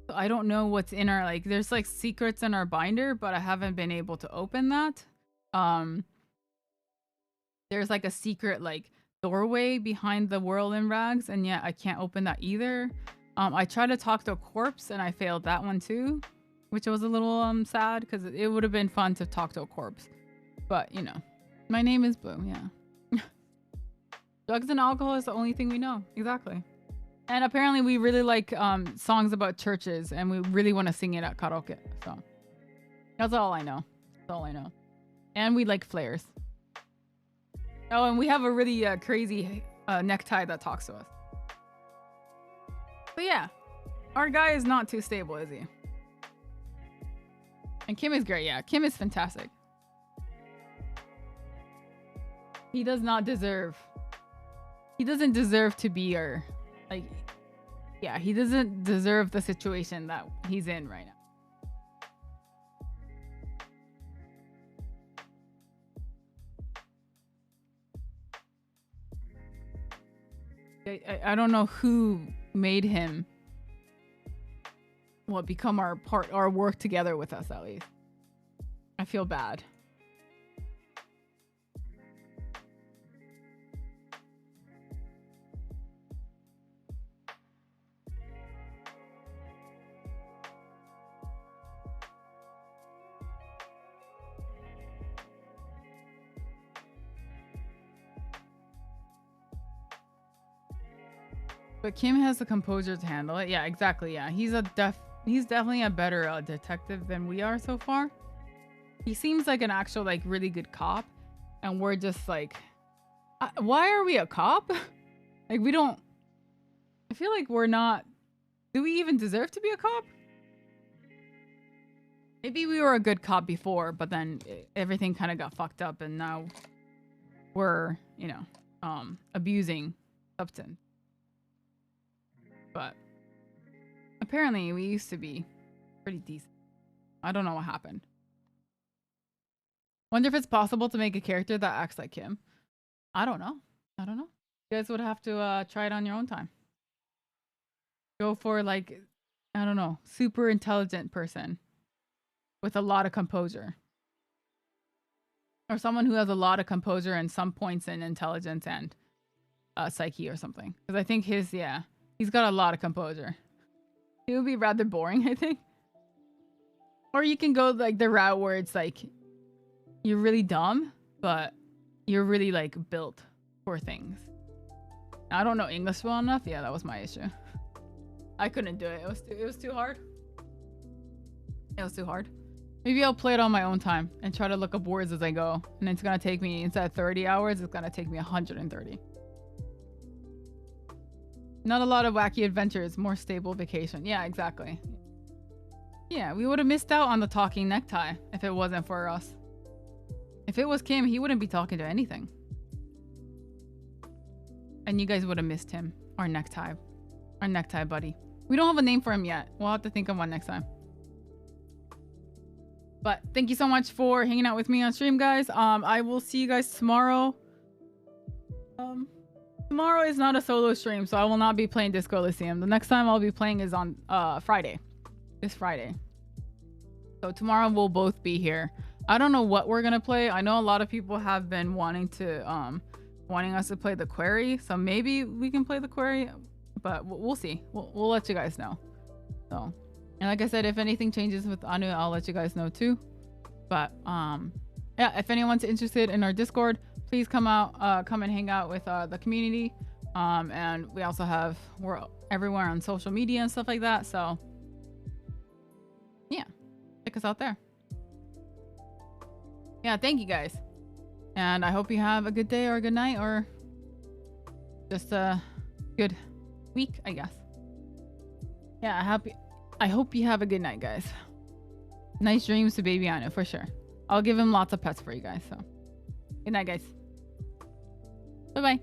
So I don't know what's in our, like, there's like secrets in our binder, but I haven't been able to open that. There's like a secret like doorway behind the whirlwind rags, and yet I can't open that either. I tried to talk to a corpse and I failed that one too, which was a little sad because it would have been fun to talk to a corpse. But my name is Blue. Yeah. Drugs and alcohol is the only thing we know. Exactly. And apparently we really like songs about churches, and we really want to sing it at karaoke. So that's all I know. That's all I know. And we like flares. Oh, and we have a really crazy necktie that talks to us. But yeah, our guy is not too stable, is he? And Kim is great. Yeah, Kim is fantastic. He does not deserve. He doesn't deserve to be our, like, yeah, he doesn't deserve the situation that he's in right now. I don't know who made him become our part or work together with us, at least. I feel bad. But Kim has the composure to handle it. Yeah, exactly. Yeah, he's definitely a better detective than we are so far. He seems like an actual like really good cop, and we're just like, why are we a cop? Like we don't. I feel like we're not. Do we even deserve to be a cop? Maybe we were a good cop before, but then everything kind of got fucked up, and now we're, you know, abusing substance. But apparently we used to be pretty decent. I don't know what happened. Wonder if it's possible to make a character that acts like Kim. I don't know. I don't know. You guys would have to try it on your own time. Go for like, I don't know, super intelligent person with a lot of composure. Or someone who has a lot of composure and some points in intelligence and psyche or something. Because I think his, yeah, he's got a lot of composure. It would be rather boring, I think. Or you can go like the route where it's like, you're really dumb, but you're really like built for things. I don't know English well enough. Yeah, that was my issue. I couldn't do it. It was too hard. It was too hard. Maybe I'll play it on my own time and try to look up words as I go. And it's gonna take me, instead of 30 hours, it's gonna take me 130. Not a lot of wacky adventures, more stable vacation. Yeah, exactly. Yeah, we would have missed out on the talking necktie if it wasn't for us. If it was Kim, he wouldn't be talking to anything. And you guys would have missed him. Our necktie buddy. We don't have a name for him yet. We'll have to think of one next time. But thank you so much for hanging out with me on stream, guys. I will see you guys tomorrow. Tomorrow is not a solo stream, so I will not be playing Disco Elysium. The next time I'll be playing is on Friday. This Friday. So tomorrow we'll both be here. I don't know what we're gonna play. I know a lot of people have been wanting us to play the Quarry, so maybe we can play the Quarry, but we'll see. We'll let you guys know. So, and like I said, if anything changes with Anu, I'll let you guys know too. But yeah, if anyone's interested in our Discord, please come and hang out with the community. And we also we're everywhere on social media and stuff like that. So yeah, check us out there. Yeah, thank you guys. And I hope you have a good day or a good night or just a good week, I guess. Yeah, I hope you have a good night, guys. Nice dreams to baby Anu, for sure. I'll give him lots of pets for you guys, so. Good night, guys. Bye-bye.